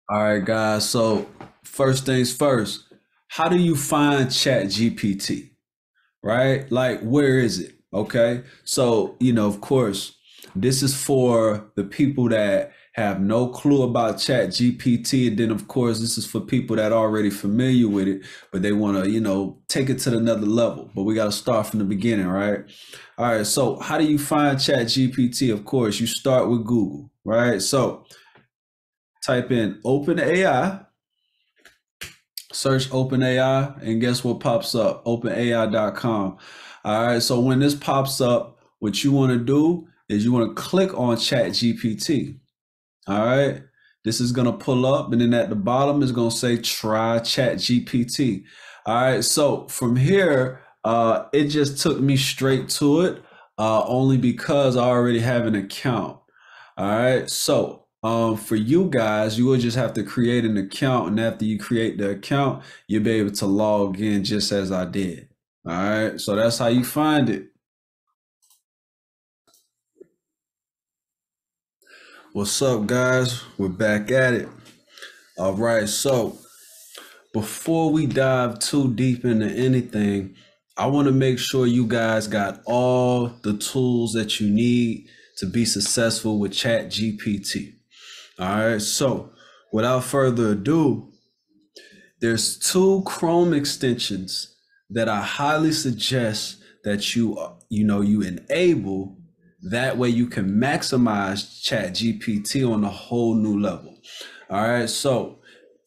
All right, guys. So first things first, how do you find ChatGPT? Right? Like, where is it? Okay. So, of course, this is for the people that have no clue about ChatGPT. And then, of course, this is for people that are already familiar with it, but they want to, take it to another level. But we got to start from the beginning, right? All right. So, how do you find ChatGPT? Of course, you start with Google, right? So, type in OpenAI, search OpenAI, and guess what pops up? OpenAI.com. All right, so when this pops up, what you want to do is you want to click on ChatGPT. All right, this is going to pull up, and then at the bottom is going to say try ChatGPT. All right, so from here, it just took me straight to it, only because I already have an account. All right. So, for you guys, you will just have to create an account, and after you create the account, you'll be able to log in just as I did. All right. So that's how you find it. What's up, guys? We're back at it. All right. So before we dive too deep into anything, I want to make sure you guys got all the tools that you need to be successful with ChatGPT. All right. So without further ado, there's two Chrome extensions that I highly suggest that you enable. That way you can maximize ChatGPT on a whole new level. All right. So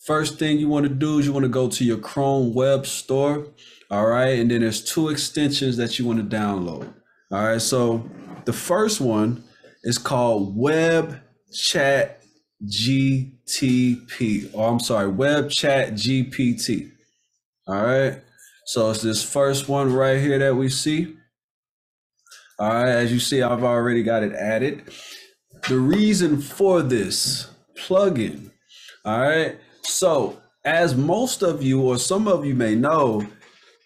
first thing you want to do is you want to go to your Chrome web store. All right. And then there's two extensions that you want to download. All right. So the first one is called Web Chat GTP, or I'm sorry, Web Chat GPT. All right. So it's this first one right here that we see. All right. As you see, I've already got it added. The reason for this plugin, all right. So as most of you or some of you may know,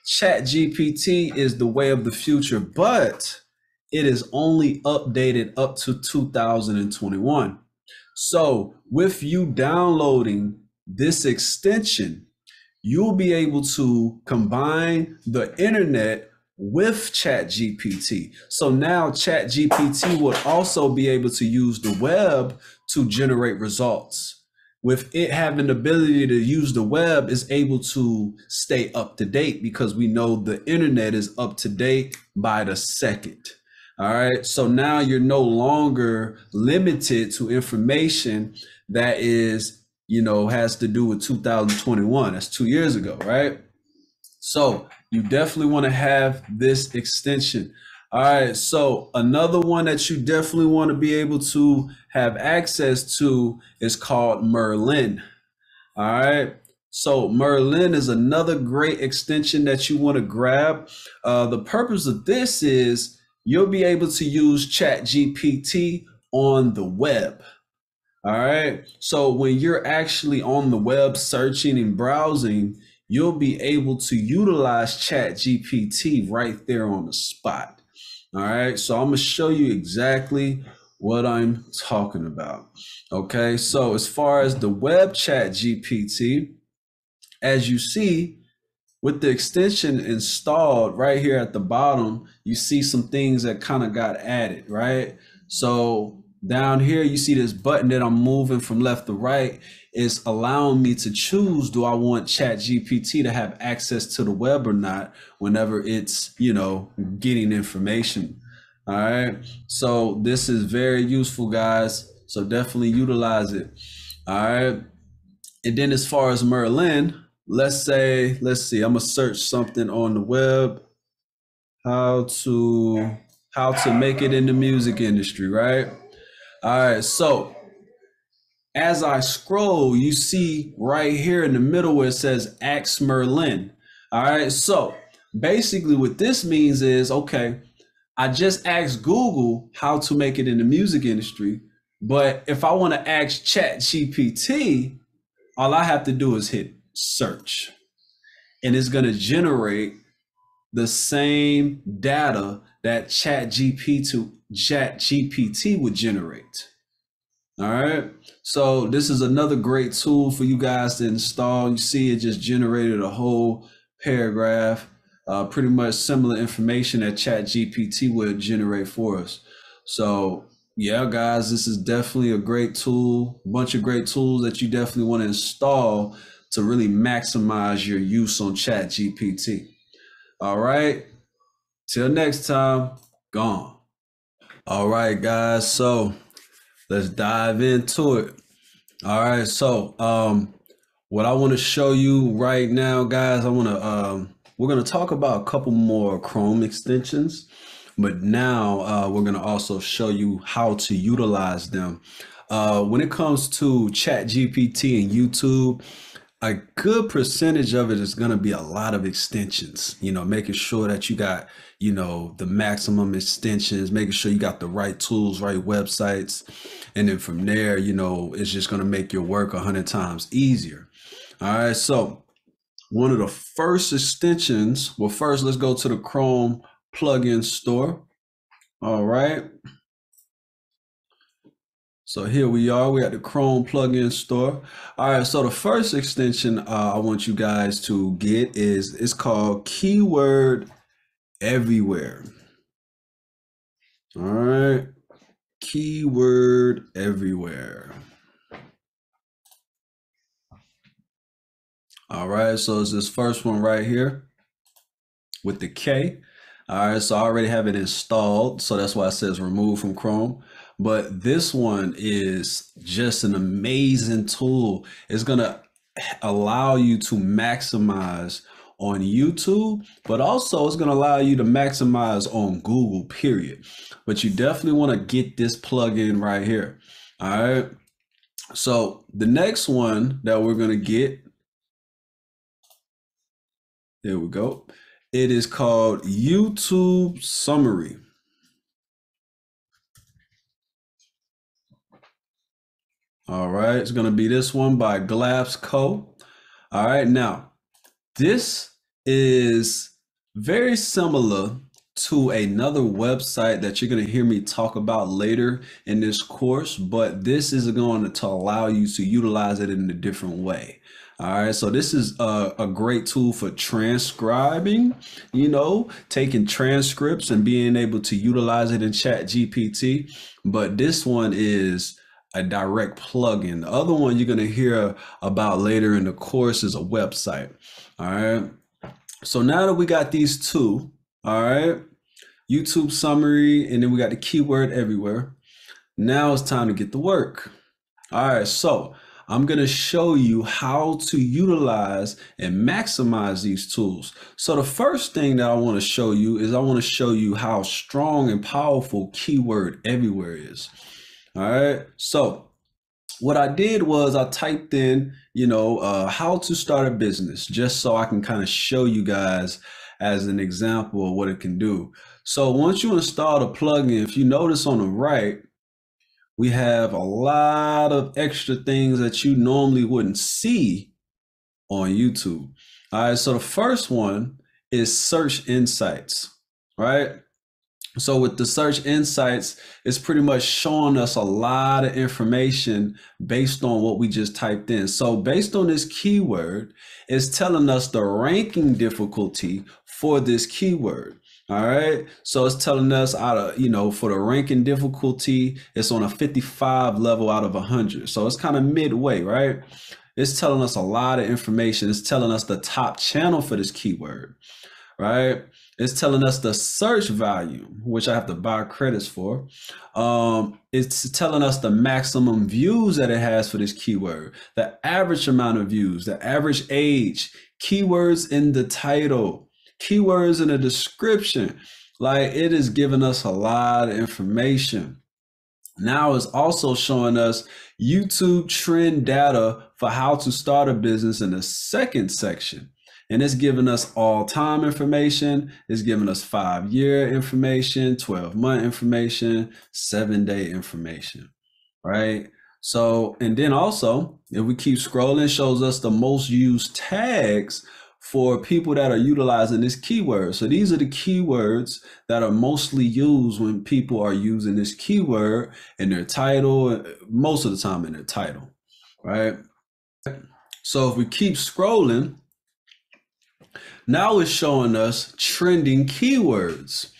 Chat GPT is the way of the future, but it is only updated up to 2021. So with you downloading this extension, you'll be able to combine the internet with ChatGPT. So now ChatGPT will also be able to use the web to generate results. With it having the ability to use the web, is able to stay up to date because we know the internet is up to date by the second. All right. So now you're no longer limited to information that is, has to do with 2021. That's 2 years ago, right? So you definitely want to have this extension. All right. So another one that you definitely want to be able to have access to is called Merlin. All right. So Merlin is another great extension that you want to grab. The purpose of this is you'll be able to use ChatGPT on the web. All right. So when you're actually on the web searching and browsing, you'll be able to utilize ChatGPT right there on the spot. All right. So I'm going to show you exactly what I'm talking about. Okay. So as far as the web ChatGPT, as you see, with the extension installed right here at the bottom, you see some things that kind of got added, right? So down here, you see this button that I'm moving from left to right is allowing me to choose, do I want ChatGPT to have access to the web or not whenever it's, getting information. All right. So this is very useful, guys. So definitely utilize it. All right. And then as far as Merlin, let's see, I'm gonna search something on the web, how to make it in the music industry, right? All right, so as I scroll, you see right here in the middle where it says Ask Merlin. All right, so basically what this means is, okay, I just asked Google how to make it in the music industry, but if I want to ask Chat GPT, all I have to do is hit search, and it's going to generate the same data that Chat GPT would generate. All right. So this is another great tool for you guys to install. You see, it just generated a whole paragraph, pretty much similar information that ChatGPT would generate for us. So yeah, guys, this is definitely a great tool, a bunch of great tools that you definitely want to install to really maximize your use on ChatGPT. All right. Till next time, gone. All right, guys. So let's dive into it. All right, so what I want to show you right now, guys, we're gonna talk about a couple more Chrome extensions, but now we're gonna also show you how to utilize them. When it comes to ChatGPT and YouTube, a good percentage of it is going to be a lot of extensions, making sure that you got, the maximum extensions, making sure you got the right tools, right websites. And then from there, it's just going to make your work 100 times easier. All right. So one of the first extensions, well, first, let's go to the Chrome plugin store. All right. So here we are, we're at the Chrome plugin store. All right, so the first extension I want you guys to get it's called Keyword Everywhere. All right, Keyword Everywhere. All right, so it's this first one right here with the K. All right, so I already have it installed, so that's why it says remove from Chrome. But this one is just an amazing tool. It's gonna allow you to maximize on YouTube, but also it's gonna allow you to maximize on Google, period. But you definitely wanna get this plugin right here. All right. So the next one that we're gonna get, there we go. It is called YouTube Summary. All right, it's going to be this one by Glaps Co. All right, now this is very similar to another website that you're going to hear me talk about later in this course, but this is going to allow you to utilize it in a different way. All right, so this is a great tool for transcribing, taking transcripts and being able to utilize it in ChatGPT. But this one is a direct plugin. The other one you're going to hear about later in the course is a website. All right. So now that we got these two, all right, YouTube Summary, and then we got the Keyword Everywhere. Now it's time to get to work. All right. So I'm going to show you how to utilize and maximize these tools. So the first thing that I want to show you is I want to show you how strong and powerful Keyword Everywhere is. All right. So what I did was I typed in, how to start a business, just so I can kind of show you guys as an example of what it can do. So once you install the plugin, if you notice on the right, we have a lot of extra things that you normally wouldn't see on YouTube. All right. So the first one is search insights, right? So with the search insights, it's pretty much showing us a lot of information based on what we just typed in. So based on this keyword, it's telling us the ranking difficulty for this keyword. All right. So it's telling us for the ranking difficulty, it's on a 55 level out of 100. So it's kind of midway, right? It's telling us a lot of information. It's telling us the top channel for this keyword, right? It's telling us the search value, which I have to buy credits for. It's telling us the maximum views that it has for this keyword, the average amount of views, the average age, keywords in the title, keywords in the description. Like, it is giving us a lot of information. Now it's also showing us YouTube trend data for how to start a business in the second section. And it's giving us all-time information. It's giving us 5-year information, 12-month information, 7-day information, right? So, and then also, if we keep scrolling, it shows us the most used tags for people that are utilizing this keyword. So these are the keywords that are mostly used when people are using this keyword in their title, most of the time in their title, right? So if we keep scrolling, now it's showing us trending keywords.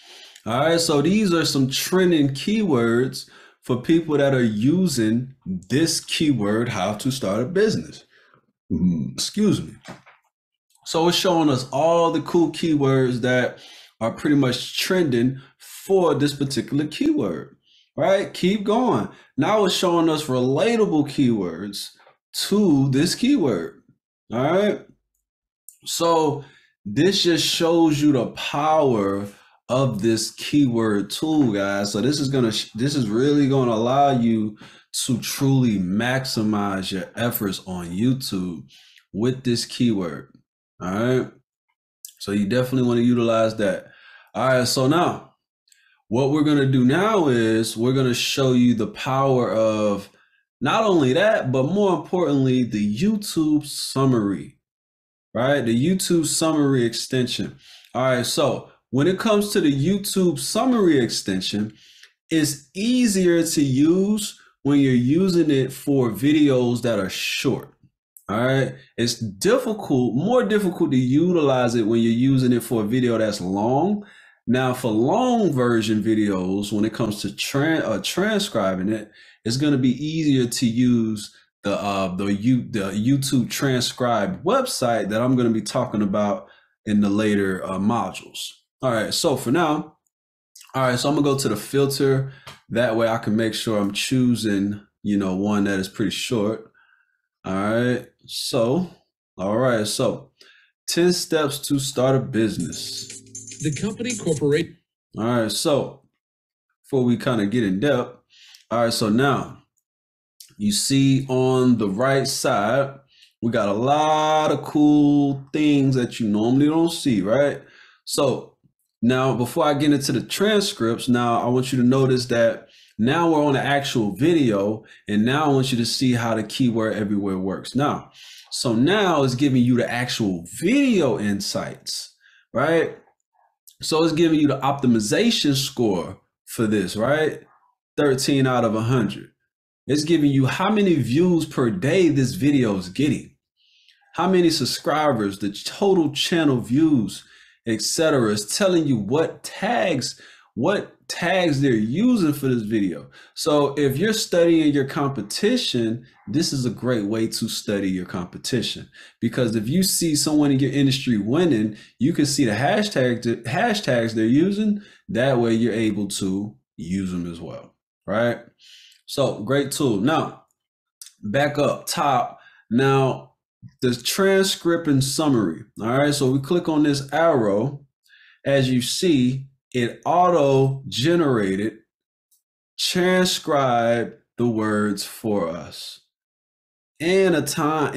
All right, so these are some trending keywords for people that are using this keyword, how to start a business. Excuse me. So it's showing us all the cool keywords that are pretty much trending for this particular keyword, right? Keep going. Now it's showing us relatable keywords to this keyword, all right? So this just shows you the power of this keyword tool, guys. So this is really gonna allow you to truly maximize your efforts on YouTube with this keyword. All right. So you definitely want to utilize that. All right. So now what we're going to do now is we're going to show you the power of not only that, but more importantly, the YouTube summary, right? The YouTube summary extension. All right. So when it comes to the YouTube summary extension, it's easier to use when you're using it for videos that are short. All right. It's more difficult to utilize it when you're using it for a video that's long. Now, for long version videos, when it comes to transcribing it, it's going to be easier to use the YouTube transcribed website that I'm going to be talking about in the later modules. All right. So for now, all right. So I'm gonna go to the filter. That way I can make sure I'm choosing, one that is pretty short. All right. So, 10 steps to start a business. The company corporate. All right. So before we kind of get in depth, all right. So now you see on the right side, we got a lot of cool things that you normally don't see, right? So now before I get into the transcripts, now I want you to notice that now we're on the actual video, and now I want you to see how the keyword everywhere works. Now it's giving you the actual video insights, right? So it's giving you the optimization score for this, right? 13 out of 100. It's giving you how many views per day this video is getting, how many subscribers, the total channel views, etc. It's telling you what tags they're using for this video. So if you're studying your competition, this is a great way to study your competition, because if you see someone in your industry winning, you can see the hashtags they're using. That way you're able to use them as well, right? So great tool. Now back up top. Now the transcript and summary. All right, so we click on this arrow. As you see, it auto-generated, transcribed the words for us, and it got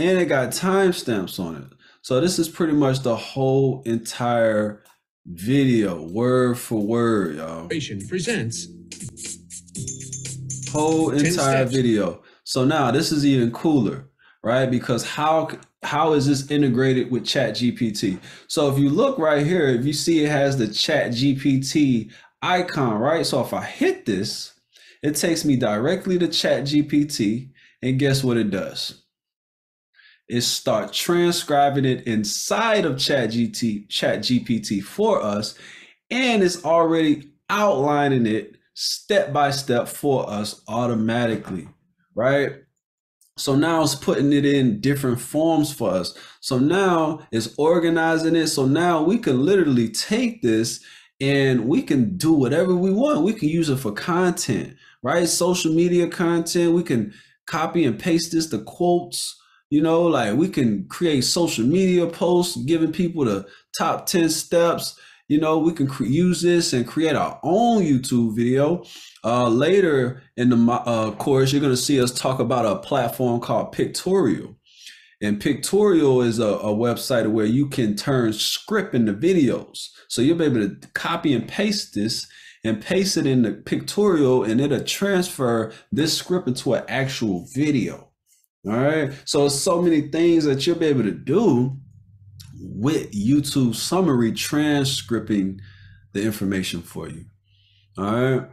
timestamps on it. So this is pretty much the whole entire video, word for word, y'all. Presents Whole entire video. So now this is even cooler, right? Because how is this integrated with ChatGPT? So if you look right here, if you see it has the ChatGPT icon, right? So if I hit this, it takes me directly to ChatGPT, and guess what it does? It starts transcribing it inside of ChatGPT for us, and it's already outlining it step by step for us automatically, right? So now it's putting it in different forms for us. So now it's organizing it. So now we can literally take this and we can do whatever we want. We can use it for content, right? Social media content. We can copy and paste this to quotes, like we can create social media posts, giving people the top 10 steps. We can use this and create our own YouTube video. Later in the course, you're going to see us talk about a platform called Pictorial. And Pictorial is a website where you can turn script into videos. So you'll be able to copy and paste this and paste it in the Pictorial, and it'll transfer this script into an actual video. All right. So so many things that you'll be able to do with YouTube summary transcribing the information for you. All right.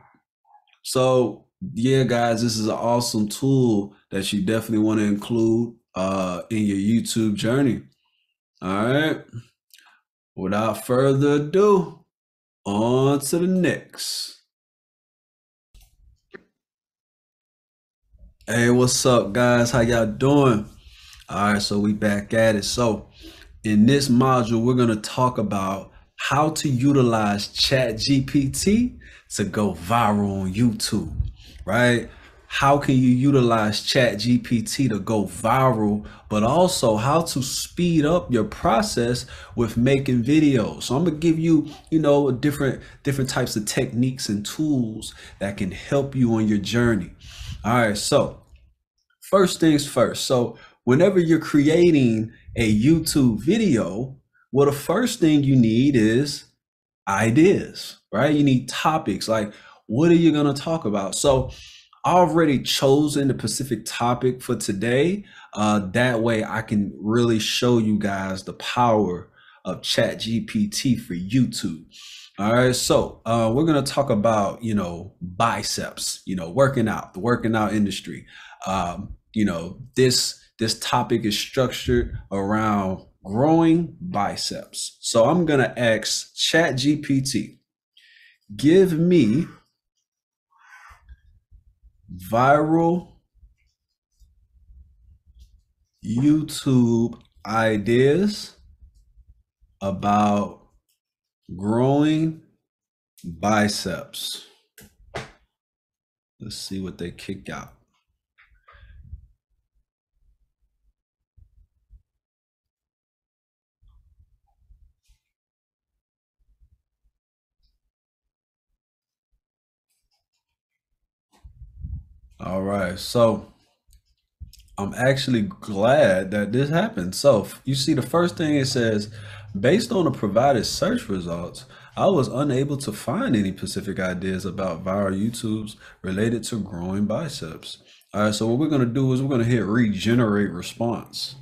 So yeah, guys, this is an awesome tool that you definitely want to include in your YouTube journey. All right. Without further ado, on to the next. Hey, what's up, guys? How y'all doing? All right, so we back at it. So in this module, we're going to talk about how to utilize ChatGPT to go viral on YouTube, right? How can you utilize ChatGPT to go viral, but also how to speed up your process with making videos. So I'm gonna give you, different types of techniques and tools that can help you on your journey. All right, so first things first. So whenever you're creating a YouTube video, well, the first thing you need is ideas, right? You need topics. Like, what are you going to talk about? So I already chosen the specific topic for today. That way I can really show you guys the power of ChatGPT for YouTube. All right, so we're going to talk about, biceps, working out, the working out industry. This topic is structured around growing biceps. So I'm going to ask ChatGPT, give me viral YouTube ideas about growing biceps. Let's see what they kick out. All right, so I'm actually glad that this happened. So you see, the first thing it says, based on the provided search results, I was unable to find any specific ideas about viral YouTubes related to growing biceps. All right, so what we're going to do is we're going to hit regenerate response.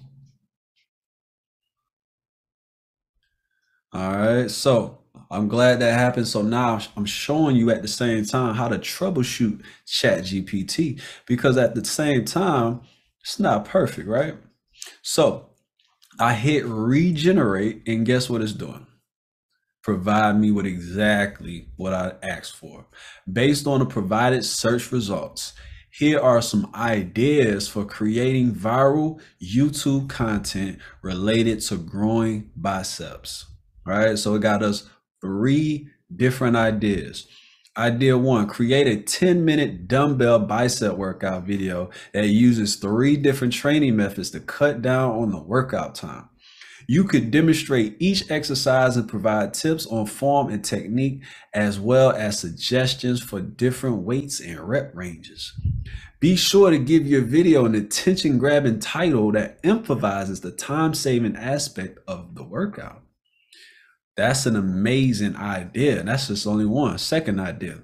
All right, so I'm glad that happened. So now I'm showing you at the same time how to troubleshoot ChatGPT, because at the same time, it's not perfect, right? So I hit regenerate, and guess what it's doing? Provide me with exactly what I asked for. Based on the provided search results, here are some ideas for creating viral YouTube content related to growing biceps. All right, so it got us 3 different ideas. Idea 1, create a 10-minute dumbbell bicep workout video that uses 3 different training methods to cut down on the workout time. You could demonstrate each exercise and provide tips on form and technique, as well as suggestions for different weights and rep ranges. Be sure to give your video an attention-grabbing title that emphasizes the time-saving aspect of the workout. That's an amazing idea. And that's just only one. Second idea.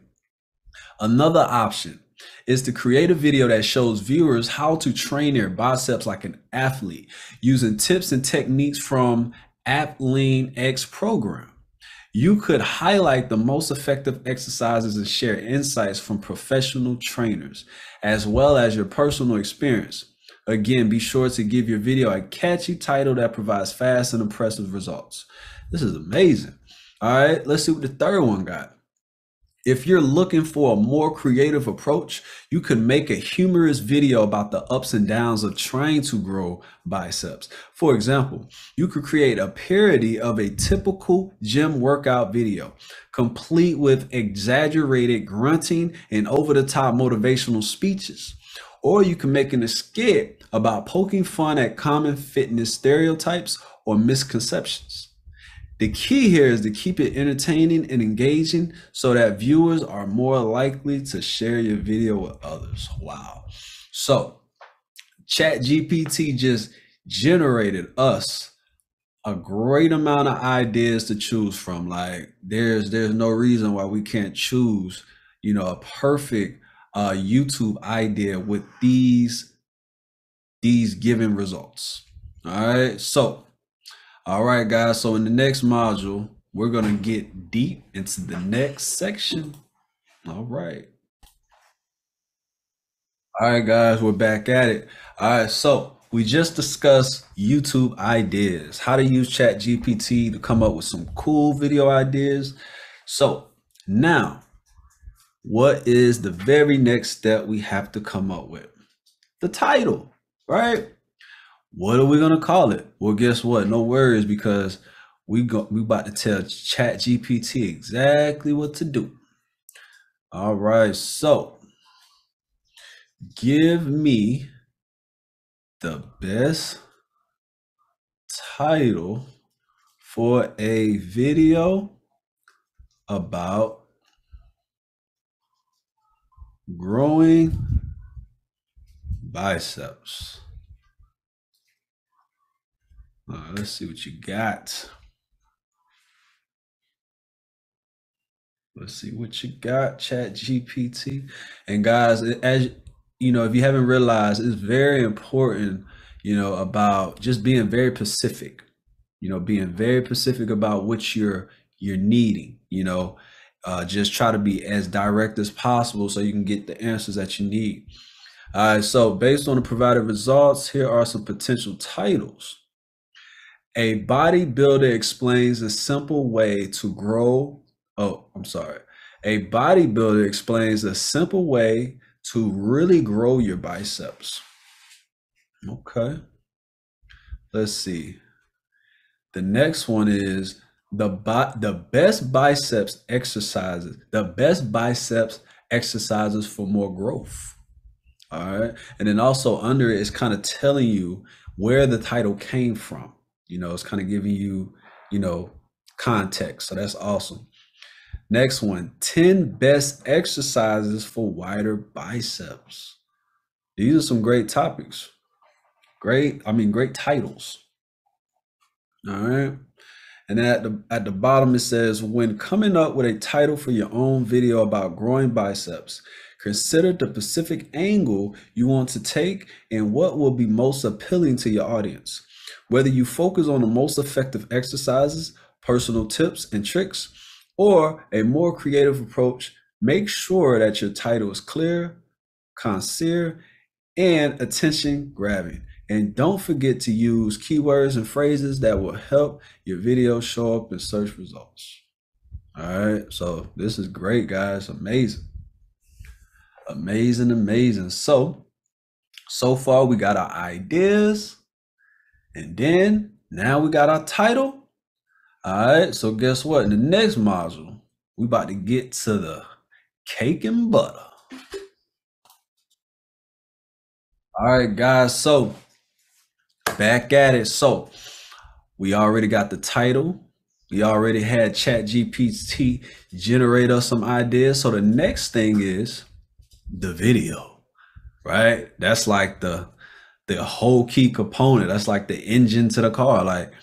Another option is to create a video that shows viewers how to train their biceps like an athlete using tips and techniques from App Lean X program. You could highlight the most effective exercises and share insights from professional trainers, as well as your personal experience. Again, be sure to give your video a catchy title that provides fast and impressive results. This is amazing. All right, let's see what the third one got. If you're looking for a more creative approach, you could make a humorous video about the ups and downs of trying to grow biceps. For example, you could create a parody of a typical gym workout video, complete with exaggerated grunting and over-the-top motivational speeches. Or you can make a skit about poking fun at common fitness stereotypes or misconceptions. The key here is to keep it entertaining and engaging so that viewers are more likely to share your video with others. Wow. So ChatGPT just generated us a great amount of ideas to choose from. Like there's no reason why we can't choose, a perfect YouTube idea with these given results. All right. So All right, guys. So in the next module, we're going to get deep into the next section. All right. All right, guys, we're back at it. All right, so we just discussed YouTube ideas, how to use ChatGPT to come up with some cool video ideas. So now, what is the very next step we have to come up with? The title, right? What are we gonna call it? Well, guess what? No worries, because we about to tell ChatGPT exactly what to do. All right, so give me the best title for a video about growing biceps. Let's see what you got. Let's see what you got, ChatGPT. And guys, as you know, if you haven't realized, it's very important, about just being very specific. Being very specific about what you're needing. Just try to be as direct as possible so you can get the answers that you need. All right, so based on the provided results, here are some potential titles. A bodybuilder explains a simple way to grow. Oh, I'm sorry. A bodybuilder explains a simple way to really grow your biceps. Okay. Let's see. The next one is the best biceps exercises. The best biceps exercises for more growth. All right. And then also under it is kind of telling you where the title came from. It's kind of giving you, context. So that's awesome. Next one, 10 best exercises for wider biceps. These are some great topics. Great titles. All right. And then at the bottom, it says, when coming up with a title for your own video about growing biceps, consider the specific angle you want to take and what will be most appealing to your audience. Whether you focus on the most effective exercises, personal tips and tricks, or a more creative approach, make sure that your title is clear, concise, and attention-grabbing. And don't forget to use keywords and phrases that will help your video show up in search results. All right, so this is great, guys. Amazing. Amazing. So far we got our ideas, and then now we got our title. All right, so guess what? In the next module, we about to get to the cake and butter. All right, guys, so back at it. So we already got the title. We already had ChatGPT generate us some ideas. So the next thing is the video, right? That's like the whole key component. That's like the engine to the car. Like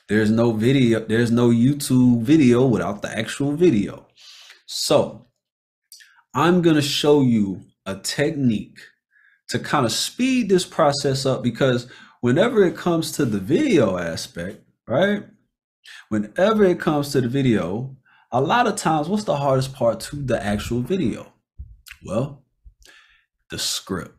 there's no video, there's no YouTube video without the actual video. So I'm going to show you a technique to kind of speed this process up, because whenever it comes to the video aspect, right? Whenever it comes to the video, a lot of times, what's the hardest part to the actual video? Well, the script,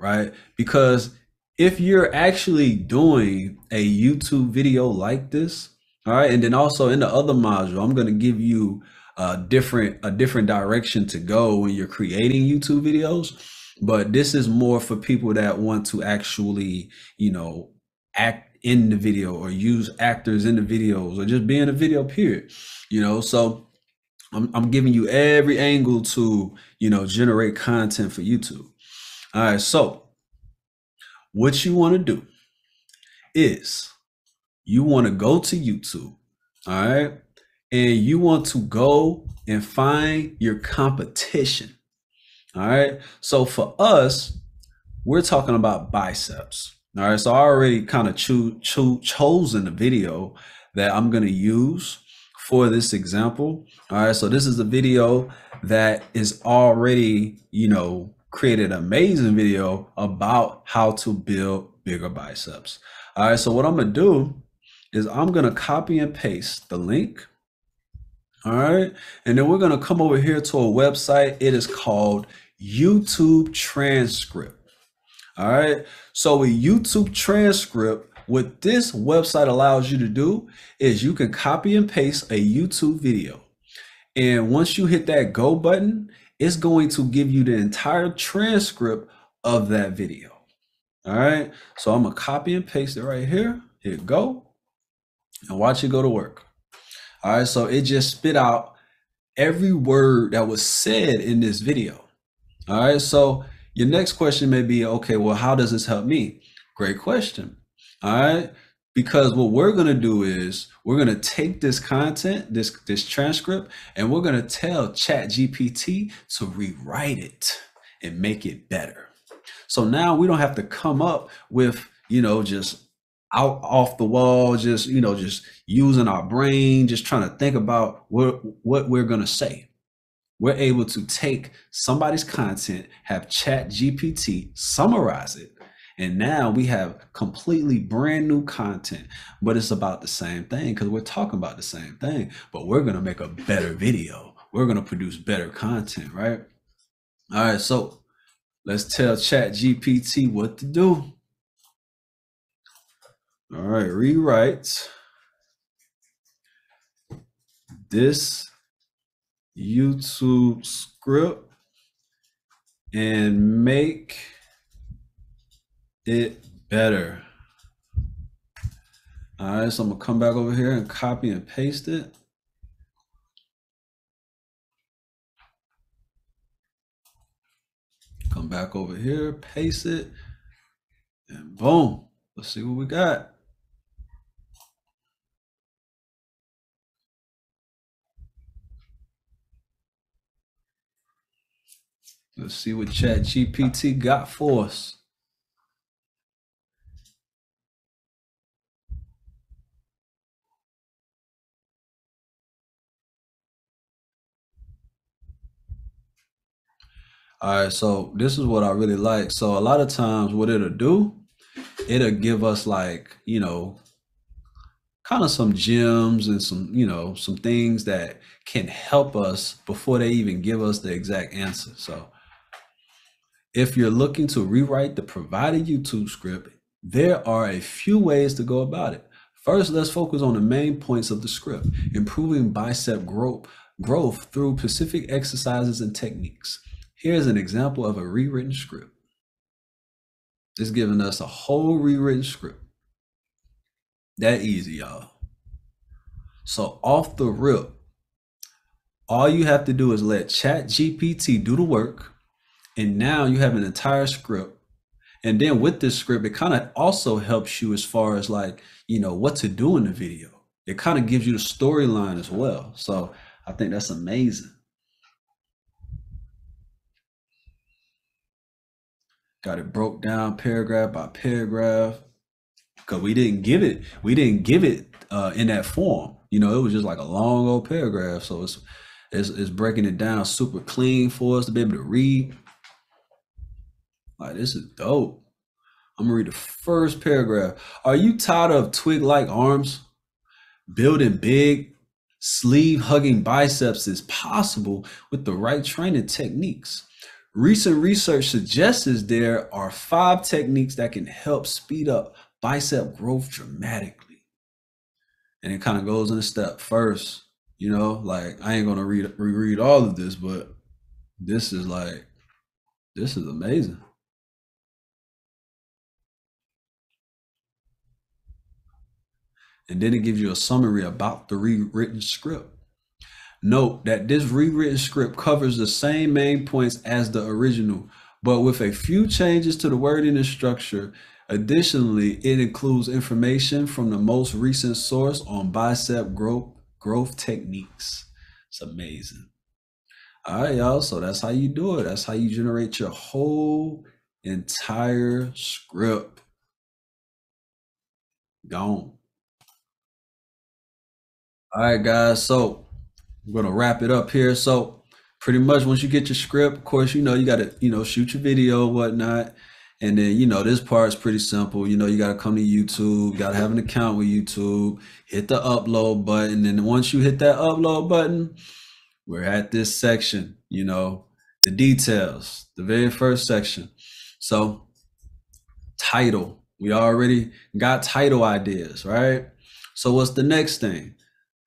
right? Because if you're actually doing a YouTube video like this, all right, and then also in the other module, I'm going to give you a different direction to go when you're creating YouTube videos. But this is more for people that want to actually, act in the video or use actors in the videos or just be in a video period, so I'm giving you every angle to, generate content for YouTube. All right. So what you want to do is you want to go to YouTube. All right. And you want to go and find your competition. All right. So for us, we're talking about biceps. All right. So I already kind of chosen the video that I'm going to use for this example. All right. So this is a video that is already, created an amazing video about how to build bigger biceps. All right, so what I'm gonna do is I'm gonna copy and paste the link. All right, and then we're gonna come over here to a website. It is called YouTube Transcript. All right, so with YouTube Transcript, what this website allows you to do is you can copy and paste a YouTube video. And once you hit that go button, it's going to give you the entire transcript of that video. All right, so I'm gonna copy and paste it right here, hit go, and watch it go to work. All right, so it just spit out every word that was said in this video. All right, so your next question may be, okay, well, how does this help me? Great question. All right, because what we're gonna do is we're gonna take this content, this transcript, and we're gonna tell ChatGPT to rewrite it and make it better. So now we don't have to come up with, just out off the wall, just using our brain, just trying to think about what we're gonna say. We're able to take somebody's content, have ChatGPT summarize it, and now we have completely brand new content, but it's about the same thing because we're talking about the same thing, but we're gonna make a better video. We're gonna produce better content, right? All right, so let's tell ChatGPT what to do. All right, rewrite this YouTube script and make it better. All right, so I'm gonna come back over here and copy and paste it. Come back over here, paste it, and boom. Let's see what we got. Let's see what ChatGPT got for us. All right, so this is what I really like. So a lot of times what it'll do, it'll give us like, kind of some gems and some things that can help us before they even give us the exact answer. So if you're looking to rewrite the provided YouTube script, there are a few ways to go about it. First, let's focus on the main points of the script, improving bicep growth through specific exercises and techniques. Here's an example of a rewritten script. It's giving us a whole rewritten script. That easy, y'all. So off the rip, all you have to do is let ChatGPT do the work. And now you have an entire script. And then with this script, it kind of also helps you as far as like, what to do in the video. It kind of gives you the storyline as well. So I think that's amazing. Got it broke down paragraph by paragraph because we didn't give it in that form. It was just like a long old paragraph. So it's breaking it down super clean for us to be able to read. Like, this is dope. I'm gonna read the first paragraph. Are you tired of twig-like arms? Building big, sleeve-hugging biceps is possible with the right training techniques. Recent research suggests there are 5 techniques that can help speed up bicep growth dramatically. And it kind of goes in a step. First, like I ain't gonna reread all of this, but this is amazing. And then it gives you a summary about the rewritten script. Note that this rewritten script covers the same main points as the original, but with a few changes to the wording and structure. Additionally, it includes information from the most recent source on bicep growth techniques. It's amazing. All right, y'all. So that's how you do it. That's how you generate your whole entire script. Gone. All right, guys. So I'm going to wrap it up here. So pretty much once you get your script, of course, you got to, shoot your video, whatnot. And then, this part's pretty simple. You got to come to YouTube, got to have an account with YouTube, hit the upload button. And once you hit that upload button, we're at this section, the details, the very first section. So, title. We already got title ideas, right? So, what's the next thing?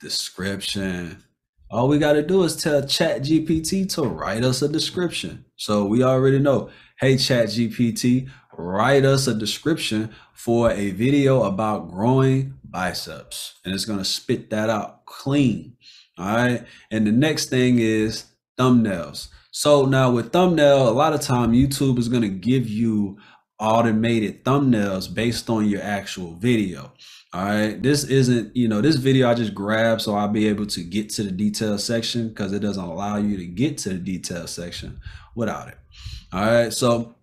Description. All we got to do is tell ChatGPT to write us a description. So we already know, hey, ChatGPT, write us a description for a video about growing biceps. And it's going to spit that out clean. All right. And the next thing is thumbnails. So now with thumbnail, a lot of time YouTube is going to give you automated thumbnails based on your actual video. All right, this isn't, this video I just grabbed so I'll be able to get to the detail section because it doesn't allow you to get to the detail section without it. All right, so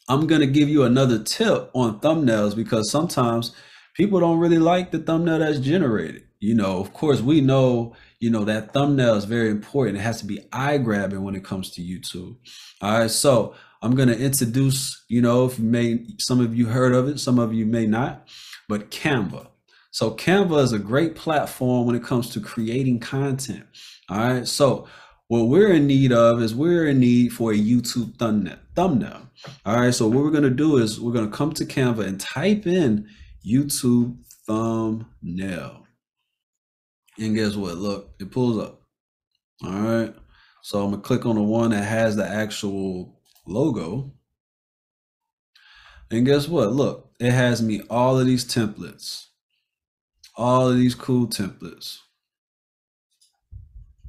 I'm going to give you another tip on thumbnails because sometimes people don't really like the thumbnail that's generated. Of course, we know, that thumbnail is very important. It has to be eye-grabbing when it comes to YouTube. All right, so I'm going to introduce, some of you heard of it, some of you may not, but Canva. So Canva is a great platform when it comes to creating content. All right, so what we're in need of is we're in need for a YouTube thumbnail. All right, so what we're going to do is we're going to come to Canva and type in YouTube thumbnail. And guess what? Look, it pulls up. All right. So I'm going to click on the one that has the actual logo. And guess what? Look, it has me all of these templates. All of these cool templates.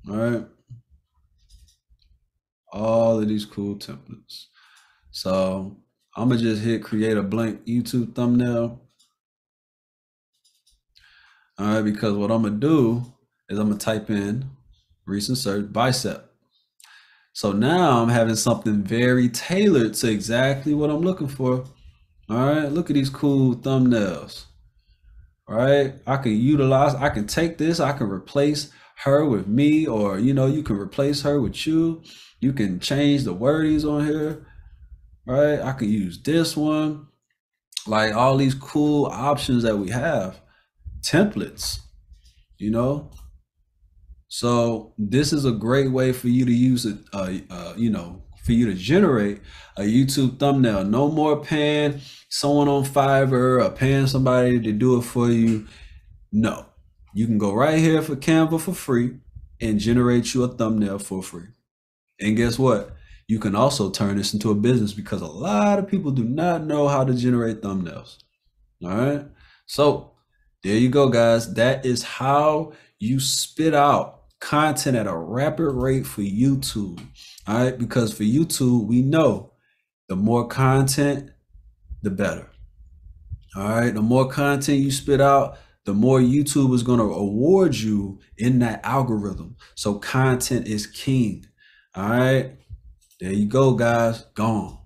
All right. All of these cool templates. So I'm going to just hit create a blank YouTube thumbnail. All right, because what I'm going to do is I'm going to type in recent search bicep. So now I'm having something very tailored to exactly what I'm looking for. All right, look at these cool thumbnails. All right, I can take this, I can replace her with me, or, you can replace her with you. You can change the wordings on here. All right, I can use this one. Like all these cool options that we have. Templates, so this is a great way for you to use it, for you to generate a YouTube thumbnail. No more paying someone on Fiverr or paying somebody to do it for you. No, you can go right here for Canva for free and generate you a thumbnail for free. And guess what? You can also turn this into a business because a lot of people do not know how to generate thumbnails. All right, so there you go, guys. That is how you spit out content at a rapid rate for YouTube. All right, because for YouTube, we know the more content, the better. All right, the more content you spit out, the more YouTube is going to award you in that algorithm. So content is king. All right, there you go, guys. Gone.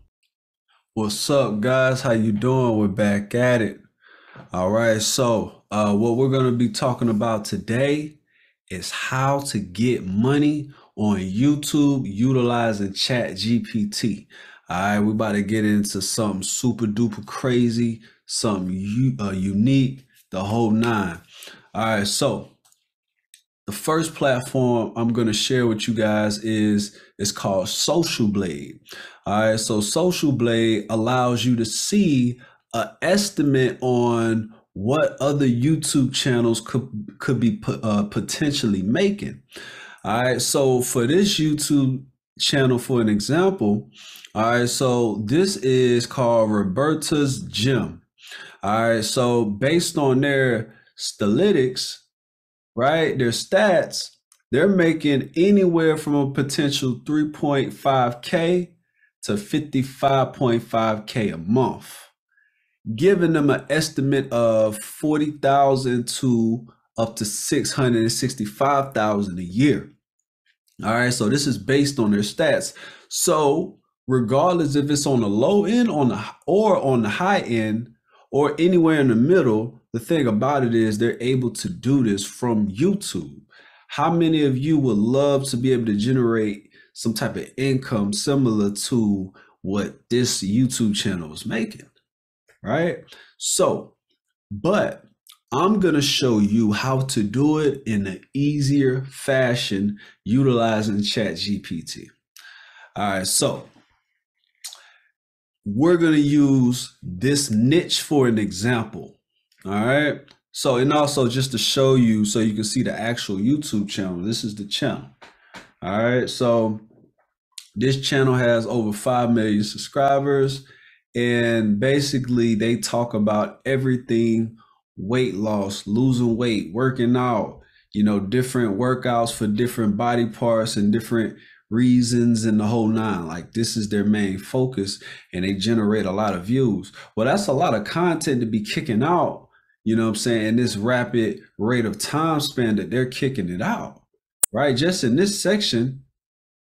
What's up, guys? How you doing? We're back at it. All right, so what we're going to be talking about today is how to get money on YouTube utilizing ChatGPT. All right, we're about to get into something super duper crazy, something unique, the whole nine. All right, so the first platform I'm going to share with you guys is called Social Blade. All right, so Social Blade allows you to see an estimate on what other YouTube channels could be potentially making. All right, so for this YouTube channel, for an example, all right, so this is called Roberta's Gym. All right, so based on their analytics, right, their stats, they're making anywhere from a potential 3.5K to 55.5K a month, giving them an estimate of 40,000 to up to 665,000 a year. All right, so this is based on their stats. So regardless if it's on the low end or on the high end or anywhere in the middle, the thing about it is they're able to do this from YouTube. How many of you would love to be able to generate some type of income similar to what this YouTube channel is making, right? So, but I'm going to show you how to do it in an easier fashion utilizing ChatGPT. All right, so we're going to use this niche for an example. All right. So, and also just to show you so you can see the actual YouTube channel. This is the channel. All right. So this channel has over 5 million subscribers. And basically, they talk about everything weight loss, losing weight, working out, different workouts for different body parts and different reasons and the whole nine. Like, this is their main focus, and they generate a lot of views. Well, that's a lot of content to be kicking out, you know what I'm saying, in this rapid rate of time span that they're kicking it out, right? Just in this section,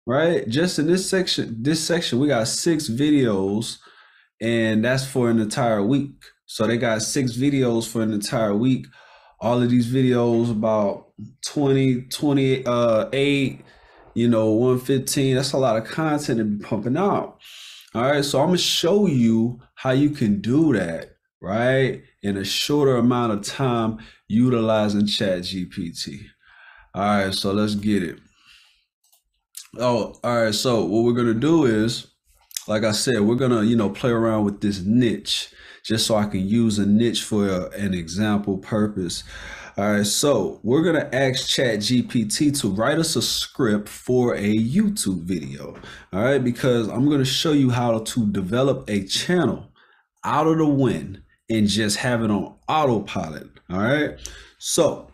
right? Just in this section, we got 6 videos, and that's for an entire week. So they got 6 videos for an entire week. All of these videos about 20, 28, 115. That's a lot of content to be pumping out. All right, so I'm gonna show you how you can do that, right, in a shorter amount of time utilizing ChatGPT. All right, so let's get it. Oh, all right, so what we're gonna do is, like I said, we're gonna, play around with this niche just so I can use a niche for an example purpose. All right, so we're gonna ask ChatGPT to write us a script for a YouTube video. All right, because I'm gonna show you how to develop a channel out of the wind and just have it on autopilot. All right, so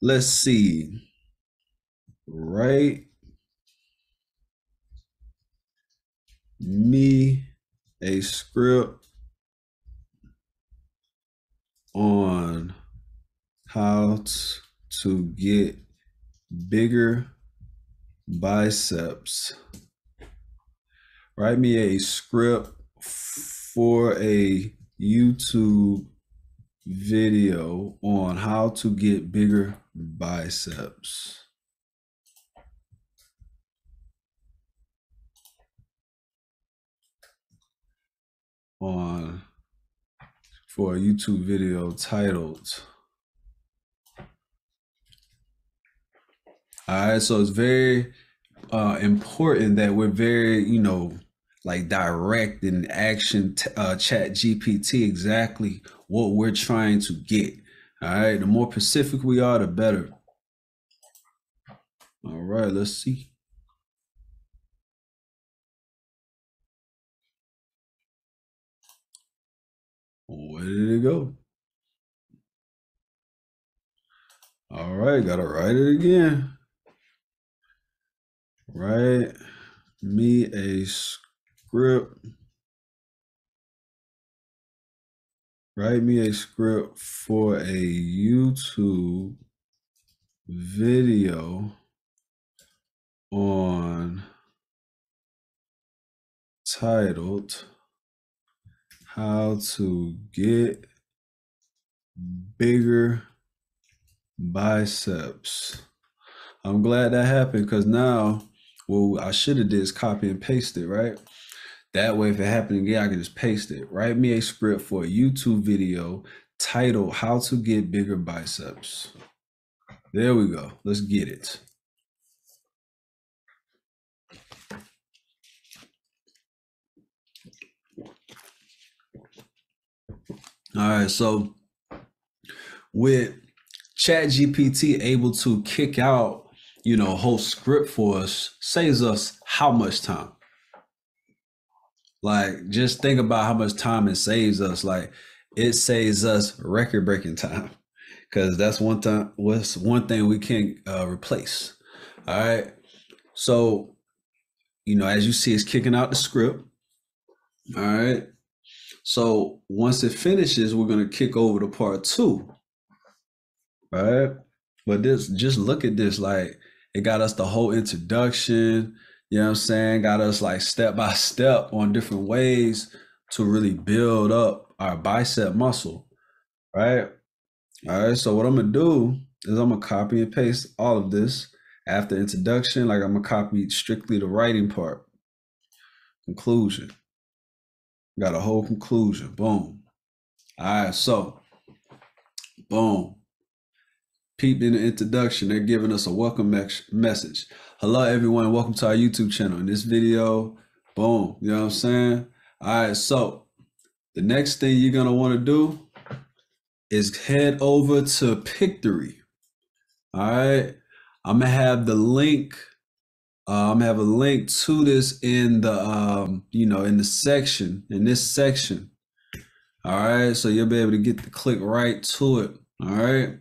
let's see. Write me a script on how to get bigger biceps. Write me a script for a YouTube video on how to get bigger biceps. For a YouTube video titled. All right, so it's very important that we're very, like direct in action, ChatGPT exactly what we're trying to get. All right, the more specific we are, the better. All right, let's see. Where did it go? All right, gotta write it again. Write me a script. Write me a script for a YouTube video on titled How to Get Bigger Biceps. I'm glad that happened, because now what I should have did is copy and paste it, right? That way, if it happened again, I can just paste it. Write me a script for a YouTube video titled How to Get Bigger Biceps. There we go. Let's get it. All right, so with ChatGPT able to kick out, a whole script for us, saves us how much time? Like, just think about how much time it saves us. Like, it saves us record-breaking time, because that's one thing we can't replace. All right, so as you see, it's kicking out the script. All right, so once it finishes, we're going to kick over to part 2. All right, but just look at this. Like, it got us the whole introduction, you know what I'm saying, got us like step by step on different ways to really build up our bicep muscle, right? All right, so what I'm gonna do is I'm gonna copy and paste all of this after introduction. Like, I'm gonna copy strictly the writing part. Conclusion. Got a whole conclusion. Boom. All right, so boom. Peep in the introduction, they're giving us a welcome message. Hello, everyone. Welcome to our YouTube channel. In this video, boom. You know what I'm saying? All right, so the next thing you're going to want to do is head over to Pictory. All right. I'm going to have the link. I'm gonna have a link to this in the in the section, in this section. All right, so you'll be able to get the click right to it. All right,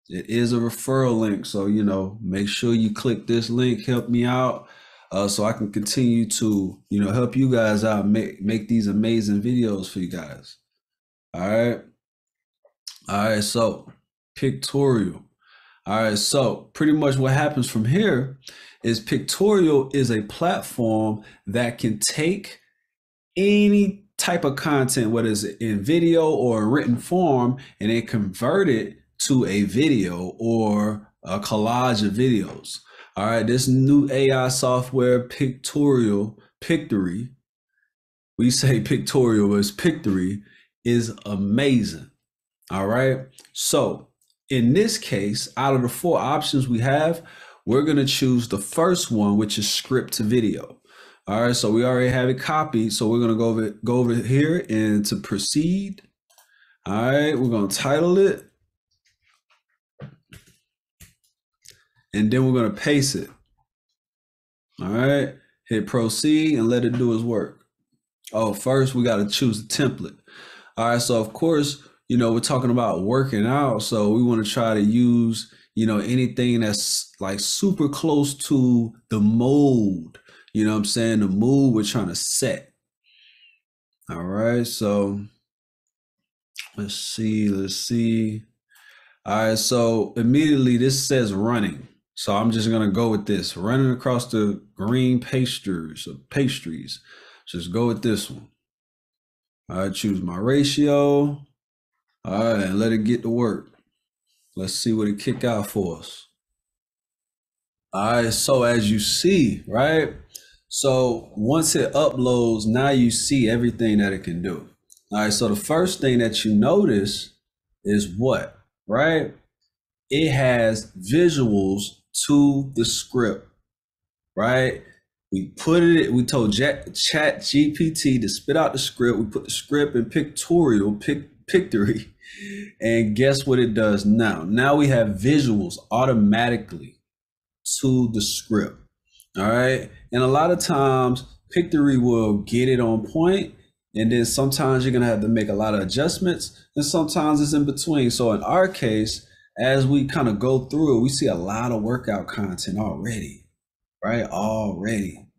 it is a referral link, so make sure you click this link. Help me out, so I can continue to help you guys out, make these amazing videos for you guys. All right, so Pictorial. All right, so pretty much what happens from here is Pictorial is a platform that can take any type of content, whether it's in video or in written form, and then convert it to a video or a collage of videos. All right, this new AI software, Pictory, we say Pictorial, but it's Pictory, is amazing. All right, so in this case, out of the 4 options we have, we're going to choose the first one, which is script to video. All right, so we already have it copied. So we're going to go over here and to proceed. All right, we're going to title it. And then we're going to paste it. All right, hit proceed and let it do its work. Oh, first we got to choose the template. All right, so of course, we're talking about working out. So we want to try to use, anything that's like super close to the mold. You know what I'm saying? The mood we're trying to set. All right, so let's see. All right, so immediately this says running. So I'm just gonna go with this. Running across the green pastries. Just go with this one. All right, choose my ratio. All right, and let it get to work. Let's see what it kick out for us. All right, so as you see, right? So once it uploads, now you see everything that it can do. All right, so the first thing that you notice is what, right? It has visuals to the script, right? We told ChatGPT to spit out the script. We put the script in Pictory, and guess what it does now? Now we have visuals automatically to the script. All right. And a lot of times Pictory will get it on point, and then sometimes you're going to have to make a lot of adjustments, and sometimes it's in between. So in our case, as we kind of go through it, we see a lot of workout content already, right? Already.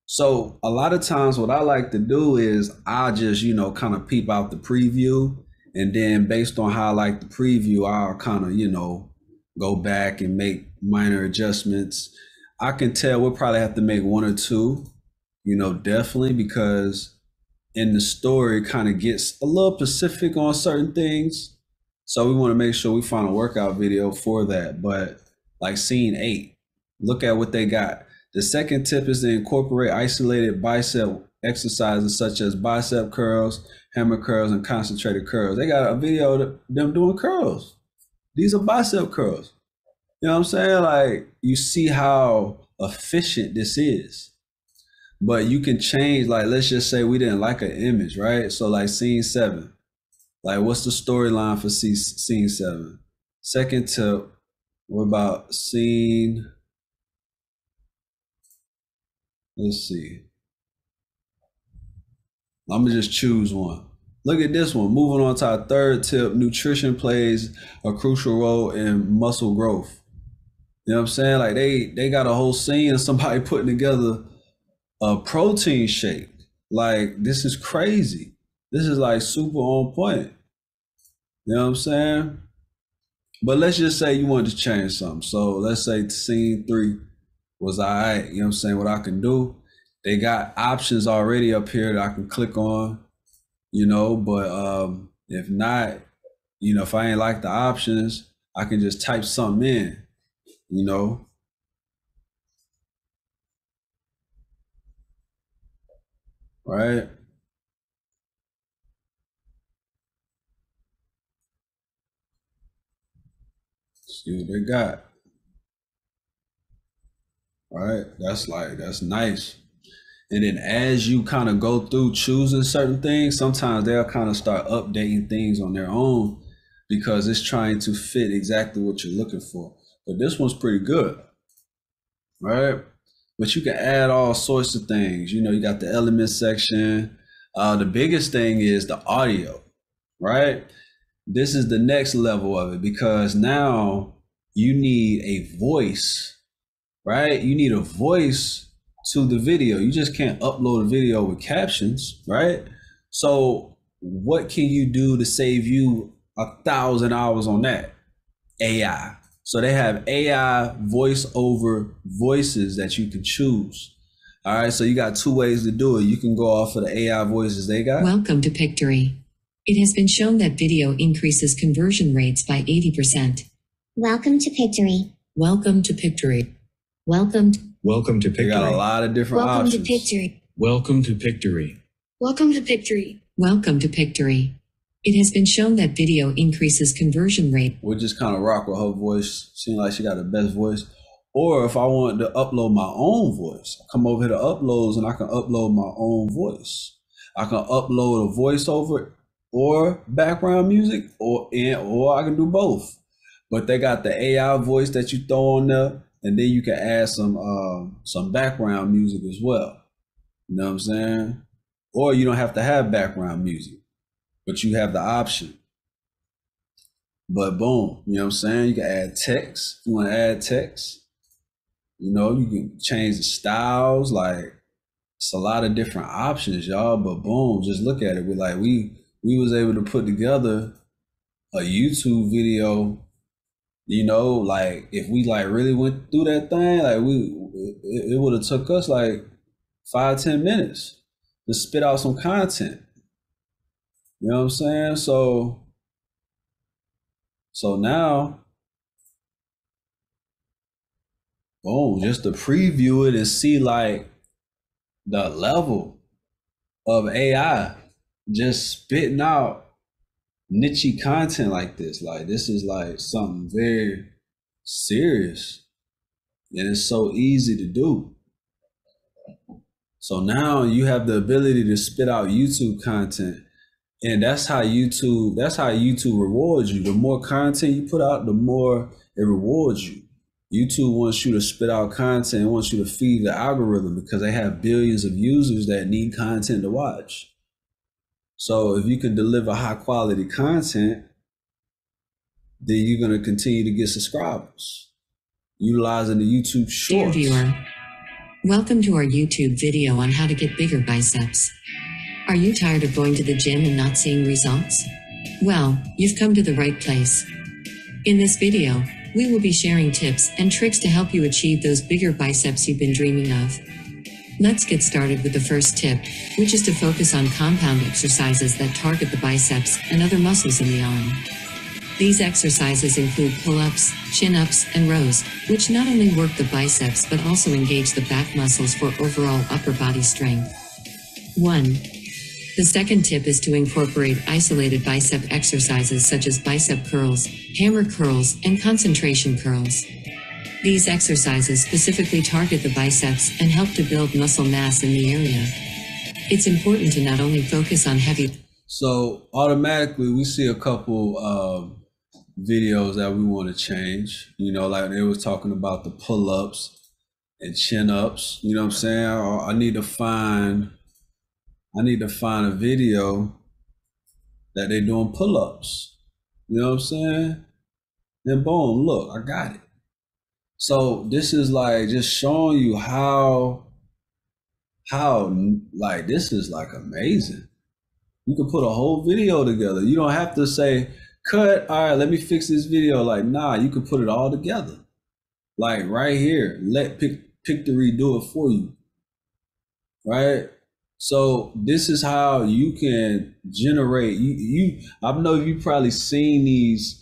So a lot of times what I like to do is I'll just, kind of peep out the preview, and then based on how I like the preview, I'll kind of, go back and make minor adjustments. I can tell we'll probably have to make 1 or 2, definitely, because in the story it kind of gets a little specific on certain things. So we want to make sure we find a workout video for that. But like scene 8, look at what they got. The second tip is to incorporate isolated bicep exercises such as bicep curls, hammer curls, and concentrated curls. They got a video of them doing curls. These are bicep curls. You know what I'm saying? Like, you see how efficient this is. But you can change, like, let's just say we didn't like an image, right? So like scene 7, like what's the storyline for scene 7? Second tip, what about scene, let's see. I'm gonna just choose one. Look at this one. Moving on to our third tip, nutrition plays a crucial role in muscle growth. You know what I'm saying? Like they got a whole scene of somebody putting together a protein shake. Like, this is crazy. This is like super on point. You know what I'm saying? But let's just say you wanted to change something. So let's say scene 3 was all right. You know what I'm saying? What I can do, they got options already up here that I can click on, but if not, if I ain't like the options, I can just type something in, you know. right? See what they got, right? That's nice. And then as you kind of go through choosing certain things, sometimes they'll kind of start updating things on their own because it's trying to fit exactly what you're looking for. But this one's pretty good, right? But you can add all sorts of things. You know, you got the element section. The biggest thing is the audio, right? This is the next level of it because now you need a voice, right? You need a voice to the video. You just can't upload a video with captions, right? So what can you do to save you 1,000 hours on that? AI. So they have AI voice over voices that you can choose. All right, so you got two ways to do it. You can go off of the AI voices they got. Welcome to Pictory. It has been shown that video increases conversion rates by 80%. Welcome to Pictory. Welcome to Pictory. Welcome to They got a lot of different Welcome options. to Pictory. Welcome to Pictory. Welcome to Pictory. Welcome to Pictory. It has been shown that video increases conversion rate. We'll just kind of rock with her voice. Seems like she got the best voice. Or if I wanted to upload my own voice, I come over here to uploads and I can upload my own voice. I can upload a voiceover or background music, or I can do both. But they got the AI voice that you throw on there, and then you can add some background music as well. You know what I'm saying? Or you don't have to have background music, but you have the option. But boom, you know what I'm saying? You can add text. If you want to add text, you know, you can change the styles. Like, it's a lot of different options, y'all. But boom, just look at it. We was able to put together a YouTube video. You know, like if we like really went through that thing, like it would have took us like 5-10 minutes to spit out some content. You know what I'm saying? So now, boom, just to preview it and see like the level of AI just spitting out niche content like this. Like, this is like something very serious, and it's so easy to do. So now you have the ability to spit out YouTube content, and that's how YouTube rewards you. The more content you put out, the more it rewards you. YouTube wants you to spit out content, wants you to feed the algorithm because they have billions of users that need content to watch. So if you can deliver high quality content, then you're going to continue to get subscribers utilizing the YouTube Dear Shorts. viewer, welcome to our YouTube video on how to get bigger biceps. Are you tired of going to the gym and not seeing results? Well, you've come to the right place. In this video, we will be sharing tips and tricks to help you achieve those bigger biceps you've been dreaming of. Let's get started with the first tip, which is to focus on compound exercises that target the biceps and other muscles in the arm. These exercises include pull-ups, chin-ups, and rows, which not only work the biceps but also engage the back muscles for overall upper body strength. 1. The second tip is to incorporate isolated bicep exercises such as bicep curls, hammer curls, and concentration curls. These exercises specifically target the biceps and help to build muscle mass in the area. It's important to not only focus on heavy. So automatically we see a couple videos that we want to change. You know, like they was talking about the pull-ups and chin-ups. You know what I'm saying? I need to find a video that they're doing pull-ups. You know what I'm saying? Then boom, look, I got it. So this is like just showing you how like this is like amazing. You can put a whole video together. You don't have to say, cut, all right, let me fix this video. Like, nah, you can put it all together. Like right here, let Pictory do it for you, right? So this is how you can generate, I know you've probably seen these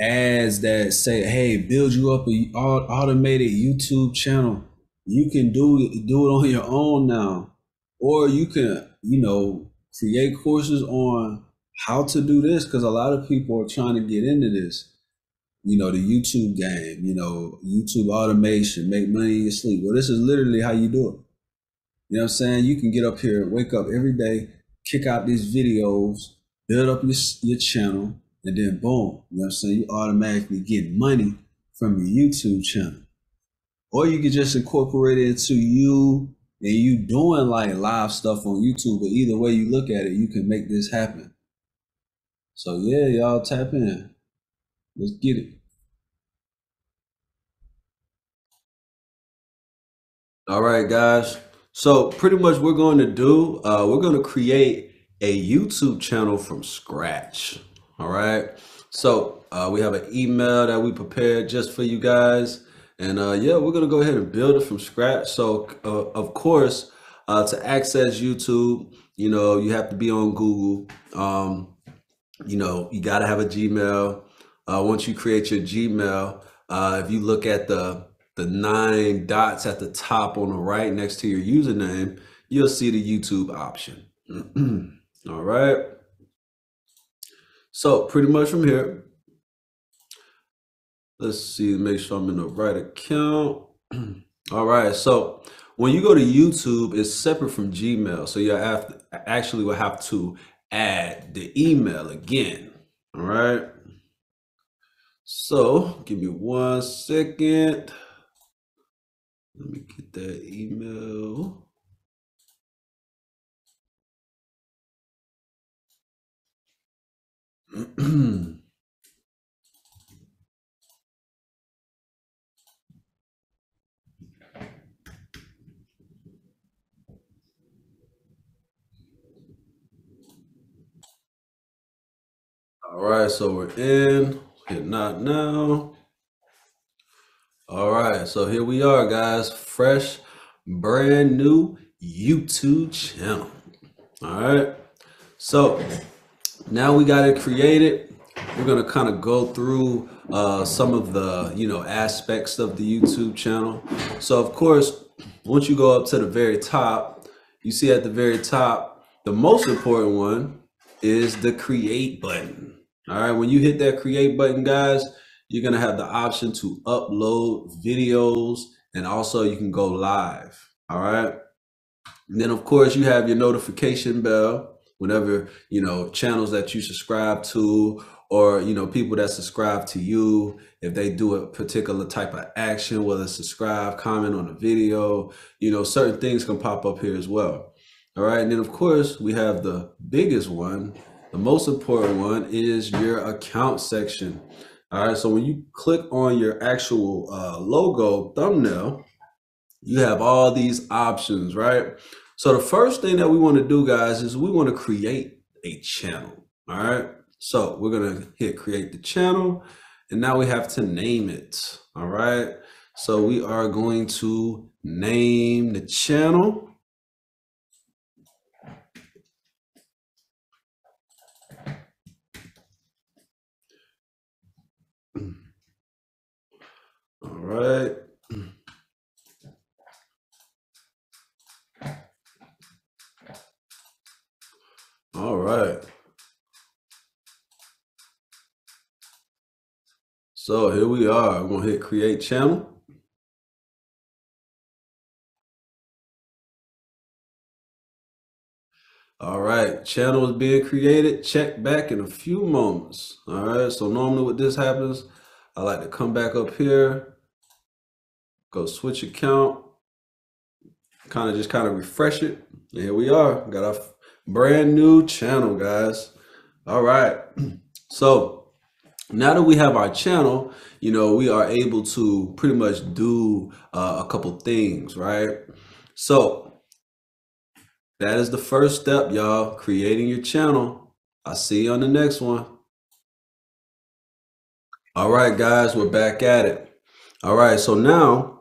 ads that say, hey, build you up a automated YouTube channel. You can do it on your own now. Or you can create courses on how to do this, because a lot of people are trying to get into this. The YouTube game, YouTube automation, make money in your sleep. Well, this is literally how you do it. You know what I'm saying? You can get up here, wake up every day, kick out these videos, build up your channel, and then boom, you know what I'm saying? You automatically get money from your YouTube channel. Or you can just incorporate it into you and you doing like live stuff on YouTube. But either way you look at it, you can make this happen. So yeah, y'all tap in. Let's get it. All right, guys. So pretty much we're going to create a YouTube channel from scratch. All right. So we have an email that we prepared just for you guys. And yeah, we're going to go ahead and build it from scratch. So of course, to access YouTube, you have to be on Google. You got to have a Gmail. Once you create your Gmail, if you look at the 9 dots at the top on the right next to your username, you'll see the YouTube option. All right. So pretty much from here, let's see, make sure I'm in the right account. All right. So when you go to YouTube, it's separate from Gmail. So you will have to add the email again. All right. So give me 1 second. Let me get that email. All right, so we're in. Hit not now. All right, so here we are, guys. Fresh, brand new YouTube channel. All right, so now we got it created. We're gonna kind of go through some of the aspects of the YouTube channel. So of course, once you go up to the very top, you see at the very top, the most important one is the create button. All right, when you hit that create button, guys, you're gonna have the option to upload videos, and also you can go live. All right, and then of course you have your notification bell whenever channels that you subscribe to, or people that subscribe to you, if they do a particular type of action, whether subscribe, comment on the video, certain things can pop up here as well. All right, and then of course we have the biggest one. The most important one is your account section. All right, so when you click on your actual logo thumbnail, you have all these options, right? So the first thing that we want to do, guys, is we want to create a channel. All right, so we're going to hit create the channel, and now we have to name it. All right, so we are going to name the channel. All right. All right. So here we are. I'm going to hit create channel. All right, channel is being created. Check back in a few moments. All right, so normally what this happens, I like to come back up here, go switch account, kind of refresh it. And here we are, got our brand new channel, guys. All right, so now that we have our channel, we are able to pretty much do a couple things, right? So that is the first step, y'all, creating your channel. I'll see you on the next one. All right, guys, we're back at it. All right, so now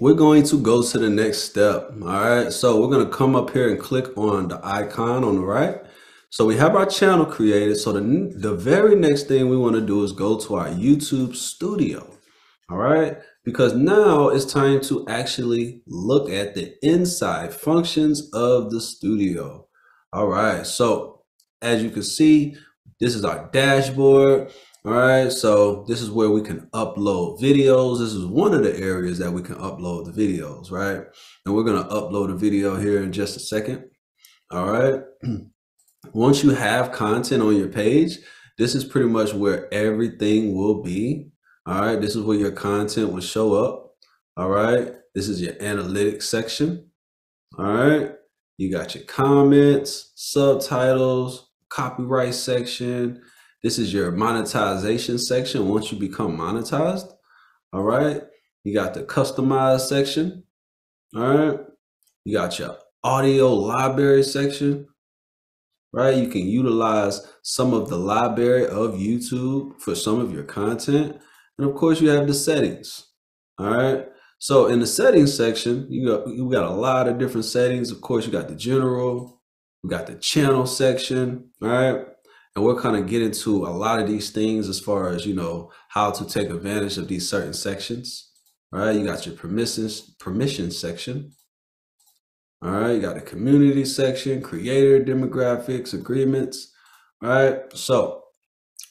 we're going to go to the next step. All right, so we're going to come up here and click on the icon on the right. So we have our channel created. So the very next thing we want to do is go to our YouTube studio. All right, because now it's time to actually look at the inside functions of the studio. All right, so as you can see, this is our dashboard. All right, so this is where we can upload videos. This is one of the areas that we can upload the videos, right? And we're gonna upload a video here in just a second. All right. Once you have content on your page, this is pretty much where everything will be. All right, this is where your content will show up. All right, this is your analytics section. All right, you got your comments, subtitles, copyright section. This is your monetization section once you become monetized. All right, you got the customized section. All right, you got your audio library section. Right, you can utilize some of the library of YouTube for some of your content. And of course, you have the settings. All right. So in the settings section, you got a lot of different settings. Of course, you got the general, we got the channel section, all right? And we'll kind of get into a lot of these things as far as, how to take advantage of these certain sections. All right, you got your permission section. All right, you got the community section, creator demographics, agreements. All right, so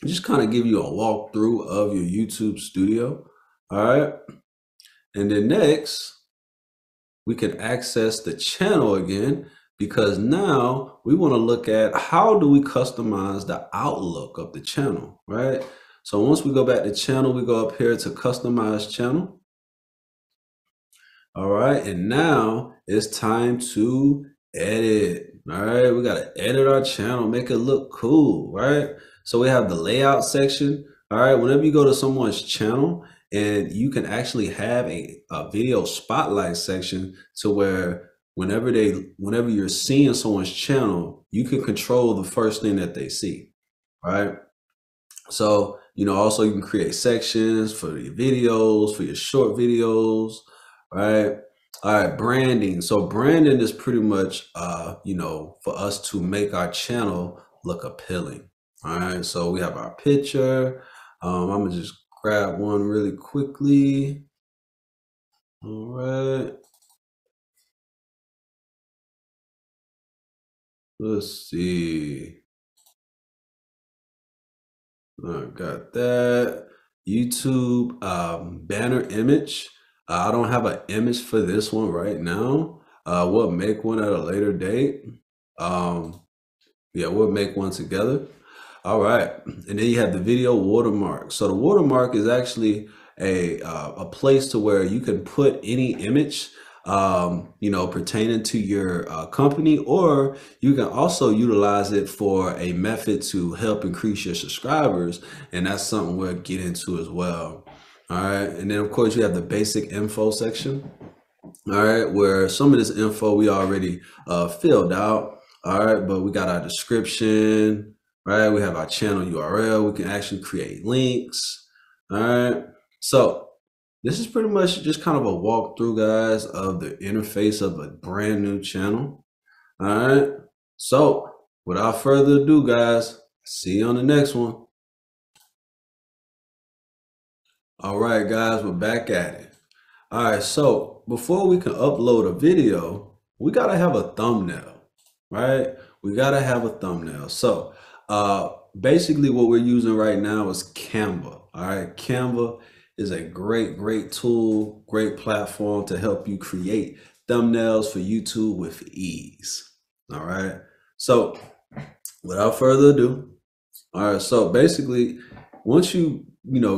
just kind of give you a walkthrough of your YouTube studio. All right, and then next we can access the channel again, because now we want to look at how do we customize the outlook of the channel, right? So once we go back to channel, we go up here to customize channel. All right, and now it's time to edit. All right, we got to edit our channel, make it look cool, right? So we have the layout section. All right, whenever you go to someone's channel, and you can actually have a video spotlight section to where whenever you're seeing someone's channel, you can control the first thing that they see, right? So, also you can create sections for your videos, for your short videos, right? All right, branding. So branding is pretty much, for us to make our channel look appealing. All right, so we have our picture. I'm gonna just grab one really quickly. All right. Let's see. I got that. YouTube banner image. I don't have an image for this one right now. We'll make one at a later date. Yeah, we'll make one together. All right, and then you have the video watermark. So the watermark is actually a place to where you can put any image, pertaining to your company, or you can also utilize it for a method to help increase your subscribers, and that's something we'll get into as well. All right, and then of course you have the basic info section. All right, where some of this info we already filled out. All right, but we got our description, right? We have our channel URL. We can actually create links. All right, so this is pretty much just kind of a walkthrough, guys, of the interface of a brand new channel. All right, so without further ado, guys, see you on the next one. All right, guys, we're back at it. All right, so before we can upload a video, we gotta have a thumbnail, right? We gotta have a thumbnail. So basically what we're using right now is Canva. All right, Canva is a great tool, great platform to help you create thumbnails for YouTube with ease. All right, so without further ado, all right, so basically once you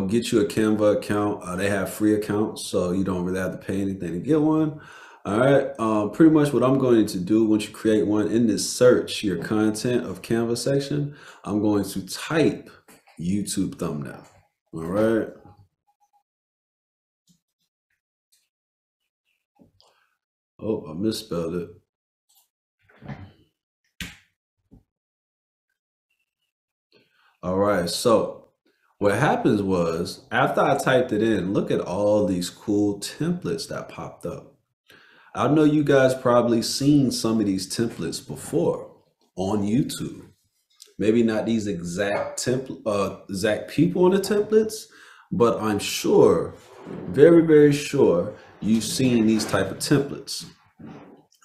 get you a Canva account, they have free accounts, so you don't really have to pay anything to get one. All right, pretty much what I'm going to do once you create one, in this search your content of Canva section, I'm going to type YouTube thumbnail. All right. Oh, I misspelled it. All right, so what happens was after I typed it in, look at all these cool templates that popped up. I know you guys probably seen some of these templates before on YouTube. Maybe not these exact people in the templates, but I'm sure, very sure, you've seen these type of templates.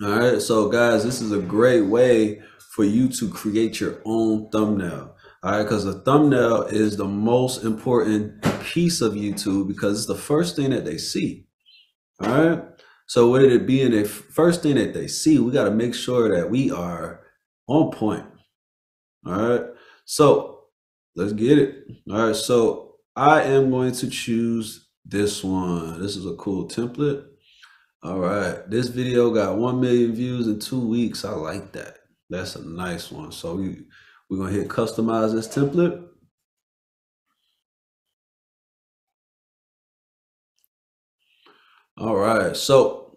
All right, so guys, this is a great way for you to create your own thumbnail. All right, because the thumbnail is the most important piece of YouTube because it's the first thing that they see. All right. So with it being the first thing that they see, we got to make sure that we are on point. All right. So let's get it. All right. So I am going to choose this one. This is a cool template. All right. This video got 1 million views in 2 weeks. I like that. That's a nice one. So we're going to hit customize this template. All right. So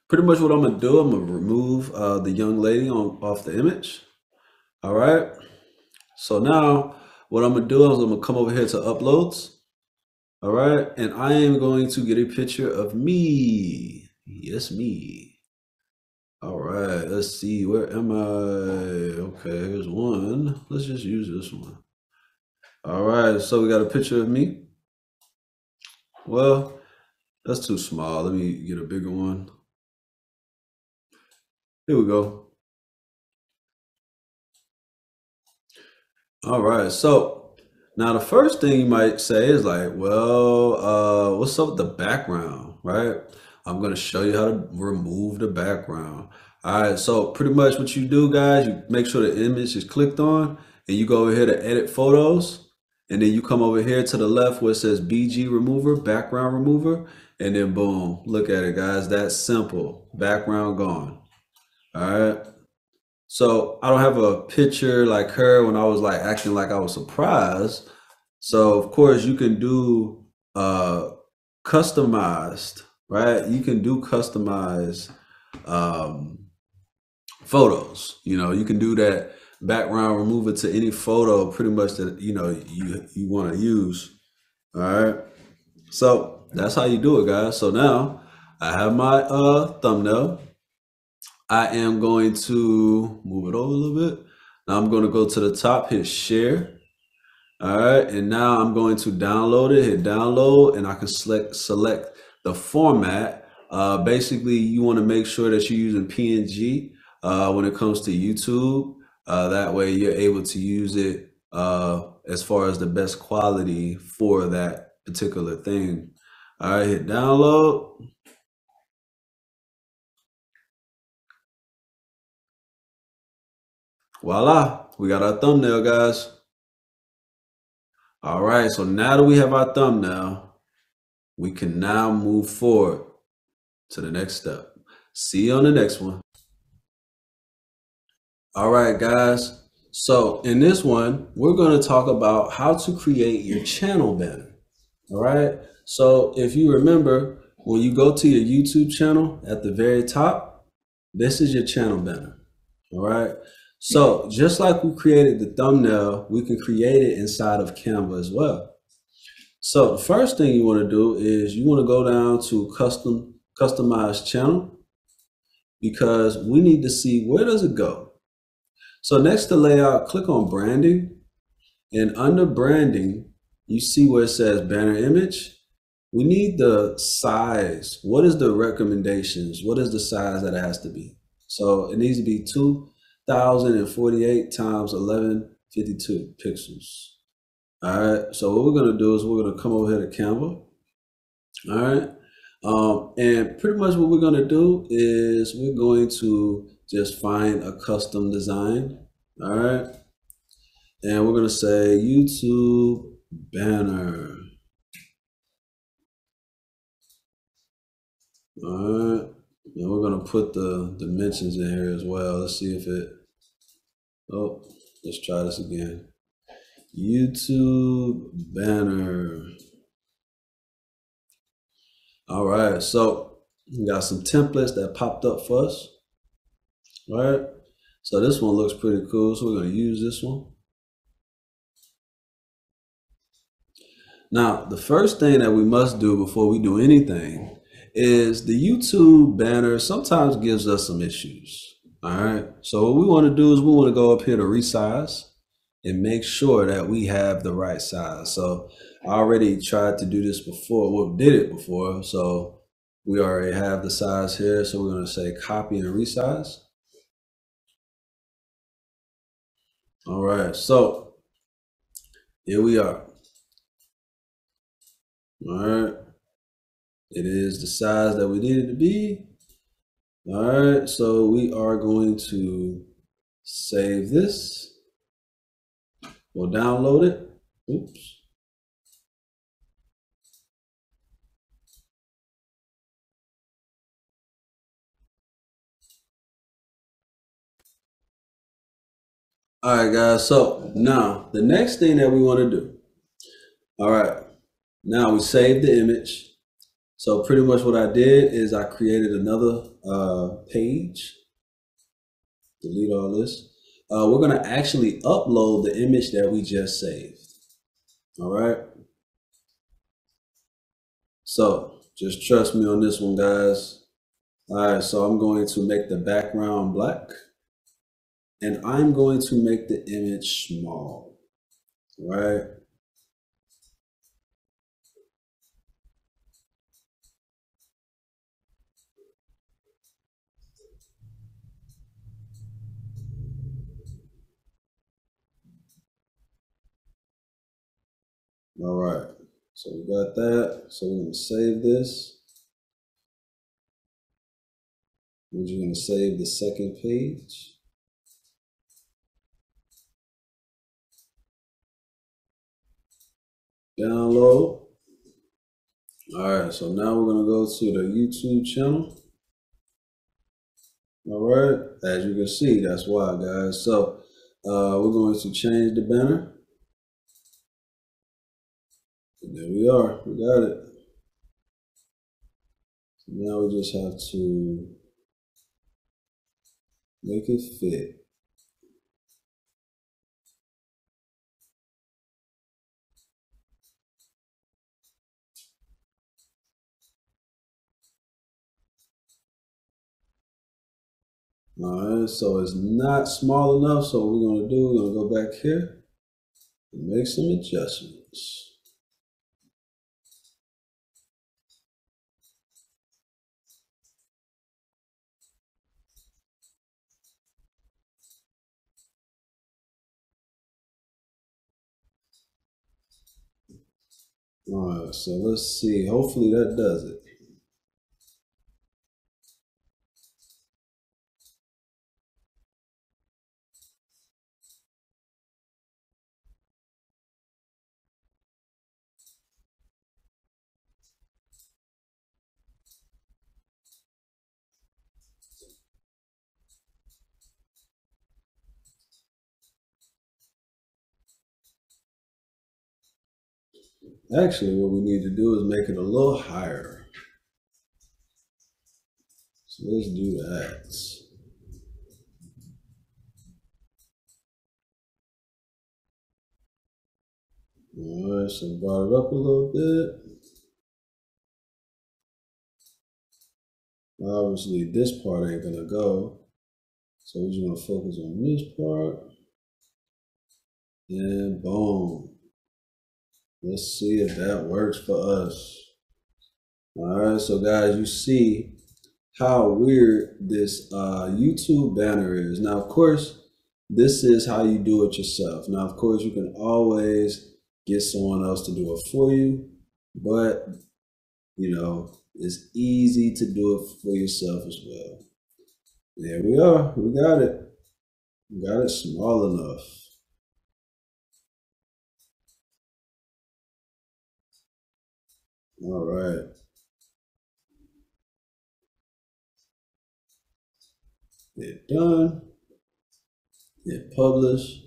pretty much what I'm going to do, I'm going to remove the young lady off the image. All right. So now what I'm going to do is I'm going to come over here to uploads. All right. And I am going to get a picture of me. Yes, me. All right. Let's see. Where am I? Okay. Here's one. Let's just use this one. All right. So we got a picture of me. Well, that's too small. Let me get a bigger one. Here we go. All right. So now the first thing you might say is like, well, what's up with the background, right? I'm going to show you how to remove the background. All right. So pretty much what you do, guys, you make sure the image is clicked on and you go over here to edit photos. And then you come over here to the left where it says BG remover, background remover. And then boom, look at it, guys. That's simple. Background gone. All right. So I don't have a picture like her when I was like acting like I was surprised. So of course you can do customized, right? You can do customized photos. You know, you can do that background remover to any photo pretty much that you want to use. All right. So that's how you do it, guys. So now I have my thumbnail. I am going to move it over a little bit. Now I'm going to go to the top, hit share. All right. And now I'm going to download it, hit download, and I can select the format. Basically, you want to make sure that you're using PNG when it comes to YouTube. That way you're able to use it as far as the best quality for that particular thing. All right, hit download. Voila, we got our thumbnail, guys. All right, so now that we have our thumbnail, we can now move forward to the next step. See you on the next one. All right, guys. So in this one, we're going to talk about how to create your channel banner. All right. So if you remember, when you go to your YouTube channel at the very top, this is your channel banner. All right. So just like we created the thumbnail, we can create it inside of Canva as well. So the first thing you want to do is you want to go down to customize channel, because we need to see where does it go. So next to layout, click on branding, and under branding, you see where it says banner image. We need the size. What is the recommendations? What is the size that it has to be? So it needs to be 2048 times 1152 pixels. All right. So what we're going to do is we're going to come over here to Canva. All right. And pretty much what we're going to do is we're going to just find a custom design. All right. And we're going to say YouTube banner. All right. And we're going to put the dimensions in here as well. Let's see if it, oh, let's try this again. YouTube banner. All right. So we got some templates that popped up for us. All right. So this one looks pretty cool. So we're going to use this one. Now, the first thing that we must do before we do anything is the YouTube banner sometimes gives us some issues. All right. So what we want to do is we want to go up here to resize and make sure that we have the right size. So I already tried to do this before. Well, did it before. So we already have the size here. So we're going to say copy and resize. All right, so here we are. All right, it is the size that we need it to be. All right, so we are going to save this. We'll download it. Oops. All right, guys. So now the next thing that we want to do. All right, now we saved the image. So pretty much what I did is I created another page. Delete all this. We're going to actually upload the image that we just saved. All right. So just trust me on this one, guys. All right. So I'm going to make the background black. And I'm going to make the image small. All right. All right. So we got that. So we're going to save this. We're just going to save the second page. Download. All right, so now we're going to go to the YouTube channel. All right, as you can see, that's why, guys. So we're going to change the banner. And there we are, we got it. So now we just have to make it fit. All right, so it's not small enough. So what we're going to do, we're going to go back here and make some adjustments. All right, so let's see. Hopefully that does it. Actually, what we need to do is make it a little higher. So let's do that. All right, so brought it up a little bit. Obviously, this part ain't gonna go. So we're just gonna focus on this part. And boom. Let's see if that works for us. All right, so guys, you see how weird this YouTube banner is. Now, of course, this is how you do it yourself. Now, of course, you can always get someone else to do it for you, but you know, it's easy to do it for yourself as well. There we are, we got it. We got it small enough. All right. Hit done. Hit publish.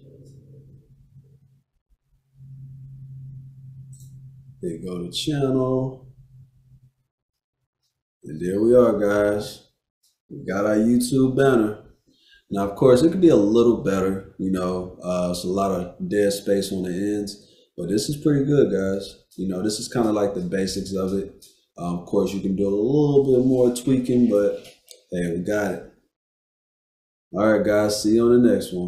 Hit go to channel. And there we are, guys. We got our YouTube banner. Now, of course, it could be a little better, you know, it's a lot of dead space on the ends, but this is pretty good, guys. You know, this is kind of like the basics of it. Of course, you can do a little bit more tweaking, but hey, we got it. All right, guys, see you on the next one.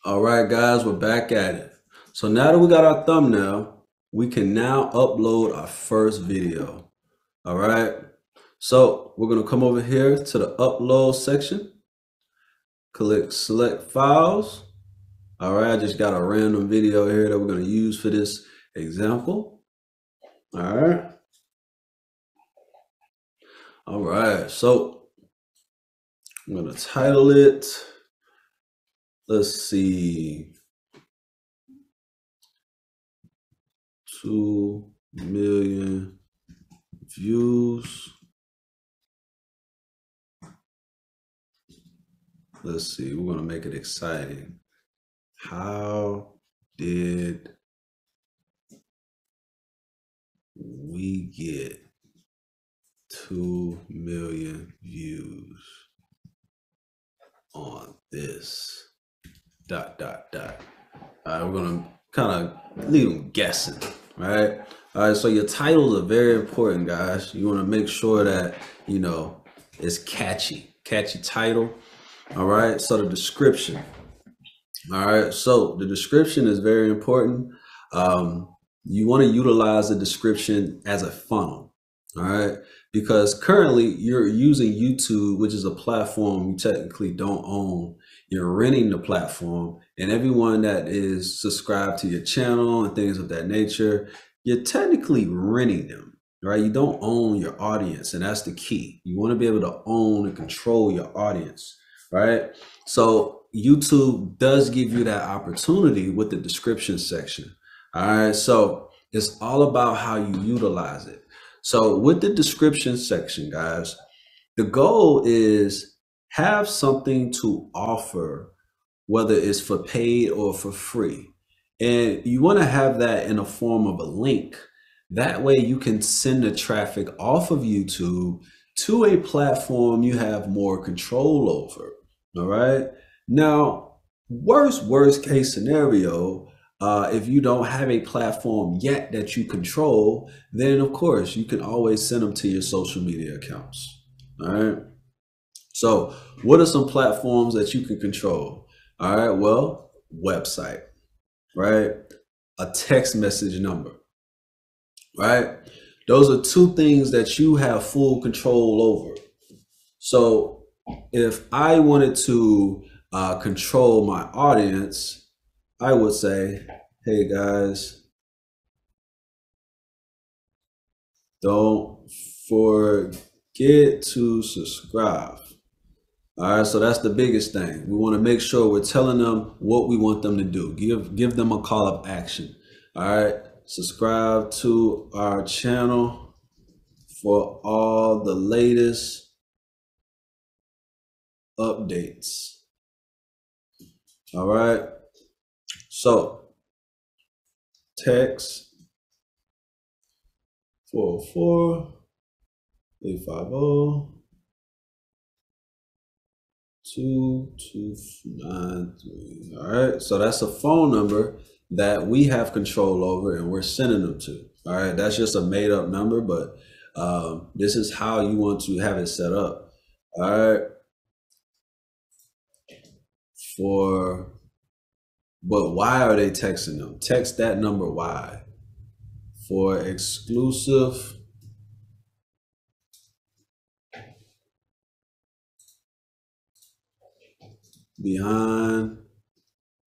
All right, guys, we're back at it. So now that we got our thumbnail, we can now upload our first video. All right. So we're going to come over here to the upload section. Click select files. All right, I just got a random video here that we're going to use for this example. All right. All right, so I'm going to title it, let's see, 2 million views. Let's see, we're going to make it exciting. How did we get 2 million views on this? ... All right, we're going to kind of leave them guessing, right? All right, so your titles are very important, guys. You want to make sure that, you know, it's catchy title. All right, so the description. All right, so the description is very important. You want to utilize the description as a funnel. All right, because currently you're using YouTube, which is a platform you technically don't own. You're renting the platform, and everyone that is subscribed to your channel and things of that nature, you're technically renting them, right? You don't own your audience, and that's the key. You want to be able to own and control your audience, right? So YouTube does give you that opportunity with the description section. All right, so it's all about how you utilize it. So with the description section, guys, the goal is have something to offer, whether it's for paid or for free. And you want to have that in a form of a link. That way you can send the traffic off of YouTube to a platform you have more control over. All right. Now, worst case scenario, if you don't have a platform yet that you control, then of course you can always send them to your social media accounts. All right. So what are some platforms that you can control? All right, well, website, right? A text message number, right? Those are two things that you have full control over. So if I wanted to control my audience, I would say, hey guys, don't forget to subscribe. All right, so that's the biggest thing. We want to make sure we're telling them what we want them to do. Give them a call of action. All right, subscribe to our channel for all the latest updates. All right, so text 404-850-2293. All right, so that's a phone number that we have control over and we're sending them to. All right, that's just a made up number, but this is how you want to have it set up. All right, but why are they texting them? Text that number why? For exclusive behind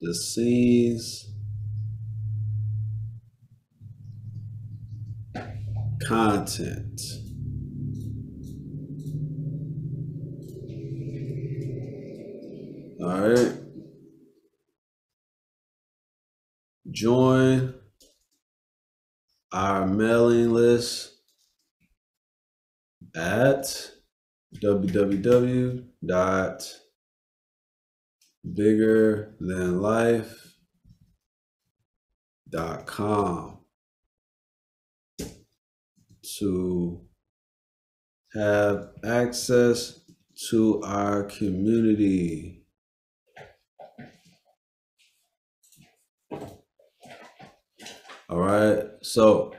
the scenes content. All right. Join our mailing list at www.biggerthanlife.com to have access to our community. All right, so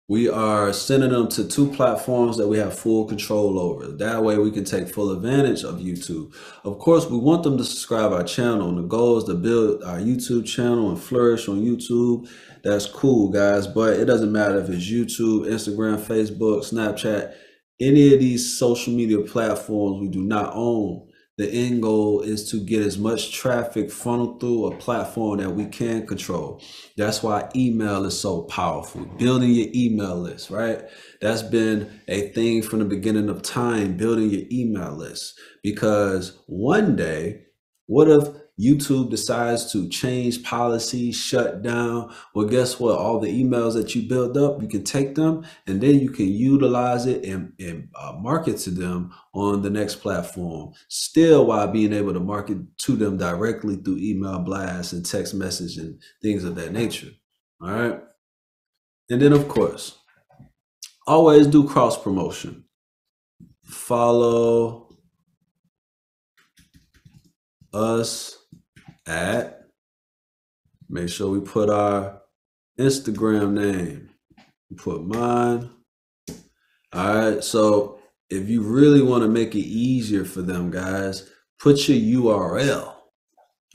we are sending them to two platforms that we have full control over. That way we can take full advantage of YouTube. Of course, we want them to subscribe our channel, and the goal is to build our YouTube channel and flourish on YouTube. That's cool, guys, but it doesn't matter if it's YouTube, Instagram, Facebook, Snapchat, any of these social media platforms we do not own. the end goal is to get as much traffic funneled through a platform that we can control. That's why email is so powerful. Building your email list, right? That's been a thing from the beginning of time, building your email list. Because one day, what if YouTube decides to change policy, shut down? Well, guess what? All the emails that you build up, you can take them and then you can utilize it and market to them on the next platform. Still, while being able to market to them directly through email blasts and text message and things of that nature. All right. And then, of course, always do cross promotion. Follow us at, make sure we put our Instagram name, put mine. All right, so if you really want to make it easier for them, guys, put your URL.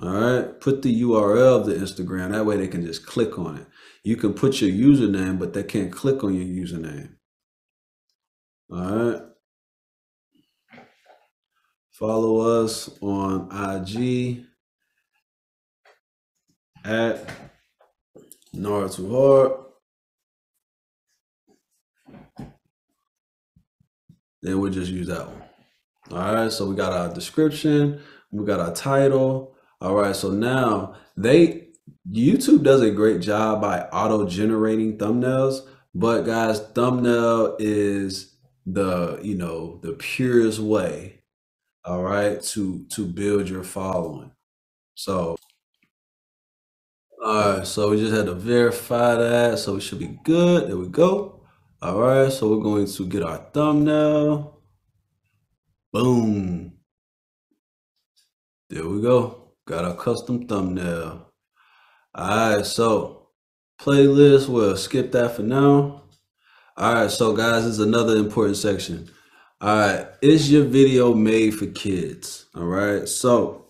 All right, put the URL of the Instagram, that way they can just click on it. You can put your username, but they can't click on your username. All right, follow us on IG at Nard Too Hard. Then we'll just use that one. All right, so we got our description, we got our title. All right, so now YouTube does a great job by auto-generating thumbnails, but guys, thumbnail is the purest way, all right, to build your following. So all right, so we just had to verify that, so we should be good. There we go. All right, so we're going to get our thumbnail. Boom. There we go. Got our custom thumbnail. All right, so playlist, we'll skip that for now. All right, so guys, this is another important section. All right, is your video made for kids? All right, so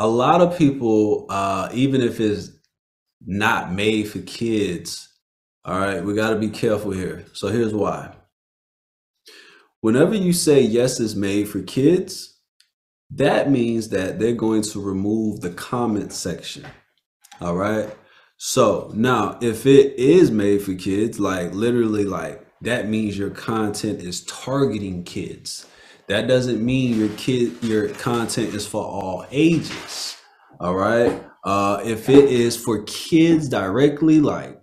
a lot of people, even if it's not made for kids, all right, we got to be careful here. So here's why. Whenever you say yes, it's made for kids, that means that they're going to remove the comment section. All right. So now if it is made for kids, like literally, like that means your content is targeting kids. That doesn't mean your content is for all ages. All right. If it is for kids directly, like,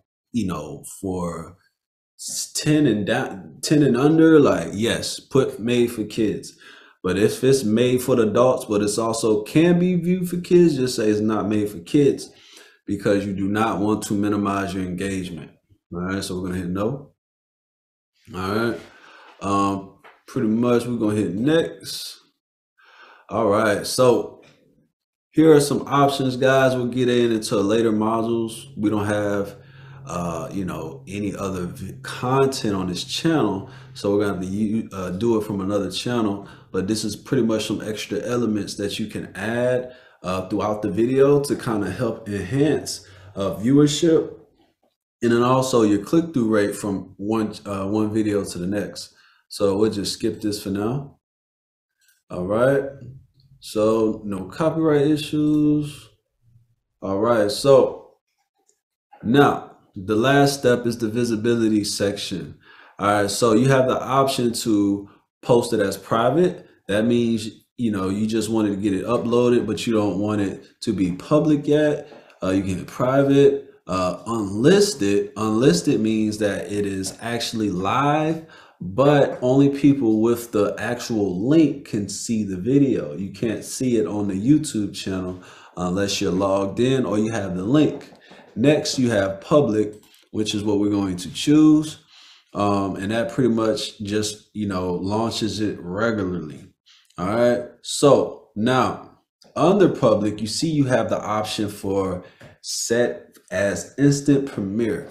for 10 and under, like, yes, put made for kids. But if it's made for the adults, but it's also can be viewed for kids, just say it's not made for kids, because you do not want to minimize your engagement. All right, so we're gonna hit no. All right, pretty much we're gonna hit next. All right, so here are some options, guys. We'll get into later modules. We don't have any other content on this channel, so we're gonna have to do it from another channel. But this is pretty much some extra elements that you can add throughout the video to kind of help enhance viewership, and then also your click-through rate from one video to the next. So we'll just skip this for now. All right, so no copyright issues. All right, so now the last step is the visibility section. All right, so you have the option to post it as private. That means, you just wanted to get it uploaded, but you don't want it to be public yet. You can hit private. Unlisted. Unlisted means that it is actually live, but only people with the actual link can see the video. You can't see it on the YouTube channel unless you're logged in or you have the link. Next, you have public, which is what we're going to choose. And that pretty much just, launches it regularly. All right. So now under public, you see you have the option for set as instant premiere.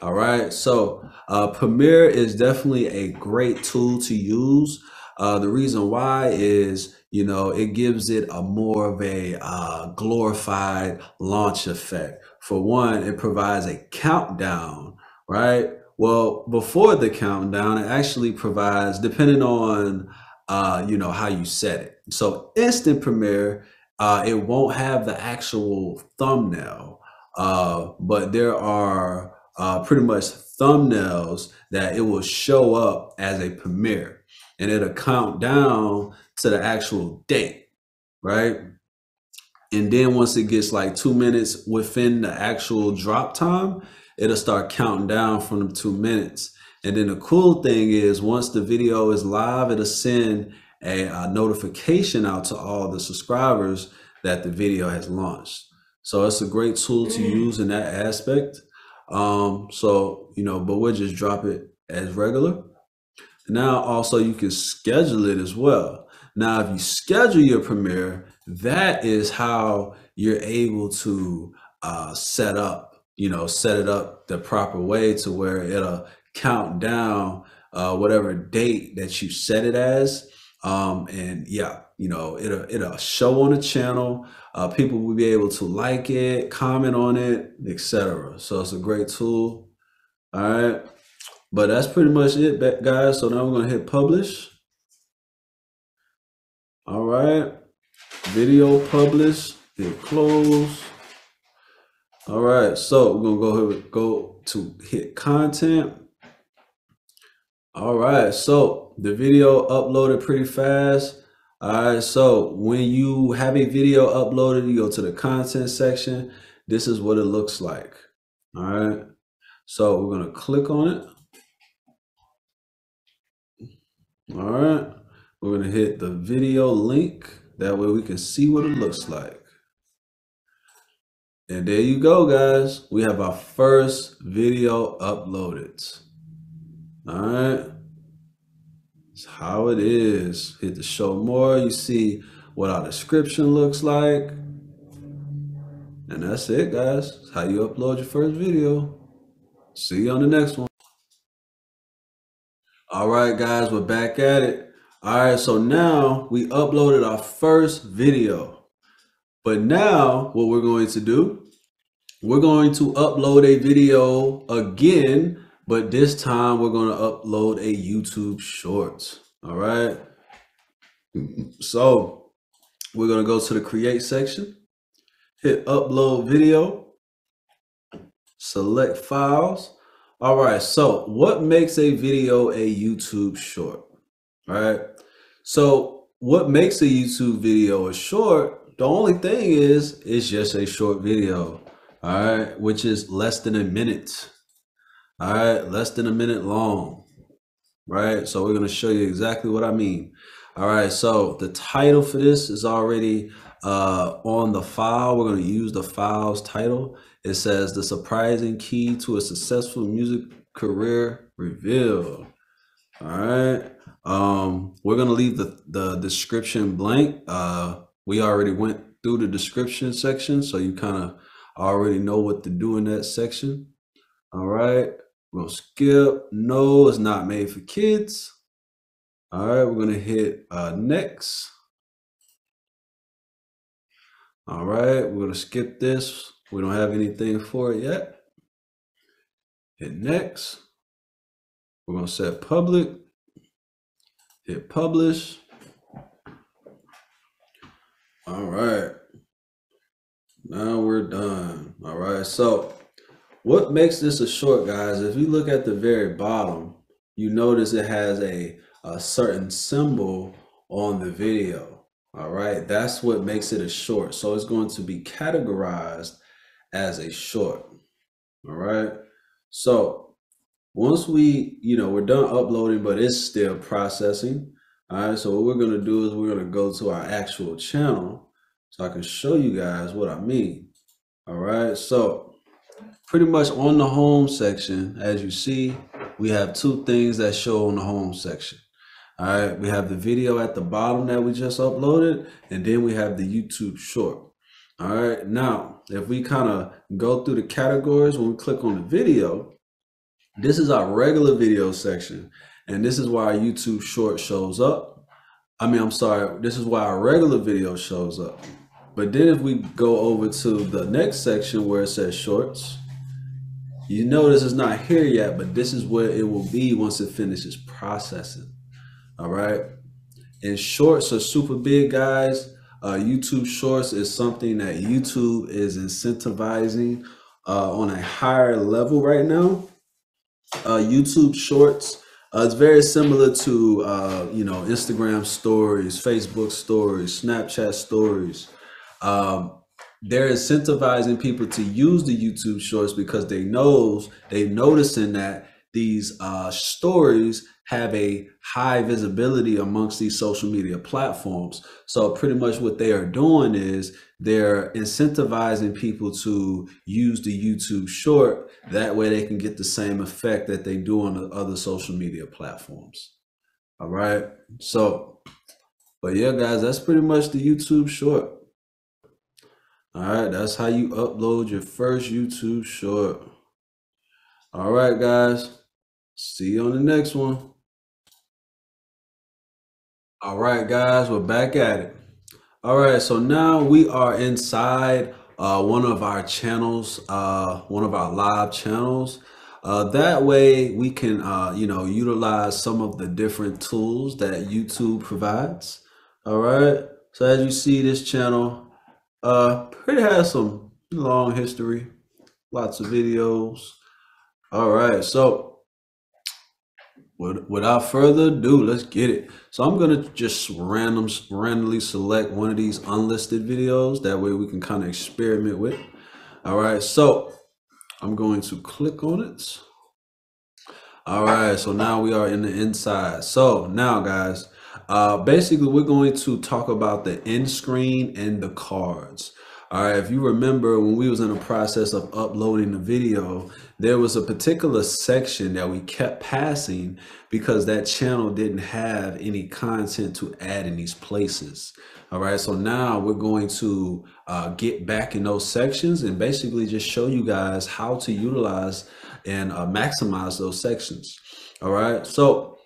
All right. So Premiere is definitely a great tool to use. The reason why is, it gives it a more of a glorified launch effect. For one, it provides a countdown, right? Well, before the countdown, it actually provides, depending on you know, how you set it. So instant premiere, it won't have the actual thumbnail, but there are pretty much thumbnails that it will show up as a premiere, and it'll count down to the actual date, right? And then once it gets like 2 minutes within the actual drop time, it'll start counting down from the 2 minutes. And then the cool thing is, once the video is live, it'll send a notification out to all the subscribers that the video has launched. So it's a great tool to use in that aspect. So, you know, but we'll just drop it as regular. Now, also, you can schedule it as well. Now, if you schedule your premiere, that is how you're able to set it up the proper way to where it'll count down whatever date that you set it as. And yeah, you know, it'll show on the channel. People will be able to like it, comment on it, etc. So it's a great tool. All right. But that's pretty much it, guys. So now we're going to hit publish. All right. Video publish. Hit close. All right. So we're going to go to hit content. All right. So the video uploaded pretty fast. All right. So when you have a video uploaded, you go to the content section. This is what it looks like. All right. So we're going to click on it. All right, we're going to hit the video link. That way we can see what it looks like. And there you go, guys. We have our first video uploaded. All right. That's how it is. Hit the show more. You see what our description looks like. And that's it, guys. That's how you upload your first video. See you on the next one. All right, guys, we're back at it. All right, so now we uploaded our first video. But now what we're going to do, we're going to upload a video again, but this time we're going to upload a YouTube Shorts. All right. So we're going to go to the create section, hit upload video, select files. All right, so what makes a video a YouTube short? All right, so what makes a YouTube video a short? The only thing is, it's just a short video, all right, which is less than a minute. All right, less than a minute long, right? So we're gonna show you exactly what I mean. All right, so the title for this is already on the file. We're gonna use the file's title. It says the surprising key to a successful music career revealed. All right. We're going to leave the description blank. We already went through the description section, so you kind of already know what to do in that section. All right. We'll skip. No, it's not made for kids. All right. We're going to hit next. All right. We're going to skip this. We don't have anything for it yet. Hit next. We're going to set public. Hit publish. All right. Now we're done. All right. So what makes this a short, guys? If you look at the very bottom, you notice it has a certain symbol on the video. All right. That's what makes it a short. So it's going to be categorized as a short. All right. So once we're done uploading, but it's still processing. All right. So what we're going to do is we're going to go to our actual channel so I can show you guys what I mean. All right. So pretty much on the home section, as you see, we have two things that show on the home section. All right. We have the video at the bottom that we just uploaded, and then we have the YouTube short. All right, now, if we kind of go through the categories, when we click on the video, this is our regular video section. And this is why our YouTube short shows up. This is why our regular video shows up. But then if we go over to the next section where it says shorts, you notice it's not here yet, but this is where it will be once it finishes processing. All right. And shorts are super big, guys. YouTube Shorts is something that YouTube is incentivizing on a higher level right now. YouTube Shorts it's very similar to Instagram Stories, Facebook Stories, Snapchat Stories. Um, they're incentivizing people to use the YouTube Shorts because they're noticing that these stories have a high visibility amongst these social media platforms. So pretty much what they are doing is they're incentivizing people to use the YouTube Short. That way they can get the same effect that they do on the other social media platforms. All right. So, but yeah, guys, that's pretty much the YouTube Short. All right, that's how you upload your first YouTube Short. All right, guys, see you on the next one. All right, guys, we're back at it. All right, so now we are inside one of our channels, one of our live channels. That way we can, utilize some of the different tools that YouTube provides. All right, so as you see, this channel pretty has some long history, lots of videos. All right, so without further ado, let's get it. So I'm gonna just randomly select one of these unlisted videos. That way we can kind of experiment with. All right, so I'm going to click on it. All right, so now we are in the inside. So now, guys, basically we're going to talk about the end screen and the cards. All right, if you remember when we was in the process of uploading the video, there was a particular section that we kept passing because that channel didn't have any content to add in these places. All right, so now we're going to get back in those sections and basically just show you guys how to utilize and maximize those sections. All right, so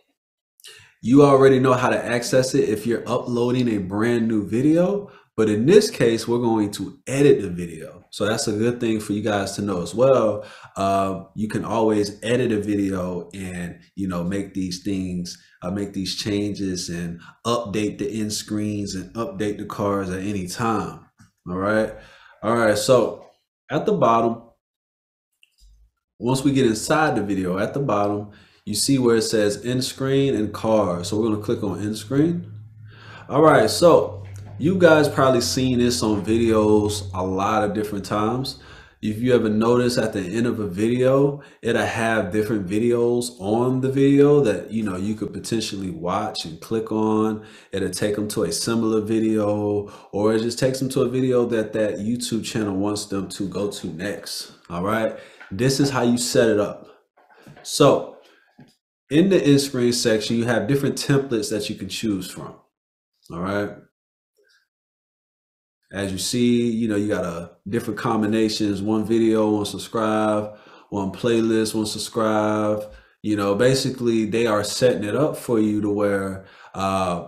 you already know how to access it if you're uploading a brand new video. But in this case, we're going to edit the video. So that's a good thing for you guys to know as well. You can always edit a video and, make these things, make these changes and update the end screens and update the cards at any time. All right. All right. So at the bottom, once we get inside the video, at the bottom, you see where it says end screen and cards. So we're going to click on end screen. All right. So you guys probably seen this on videos a lot of different times. If you ever notice at the end of a video, it'll have different videos on the video that, you could potentially watch and click on. It'll take them to a similar video, or it just takes them to a video that YouTube channel wants them to go to next. All right. This is how you set it up. So in the end screen section, you have different templates that you can choose from. All right. As you see, you got different combinations, one video, one subscribe, one playlist, one subscribe. Basically they are setting it up for you to where,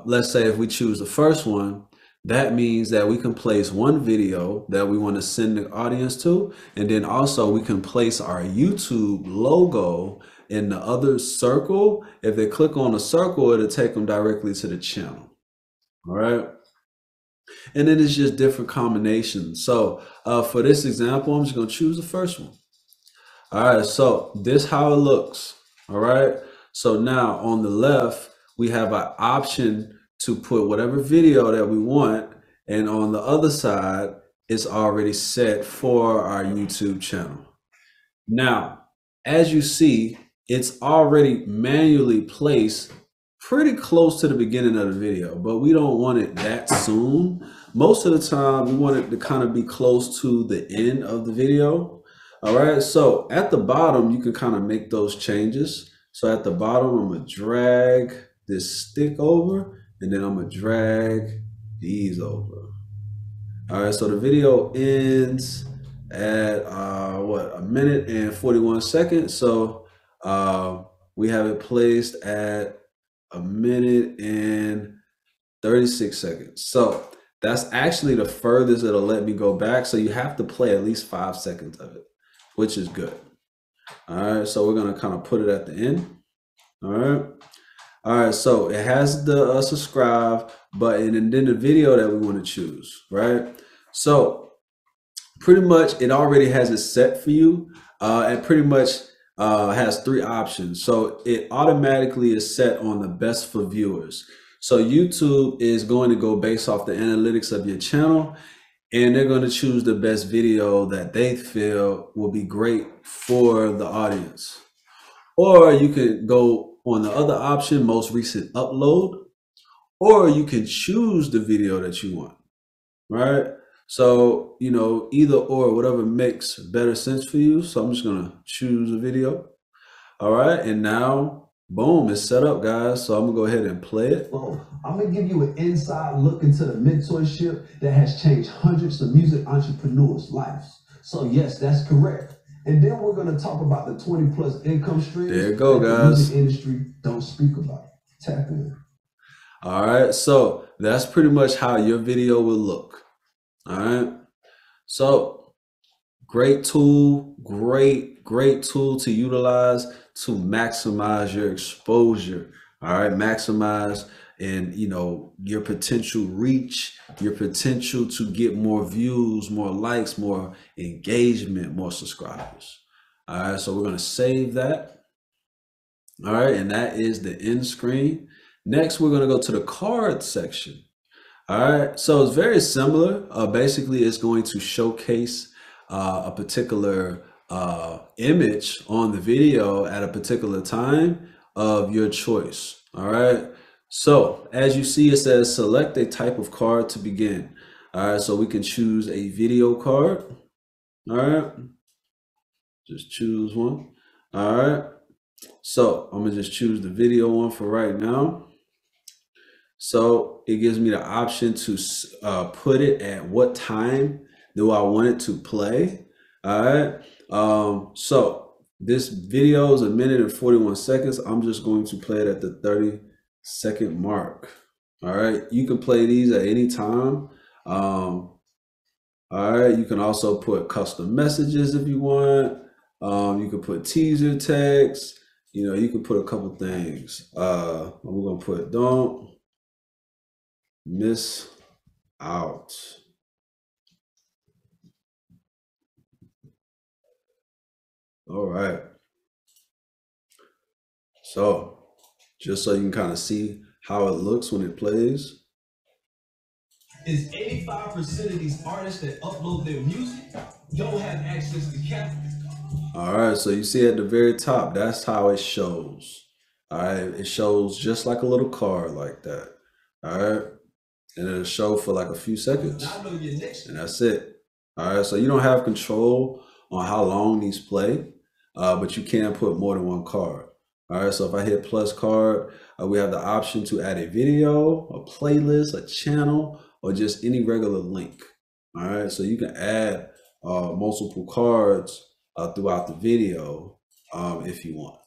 let's say if we choose the first one, that means that we can place one video that we want to send the audience to. And then also we can place our YouTube logo in the other circle. If they click on the circle, it'll take them directly to the channel. All right. And then it's just different combinations. So for this example, I'm just going to choose the first one. All right, so this is how it looks. All right, so now on the left, we have an option to put whatever video that we want. And on the other side, it's already set for our YouTube channel. Now, as you see, it's already manually placed pretty close to the beginning of the video, but we don't want it that soon. Most of the time, we want it to kind of be close to the end of the video. All right, so at the bottom, you can kind of make those changes. So at the bottom, I'm gonna drag this stick over, and then I'm gonna drag these over. All right, so the video ends at a minute and 41 seconds. So we have it placed at a minute and 36 seconds. So that's actually the furthest it'll let me go back. So you have to play at least 5 seconds of it, which is good. All right, so we're gonna kind of put it at the end. All right. All right, so it has the subscribe button and then the video that we want to choose, right? So pretty much it already has it set for you, and pretty much has three options. So it automatically is set on the best for viewers. So YouTube is going to go based off the analytics of your channel, and they're going to choose the best video that they feel will be great for the audience. Or you could go on the other option, most recent upload, or you can choose the video that you want, right? So, you know, either or, whatever makes better sense for you. So I'm just gonna choose a video. All right, and now, boom, it's set up, guys. So I'm gonna go ahead and play it. I'm gonna give you an inside look into the mentorship that has changed hundreds of music entrepreneurs' lives. So yes, that's correct. And then we're gonna talk about the 20+ income streams. There you go, that guys. the music industry don't speak about. Tap in. All right, so that's pretty much how your video will look. All right, so great tool, great tool to utilize to maximize your exposure. All right, maximize and, you know, your potential reach, your potential to get more views, more likes, more engagement, more subscribers. All right, so we're gonna save that. All right, and that is the end screen. Next, we're gonna go to the card section. All right, so it's very similar. Basically, it's going to showcase a particular image on the video at a particular time of your choice. All right, so as you see, it says select a type of card to begin. All right, so we can choose a video card. All right, just choose one. All right, so I'm gonna just choose the video one for right now. So it gives me the option to put it at what time do I want it to play. All right. So this video is 1 minute and 41 seconds. I'm just going to play it at the 30-second mark. All right. You can play these at any time. All right. You can also put custom messages if you want. You can put teaser text. You know, you can put a couple things. We're going to put don't miss out. All right. So just so you can kind of see how it looks when it plays. Is 85% of these artists that upload their music don't have access to capital. All right, so you see at the very top, that's how it shows. All right, it shows just like a little card like that. All right, and it'll show for like a few seconds, and that's it. All right, so you don't have control on how long these play, but you can put more than one card. All right, so if I hit plus card, we have the option to add a video, a playlist, a channel, or just any regular link. All right, so you can add multiple cards throughout the video if you want.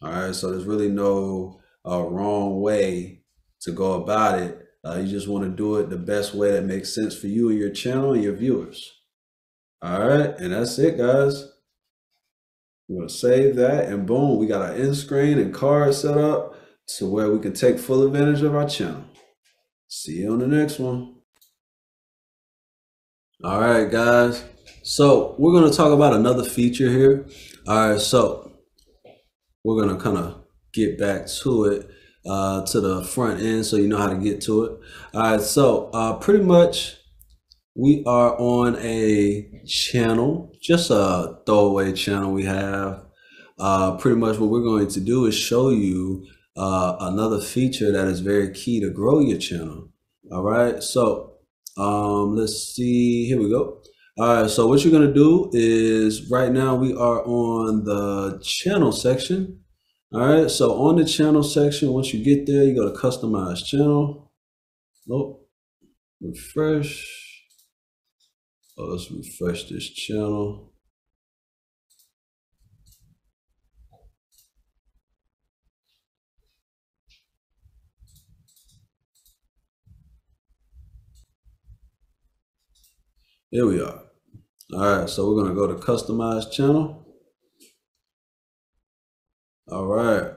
All right, so there's really no wrong way to go about it. You just want to do it the best way that makes sense for you and your channel and your viewers. All right, and that's it, guys. We're gonna save that, and boom, we got our end screen and card set up to where we can take full advantage of our channel. See you on the next one. All right, guys. So we're gonna talk about another feature here. All right, so we're gonna kind of get back to it, to the front end, so you know how to get to it. All right, so pretty much we are on a channel, just a throwaway channel we have. Pretty much what we're going to do is show you another feature that is very key to grow your channel. All right, so let's see, here we go. All right, so what you're gonna do is right now we are on the channel section. All right, so on the channel section, once you get there, you go to customize channel. Oh, refresh. Oh, let's refresh this channel. Here we are. All right, so we're gonna go to customize channel. All right,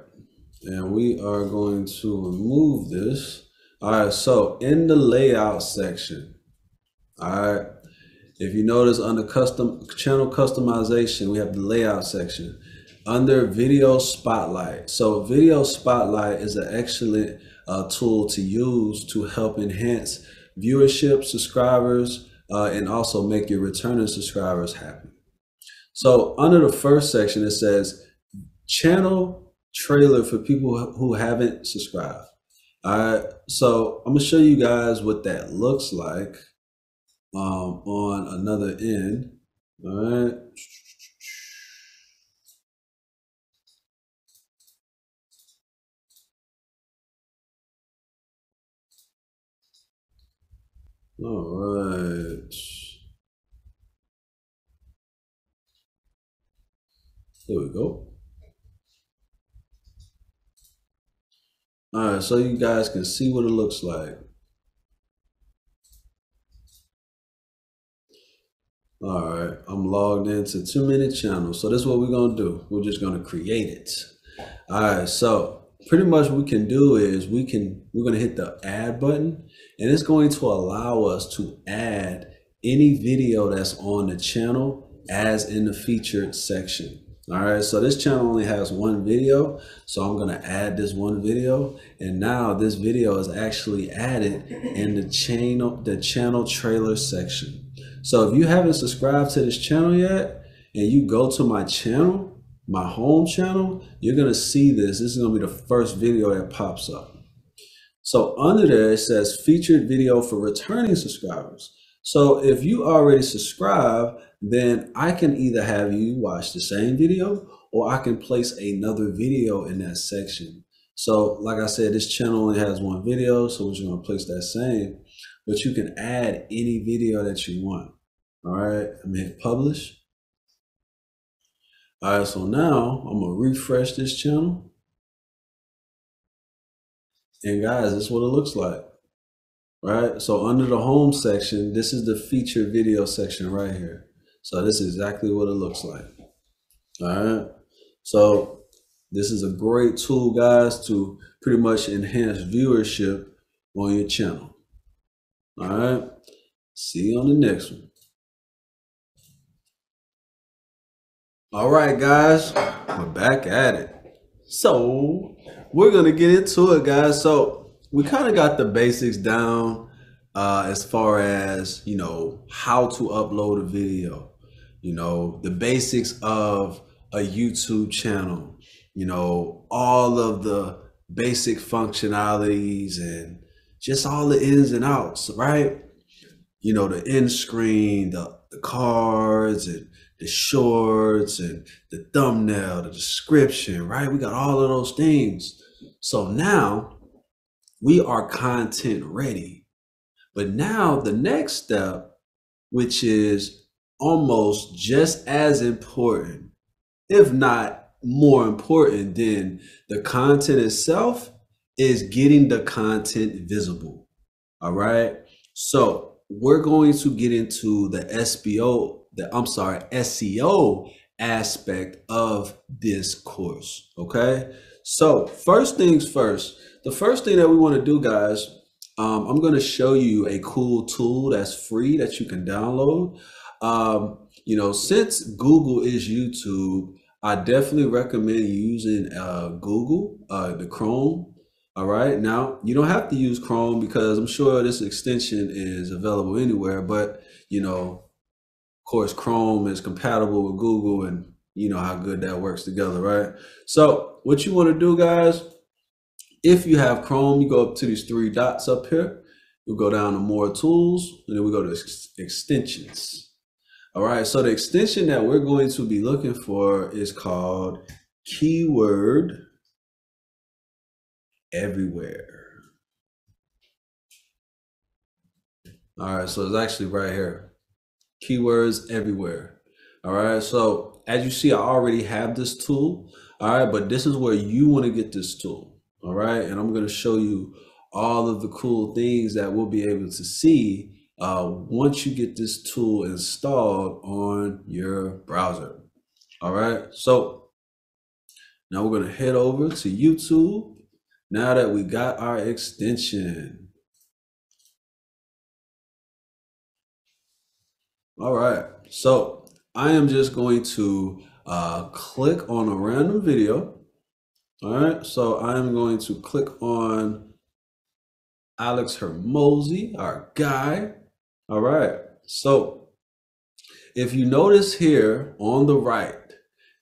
and we are going to remove this. All right, so in the layout section, all right, if you notice under custom channel customization, we have the layout section under video spotlight. So video spotlight is an excellent tool to use to help enhance viewership, subscribers, and also make your returning subscribers happy. So under the first section, it says channel trailer for people who haven't subscribed. All right, so I'm gonna show you guys what that looks like on another end. All right. All right. There we go. All right, so you guys can see what it looks like. All right, I'm logged into 2-minute channel. So this is what we're gonna do. We're just gonna create it. All right, so pretty much what we can do is we're gonna hit the add button, and it's going to allow us to add any video that's on the channel as in the featured section. All right, so this channel only has one video, so I'm gonna add this one video, and now this video is actually added in the channel trailer section. So if you haven't subscribed to this channel yet, and you go to my channel, my home channel, you're gonna see this. This is gonna be the first video that pops up. So under there, it says featured video for returning subscribers. So if you already subscribe, then I can either have you watch the same video, or I can place another video in that section. So like I said, this channel only has one video, so we're just gonna place that same, but you can add any video that you want. All right, I'm gonna hit publish. All right, so now I'm gonna refresh this channel. And guys, this is what it looks like, right? So under the home section, this is the featured video section right here. So this is exactly what it looks like. All right, so this is a great tool, guys, to pretty much enhance viewership on your channel. All right, see you on the next one. All right, guys, we're back at it. So we're gonna get into it, guys. So we kind of got the basics down as far as, you know, how to upload a video, you know, the basics of a YouTube channel, you know, all of the basic functionalities and just all the ins and outs, right? You know, the end screen, the cards, and the shorts, and the thumbnail, the description, right? We got all of those things. So now we are content ready. But now the next step, which is almost just as important, if not more important than the content itself, is getting the content visible. All right. So we're going to get into the SEO aspect of this course. Okay. So first things first, the first thing that we want to do, guys, I'm going to show you a cool tool that's free that you can download. You know, since Google is YouTube, I definitely recommend using Google, the Chrome. All right, now you don't have to use Chrome because I'm sure this extension is available anywhere, but you know, of course, Chrome is compatible with Google, and you know how good that works together, right? So what you want to do, guys, if you have Chrome, you go up to these 3 dots up here, you'll go down to more tools, and then we go to extensions. All right, so the extension that we're going to be looking for is called Keyword Everywhere. All right, so it's actually right here. Keywords everywhere. All right, so as you see, I already have this tool. All right, but this is where you want to get this tool. All right, and I'm going to show you all of the cool things that we'll be able to see once you get this tool installed on your browser. All right, so Now we're going to head over to YouTube now that we got our extension. All right, so I am just going to click on a random video. All right, so I am going to click on Alex Hermosi, our guy. All right, so if you notice here on the right,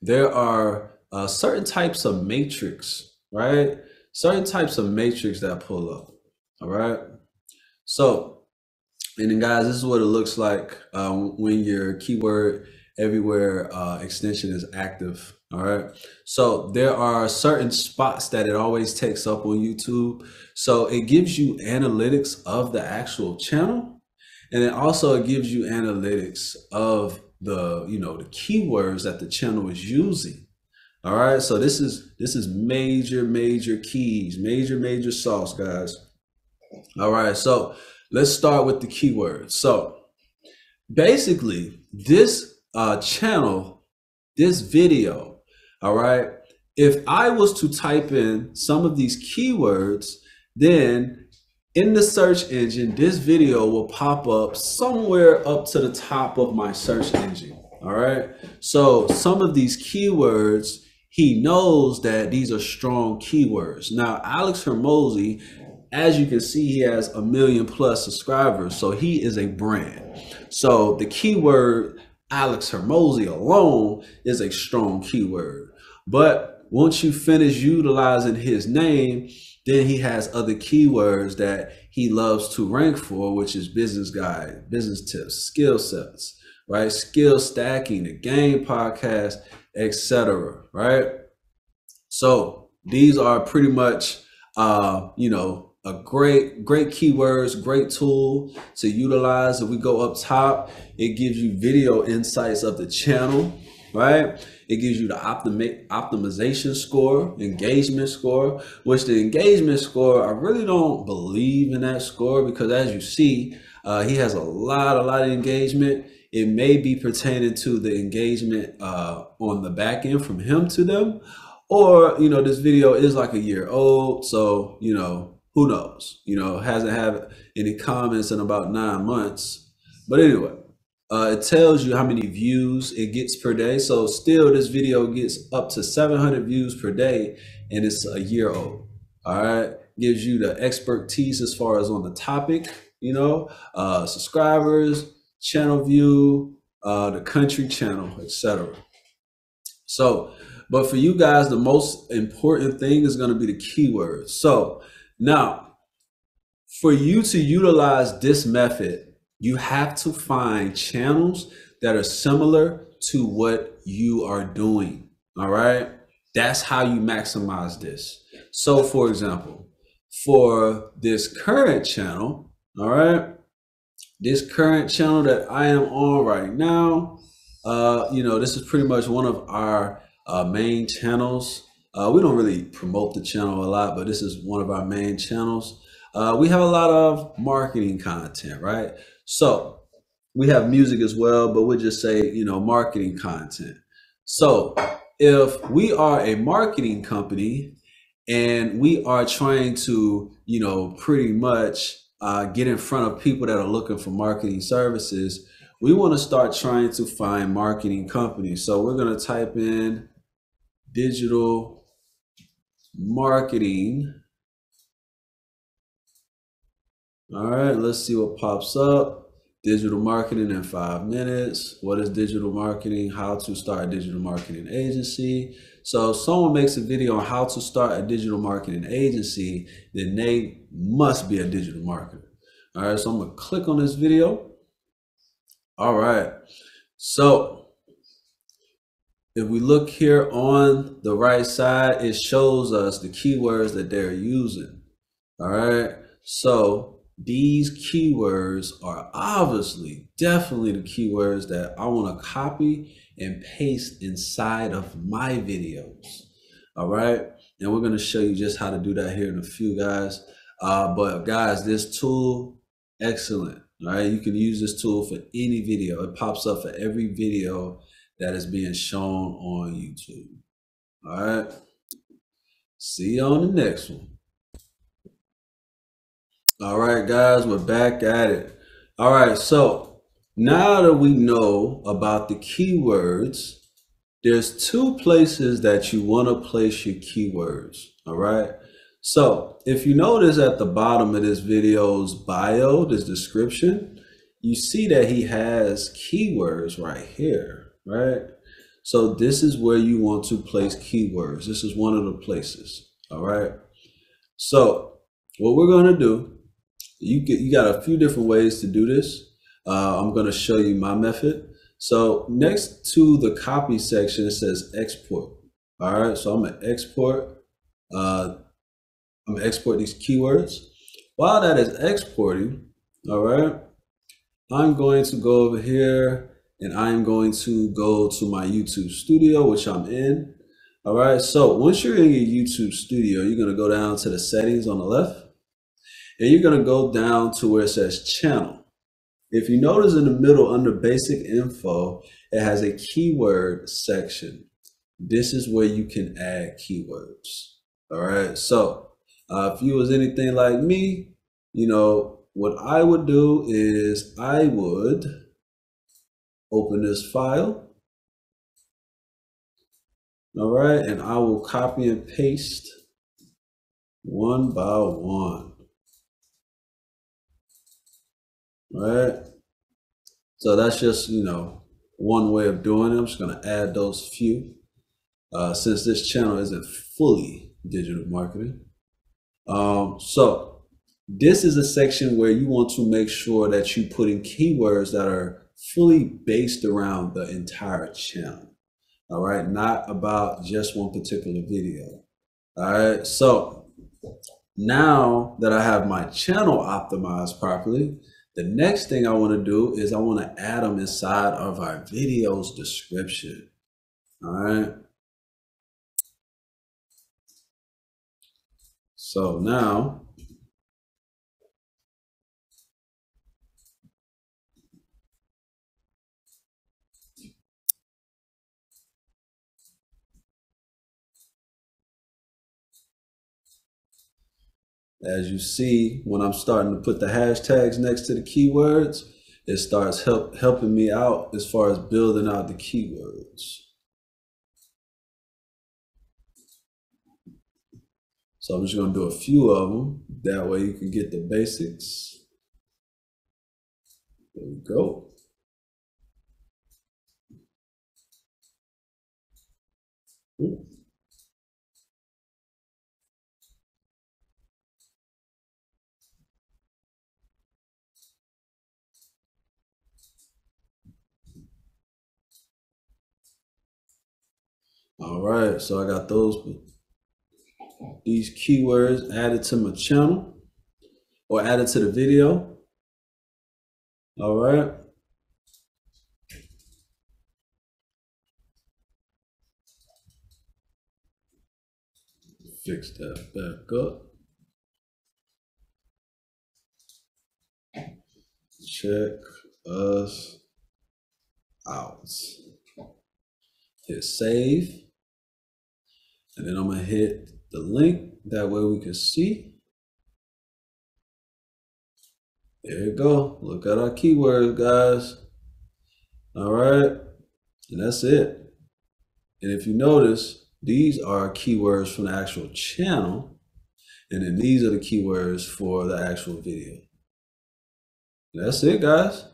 there are certain types of matrix, right? Certain types of matrix that pull up, all right? So, and then guys, this is what it looks like when your keyword everywhere extension is active, all right? So there are certain spots that it always takes up on YouTube. So it gives you analytics of the actual channel. And then also it gives you analytics of the, the keywords that the channel is using. All right, so this is major keys, major sauce, guys. All right, so let's start with the keywords. So basically, this channel, this video, all right, if I was to type in some of these keywords, then in the search engine, this video will pop up somewhere up to the top of my search engine. All right, so some of these keywords, he knows that these are strong keywords. Now, Alex Hermosi, as you can see, he has 1 million+ subscribers, so he is a brand. So the keyword Alex Hermosi alone is a strong keyword. But once you finish utilizing his name, then he has other keywords that he loves to rank for, which is business guide, business tips, skill sets, right? Skill stacking, the game podcast, etc. Right? So these are pretty much, a great keywords, great tool to utilize. If we go up top, it gives you video insights of the channel, right? It gives you the optimization score, engagement score, which the engagement score, I really don't believe in that score because as you see, he has a lot of engagement. It may be pertaining to the engagement on the back end from him to them, or, this video is like a year old. So, who knows, hasn't had any comments in about 9 months. But anyway, it tells you how many views it gets per day. So still this video gets up to 700 views per day and it's a year old. All right. Gives you the expertise as far as on the topic, subscribers, channel view, the country channel, etc. So, but for you guys, the most important thing is going to be the keywords. So now for you to utilize this method, you have to find channels that are similar to what you are doing. All right. That's how you maximize this. So for example, for this current channel, all right, this current channel that I am on right now, this is pretty much one of our main channels. We don't really promote the channel a lot, but this is one of our main channels. We have a lot of marketing content, right? So we have music as well, but we'll just say, marketing content. So if we are a marketing company and we are trying to, pretty much get in front of people that are looking for marketing services, we want to start trying to find marketing companies. So we're going to type in digital marketing. All right, let's see what pops up. Digital marketing in 5 minutes. What is digital marketing? How to start a digital marketing agency. So if someone makes a video on how to start a digital marketing agency, then they must be a digital marketer. All right, so I'm gonna click on this video. All right, so if we look here on the right side, it shows us the keywords that they're using. All right, so these keywords are obviously definitely the keywords that I want to copy and paste inside of my videos. All right, and we're going to show you just how to do that here in a few, guys. But guys, this tool, excellent. All right, you can use this tool for any video. It pops up for every video that is being shown on YouTube. All right. See you on the next one. All right, guys, we're back at it. All right, so now that we know about the keywords, there's two places that you want to place your keywords. All right. So if you notice at the bottom of this video's bio, this description, you see that he has keywords right here, right? So this is where you want to place keywords. This is one of the places. All right. So what we're going to do, you got a few different ways to do this. I'm going to show you my method. So next to the copy section, it says export. All right, so I'm gonna export these keywords. While that is exporting, all right, I'm going to go over here and I'm going to go to my YouTube studio, which I'm in. All right, so once you're in your YouTube studio, you're gonna go down to the settings on the left and you're gonna go down to where it says channel. If you notice in the middle under basic info, it has a keyword section. This is where you can add keywords. All right. So if you was anything like me, you know, what I would do is I would open this file. All right. And I will copy and paste one by one. Right. So that's just, you know, one way of doing it. I'm just going to add those few since this channel isn't fully digital marketing. So this is a section where you want to make sure that you put in keywords that are fully based around the entire channel. All right. Not about just one particular video. All right. So now that I have my channel optimized properly, the next thing I want to do is I want to add them inside of our video's description. All right. So now, as you see, when I'm starting to put the hashtags next to the keywords, it starts helping me out as far as building out the keywords. So I'm just going to do a few of them. That way you can get the basics. There we go. Ooh. All right, so I got these keywords added to my channel or added to the video. All right. Fix that back up. Check us out. Hit save. And then I'm going to hit the link. That way we can see. There you go. Look at our keywords, guys. All right. And that's it. And if you notice, these are keywords from the actual channel. And then these are the keywords for the actual video. That's it, guys.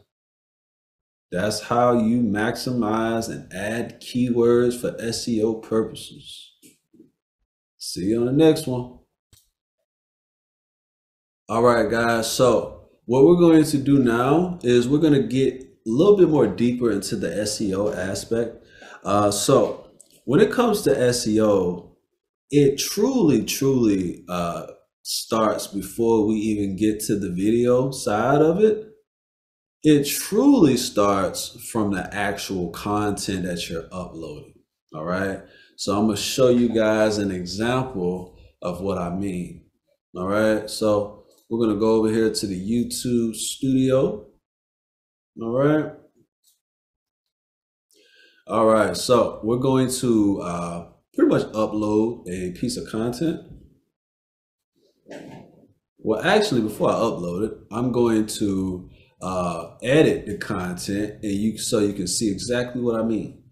That's how you maximize and add keywords for SEO purposes. See you on the next one. All right, guys. So what we're going to do now is we're going to get a little bit more deeper into the SEO aspect. So when it comes to SEO, it truly starts before we even get to the video side of it. It truly starts from the actual content that you're uploading. All right. So I'm going to show you guys an example of what I mean. All right. So we're going to go over here to the YouTube studio. All right. All right. So we're going to pretty much upload a piece of content. Well, actually, before I upload it, I'm going to edit the content, and so you can see exactly what I mean.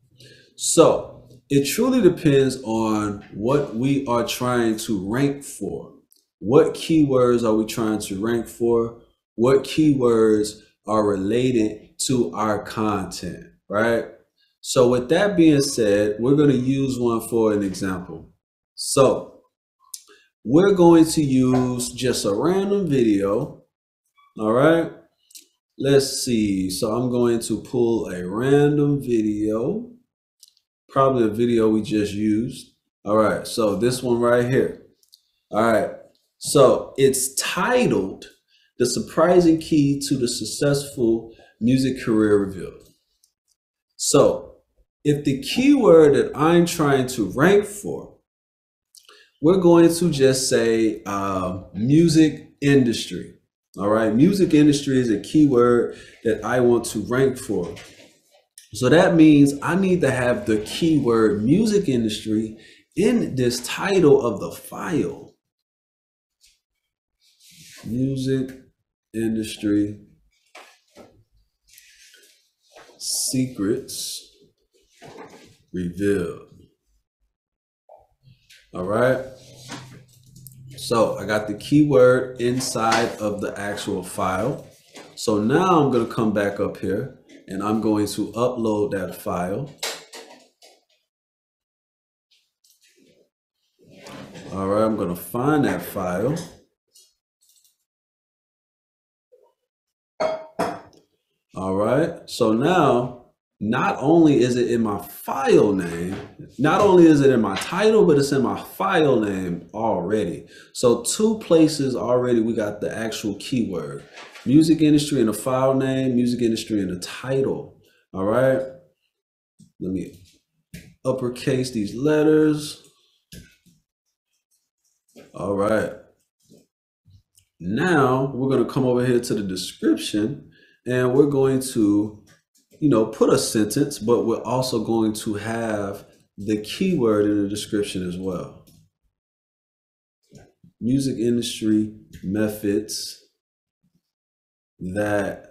So it truly depends on what we are trying to rank for. What keywords are we trying to rank for? What keywords are related to our content, right? So with that being said, we're going to use one for an example. So we're going to use just a random video. All right. Let's see. So I'm going to pull a random video, probably a video we just used. All right. So this one right here. All right. So it's titled "The Surprising Key to the Successful Music Career Revealed." So if the keyword that I'm trying to rank for, we're going to just say music industry. All right, music industry is a keyword that I want to rank for. So that means I need to have the keyword music industry in this title of the file. Music industry secrets revealed. All right. So I got the keyword inside of the actual file. So now I'm going to come back up here and I'm going to upload that file. All right. I'm going to find that file. All right. So now, not only is it in my file name, not only is it in my title, but it's in my file name already. So 2 places already we got the actual keyword. Music industry in the file name, music industry in the title. All right. Let me uppercase these letters. All right. Now we're going to come over here to the description and we're going to put a sentence, but we're also going to have the keyword in the description as well. Music industry methods that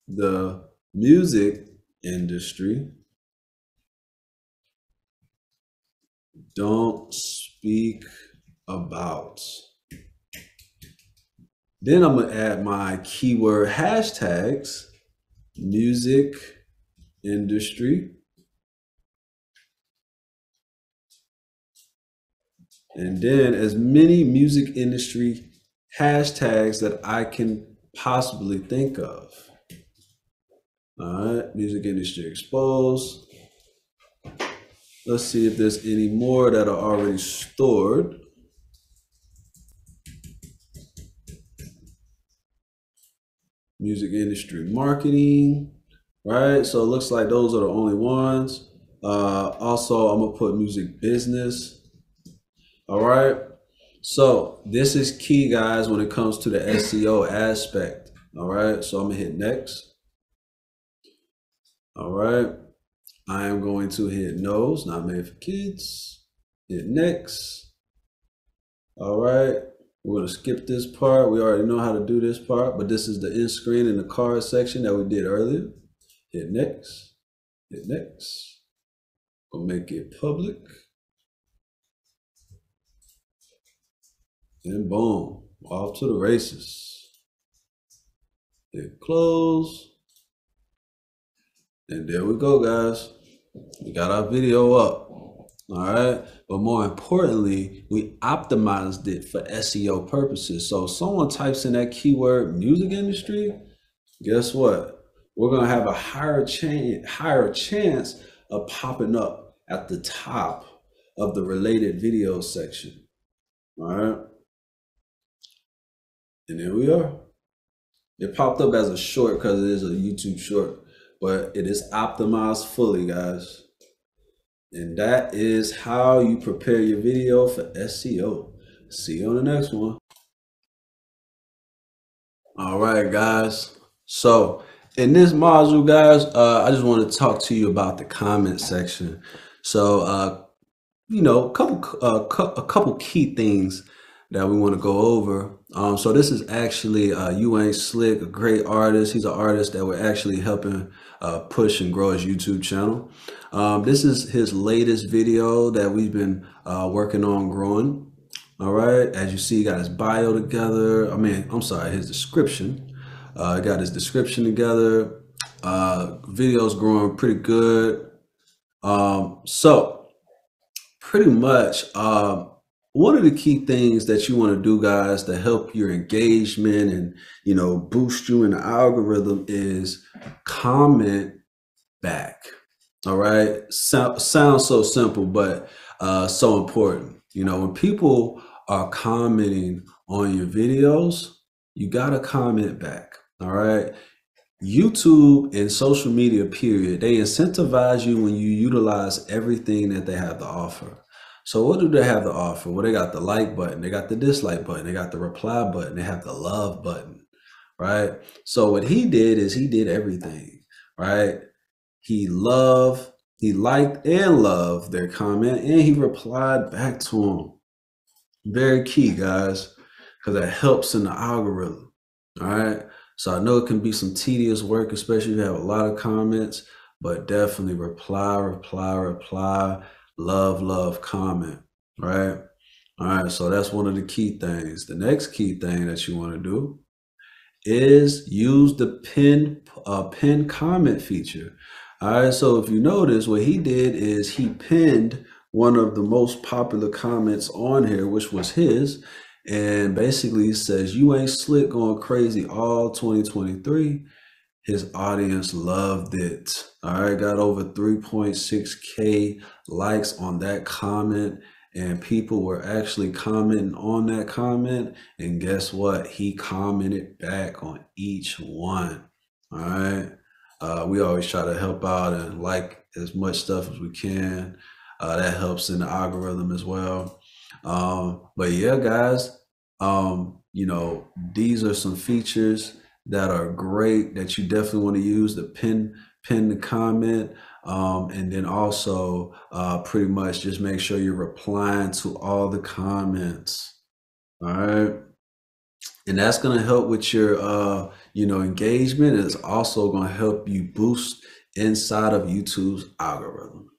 the music industry don't speak about. Then I'm going to add my keyword hashtags, music industry, and then as many music industry hashtags that I can possibly think of. All right, music industry exposed. Let's see if there's any more that are already stored. Music industry marketing. Right, so it looks like those are the only ones. Also, I'm gonna put music business. All right, so this is key, guys, when it comes to the SEO aspect. All right, so I'm gonna hit next. All right, I am going to hit no's, not made for kids. Hit next. All right, we're gonna skip this part. We already know how to do this part, but this is the end screen in the card section that we did earlier. Hit next, hit next. We'll make it public. And boom, off to the races. Hit close. And there we go, guys. We got our video up. All right. But more importantly, we optimized it for SEO purposes. So if someone types in that keyword music industry, guess what? We're going to have a higher chance of popping up at the top of the related video section. All right. And there we are. It popped up as a short because it is a YouTube short, but it is optimized fully, guys. And that is how you prepare your video for SEO. See you on the next one. All right, guys. So in this module, guys, I just want to talk to you about the comment section. So a couple key things that we want to go over. So this is actually You Ain't Slick, a great artist. He's an artist that we're actually helping push and grow his YouTube channel. This is his latest video that we've been working on growing. All right, as you see, he got his bio together. I'm sorry, his description. Got his description together. Video's growing pretty good. So pretty much, one of the key things that you want to do, guys, to help your engagement and boost you in the algorithm is comment back. All right, sounds so simple, but so important. When people are commenting on your videos, you gotta comment back. All right. YouTube and social media, period, they incentivize you when you utilize everything that they have to offer. So what do they have to offer? Well, they got the like button, they got the dislike button, they got the reply button, they have the love button, right? So what he did is he did everything, right? He liked and loved their comment, and he replied back to them. Very key, guys, because that helps in the algorithm, all right? So I know it can be some tedious work, especially if you have a lot of comments, but definitely reply, love, comment, right? All right, so that's one of the key things. The next key thing that you want to do is use the pin comment feature. All right, so if you notice, what he did is he pinned one of the most popular comments on here, which was his, and basically says, "You ain't slick, going crazy all 2023. His audience loved it. All right, got over 3.6K likes on that comment, and people were actually commenting on that comment. And guess what? He commented back on each one. All right. We always try to help out and like as much stuff as we can. That helps in the algorithm as well. But yeah, guys, these are some features that are great that you definitely want to use. The pin the comment, and then also pretty much just make sure you're replying to all the comments. All right, and that's going to help with your engagement. It's also going to help you boost inside of YouTube's algorithm.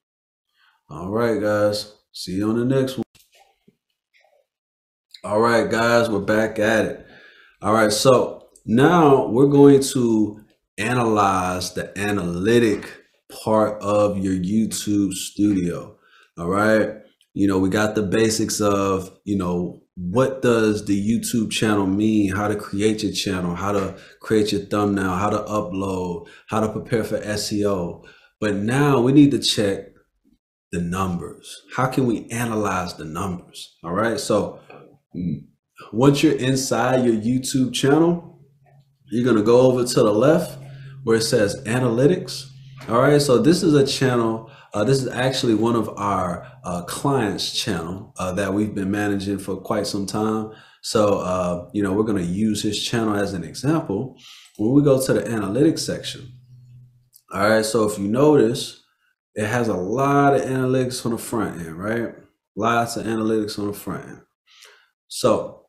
All right, guys, see you on the next one. All right, guys, we're back at it. All right, so now we're going to analyze the analytic part of your YouTube studio. All right, we got the basics of what does the YouTube channel mean, how to create your channel, how to create your thumbnail, how to upload, how to prepare for SEO. But now we need to check the numbers. How can we analyze the numbers? All right, so once you're inside your YouTube channel, you're going to go over to the left where it says analytics. All right, so this is a channel. This is actually one of our clients' channel that we've been managing for quite some time. So, we're going to use his channel as an example when we go to the analytics section. All right, so if you notice, it has a lot of analytics on the front end, right? Lots of analytics on the front end. So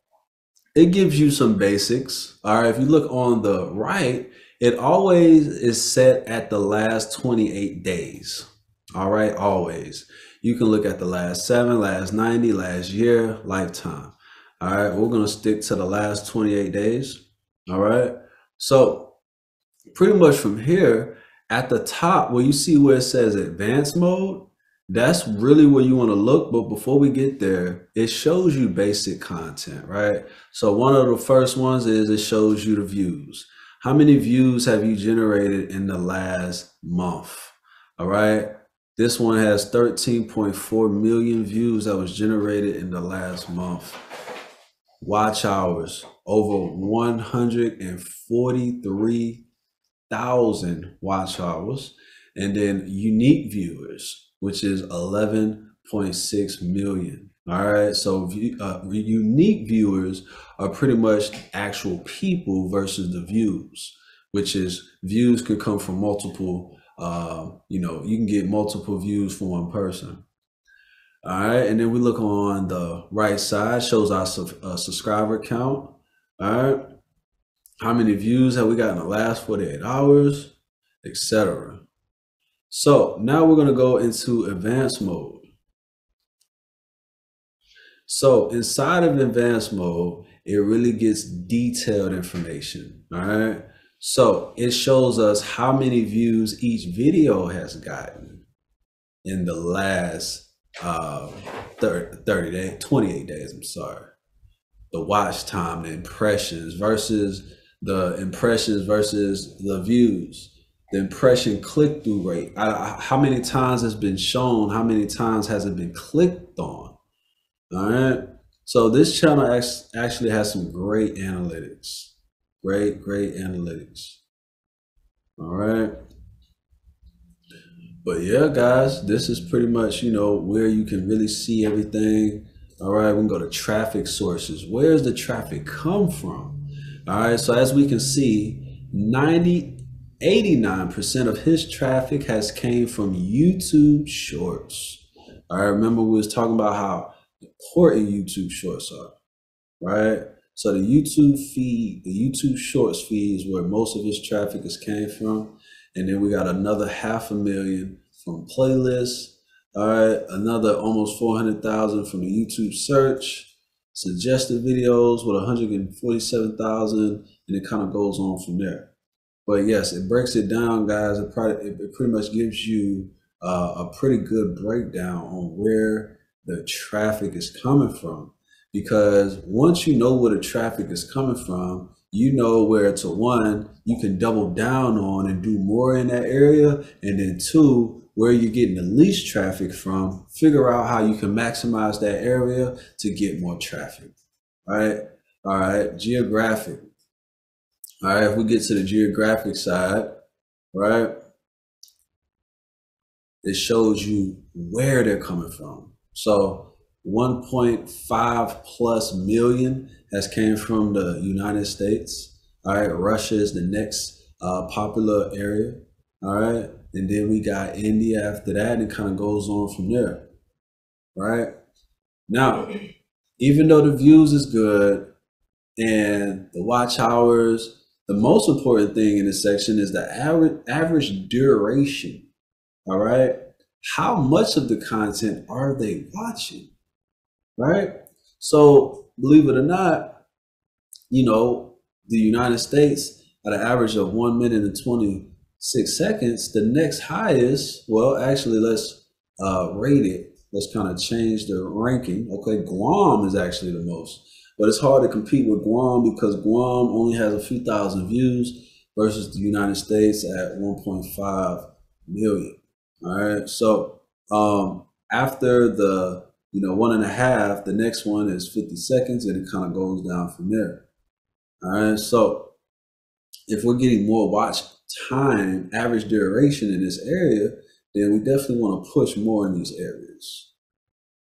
it gives you some basics. All right, if you look on the right, it always is set at the last 28 days. All right, always. You can look at the last 7, last 90, last year, lifetime. All right, we're going to stick to the last 28 days. All right, so pretty much from here, at the top where you see where it says advanced mode, that's really where you want to look. But before we get there, it shows you basic content, right? So one of the first ones is it shows you the views. How many views have you generated in the last month? All right. This one has 13.4 million views that was generated in the last month. Watch hours, over 143,000 watch hours. And then unique viewers, which is 11.6 million. All right, so unique viewers are pretty much actual people versus the views, which is views could come from multiple, you can get multiple views from one person. All right, and then we look on the right side, shows our subscriber count. All right, how many views have we got in the last 48 hours, etc. So now we're gonna go into advanced mode. So inside of advanced mode, it really gets detailed information. All right. So it shows us how many views each video has gotten in the last 30 days, 28 days, I'm sorry. The watch time, the impressions versus the views, the impression click-through rate, how many times it's been shown, how many times has it been clicked on. All right. So this channel actually has some great analytics. Great analytics. All right. But yeah, guys, this is pretty much, where you can really see everything. All right. We can go to traffic sources. Where does the traffic come from? All right. So as we can see, 89% of his traffic has came from YouTube Shorts. All right. Remember we was talking about how important YouTube Shorts are, right? So the YouTube Shorts feed is where most of his traffic is came from. And then we got another 500,000 from playlists. All right, another almost 400,000 from the YouTube search, suggested videos with 147,000, and it kind of goes on from there. But yes, it breaks it down, guys. It pretty much gives you a pretty good breakdown on where the traffic is coming from. Because once you know where the traffic is coming from, you know where to, one, you can double down on and do more in that area. And then two, where you're getting the least traffic from, figure out how you can maximize that area to get more traffic. All right, geographic. All right, if we get to the geographic side, right, it shows you where they're coming from. So 1.5 plus million has came from the United States. All right, Russia is the next popular area. All right, and then we got India after that, and it kind of goes on from there. Right now, even though the views is good and the watch hours, the most important thing in this section is the average duration. All right, how much of the content are they watching? Right? So believe it or not, the United States at an average of 1 minute and 26 seconds, the next highest, well, actually, let's rate it. Let's kind of change the ranking. Okay, Guam is actually the most, but it's hard to compete with Guam because Guam only has a few thousand views versus the United States at 1.5 million. All right, so after the 1.5, the next one is 50 seconds, and it kind of goes down from there. All right, so if we're getting more watch time, average duration in this area, then we definitely want to push more in these areas.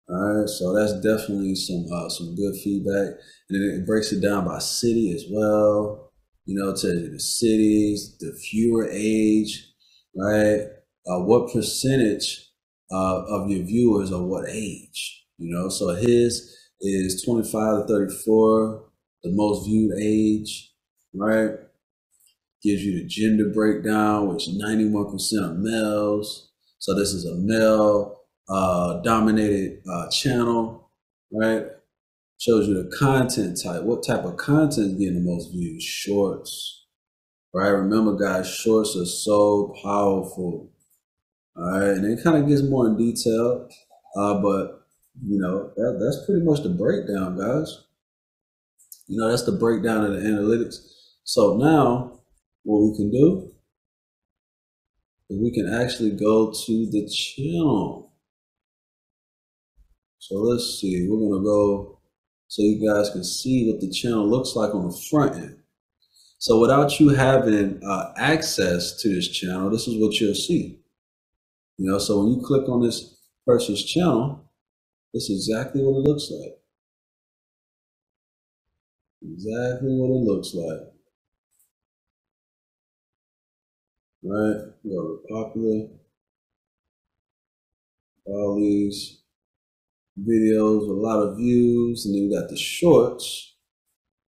All right, so that's definitely some good feedback, and then it breaks it down by city as well. Tells you the cities, the viewer age, right? What percentage of your viewers are what age? So his is 25 to 34, the most viewed age, right? Gives you the gender breakdown, which 91% are males. So this is a male dominated channel, right? Shows you the content type. What type of content is getting the most views? Shorts, right? Remember, guys, shorts are so powerful. All right, and it kind of gets more in detail, but that's pretty much the breakdown, guys. That's the breakdown of the analytics. So now, what we can do is we can actually go to the channel. So let's see, we're gonna go so you guys can see what the channel looks like on the front end. So without you having access to this channel, this is what you'll see. So when you click on this person's channel, this is exactly what it looks like. Exactly what it looks like. Right? Go to popular, all these. videos with a lot of views, and then we got the shorts,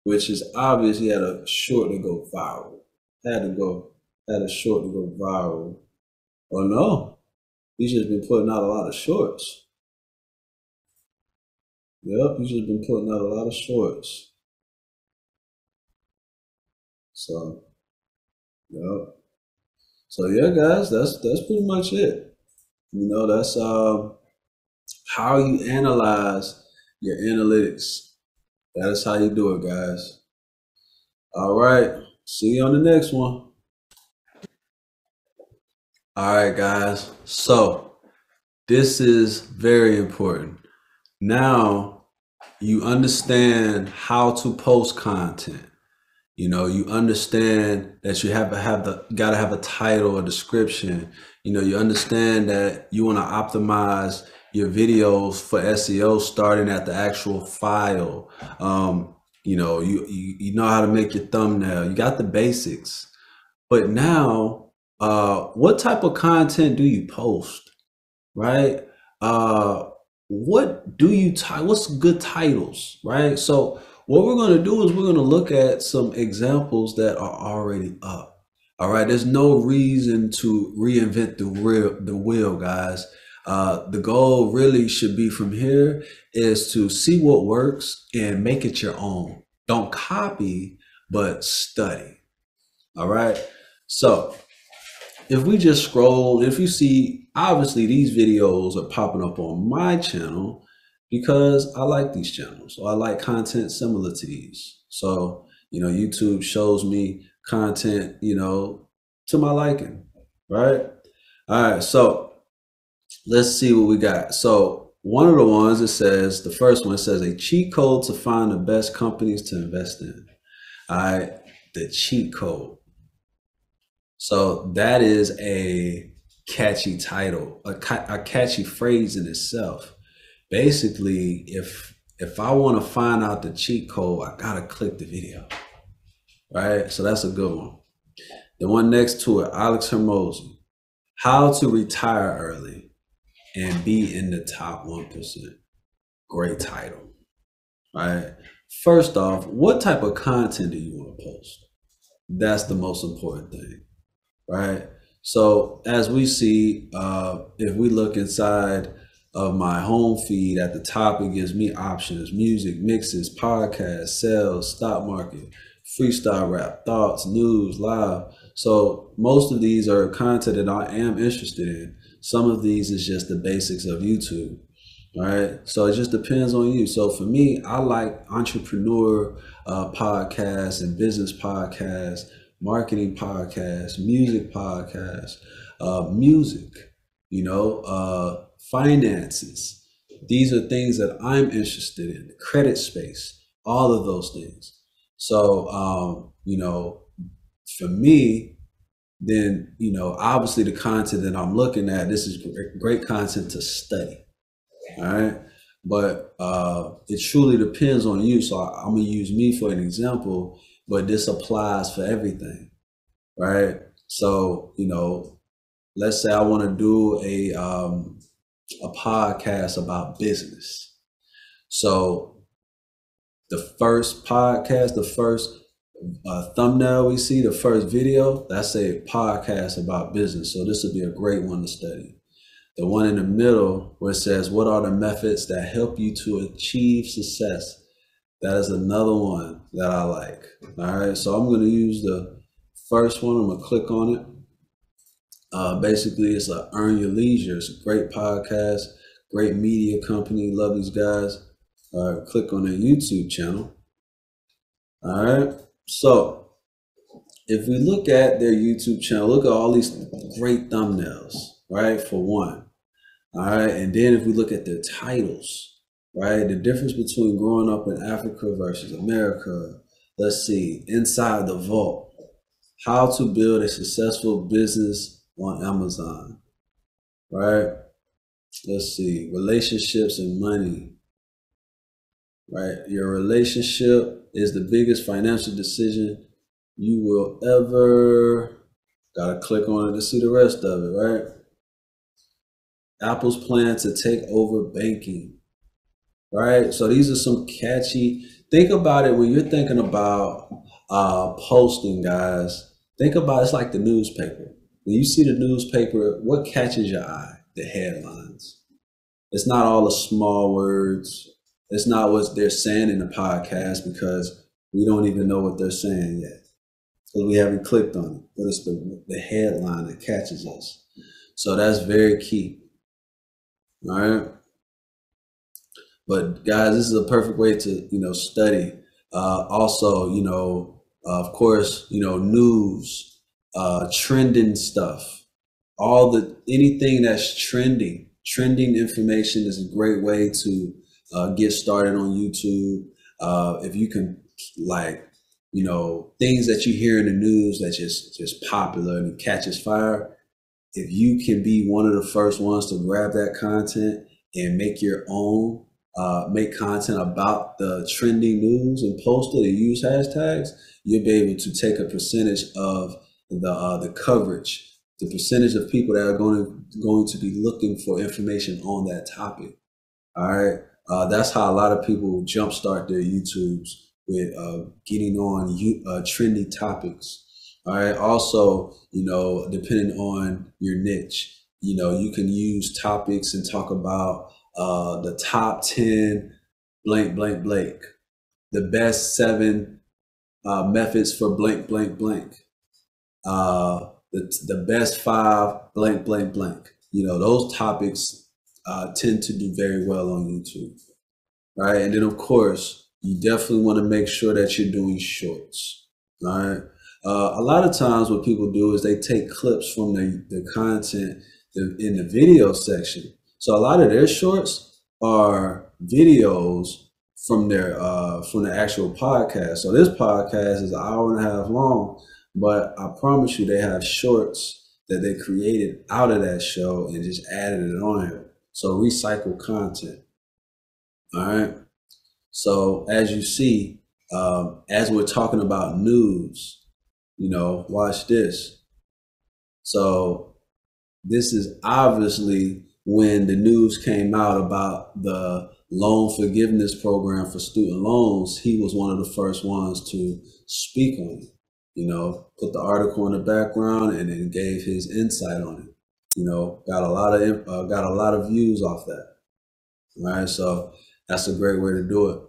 which is obvious. He had a short to go viral. Had a short to go viral. Oh no, he's just been putting out a lot of shorts. Yep, he's just been putting out a lot of shorts. So, yep. So yeah, guys, that's pretty much it. You know, that's how you analyze your analytics. That is how you do it, guys. All right. See you on the next one. All right, guys. So this is very important. Now you understand how to post content. You know, you understand that you gotta have a title, a description. You know, you understand that you want to optimize your videos for SEO starting at the actual file. You know, you know how to make your thumbnail. You got the basics. But now, what type of content do you post, right? What's good titles, right? So what we're going to do is we're going to look at some examples that are already up. All right. There's no reason to reinvent the wheel, guys. The goal really should be from here is to see what works and make it your own. Don't copy, but study. All right. So if we just scroll, if you see, obviously these videos are popping up on my channel because I like these channels. So I like content similar to these. So, you know, YouTube shows me content, you know, to my liking, right? All right, so let's see what we got. So one of the ones, the first one says a cheat code to find the best companies to invest in. All right, the cheat code. So that is a catchy title, a catchy phrase in itself. Basically, if I want to find out the cheat code, I gotta click the video, right? So that's a good one. The one next to it, Alex Hermosi, how to retire early and be in the top 1%. Great title, right? First off, what type of content do you want to post? That's the most important thing. Right. So as we see, if we look inside of my home feed at the top, it gives me options: music, mixes, podcasts, sales, stock market, freestyle rap, thoughts, news, live. So most of these are content that I am interested in. Some of these is just the basics of YouTube. All right. So it just depends on you. So for me, I like entrepreneur podcasts and business podcasts, marketing podcasts, music podcasts, music, you know, finances. These are things that I'm interested in, the credit space, all of those things. So, you know, for me, then, you know, obviously the content that I'm looking at, this is great content to study. All right. But it truly depends on you. So I'm going to use me for an example, but this applies for everything. Right. So, you know, let's say I want to do a podcast about business. So the first podcast, the first thumbnail we see, the first video, that's a podcast about business. So this would be a great one to study. The one in the middle where it says, what are the methods that help you to achieve success? That is another one that I like. All right, so I'm going to use the first one. I'm going to click on it. Basically, it's a Earn Your Leisure. It's a great podcast, great media company. Love these guys. All right, click on their YouTube channel. All right, so if we look at their YouTube channel, look at all these great thumbnails, right, for one. All right, and then if we look at their titles, right, the difference between growing up in Africa versus America, let's see, Inside the Vault, how to build a successful business on Amazon, right? Let's see, relationships and money, right? Your relationship is the biggest financial decision you will ever, gotta click on it to see the rest of it, right? Apple's plan to take over banking. right? So these are some catchy. Think about it when you're thinking about posting, guys. Think about it's like the newspaper. When you see the newspaper, what catches your eye? The headlines. It's not all the small words. It's not what they're saying in the podcast because we don't even know what they're saying yet because we haven't clicked on it. But it's the headline that catches us. So that's very key. All right. But guys, this is a perfect way to study. Also, of course, news, trending stuff, anything that's trending information is a great way to get started on YouTube. If you can, things that you hear in the news that just popular and catches fire. If you can be one of the first ones to grab that content and make your own, make content about the trending news and post it and use hashtags, you'll be able to take a percentage of the coverage, the percentage of people that are going to be looking for information on that topic. All right, that's how a lot of people jumpstart their YouTubes with getting on trendy topics. All right. Also, depending on your niche, you can use topics and talk about the top 10 blank, blank, blank, the best 7 methods for blank, blank, blank, the best 5 blank, blank, blank. Those topics tend to do very well on YouTube. Right. And then, of course, you definitely want to make sure that you're doing shorts. All right. A lot of times what people do is they take clips from the content in the video section. So a lot of their shorts are videos from the actual podcast. So this podcast is an hour and a half long, but I promise you they have shorts that they created out of that show and just added it on here. So recycle content. All right. So as you see, as we're talking about news, watch this. So this is obviously when the news came out about the loan forgiveness program for student loans. He was one of the first ones to speak on it, put the article in the background and then gave his insight on it. Got a lot of views off that. All right. So that's a great way to do it.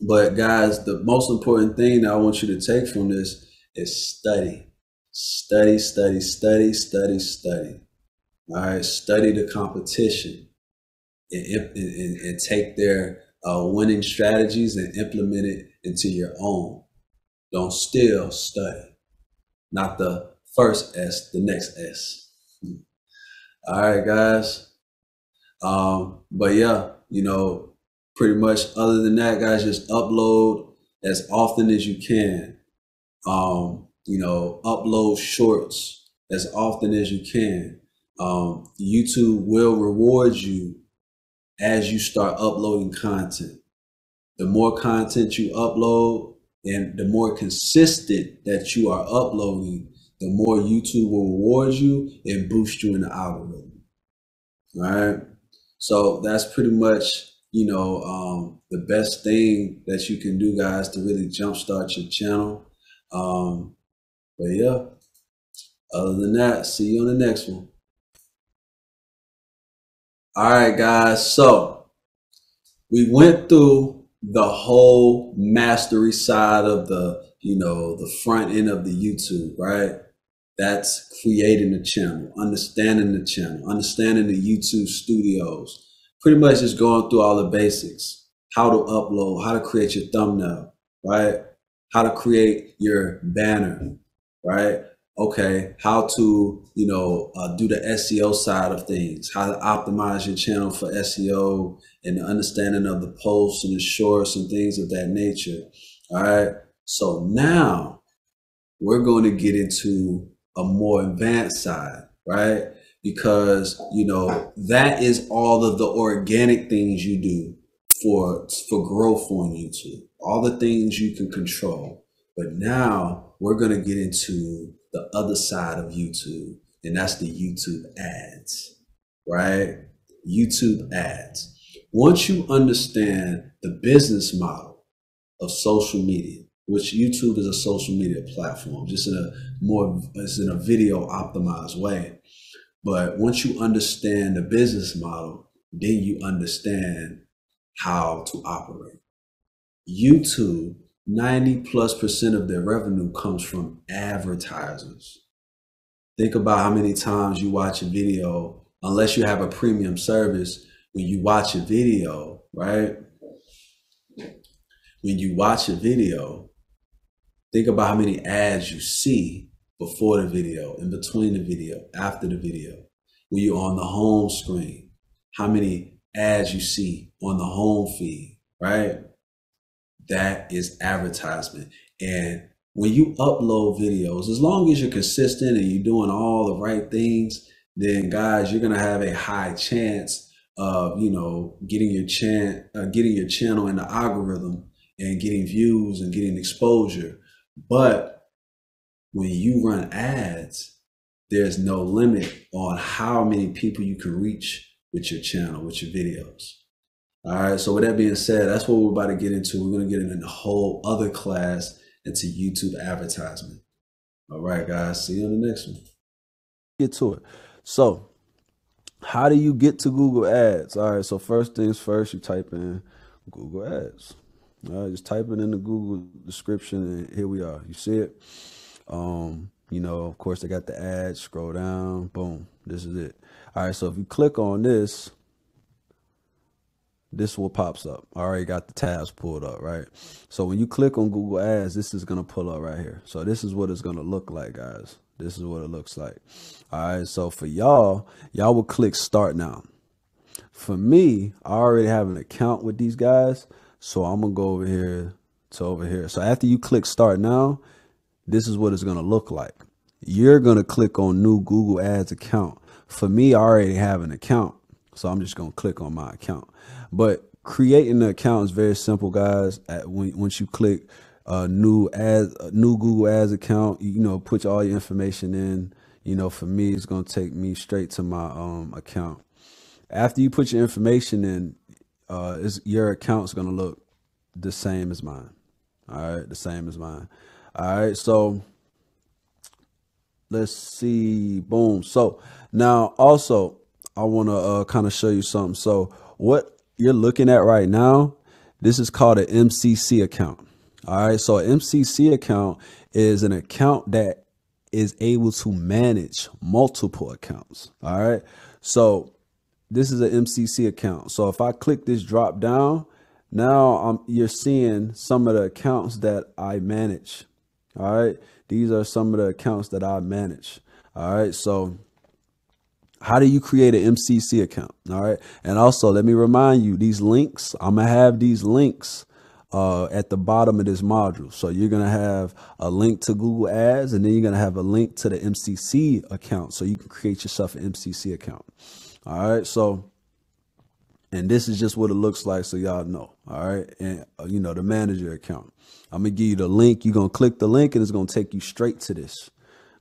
But guys, the most important thing that I want you to take from this is study. Study, study, study, study, study. All right, study the competition and take their winning strategies and implement it into your own. Don't still study. Not the first S, the next S. All right, guys. But yeah, pretty much other than that, guys, just upload as often as you can. Upload shorts as often as you can. YouTube will reward you as you start uploading content. The more content you upload and the more consistent that you are uploading, the more YouTube will reward you and boost you in the algorithm. All right. So that's pretty much, the best thing that you can do, guys, to really jumpstart your channel. But yeah, other than that, see you on the next one. All right, guys. So we went through the whole mastery side of the front end of the YouTube, right? That's creating the channel, understanding the channel, understanding the YouTube studios, pretty much just going through all the basics, how to upload, how to create your thumbnail, right? How to create your banner, right? Okay, how to, do the SEO side of things, how to optimize your channel for SEO and the understanding of the posts and the shorts and things of that nature. All right. So now we're going to get into a more advanced side, right? Because, that is all of the organic things you do for growth on YouTube, all the things you can control. But now we're going to get into the other side of YouTube, and that's the YouTube ads, right? YouTube ads. Once you understand the business model of social media, which YouTube is a social media platform, just it's in a video optimized way. But once you understand the business model, then you understand how to operate. YouTube, 90+% of their revenue comes from advertisers. Think about how many times you watch a video, unless you have a premium service, when you watch a video, right? When you watch a video, think about how many ads you see before the video, in between the video, after the video. When you're on the home screen, how many ads you see on the home feed, right? That is advertisement. And when you upload videos, as long as you're consistent and you're doing all the right things, then guys, you're gonna have a high chance of, you know, getting your channel in the algorithm and getting views and getting exposure. But when you run ads, there's no limit on how many people you can reach with your channel, with your videos. All right, so with that being said, that's what we're about to get into. We're going to get into a whole other class into YouTube advertisement. All right, guys, see you on the next one. Get to it. So how do you get to Google Ads? All right, so first things first, you type in Google Ads. All right, just type it in the Google description, and here we are. You see it? You know, of course, they got the ads. Scroll down. Boom. This is it. All right, so if you click on this, this is what pops up. I already got the tabs pulled up, right? So when you click on Google Ads, this is going to pull up right here. So this is what it's going to look like, guys. This is what it looks like. All right, so for y'all will click Start Now. For me, I already have an account with these guys, so I'm going to go over here to over here. So after you click Start Now, this is what it's going to look like. You're going to click on New Google Ads Account. For me, I already have an account, so I'm just going to click on my account. But creating an account is very simple, guys. Once you click new Google Ads account, you know, put all your information in. You know, for me, it's going to take me straight to my account. After you put your information in, your account's going to look the same as mine. All right, the same as mine. All right, so let's see. Boom. So now also I want to kind of show you something. So what you're looking at right now, this is called an MCC account. All right, so an MCC account is an account that is able to manage multiple accounts. All right, so this is an MCC account. So if I click this drop down, now you're seeing some of the accounts that I manage. All right, these are some of the accounts that I manage. All right, so how do you create an MCC account? All right, and also let me remind you, these links, I'm gonna have these links at the bottom of this module. So you're gonna have a link to Google Ads, and then you're gonna have a link to the MCC account, so you can create yourself an MCC account. All right, so, and this is just what it looks like, so y'all know. All right, and you know, the manager account, I'm gonna give you the link. You're gonna click the link and it's gonna take you straight to this.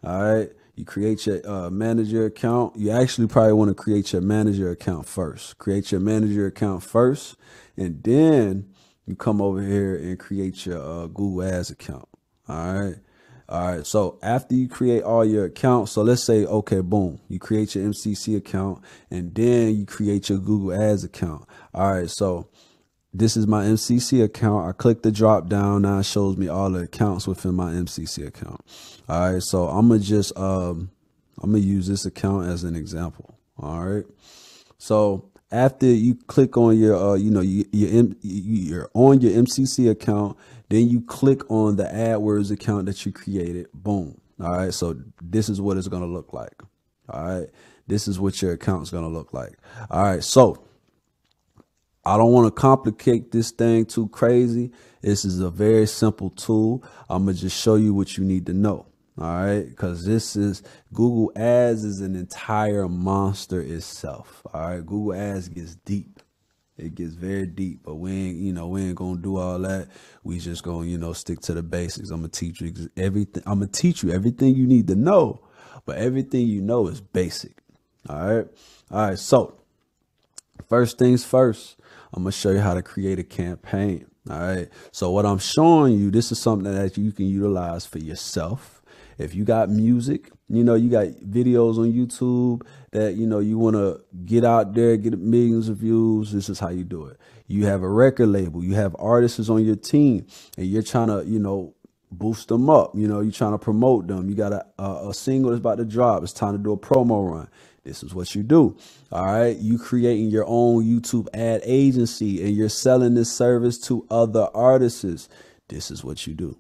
All right, you create your manager account. You actually probably want to create your manager account first. Create your manager account first, and then you come over here and create your Google Ads account. All right. All right, so after you create all your accounts, so let's say, okay, boom, you create your MCC account and then you create your Google Ads account. All right, so this is my MCC account. I click the drop down. Now it shows me all the accounts within my MCC account. All right, so I'm gonna just I'm gonna use this account as an example. All right, so after you click on your you know, you're on your MCC account, then you click on the AdWords account that you created. Boom. All right, so this is what it's gonna look like. All right, this is what your account's gonna look like. All right, so I don't want to complicate this thing too crazy. This is a very simple tool. I'm gonna just show you what you need to know. All right, because this is Google Ads is an entire monster itself. All right, Google Ads gets deep. It gets very deep, but we ain't gonna do all that. We just gonna, you know, stick to the basics. I'm gonna teach you everything. I'm gonna teach you everything you need to know, but everything you know is basic. All right. All right. So first things first, I'm going to show you how to create a campaign. All right. So what I'm showing you, this is something that you can utilize for yourself. If you got music, you got videos on YouTube that, you want to get out there, get millions of views. This is how you do it. You have a record label, you have artists on your team, and you're trying to, boost them up. You're trying to promote them. You got a single that's about to drop. It's time to do a promo run. This is what you do. All right. You creating your own YouTube ad agency and you're selling this service to other artists. This is what you do.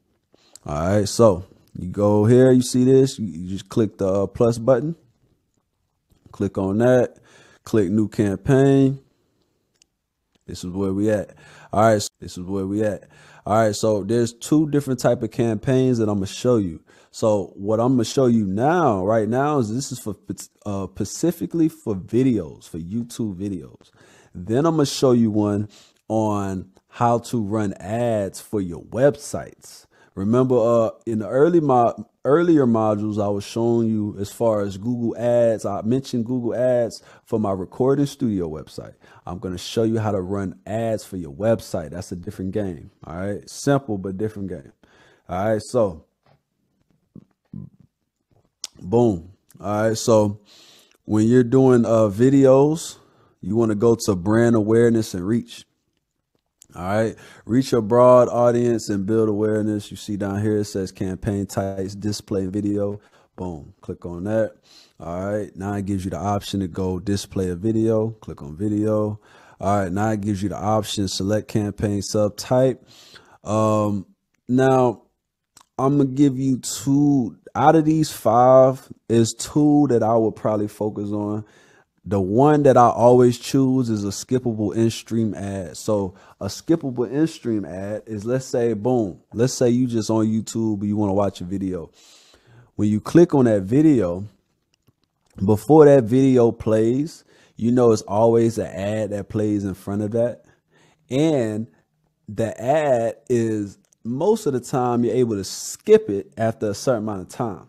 All right. So you go here, you see this, you just click the plus button, click on that, click new campaign. This is where we at. All right. So this is where we at. All right. So there's two different type of campaigns that I'm going to show you. So what I'm going to show you now, right now, is this is for specifically for videos, for YouTube videos. Then I'm going to show you one on how to run ads for your websites. Remember, in the earlier modules, I was showing you as far as Google Ads. I mentioned Google Ads for my recording studio website. I'm going to show you how to run ads for your website. That's a different game. All right. Simple, but different game. All right. So boom. All right. So when you're doing videos, you want to go to brand awareness and reach. All right. Reach a broad audience and build awareness. You see down here, it says campaign types, display video. Boom. Click on that. All right. Now it gives you the option to go display a video. Click on video. All right. Now it gives you the option, select campaign subtype. Now I'm going to give you two out of these 5 is 2 that I would probably focus on. The one that I always choose is a skippable in-stream ad. So a skippable in-stream ad is, let's say, boom, let's say you just on YouTube, you want to watch a video. When you click on that video, before that video plays, it's always an ad that plays in front of that. And the ad is, most of the time, you're able to skip it after a certain amount of time.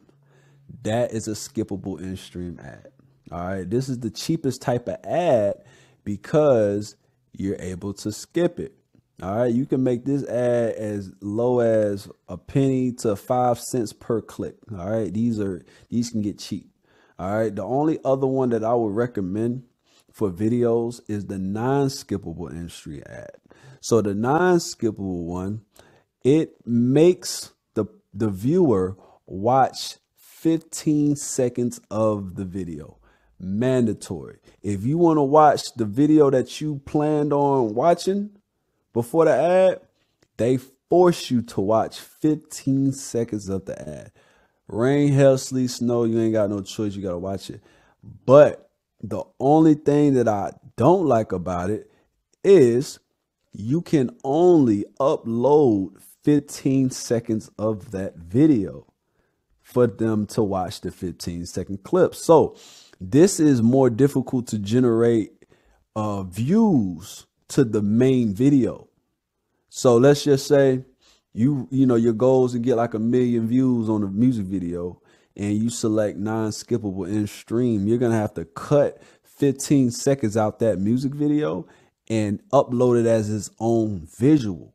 That is a skippable in-stream ad. All right. This is the cheapest type of ad because you're able to skip it. All right. You can make this ad as low as a penny to 5 cents per click. All right. These can get cheap. All right. The only other one that I would recommend for videos is the non-skippable in-stream ad. So the non-skippable one, it makes the viewer watch 15 seconds of the video. Mandatory. If you want to watch the video that you planned on watching before the ad, they force you to watch 15 seconds of the ad. Rain, hail, sleet, snow, you ain't got no choice. You got to watch it. But the only thing that I don't like about it is you can only upload 15 seconds of that video for them to watch the 15-second clip. So this is more difficult to generate views to the main video. So let's just say your goal is to get like 1 million views on a music video and you select non-skippable in stream. You're going to have to cut 15 seconds out that music video and upload it as its own visual,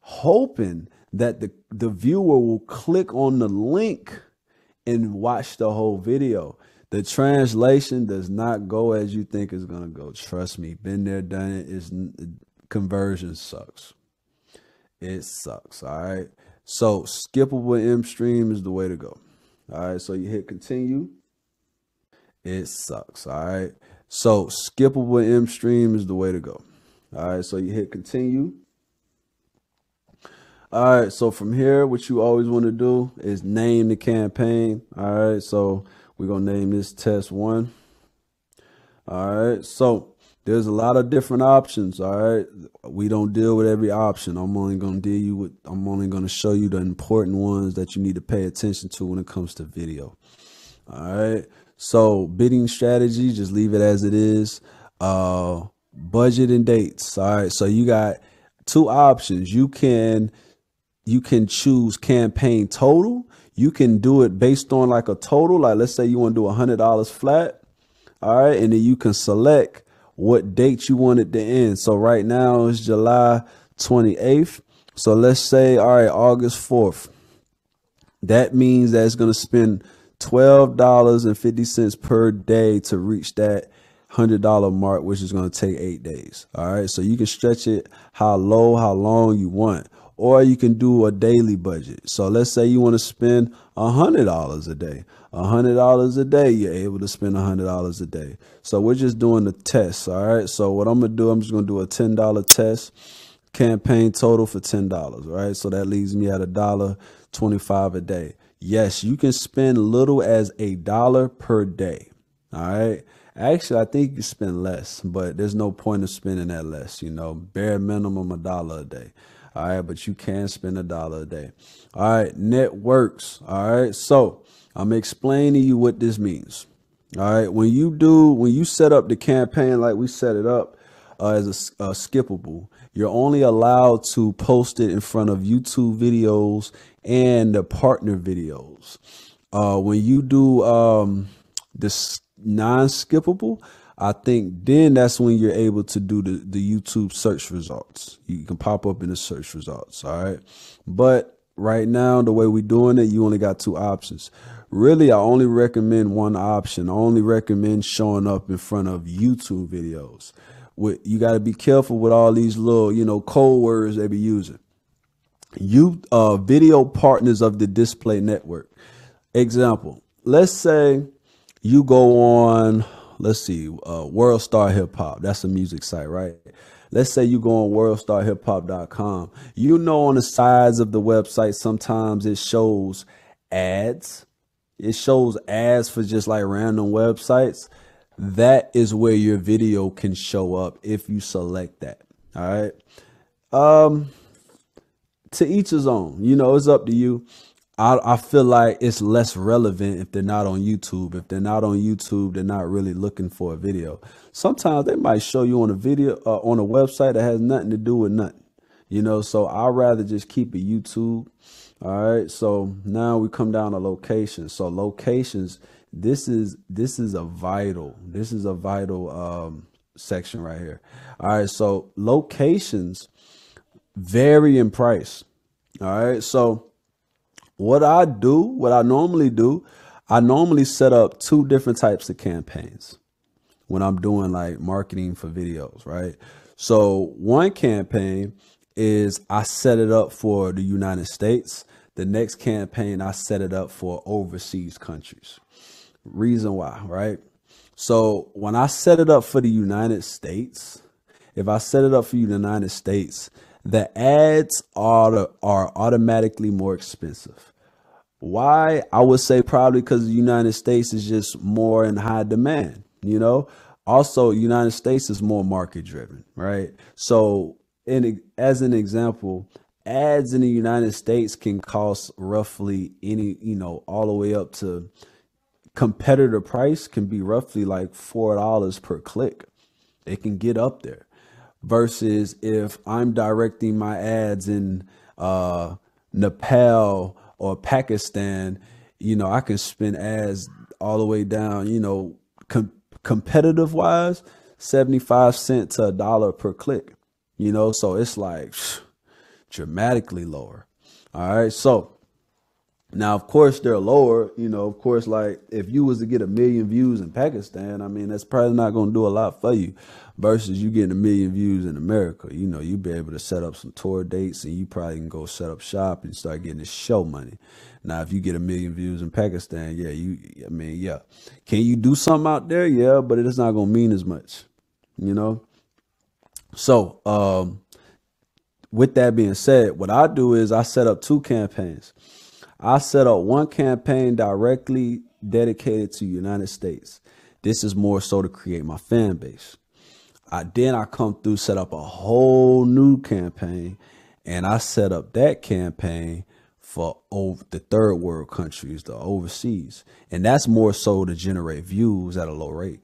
hoping that the viewer will click on the link and watch the whole video. The translation does not go as you think it's going to go. Trust me, been there, done it. Conversion sucks. It sucks. All right. So skippable in stream is the way to go. All right. So you hit continue. It sucks. All right. So skippable in stream is the way to go. All right. So you hit continue. All right. So from here, what you always want to do is name the campaign. All right. So we're going to name this test 1. All right. So there's a lot of different options. All right. We don't deal with every option. I'm only going to show you the important ones that you need to pay attention to when it comes to video. All right. So bidding strategy, just leave it as it is. Budget and dates. All right. So you got 2 options. You can choose campaign total. You can do it based on like a total. Like let's say you want to do $100 flat. All right. And then you can select what date you want it to end. So right now it's July 28th. So let's say, all right, August 4th. That means that it's going to spend $12.50 per day to reach that $100 mark, which is going to take 8 days. All right. So you can stretch it how long you want, or you can do a daily budget. So let's say you want to spend $100 a day. $100 a day, you're able to spend $100 a day. So we're just doing the test. All right. So what I'm going to do, I'm just going to do a $10 test. Campaign total for $10, right? So that leaves me at $1.25 a day. Yes, you can spend little as $1 per day. All right. Actually, I think you can spend less, but there's no point of spending that less. Bare minimum $1 a day. All right, but you can spend $1 a day. All right, networks. All right, so I'm explaining to you what this means. All right, when you set up the campaign like we set it up as a skippable, you're only allowed to post it in front of YouTube videos and the partner videos. When you do this non-skippable, I think then that's when you're able to do the YouTube search results. You can pop up in the search results. All right. But right now, the way we're doing it, you only got 2 options. Really, I only recommend one option. I only recommend showing up in front of YouTube videos. You got to be careful with all these little, code words they be using. Video partners of the display network. Example, let's say you go on, World Star Hip Hop. That's a music site, right? Let's say you go on worldstarhiphop.com. On the sides of the website, sometimes it shows ads. It shows ads for just like random websites. That is where your video can show up if you select that. All right. To each his own. It's up to you. I feel like it's less relevant if they're not on YouTube. If they're not on YouTube, they're not really looking for a video. Sometimes they might show you on a video on a website that has nothing to do with nothing. So I'd rather just keep it YouTube. All right. So now we come down to locations. So locations, this is a vital section right here. All right. So locations vary in price. All right. So what I normally do, I normally set up 2 different types of campaigns when I'm doing like marketing for videos, right? So one campaign is I set it up for the United States. The next campaign, I set it up for overseas countries. Reason why, right? So when I set it up for the United States, if I set it up for the United States, the ads are automatically more expensive. Why? I would say probably because the United States is just more in high demand, Also, United States is more market driven, right? So as an example, ads in the United States can cost roughly all the way up to competitor price can be roughly like $4 per click. It can get up there. Versus if I'm directing my ads in Nepal or Pakistan, I can spend ads all the way down, competitive wise, 75 cents to $1 per click, so it's like dramatically lower. All right. So now, of course, they're lower, of course, like if you was to get 1 million views in Pakistan, that's probably not going to do a lot for you versus you getting 1 million views in America. You'd be able to set up some tour dates and you probably can go set up shop and start getting the show money. Now, if you get 1 million views in Pakistan, yeah. Can you do something out there? Yeah, but it's not going to mean as much, So, with that being said, what I do is I set up 2 campaigns. I set up one campaign directly dedicated to United States. This is more so to create my fan base. Then I come through, set up a whole new campaign, and I set up that campaign for the third world countries, the overseas. And that's more so to generate views at a low rate.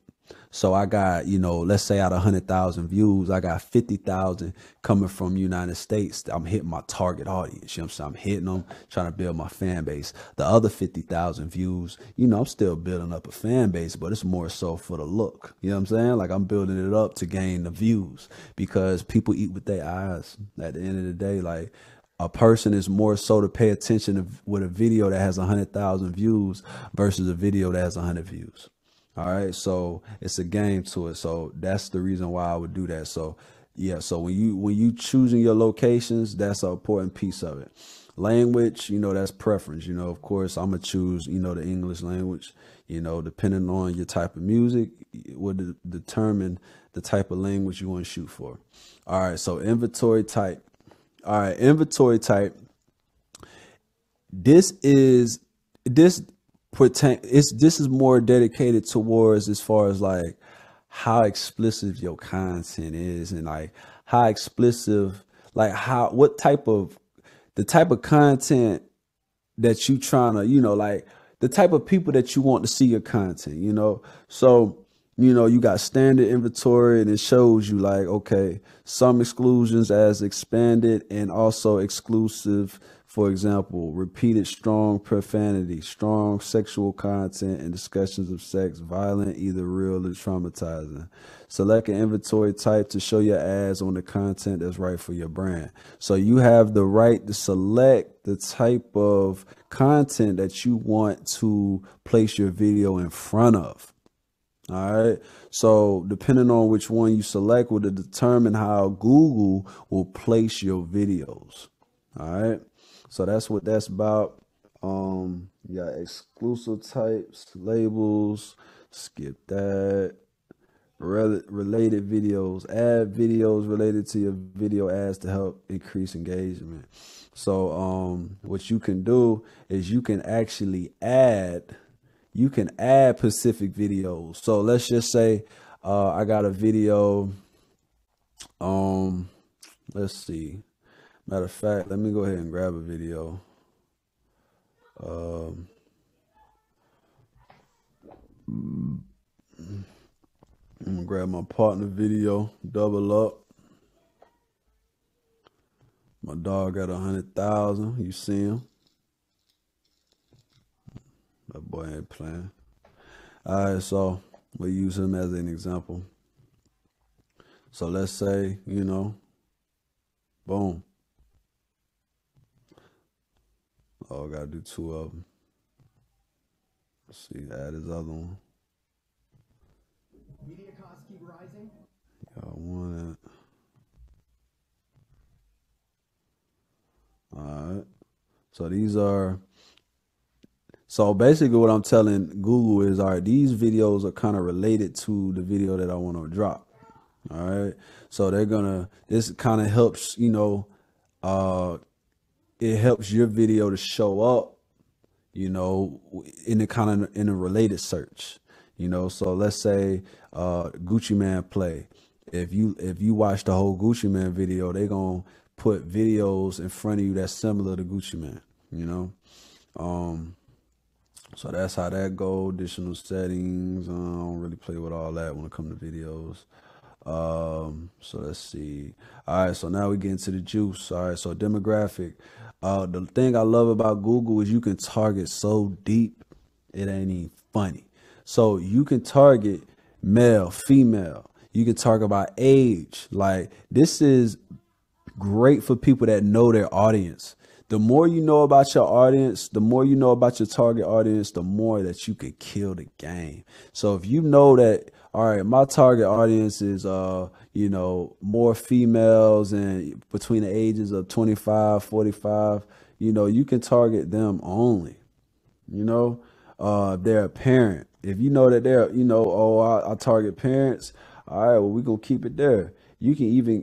So I got, let's say out of 100,000 views, I got 50,000 coming from United States. I'm hitting my target audience. You know what I'm saying? I'm hitting them, trying to build my fan base. The other 50,000 views, I'm still building up a fan base, but it's more so for the look. You know what I'm saying? Like I'm building it up to gain the views because people eat with their eyes at the end of the day. Like a person is more so to pay attention with a video that has 100,000 views versus a video that has 100 views. All right, so it's a game to it. So that's the reason why I would do that. So yeah, so when you choosing your locations, that's an important piece of it. Language, that's preference. Of course, I'm gonna choose, the English language. Depending on your type of music, would determine the type of language you want to shoot for. All right, so inventory type. All right, inventory type. This is more dedicated towards as far as like how explicit your content is and like how explicit, like the type of content that you trying to, like the type of people that you want to see your content, so you got standard inventory and it shows you like, okay, some exclusions as expanded and also exclusive. For example, repeated strong profanity, strong sexual content and discussions of sex, violent, either real or traumatizing. Select an inventory type to show your ads on the content that's right for your brand. So you have the right to select the type of content that you want to place your video in front of. All right. So depending on which one you select will determine how Google will place your videos. All right. So that's what that's about. You got exclusive types, labels, skip that. Related videos, add videos related to your video ads to help increase engagement. So what you can do is you can actually add specific videos. So let's just say I got a video. Let's see. Matter of fact, let me go ahead and grab a video. I'm gonna grab my partner video, double up. My dog got 100,000. You see him? That boy ain't playing. All right, so we'll use him as an example. So let's say, boom. Oh, I gotta do two of them. Let's see, add his other one. Media costs keep rising. Y'all want it. All right. So these are. So basically what I'm telling Google is, all right, these videos are kind of related to the video that I want to drop. All right. So this kind of helps, it helps your video to show up, in a related search, So let's say Gucci Man play. If you watch the whole Gucci Man video, they're gonna put videos in front of you that's similar to Gucci Man, So that's how that go. Additional settings. I don't really play with all that when it comes to videos. So let's see. All right, so now we get into the juice. All right, so demographic. The thing I love about Google is you can target so deep, it ain't even funny. So you can target male, female. You can target by age. Like this is great for people that know their audience. The more you know about your audience, the more you know about your target audience, the more that you could kill the game. So if you know that, all right, my target audience is, more females and between the ages of 25, 45, you can target them only, if they're a parent. If you know that they're, I target parents. All right, well, we're going to keep it there. You can even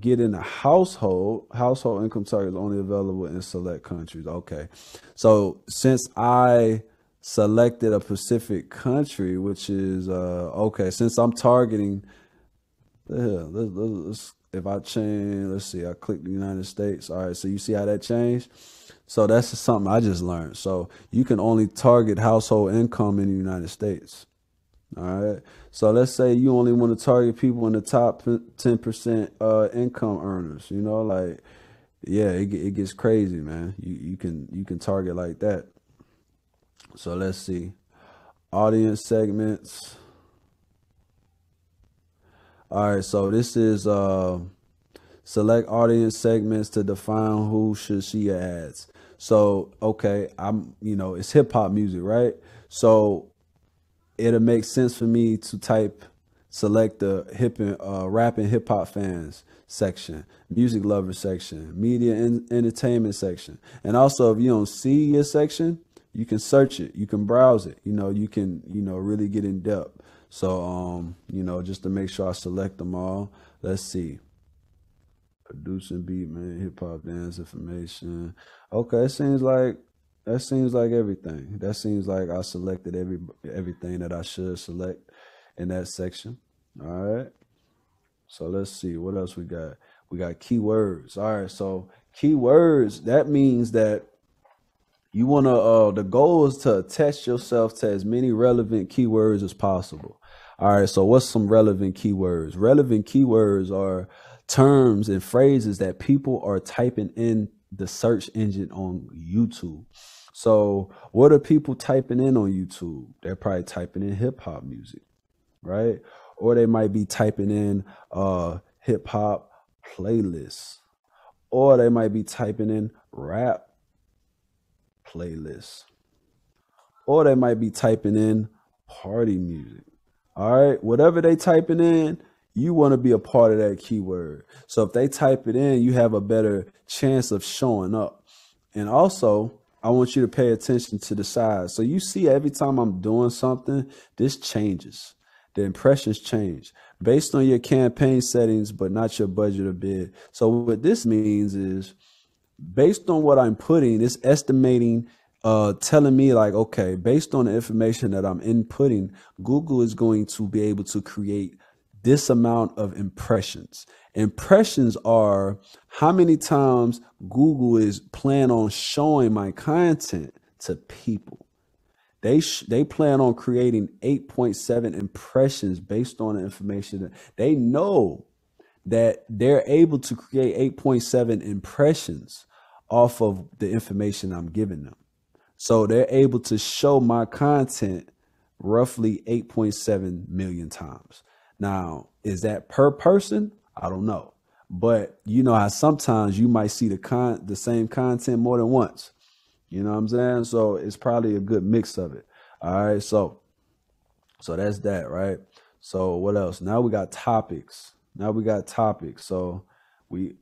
get in a household. Household income target is only available in select countries. Okay. So since I selected a specific country, which is, okay, since I'm targeting, let's if I change, let's see, I click the United States. All right, so you see how that changed? So that's just something I just learned. So you can only target household income in the United States. All right. So let's say you only want to target people in the top 10% income earners. You know, like yeah, it gets crazy, man. You can target like that. So let's see. Audience segments. All right, so this is select audience segments to define who should see your ads. So okay, it's hip hop music, right? So it'll make sense for me to select the hip and rap and hip hop fans section, music lovers section, media and entertainment section. And also if you don't see your section, you can search it, you can browse it, you can, really get in depth. So just to make sure I select them all. Let's see. Producing beat, man, hip hop dance information. Okay, that seems like everything. That seems like I selected everything that I should select in that section. All right. So let's see what else we got. We got keywords. All right. So keywords, that means that you want to the goal is to attach yourself to as many relevant keywords as possible. All right, so what's some relevant keywords? Relevant keywords are terms and phrases that people are typing in the search engine on YouTube. So what are people typing in on YouTube? They're probably typing in hip hop music, right? Or they might be typing in hip hop playlists, or they might be typing in rap playlists, or they might be typing in party music. All right, whatever they typing in, you want to be a part of that keyword. So if they type it in, you have a better chance of showing up. And also, I want you to pay attention to the size. So you see every time I'm doing something, this changes. The impressions change based on your campaign settings, but not your budget or bid. So what this means is based on what I'm putting, it's estimating, telling me like, okay, based on the information that I'm inputting, Google is going to be able to create this amount of impressions. Impressions are how many times Google is plan on showing my content to people. They plan on creating 8.7 impressions based on the information that they know that they're able to create 8.7 impressions off of the information I'm giving them. So they're able to show my content roughly 8.7 million times. Now, is that per person? I don't know. But you know how sometimes you might see the same content more than once. You know what I'm saying? So it's probably a good mix of it. All right. So that's that, right? So what else? Now we got topics. So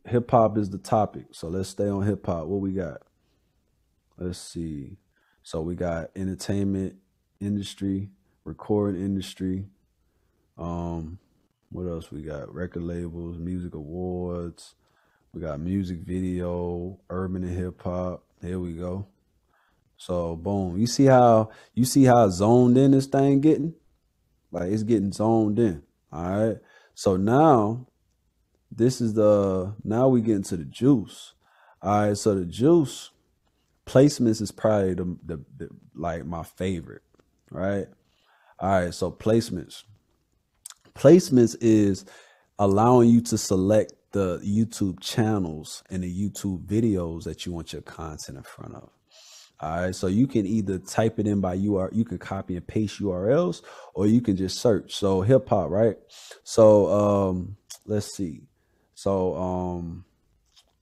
hip hop is the topic. So let's stay on hip hop. What we got? Let's see. So we got entertainment industry, recording industry. What else we got? Record labels, music awards. We got music video, urban and hip hop. Here we go. So boom. You see how zoned in this thing getting? Like it's getting zoned in. All right. So now now we get into the juice. All right. So the juice placements is probably the like my favorite. Right. All right. So placements is allowing you to select the YouTube channels and the YouTube videos that you want your content in front of. All right, so you can either type it in by URL, you can copy and paste URLs, or you can just search. So hip hop, right? So let's see. So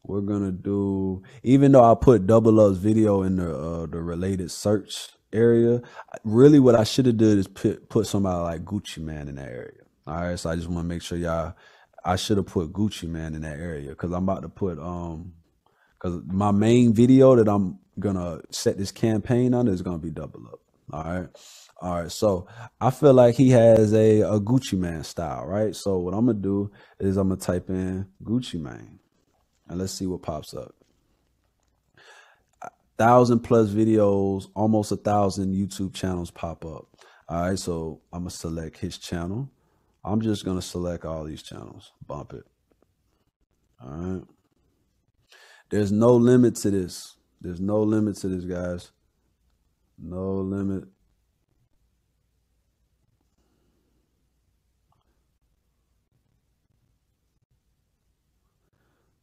we're gonna do, even though I put Double Up's video in the related search area, really what I should have did is put somebody like Gucci Man in that area. All right, so I just want to make sure I should have put Gucci Man in that area because I'm about to put because my main video that I'm gonna set this campaign on is gonna be Double Up. All right. So I feel like he has a Gucci Man style, right? So what I'm gonna do is I'm gonna type in Gucci Man, and let's see what pops up. 1,000+ videos, almost 1,000 YouTube channels pop up. All right. So I'm gonna select his channel. I'm just gonna select all these channels. Bump it. All right. There's no limit to this. There's no limit to this, guys. No limit.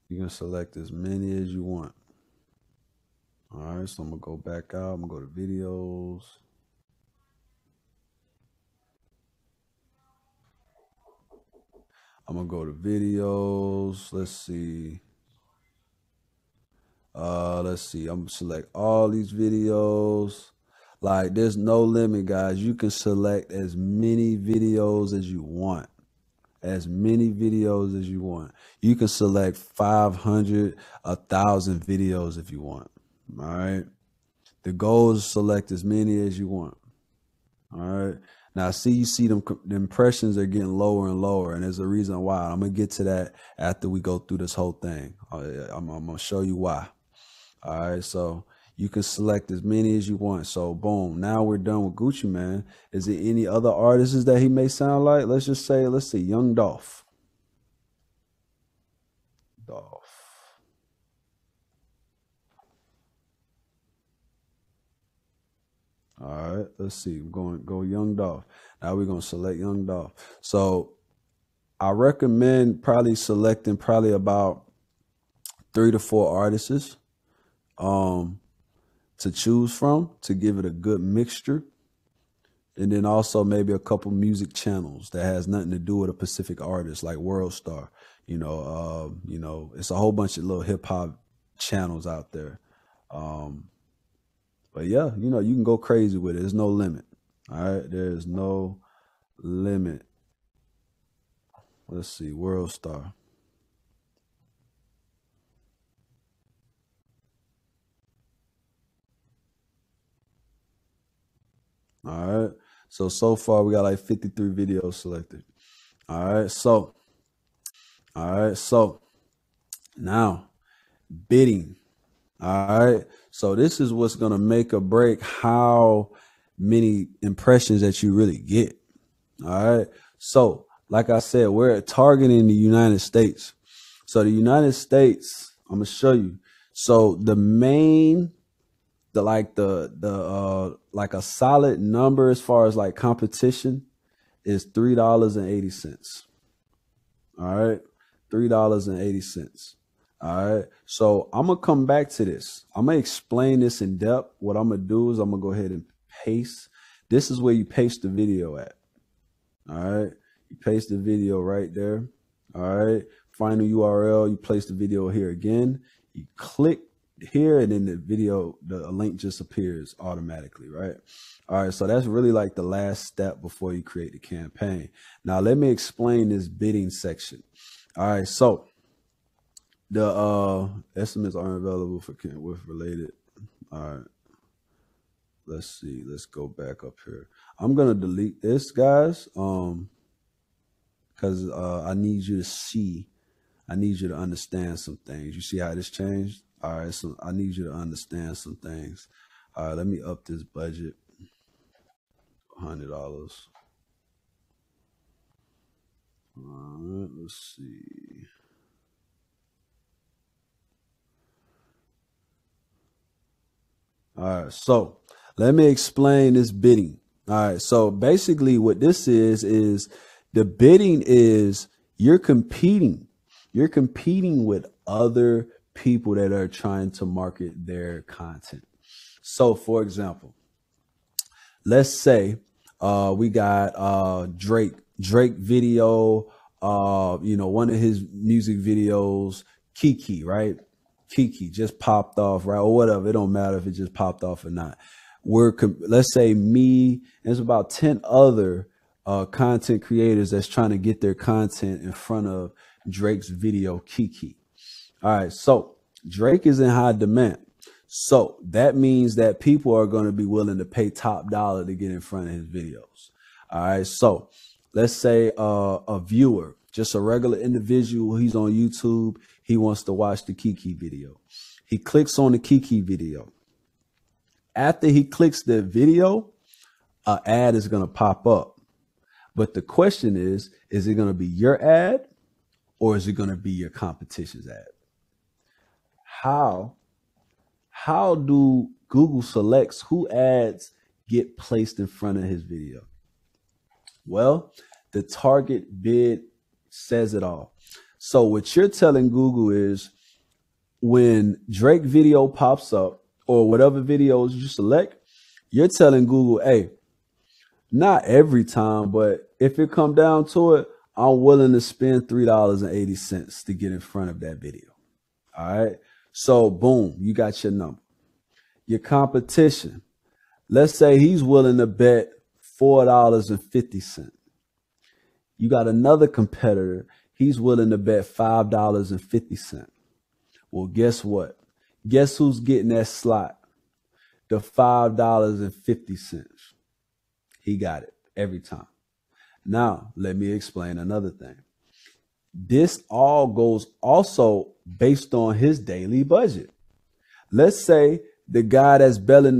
You can select as many as you want. All right, so I'm gonna go back out. I'm gonna go to videos. I'm gonna go to videos. Let's see. I'm gonna select all these videos. Like, there's no limit, guys. You can select as many videos as you want. As many videos as you want. You can select 500, 1,000 videos if you want. All right. The goal is to select as many as you want. All right. Now, you see the impressions are getting lower and lower, and there's a reason why. I'm gonna get to that after we go through this whole thing. I'm gonna show you why. All right. So you can select as many as you want. So boom. Now we're done with Gucci Mane. Is there any other artists that he may sound like? Let's see, Young Dolph. All right, let's see. We're go Young Dolph. Now we're gonna select Young Dolph. So I recommend probably selecting about 3 to 4 artists to choose from to give it a good mixture. And then also maybe a couple music channels that has nothing to do with a specific artist, like World Star. You know, it's a whole bunch of little hip hop channels out there. But yeah, you know, you can go crazy with it. There's no limit. All right, there's no limit. Let's see, World Star. All right. So far we got like 53 videos selected. All right. So now bidding. All right. So this is what's going to make or break how many impressions that you really get. All right. So like I said, we're targeting the United States. So the United States, I'm going to show you. So the main, like a solid number as far as like competition is $3.80. All right. $3.80. All right. So I'm going to come back to this. I'm going to explain this in depth. What I'm going to do is I'm going to go ahead and paste. This is where you paste the video at. All right. You paste the video right there. All right. Find the URL. You place the video here again. You click here, and then the link just appears automatically, right? All right, so that's really like the last step before you create the campaign. Now let me explain this bidding section. All right, so the estimates aren't available for with related. All right, let's see, let's go back up here. I'm gonna delete this, guys, because I need you to understand some things. You see how this changed? All right, so I need you to understand some things. All right, let me up this budget. $100. All right, let's see. All right, so let me explain this bidding. All right, so basically what this is the bidding is you're competing with other people that are trying to market their content. So for example, let's say we got Drake video, one of his music videos, Kiki, right? Kiki just popped off, right? Or whatever. It don't matter if it just popped off or not. Let's say me, there's about 10 other content creators that's trying to get their content in front of Drake's video, Kiki. All right, so Drake is in high demand. So that means that people are going to be willing to pay top dollar to get in front of his videos. All right, so let's say a viewer, just a regular individual, he's on YouTube, he wants to watch the Kiki video. He clicks on the Kiki video. After he clicks the video, an ad is going to pop up. But the question is it going to be your ad or is it going to be your competition's ad? How do Google selects who ads get placed in front of his video? Well, the target bid says it all. So what you're telling Google is when Drake video pops up or whatever videos you select, you're telling Google, hey, not every time, but if it come down to it, I'm willing to spend $3.80 to get in front of that video. All right. So boom, you got your number. Your competition. Let's say he's willing to bet $4.50. You got another competitor. He's willing to bet $5.50. Well, guess what? Guess who's getting that slot? The $5.50. He got it every time. Now, let me explain another thing. This all goes also based on his daily budget. Let's say the guy that's willing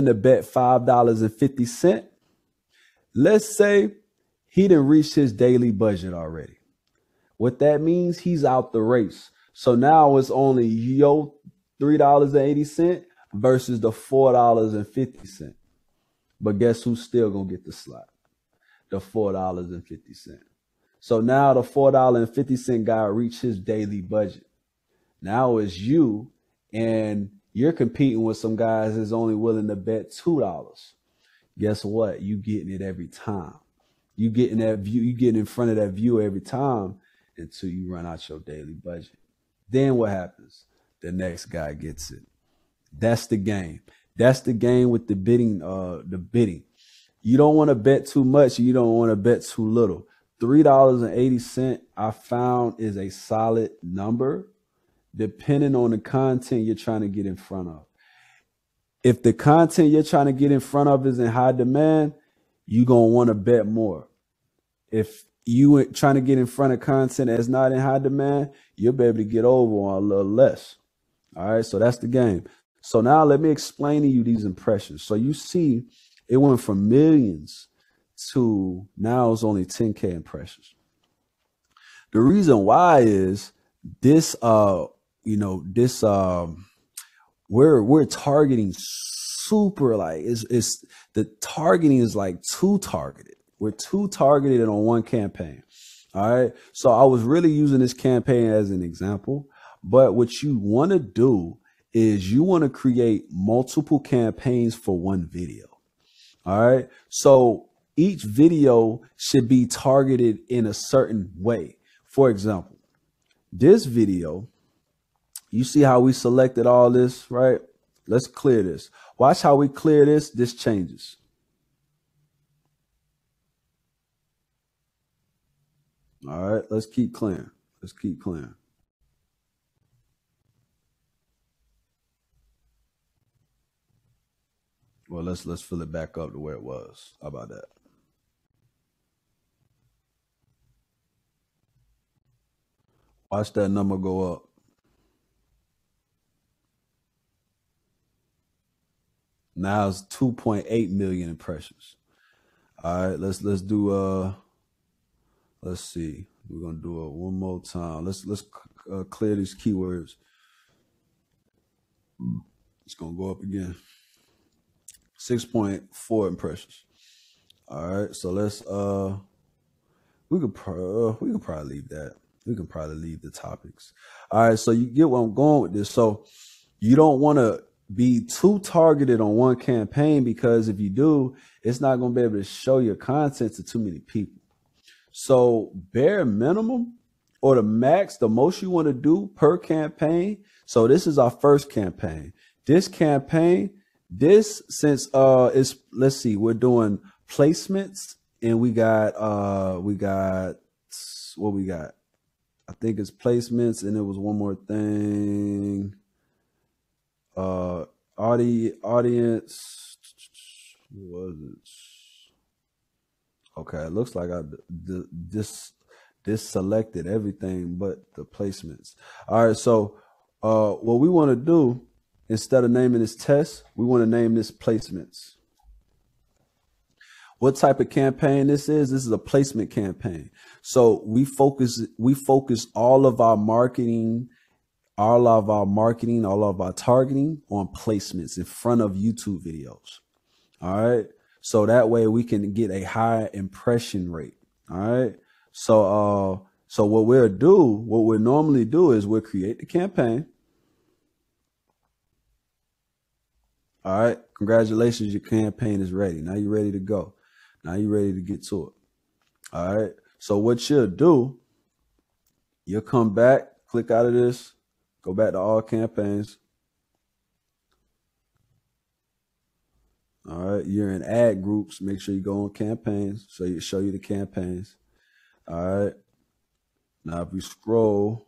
to bet $5.50, let's say he didn't reach his daily budget already. What that means, he's out the race. So now it's only your $3.80 versus the $4.50. But guess who's still going to get the slot? The $4.50. So now the $4.50 guy reached his daily budget. Now it's you, and you're competing with some guys that's only willing to bet $2. Guess what? You getting it every time. You getting that view. You getting in front of that view every time until you run out your daily budget. Then what happens? The next guy gets it. That's the game. That's the game with the bidding. You don't want to bet too much. You don't want to bet too little. $3.80 I found is a solid number depending on the content you're trying to get in front of. If the content you're trying to get in front of is in high demand, you're going to want to bet more. If you are trying to get in front of content that's not in high demand, you'll be able to get over on a little less. All right, so that's the game. So now let me explain to you these impressions. So you see it went from millions to now it's only 10K impressions. The reason why is this, we're targeting super, like it's the targeting is like too targeted. We're too targeted on one campaign. All right. So I was really using this campaign as an example, but what you want to do is you want to create multiple campaigns for one video. All right. So each video should be targeted in a certain way. For example, this video, you see how we selected all this, right? Let's clear this. Watch how we clear this. This changes. All right, let's keep clearing. Let's keep clearing. Well, let's fill it back up to where it was. How about that? Watch that number go up. Now it's 2.8 million impressions. All right, let's do let's see. We're gonna do it one more time. Let's clear these keywords. It's gonna go up again. 6.4 impressions. All right, so let's we could probably leave that. We can probably leave the topics. All right, so you get where I'm going with this. So you don't want to be too targeted on one campaign, because if you do, it's not going to be able to show your content to too many people. So bare minimum or the max, the most you want to do per campaign. So this is our first campaign. This campaign, since it's, let's see, we're doing placements, and we got what we got. I think it's placements, and there was one more thing. Audience. What was it? Okay, it looks like this selected everything but the placements. All right, so what we want to do, instead of naming this test, we want to name this placements. What type of campaign this is? This is a placement campaign. So we focus all of our marketing, all of our targeting on placements in front of YouTube videos. All right. So that way we can get a higher impression rate. All right. So what we normally do is we'll create the campaign. All right. Congratulations. Your campaign is ready. Now you're ready to go. Now you're ready to get to it. All right. So what you'll do, you'll come back, click out of this, go back to all campaigns. All right. You're in ad groups. Make sure you go on campaigns. So you show you the campaigns. All right. Now if we scroll,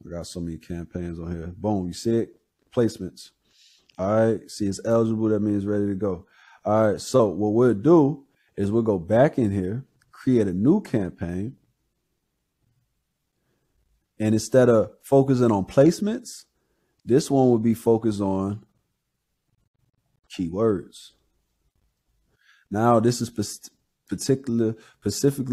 I got so many campaigns on here. Boom. You see it? Placements. All right. See, it's eligible. That means ready to go. All right. So what we'll do is we'll go back in here, create a new campaign. And instead of focusing on placements, this one would be focused on keywords. Now this is specifically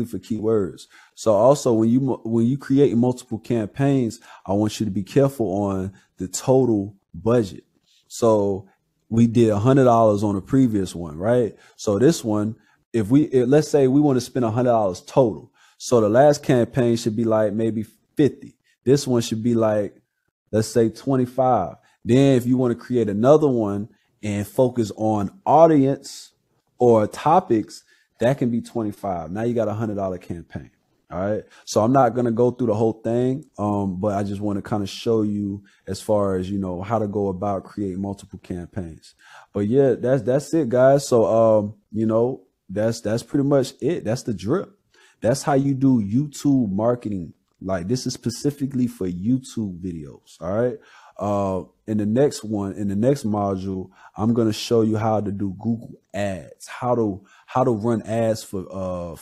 for keywords. So also when you create multiple campaigns, I want you to be careful on the total budget. So we did $100 on the previous one, right? So this one, let's say we want to spend $100 total. So the last campaign should be like maybe 50. This one should be like, let's say 25. Then if you want to create another one and focus on audience or topics, that can be 25. Now you got $100 campaign. All right. So I'm not going to go through the whole thing. But I just want to kind of show you as far as, how to go about creating multiple campaigns. But yeah, that's it, guys. So, that's pretty much it. That's the drip. That's how you do YouTube marketing. Like this is specifically for YouTube videos. All right. In the next module, I'm going to show you how to do Google ads, how to run ads for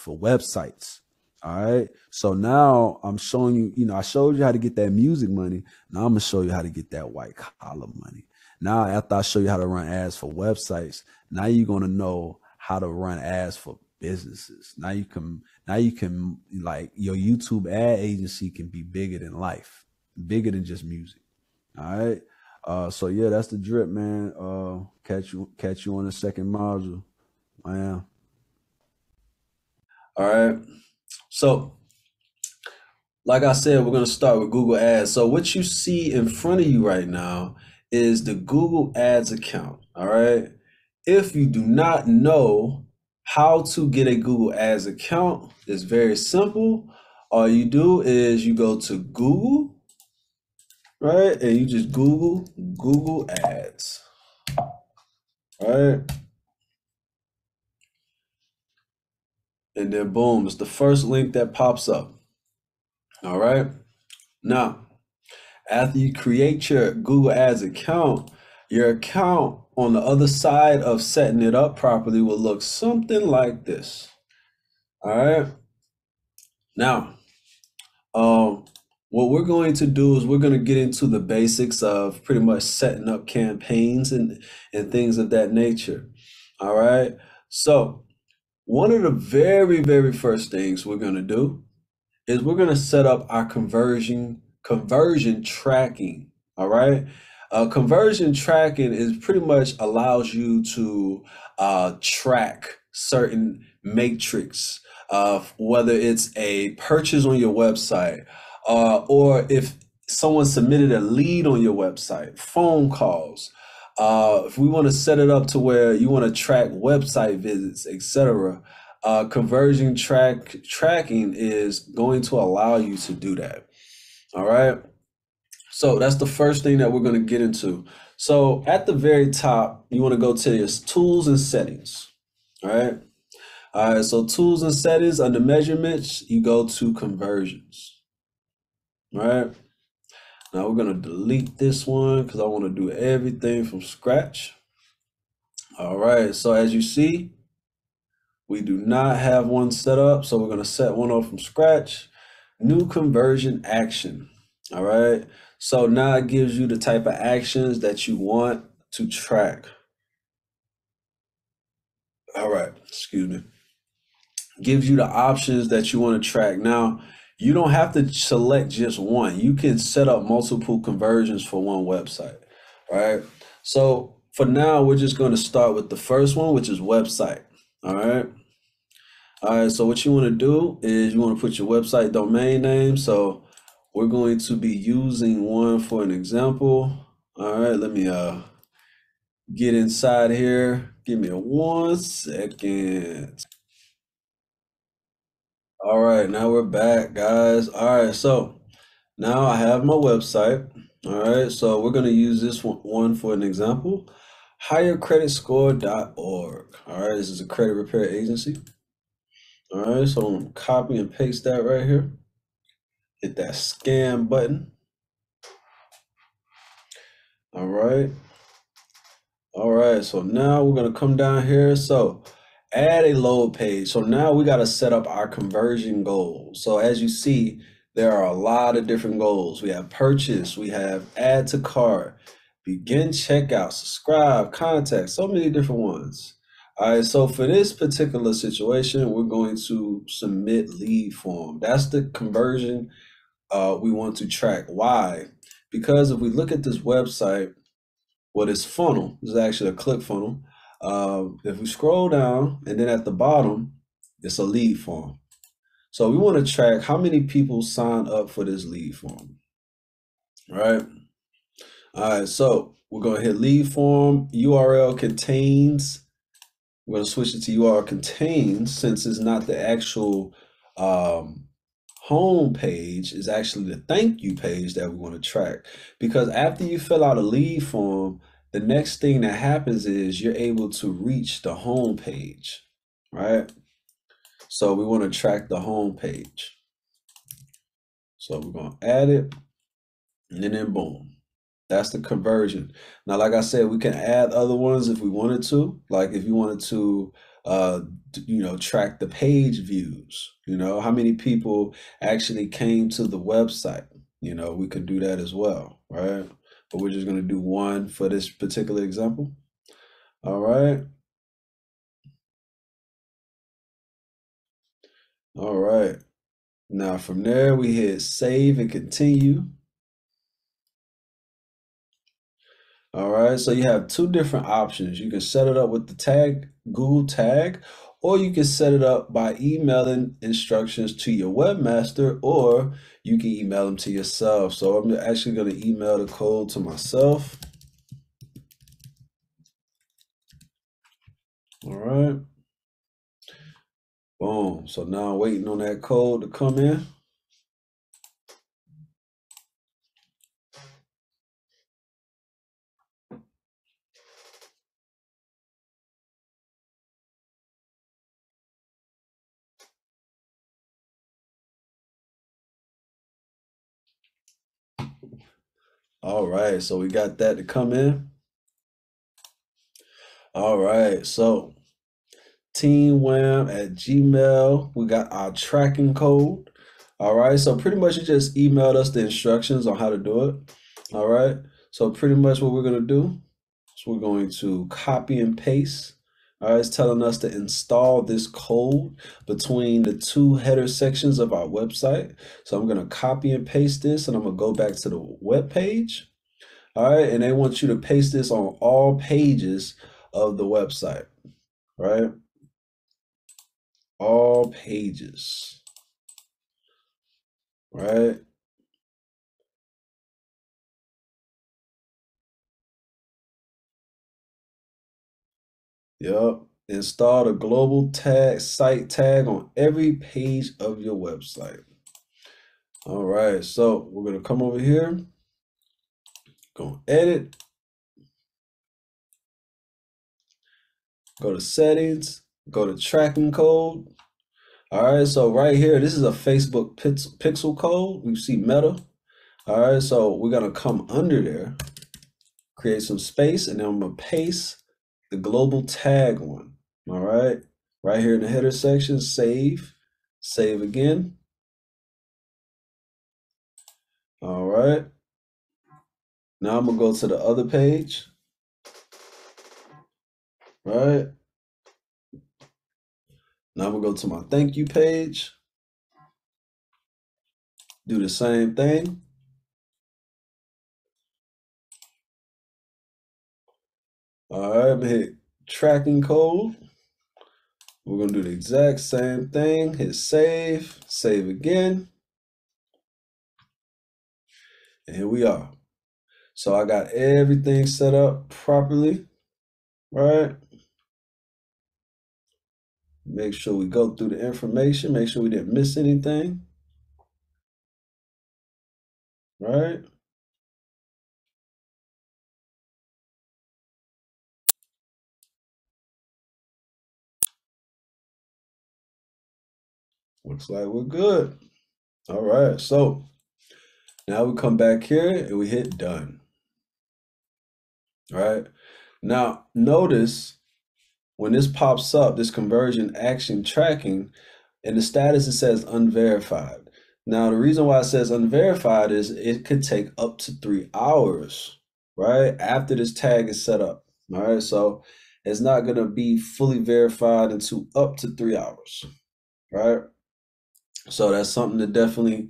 websites. All right. So now I'm showing you, I showed you how to get that music money. Now I'm going to show you how to get that white collar money. Now, after I show you how to run ads for websites, now you're going to know how to run ads for businesses. Now you can like your YouTube ad agency can be bigger than life, bigger than just music. All right. So yeah, that's the drip, man. Catch you on the second module. Man. All right. So like I said, we're going to start with Google Ads. So what you see in front of you right now is the Google Ads account. All right. If you do not know how to get a Google Ads account, it's very simple. All you do is you go to Google, right? And you just Google Ads. All right. And then boom, it's the first link that pops up. All right. Now, after you create your Google Ads account, your account on the other side of setting it up properly will look something like this. All right. Now, what we're going to do is we're going to get into the basics of pretty much setting up campaigns and things of that nature. All right. So one of the very, very first things we're going to do is we're going to set up our conversion tracking. All right. Conversion tracking is pretty much allows you to track certain matrix of whether it's a purchase on your website or if someone submitted a lead on your website, phone calls. If we want to set it up to where you want to track website visits, etc., conversion tracking is going to allow you to do that. All right. So that's the first thing that we're going to get into. So at the very top, you want to go to your tools and settings. All right. All right. So tools and settings, under measurements, you go to conversions. All right. Now we're going to delete this one because I want to do everything from scratch. All right. So as you see, we do not have one set up. So we're going to set one up from scratch. New conversion action. All right. So now it gives you the type of actions that you want to track. All right. Excuse me. Gives you the options that you want to track. Now, you don't have to select just one. You can set up multiple conversions for one website. All right. So for now, we're just going to start with the first one, which is website. All right. All right. So what you want to do is you want to put your website domain name. So we're going to be using one for an example. All right, let me get inside here. Give me 1 second. All right, now we're back, guys. All right, so now I have my website. All right, so we're going to use this one for an example. Highercreditscore.org. All right, this is a credit repair agency. All right, so I'm going to copy and paste that right here. Hit that scan button. All right. All right, so now we're going to come down here. So add a load page. So now we got to set up our conversion goals. So as you see, there are a lot of different goals. We have purchase, we have add to cart, begin checkout, subscribe, contact, so many different ones. All right, so for this particular situation, we're going to submit lead form. That's the conversion we want to track. Why? Because if we look at this website, well, this funnel is actually a click funnel. If we scroll down and then at the bottom, it's a lead form. So we want to track how many people sign up for this lead form, right? All right, so we're going to hit lead form, URL contains. We're going to switch it to URL contains since it's not the actual home page, is actually the thank you page that we want to track. Because after you fill out a lead form, the next thing that happens is you're able to reach the home page, right? So we want to track the home page. So we're going to add it, and then boom. That's the conversion. Now, like I said, we can add other ones if we wanted to. Like if you wanted to, track the page views, how many people actually came to the website, we could do that as well, right? But we're just going to do one for this particular example. All right. All right. Now from there, we hit save and continue. All right, so you have two different options. You can set it up with the tag, Google tag, or you can set it up by emailing instructions to your webmaster, or you can email them to yourself. So I'm actually going to email the code to myself. All right. Boom. So now I'm waiting on that code to come in. All right, so we got that to come in. All right, so teamwham@gmail. We got our tracking code. All right, so pretty much you just emailed us the instructions on how to do it. All right, so pretty much what we're gonna do is we're going to copy and paste. All right, it's telling us to install this code between the two header sections of our website. So I'm gonna copy and paste this, and I'm gonna go back to the web page. All right, and they want you to paste this on all pages of the website, right? All pages, right? Yep. Install the global tag site tag on every page of your website. All right, so we're gonna come over here, go edit, go to settings, go to tracking code. All right, so right here, this is a Facebook pixel code. We see Meta. All right, so we're gonna come under there, create some space, and then I'm gonna paste the global tag one. All right, right here in the header section, save again. All right, now I'm gonna go to the other page, right? Now I'm gonna go to my thank you page, do the same thing. All right, I'm gonna hit tracking code. We're gonna do the exact same thing, hit save again. And here we are. So I got everything set up properly, right? Make sure we go through the information, make sure we didn't miss anything, right? Looks like we're good. All right, so now we come back here and we hit done. All right, now notice when this pops up, this conversion action tracking, in the status it says unverified. Now the reason why it says unverified is it could take up to 3 hours, right, after this tag is set up. All right, so it's not going to be fully verified until up to 3 hours, right? So that's something to definitely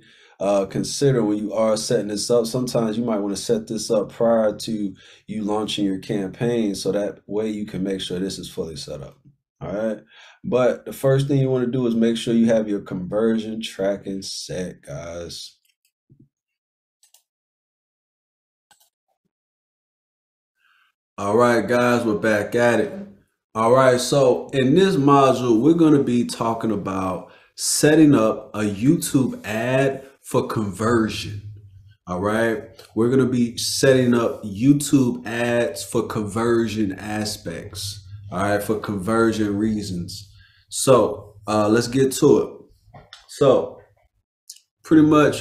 consider when you are setting this up. Sometimes you might want to set this up prior to you launching your campaign, so that way you can make sure this is fully set up. All right. But the first thing you want to do is make sure you have your conversion tracking set, guys. All right, guys, we're back at it. All right, so in this module, we're going to be talking about setting up a YouTube ad for conversion. All right, we're going to be setting up YouTube ads for conversion aspects. All right, for conversion reasons. So let's get to it. So pretty much,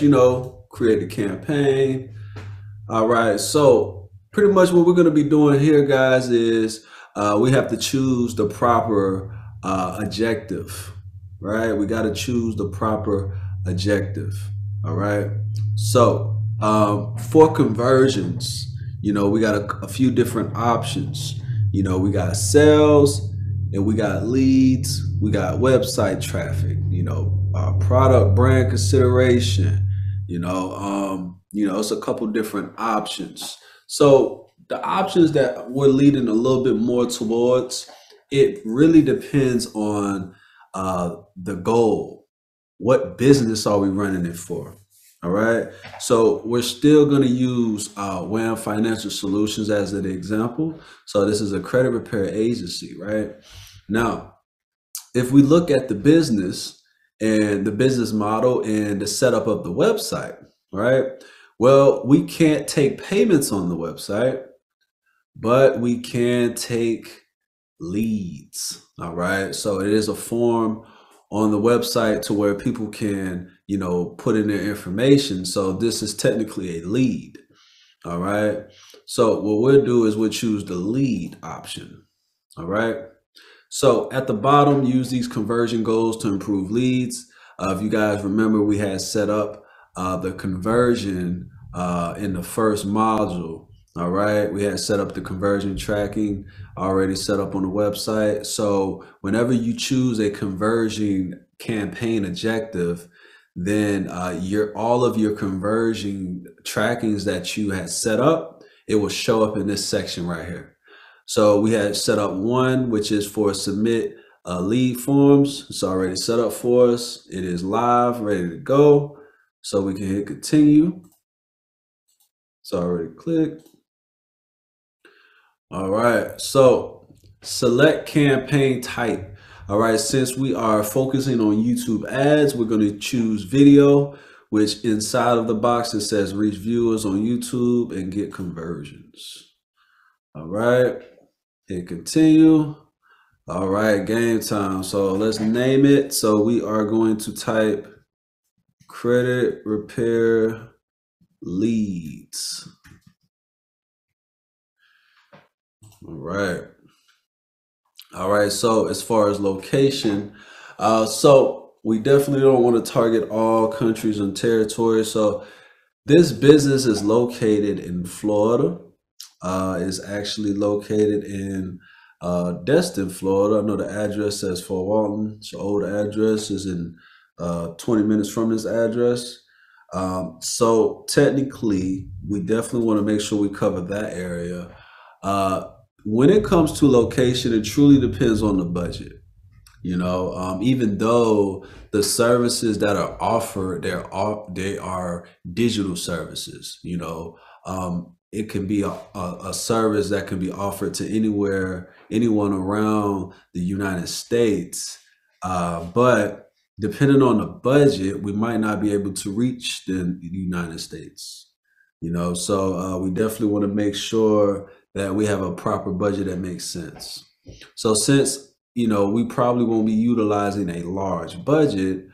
create a campaign. All right, so pretty much what we're going to be doing here, guys, is we have to choose the proper objective, right? We got to choose the proper objective. All right. So for conversions, we got a few different options. We got sales and we got leads. We got website traffic, product brand consideration, it's a couple different options. So the options that we're leading a little bit more towards, it really depends on the goal. What business are we running it for? All right. So we're still going to use WAM Financial Solutions as an example. So this is a credit repair agency, right? Now, if we look at the business and the business model and the setup of the website, right? Well, we can't take payments on the website, but we can take leads. All right. So it is a form on the website to where people can, put in their information. So this is technically a lead. All right. So what we'll do is we'll choose the lead option. All right. So at the bottom, use these conversion goals to improve leads. If you guys remember, we had set up the conversion in the first module. All right, we had set up the conversion tracking already set up on the website. So whenever you choose a conversion campaign objective, then all of your conversion trackings that you had set up, it will show up in this section right here. So we had set up one, which is for submit lead forms. It's already set up for us. It is live, ready to go. So we can hit continue. It's already clicked. All right, so select campaign type. All right, since we are focusing on YouTube ads, we're going to choose video, which inside of the box it says reach viewers on YouTube and get conversions. All right, hit continue. All right, game time. So let's name it. So we are going to type credit repair leads. All right. All right. So as far as location, so we definitely don't want to target all countries and territories. So this business is located in Florida. Is actually located in Destin, Florida. I know the address says Fort Walton. It's an old address. Is in 20 minutes from this address. So technically, we definitely want to make sure we cover that area. When it comes to location, it truly depends on the budget. Even though the services that are offered, they are digital services. it can be a service that can be offered to anyone around the United States. But depending on the budget, we might not be able to reach the United States. So we definitely want to make sure that we have a proper budget that makes sense. So since we probably won't be utilizing a large budget,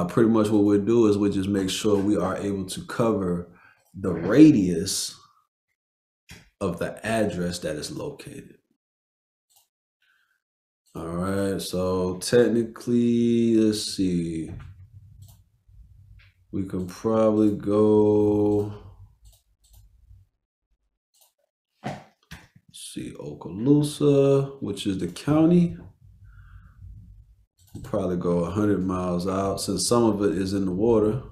pretty much what we'll do is we'll just make sure we are able to cover the radius of the address that is located. All right, so technically, let's see. We can probably go, see, Okaloosa, which is the county. We'll probably go 100 miles out since some of it is in the water.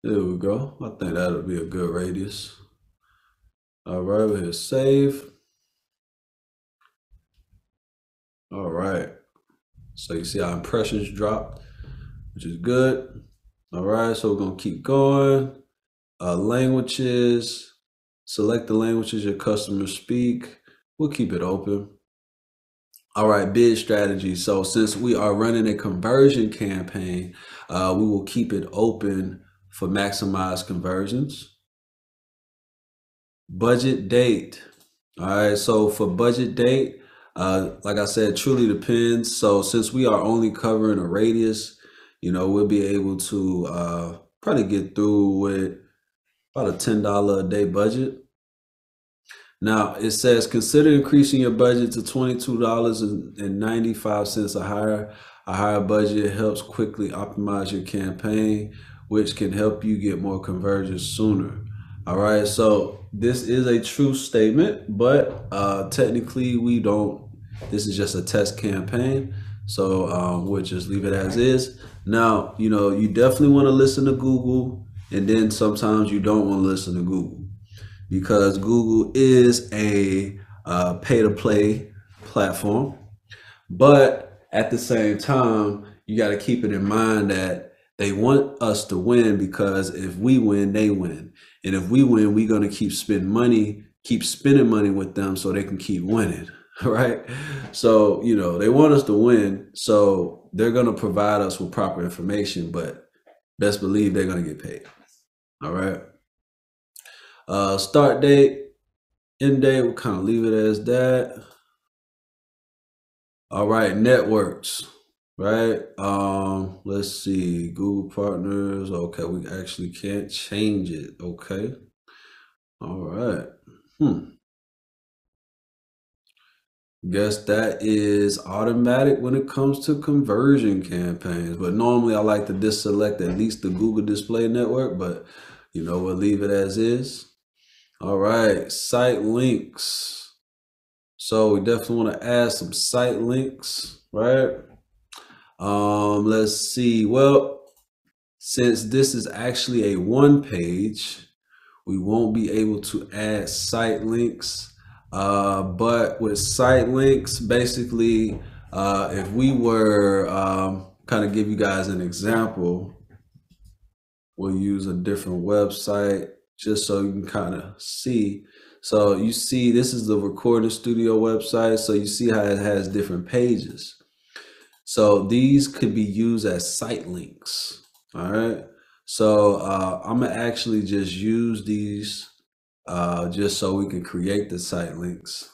There we go. I think that'll be a good radius. All right, we'll hit save. All right. So you see our impressions dropped, which is good. All right, so we're gonna keep going. Languages, select the languages your customers speak. We'll keep it open. All right, bid strategy. So since we are running a conversion campaign, we will keep it open for maximized conversions. Budget date. All right, so for budget date, like I said, truly depends. So since we are only covering a radius, we'll be able to probably get through with about a $10 a day budget. Now it says consider increasing your budget to $22.95 a higher. A higher budget helps quickly optimize your campaign, which can help you get more conversions sooner. All right, so this is a true statement, but technically we don't. This is just a test campaign, so we'll just leave it as is. Now, you definitely want to listen to Google, and then sometimes you don't want to listen to Google, because Google is a pay-to-play platform. But at the same time, you got to keep it in mind that they want us to win, because if we win, they win. And if we win, we're going to keep spending money with them so they can keep winning, right? So, they want us to win, so they're going to provide us with proper information, but best believe they're going to get paid. All right. Start date, end date, we'll kind of leave it as that. All right, networks, right? Let's see, Google partners. Okay, we actually can't change it. Okay. All right. Guess that is automatic when it comes to conversion campaigns. But normally I like to deselect at least the Google Display Network, but we'll leave it as is. All right, site links. So we definitely want to add some site links, right? Let's see. Well, since this is actually a one page, we won't be able to add site links. But with site links, basically, if we were kind of give you guys an example, we'll use a different website just so you can kind of see. So you see, this is the recording studio website. So you see how it has different pages. So these could be used as site links. All right. So I'm gonna actually just use these just so we can create the site links.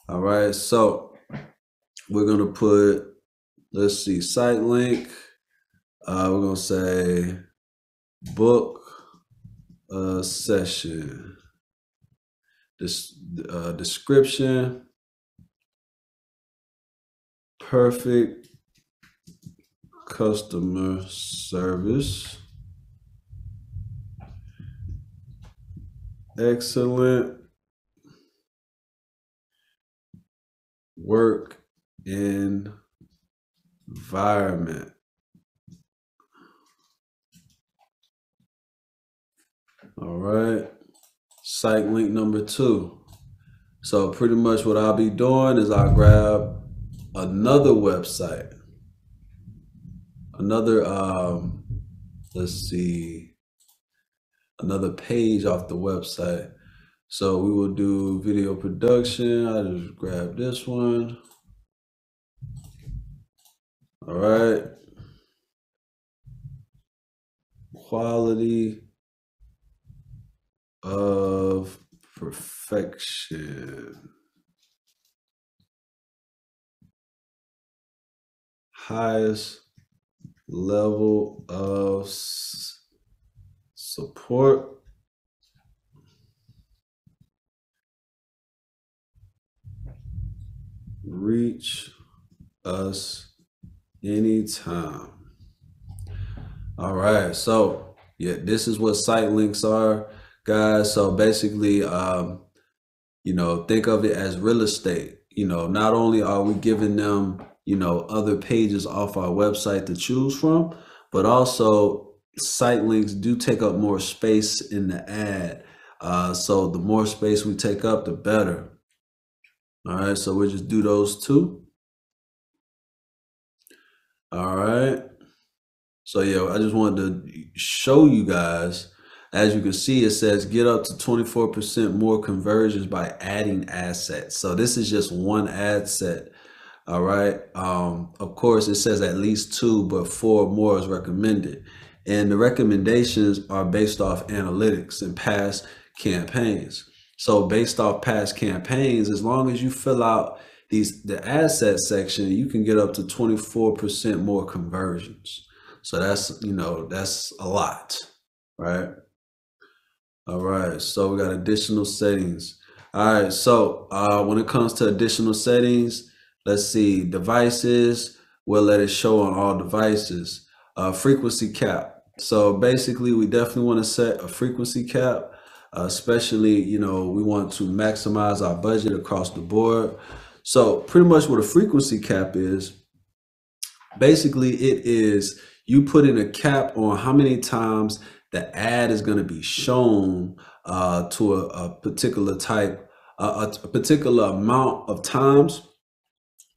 All right. So we're gonna put, let's see, site link. We're gonna say book a session. This description, perfect customer service, excellent work environment. All right. Site link number 2. So pretty much what I'll be doing is I'll grab another website, another, let's see, another page off the website. So we will do video production. I'll just grab this one. All right. Quality of perfection. Highest level of support. Reach us anytime. All right, so yeah, this is what site links are, guys. So basically, think of it as real estate. Not only are we giving them, other pages off our website to choose from, but also site links do take up more space in the ad. So the more space we take up, the better. All right, so we'll just do those two. All right. So yeah, I just wanted to show you guys. As you can see, it says get up to 24% more conversions by adding assets. So this is just one ad set. All right. Of course, it says at least 2, but 4 more is recommended. And the recommendations are based off analytics and past campaigns. So based off past campaigns, as long as you fill out the asset section, you can get up to 24% more conversions. So that's a lot, right? All right, so we got additional settings. All right, so when it comes to additional settings, let's see, devices, we'll let it show on all devices. Frequency cap. So basically, we definitely want to set a frequency cap, especially, we want to maximize our budget across the board. So pretty much what a frequency cap is, basically it is you put in a cap on how many times the ad is going to be shown to a particular type, a particular amount of times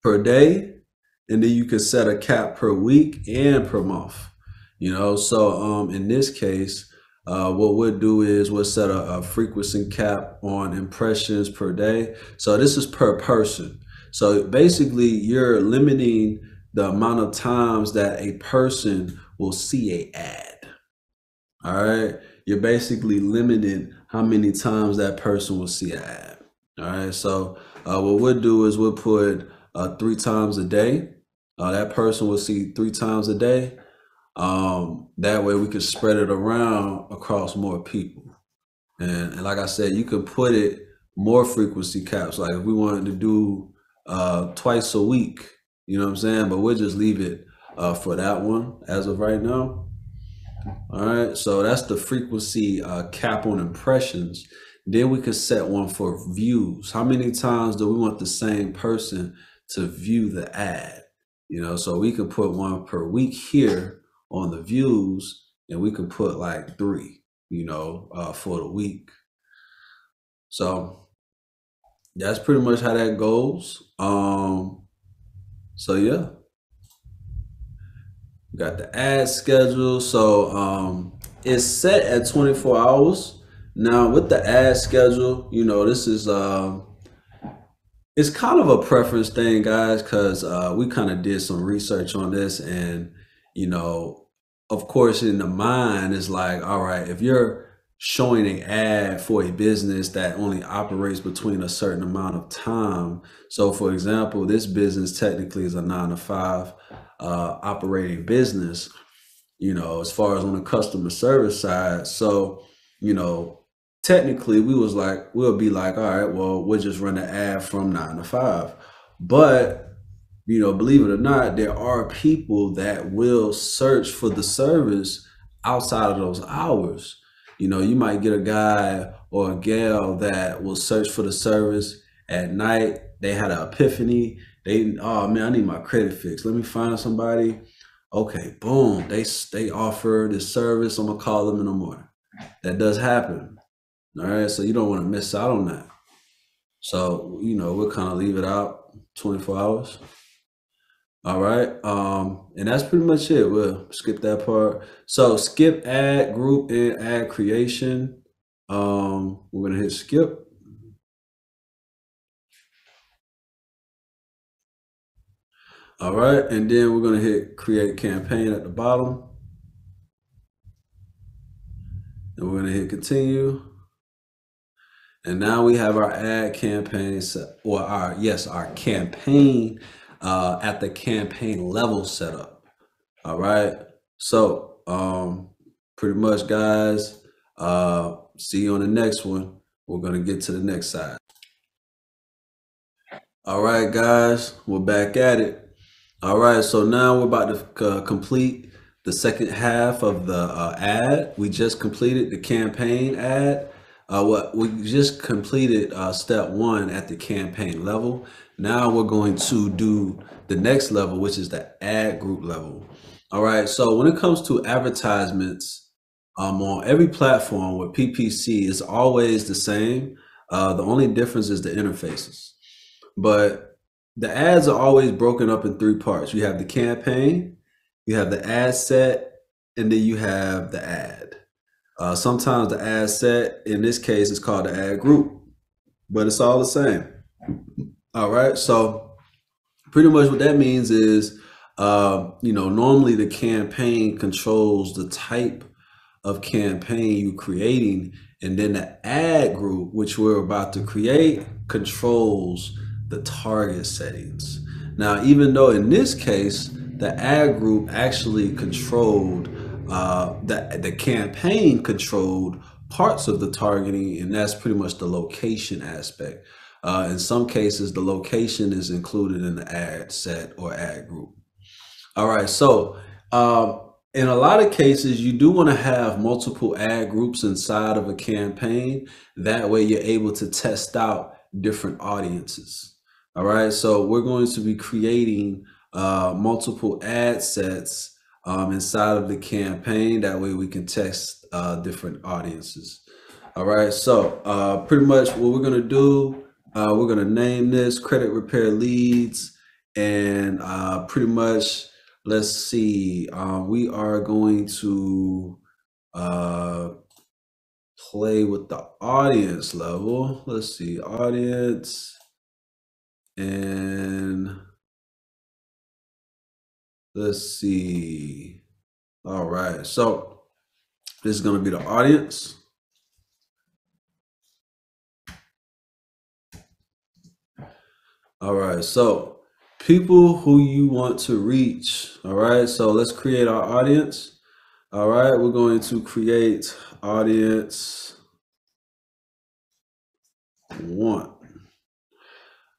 per day. And then you can set a cap per week and per month, So in this case, what we'll do is we'll set a frequency cap on impressions per day. So this is per person. So basically you're limiting the amount of times that a person will see an ad. All right. You're basically limiting how many times that person will see an ad. All right. So what we'll do is we'll put 3 times a day. That person will see 3 times a day. That way we can spread it around across more people. And like I said, you can put it more frequency caps. Like if we wanted to do twice a week, you know what I'm saying? But we'll just leave it for that one as of right now. All right, so that's the frequency cap on impressions. Then we could set one for views. How many times do we want the same person to view the ad? So we could put one per week here on the views, and we could put like 3, for the week. So that's pretty much how that goes. So yeah, we got the ad schedule. So it's set at 24 hours. Now with the ad schedule, this is it's kind of a preference thing, guys, because we kind of did some research on this, and of course in the mind is like, all right, if you're showing an ad for a business that only operates between a certain amount of time. So for example, this business technically is a 9-to-5 operating business, as far as on the customer service side. So, technically we'll be like, all right, well, we'll just run the ad from 9 to 5. But, believe it or not, there are people that will search for the service outside of those hours. You might get a guy or a gal that will search for the service at night. They had an epiphany. Oh man, I need my credit fixed. Let me find somebody. Okay, boom. They offer this service. I'm gonna call them in the morning. That does happen. All right, so you don't want to miss out on that. So, we'll kind of leave it out 24 hours. All right. And that's pretty much it. We'll skip that part. So skip ad group and ad creation. We're gonna hit skip. All right, and then we're gonna hit create campaign at the bottom. And we're gonna hit continue. And now we have our ad campaign set, or our campaign at the campaign level setup. All right. So pretty much, guys, see you on the next one. We're gonna get to the next side. All right, guys, we're back at it. All right, so now we're about to complete the second half of the ad. We just completed the campaign ad. We just completed step one at the campaign level. Now we're going to do the next level, which is the ad group level. All right, so when it comes to advertisements on every platform with PPC, is always the same. The only difference is the interfaces. But the ads are always broken up in three parts. You have the campaign, you have the ad set, and then you have the ad. Sometimes the ad set, in this case, is called the ad group, but it's all the same. All right, so pretty much what that means is, normally the campaign controls the type of campaign you're creating, and then the ad group, which we're about to create, controls the target settings. Now, even though in this case, the ad group actually controlled, the campaign controlled parts of the targeting, and that's pretty much the location aspect. In some cases, the location is included in the ad set or ad group. All right, so in a lot of cases, you do want to have multiple ad groups inside of a campaign. That way you're able to test out different audiences. All right, so we're going to be creating multiple ad sets inside of the campaign. That way we can test different audiences. All right, so pretty much what we're going to do, we're going to name this credit repair leads, and pretty much, let's see, we are going to play with the audience level. Let's see, audience, and let's see. All right, so this is going to be the audience. All right, so people who you want to reach. All right, so let's create our audience. All right, we're going to create audience 1.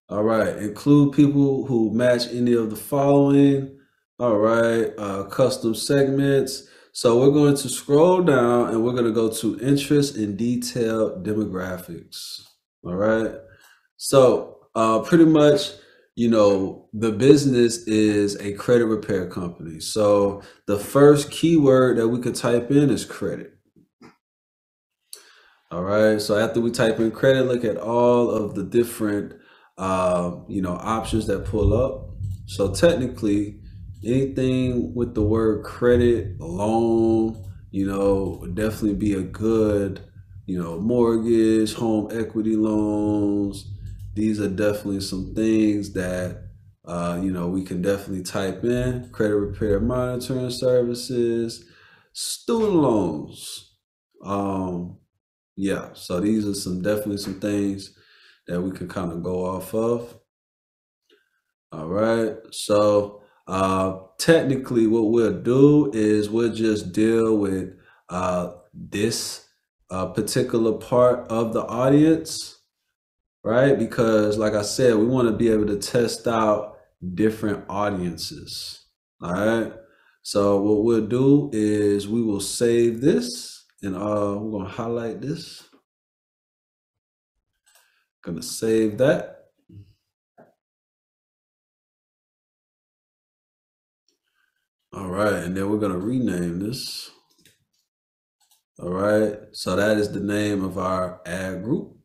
All right, include people who match any of the following. All right, custom segments. So we're going to scroll down and we're going to go to interest and detailed demographics. All right, so pretty much, the business is a credit repair company. So the first keyword that we could type in is credit. All right, so after we type in credit, look at all of the different options that pull up. So technically, anything with the word credit, loan, would definitely be a good, mortgage, home equity loans. These are definitely some things that, we can definitely type in. Credit repair monitoring services, student loans. Yeah, so these are definitely some things that we can kind of go off of. All right, so technically what we'll do is we'll just deal with this particular part of the audience, right? Because like I said, we want to be able to test out different audiences. All right, so what we'll do is we will save this, and we're going to highlight this. Gonna save that. All right, and then we're gonna rename this. All right, so that is the name of our ad group.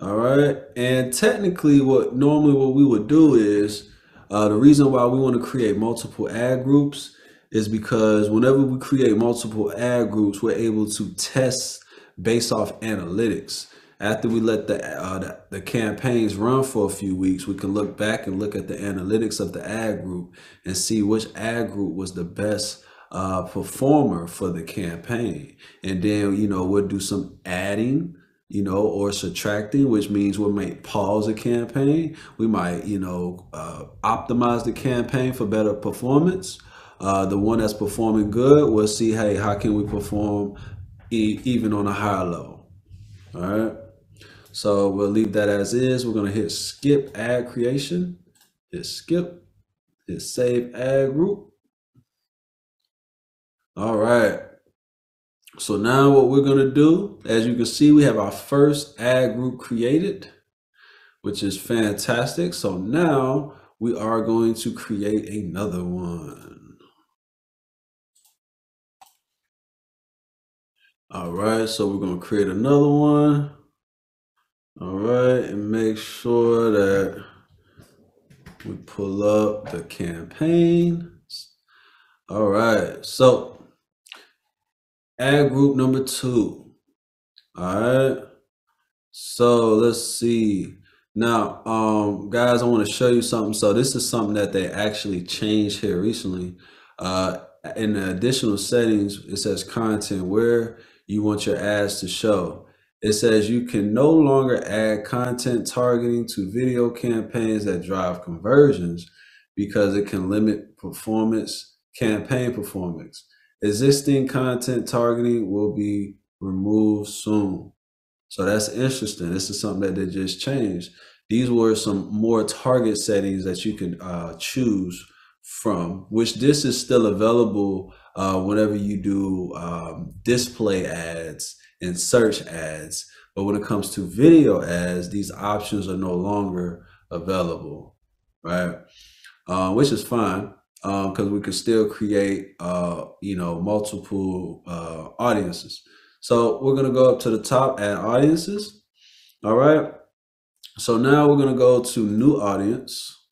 All right. And technically what we would do is the reason why we want to create multiple ad groups is because whenever we create multiple ad groups, we're able to test based off analytics. After we let the campaigns run for a few weeks, we can look back and look at the analytics of the ad group and see which ad group was the best performer for the campaign. And then, we'll do some adding, or subtracting, which means we might pause a campaign. We might, optimize the campaign for better performance. The one that's performing good, we'll see, hey, how can we perform even on a higher level? All right. So we'll leave that as is. We're going to hit skip ad creation, hit skip, hit save ad group. All right. So now what we're going to do, as you can see, we have our first ad group created, which is fantastic. So now we are going to create another one. All right. So we're going to create another one. All right. And make sure that we pull up the campaigns. All right. So ad group number 2. All right. So let's see. Now, guys, I want to show you something. So this is something that they actually changed here recently. In the additional settings, it says content, where you want your ads to show. It says you can no longer add content targeting to video campaigns that drive conversions because it can limit campaign performance. Existing content targeting will be removed soon. So that's interesting. This is something that they just changed. These were some more target settings that you can choose from, which this is still available whenever you do display ads and search ads. But when it comes to video ads, these options are no longer available, right? Which is fine. Because we can still create, multiple audiences. So we're going to go up to the top, add audiences. All right. So now we're going to go to new audience.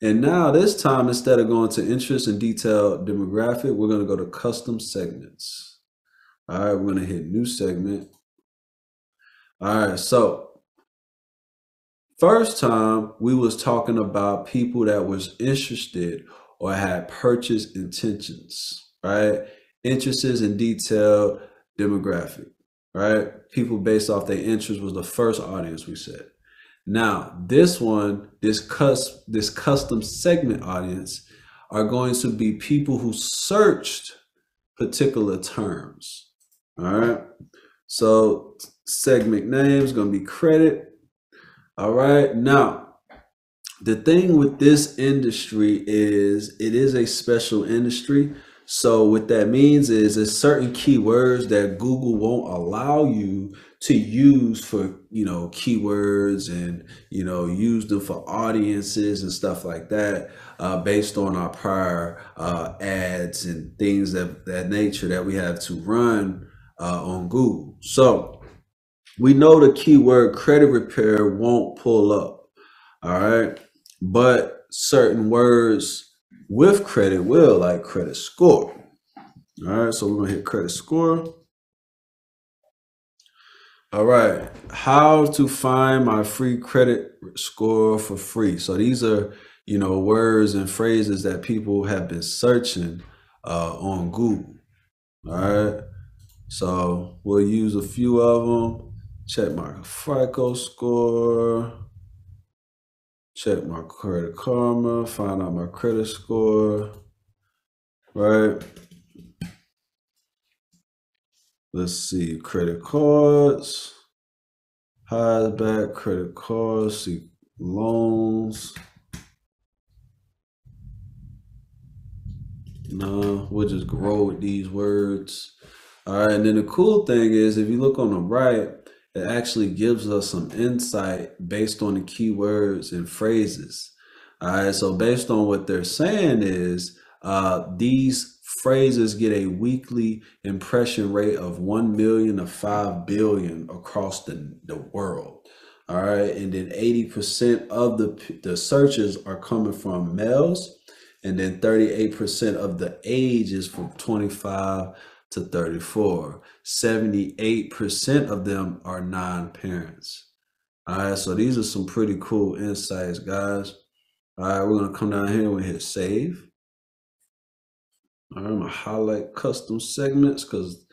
And now this time, instead of going to interest and detailed demographic, we're going to go to custom segments. All right. We're going to hit new segment. All right. So first time we was talking about people that was interested or had purchase intentions, right? Interests in detailed demographic, right? People based off their interest was the first audience we said. Now, this one, this custom segment audience are going to be people who searched particular terms, all right? So segment name is going to be credit. All right. Now, the thing with this industry is it is a special industry. So what that means is there's certain keywords that Google won't allow you to use for, keywords and, use them for audiences and stuff like that, based on our prior ads and things of that nature that we have to run on Google. So we know the keyword credit repair won't pull up. All right. But certain words with credit will, like credit score. All right. So we're going to hit credit score. All right. How to find my free credit score for free. So these are, words and phrases that people have been searching on Google. All right. So we'll use a few of them. Check my FICO score. Check my Credit Karma. Find out my credit score. Right. Let's see. Credit cards. Hide back. Credit cards. See loans. No, we'll just grow with these words. All right. And then the cool thing is, if you look on the right, it actually gives us some insight based on the keywords and phrases. All right, so based on what they're saying is these phrases get a weekly impression rate of 1 million to 5 billion across the world. All right, and then 80% of the searches are coming from males, and then 38% of the age is from 25 to 34. 78% of them are non-parents. All right, so these are some pretty cool insights, guys. All right, we're gonna come down here and hit save. All right, I'm gonna highlight custom segments because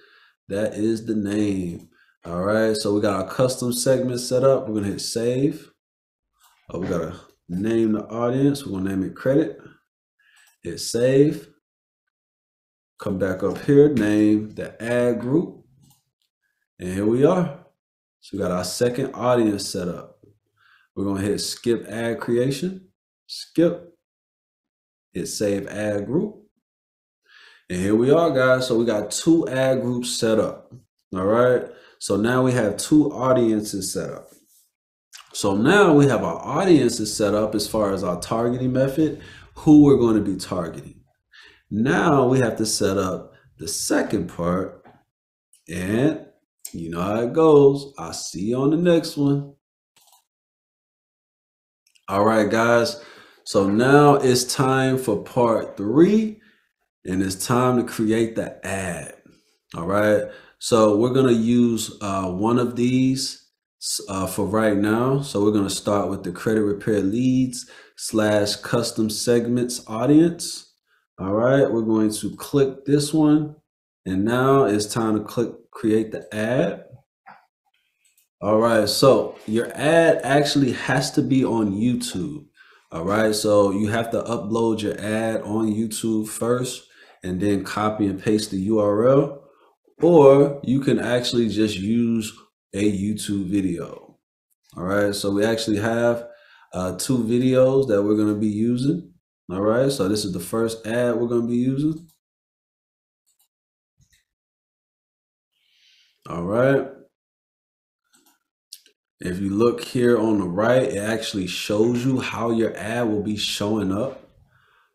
that is the name. All right, so we got our custom segment set up. We're gonna hit save. Oh, we gotta name the audience. We're gonna name it credit. Hit save. Come back up here, name the ad group. And here we are. So we got our second audience set up. We're gonna hit skip ad creation. Skip. Hit save ad group. And here we are, guys. So we got 2 ad groups set up. All right. So now we have 2 audiences set up. So now we have our audiences set up as far as our targeting method, who we're going to be targeting. Now we have to set up the second part, and you know how it goes. I'll see you on the next one. All right, guys. So now it's time for part 3, and it's time to create the ad. All right. So we're going to use one of these for right now. So we're going to start with the credit repair leads / custom segments audience. All right, we're going to click this one, and now it's time to click create the ad. All right, so your ad actually has to be on YouTube. All right, so you have to upload your ad on YouTube first and then copy and paste the URL, or you can actually just use a YouTube video. All right, so we actually have 2 videos that we're going to be using. All right, so this is the first ad we're going to be using. All right. If you look here on the right, it actually shows you how your ad will be showing up.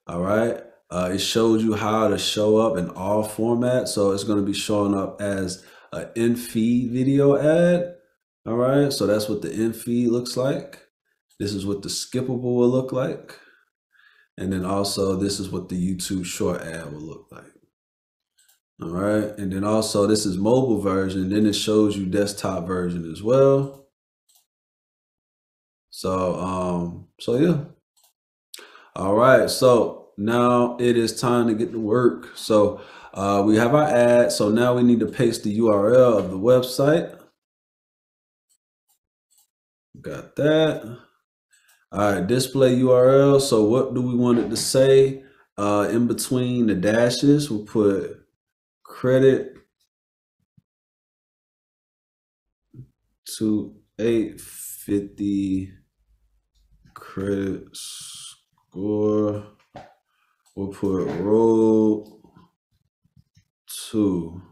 All right. It shows you how to show up in all formats. So it's going to be showing up as an in-feed video ad. All right. So that's what the in-feed looks like. This is what the skippable will look like. And then also this is what the YouTube short ad will look like. All right. And then also this is mobile version. Then it shows you desktop version as well. So yeah. All right. So now it is time to get to work. So we have our ad. So now we need to paste the URL of the website. Got that. All right, display URL. So what do we want it to say? In between the dashes, we'll put credit to 850 credit score. We'll put road to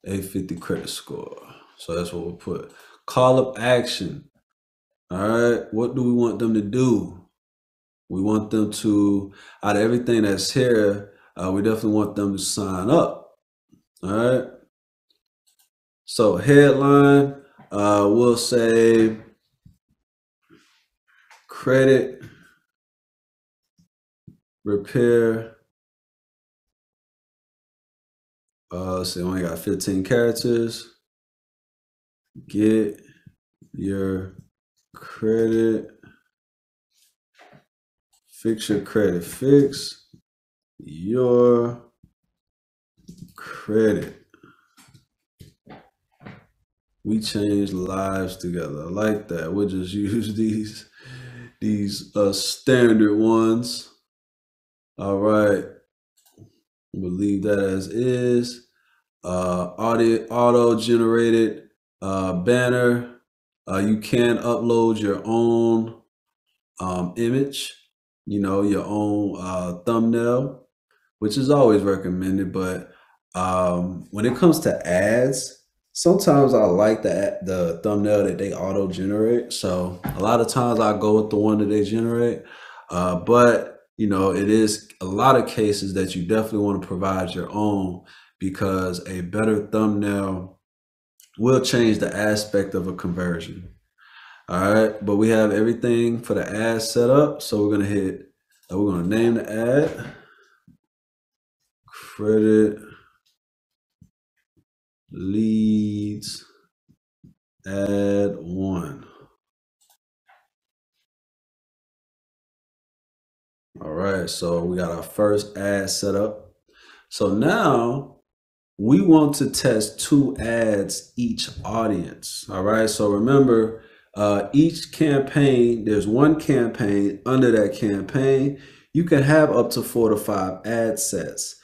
850 credit score. So that's what we'll put. Call up action. All right, what do we want them to do? We want them to, out of everything that's here, we definitely want them to sign up. All right. So headline, we'll say credit repair. Let's see, only got 15 characters. Get your credit, fix your credit, fix your credit. We change lives together. I like that. We'll just use these standard ones. All right. We'll leave that as is. Auto generated banner. You can upload your own image, you know, your own thumbnail, which is always recommended. But when it comes to ads, sometimes I like the thumbnail that they auto generate. So a lot of times I go with the one that they generate. But you know, it is a lot of cases that you definitely want to provide your own, because a better thumbnail will change the aspect of a conversion. All right, but we have everything for the ad set up. So we're gonna name the ad credit leads ad 1. All right, so we got our first ad set up. So now we want to test 2 ads each audience. All right, so remember, each campaign, there's 1 campaign. Under that campaign, you can have up to 4 to 5 ad sets.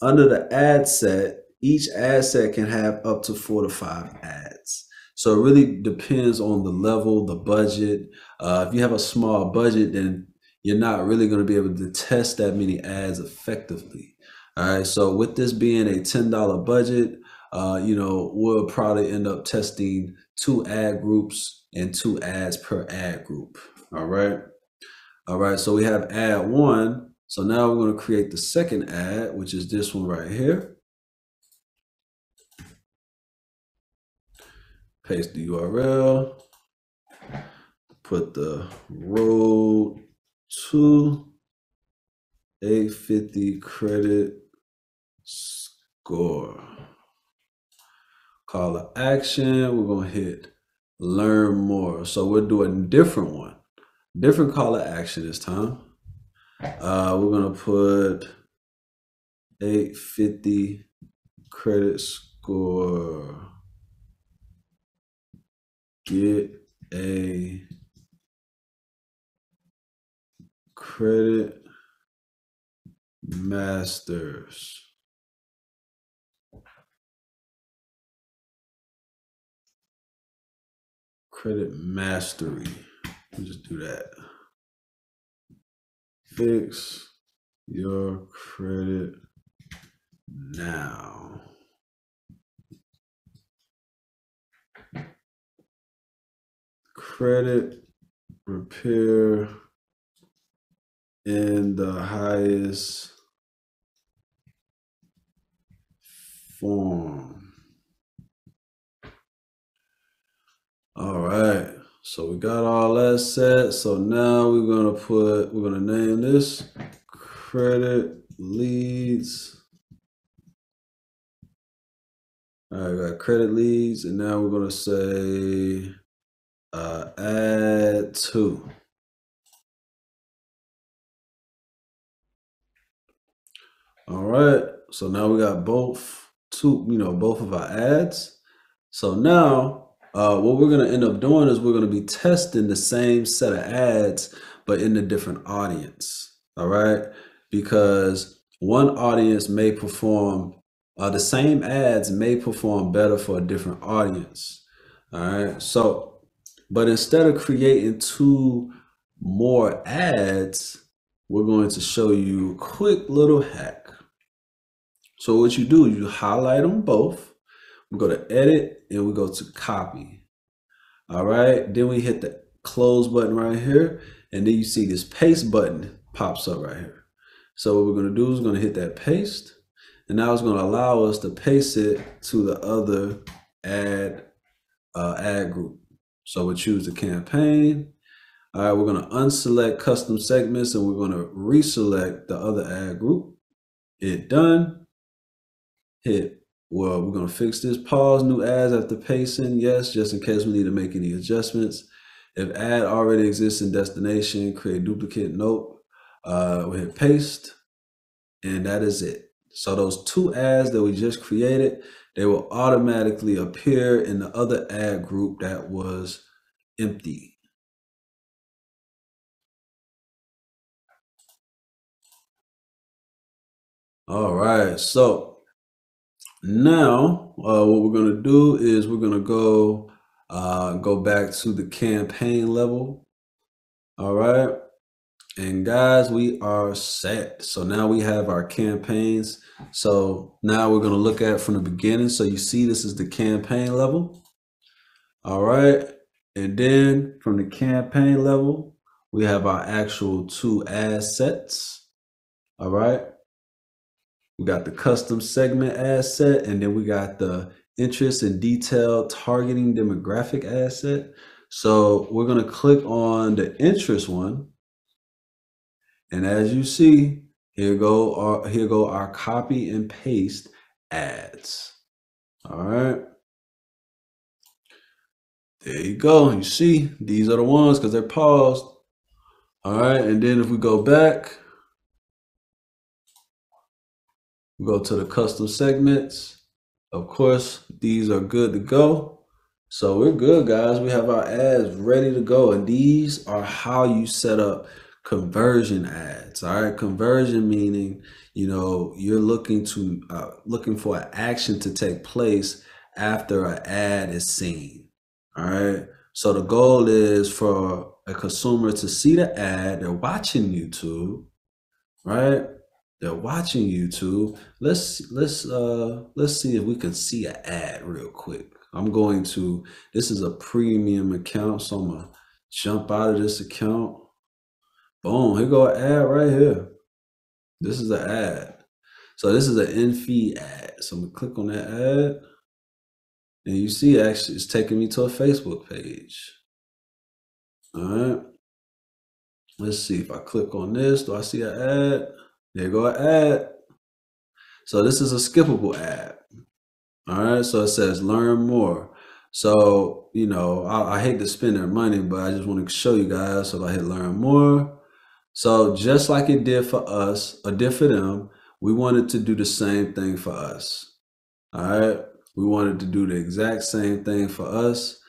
Under the ad set, each ad set can have up to 4 to 5 ads. So it really depends on the level, the budget. If you have a small budget, then you're not really going to be able to test that many ads effectively. All right, so with this being a $10 budget, we'll probably end up testing 2 ad groups and 2 ads per ad group. All right, so we have ad 1. So now we're going to create the second ad, which is this one right here. Paste the URL, put the road to 850 credit score. Call to action, we're going to hit learn more. So we'll do a different one, different call to action this time. We're going to put 850 credit score. Get a credit masters. Credit mastery. Let me just do that. Fix your credit now. Credit repair in the highest form. All right, so we got all that set. So now we're gonna name this credit leads. All right, we got credit leads, and now we're gonna say add 2. All right, so now we got both of our ads. So now what we're going to end up doing is we're going to be testing the same set of ads, but in a different audience. All right, because one audience may perform, the same ads may perform better for a different audience. All right, so, but instead of creating 2 more ads, we're going to show you a quick little hack. So what you do, you highlight them both. We go to edit and we go to copy. All right, then we hit the close button right here. And then you see this paste button pops up right here. So what we're gonna do is we're gonna hit that paste. And now it's gonna allow us to paste it to the other ad group. So we choose the campaign. All right, we're gonna unselect custom segments and we're gonna reselect the other ad group. Hit done. We're going to fix this. Pause new ads after pasting. Yes, just in case we need to make any adjustments. If ad already exists in destination, create duplicate. Nope. We hit paste, and that is it. So those 2 ads that we just created, they will automatically appear in the other ad group that was empty. All right, so now what we're going to do is we're going to go back to the campaign level. All right, and guys, we are set. So now we have our campaigns. So now we're going to look at it from the beginning. So you see this is the campaign level. All right, and then from the campaign level we have our actual 2 ad sets. All right, we got the custom segment ad set, and then we got the interest in detailed targeting demographic asset. So we're going to click on the interest one. And as you see, here go our copy and paste ads. All right. There you go. You see, these are the ones because they're paused. All right. And then if we go back, we go to the custom segments. Of course, these are good to go. So we're good, guys. We have our ads ready to go. And these are how you set up conversion ads. All right. Conversion meaning, you're looking for an action to take place after an ad is seen. All right. So the goal is for a consumer to see the ad. They're watching YouTube, right? They're watching YouTube. Let's see if we can see an ad real quick. This is a premium account, so I'm gonna jump out of this account. Boom, here go an ad right here. This is an ad. So this is an in-feed ad. So I'm gonna click on that ad. And you see actually it's taking me to a Facebook page. All right. Let's see if I click on this. Do I see an ad? There you go, an ad. So this is a skippable ad. All right, so it says learn more. So, I hate to spend their money, but I just want to show you guys. So if I hit learn more. So just like it did for us, or did for them, we wanted to do the same thing for us. All right, we wanted to do the exact same thing for us,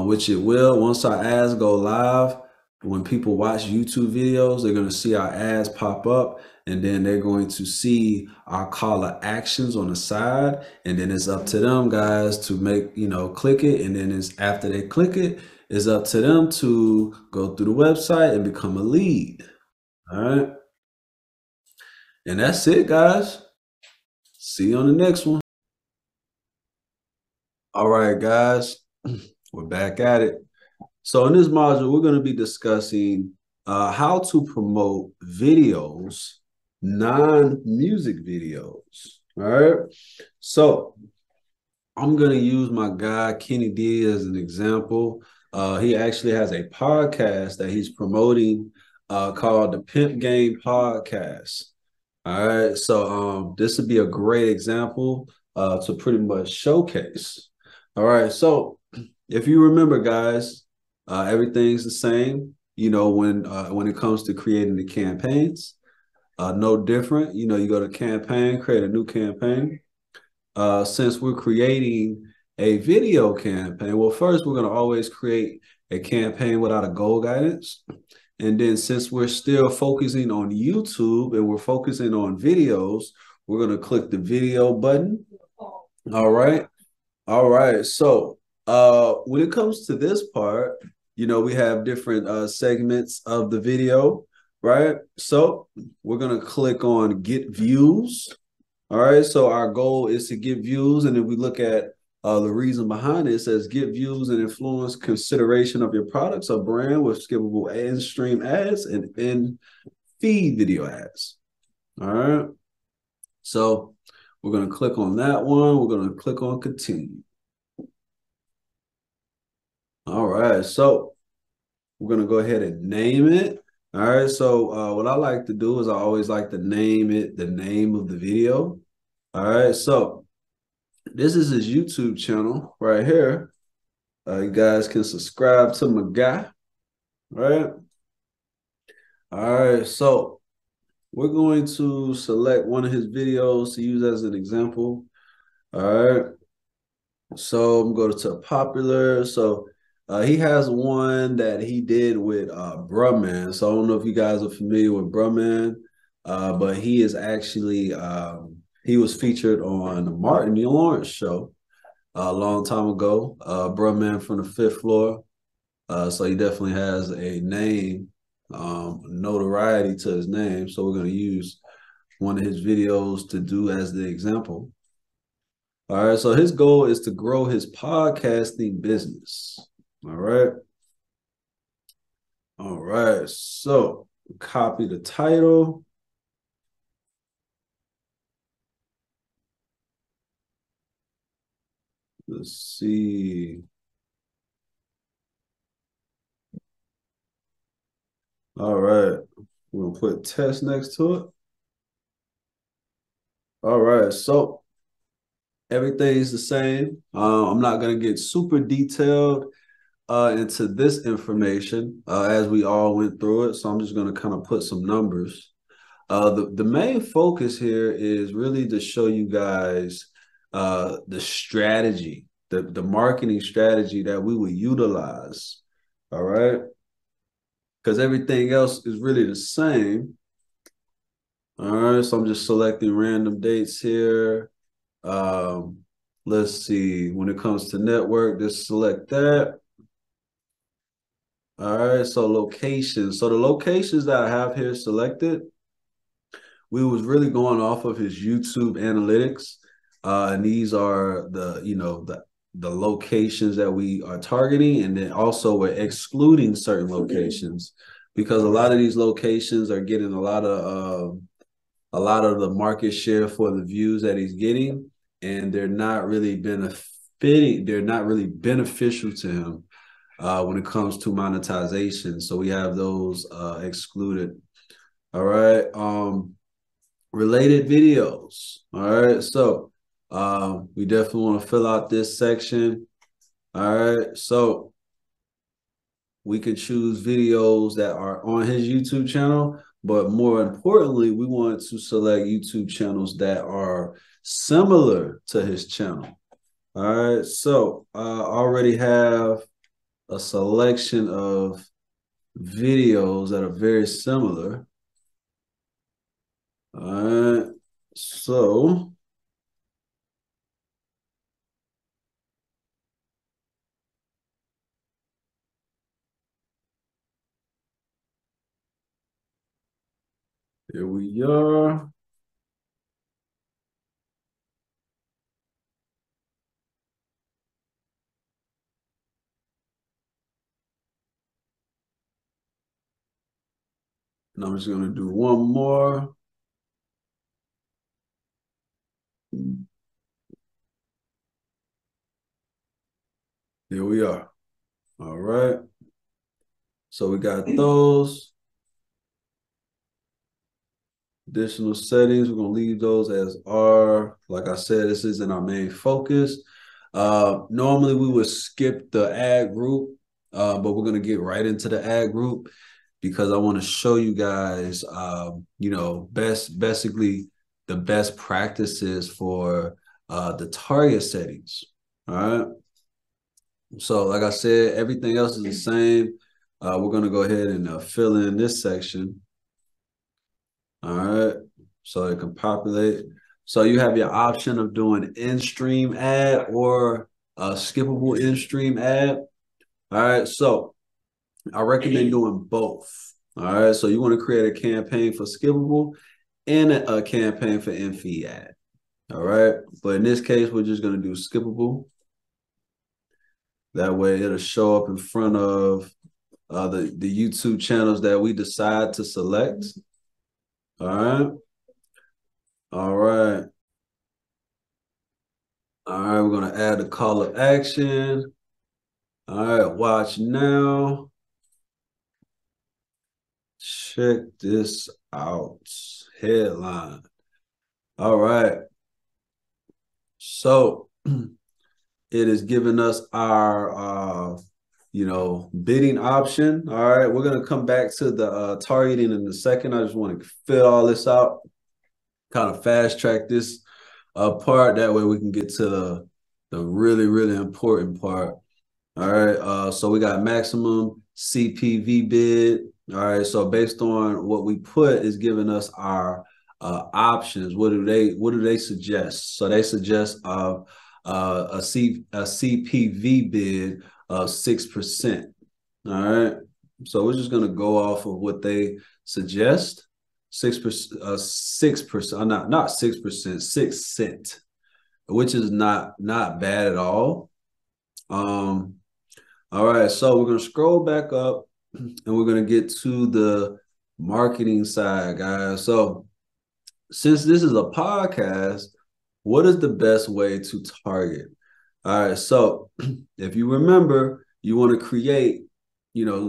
which it will. Once our ads go live, when people watch YouTube videos, they're going to see our ads pop up, and then they're going to see our call to actions on the side. And then it's up to them, guys, to make, click it. And then after they click it, it's up to them to go through the website and become a lead. All right. And that's it, guys. See you on the next one. All right, guys, we're back at it. So in this module, we're going to be discussing how to promote videos, non-music videos. All right. So I'm going to use my guy, Kenny D, as an example. He actually has a podcast that he's promoting called the Pimp Game Podcast. All right. So this would be a great example to pretty much showcase. All right. So if you remember, guys, everything's the same, when it comes to creating the campaigns. No different. You go to campaign, create a new campaign. Since we're creating a video campaign, well, first we're going to always create a campaign without a goal guidance. And then since we're still focusing on YouTube and we're focusing on videos, we're going to click the video button. All right. All right. So when it comes to this part, we have different segments of the video, right? So we're going to click on get views. All right. So our goal is to get views. And if we look at the reason behind it, it says get views and influence consideration of your products or brand with skippable and stream ads and feed video ads. All right. So we're going to click on that one. We're going to click on continue. All right. So we're going to go ahead and name it. All right. So what I like to do is I always like to name it the name of the video. All right. So this is his YouTube channel right here. You guys can subscribe to my guy. Right. All right. So we're going to select one of his videos to use as an example. All right. So I'm going to popular. So he has one that he did with Bruhman. So I don't know if you guys are familiar with Bruhman, but he is actually he was featured on the Martin Lawrence show a long time ago. Bruhman from the Fifth Floor. So he definitely has a name, notoriety to his name. So we're going to use one of his videos to do as the example. All right, so his goal is to grow his podcasting business. All right. All right, so copy the title. Let's see. All right. We'll put test next to it. All right. So everything's the same. I'm not going to get super detailed into this information as we all went through it. So I'm just going to kind of put some numbers. The main focus here is really to show you guys the strategy, the marketing strategy that we will utilize. All right. Because everything else is really the same. All right. So I'm just selecting random dates here. Let's see. When it comes to network, just select that. All right. So locations. So the locations that I have here selected, we was really going off of his YouTube analytics. And these are the locations that we are targeting, and then also we're excluding certain locations because a lot of these locations are getting a lot of the market share for the views that he's getting, and they're not really benefiting. They're not really beneficial to him when it comes to monetization. So we have those excluded. All right. Related videos. All right. So we definitely want to fill out this section. All right. So we can choose videos that are on his YouTube channel, but more importantly, we want to select YouTube channels that are similar to his channel. All right. So I already have a selection of videos that are very similar. All right. So here we are. And I'm just going to do one more. Here we are. All right. So we got those. Additional settings, we're going to leave those as are. Like I said, this isn't our main focus. Normally, we would skip the ad group, but we're going to get right into the ad group because I want to show you guys, basically the best practices for the target settings. All right. So like I said, everything else is the same. We're going to go ahead and fill in this section. All right. So it can populate. So you have your option of doing in-stream ad or a skippable in-stream ad. All right. So I recommend doing both. All right. So you want to create a campaign for skippable and a campaign for in-feed ad. All right. But in this case, we're just going to do skippable. That way it'll show up in front of the YouTube channels that we decide to select. All right. All right. All right, we're going to add the call to action. All right, watch now. Check this out. Headline. All right. So it is giving us our, bidding option. All right, we're going to come back to the targeting in a second. I just want to fill all this out, kind of fast track this part. That way we can get to the really, really important part. All right. So we got maximum CPV bid. All right. So based on what we put is giving us our options. What do they suggest? So they suggest a CPV bid of 6%. All right. So we're just gonna go off of what they suggest. 6%, 6%, not 6%, 6 cent, which is not bad at all. All right, so we're going to scroll back up and we're going to get to the marketing side, guys. So since this is a podcast, what is the best way to target? All right, so if you remember, you want to create,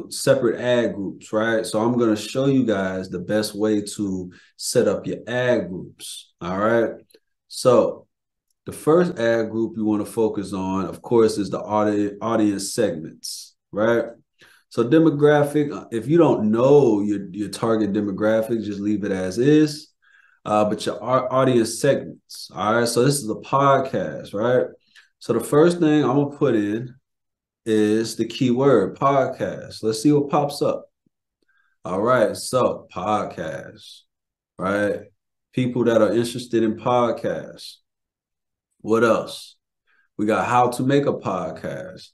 separate ad groups, right? So I'm going to show you guys the best way to set up your ad groups. All right. So the first ad group you want to focus on, of course, is the audience segments, right? So demographic, if you don't know your target demographic, just leave it as is. But your audience segments, all right? So this is a podcast, right? So the first thing I'm gonna put in is the keyword podcast. Let's see what pops up. All right, so podcast, right? People that are interested in podcasts. What else? We got how to make a podcast.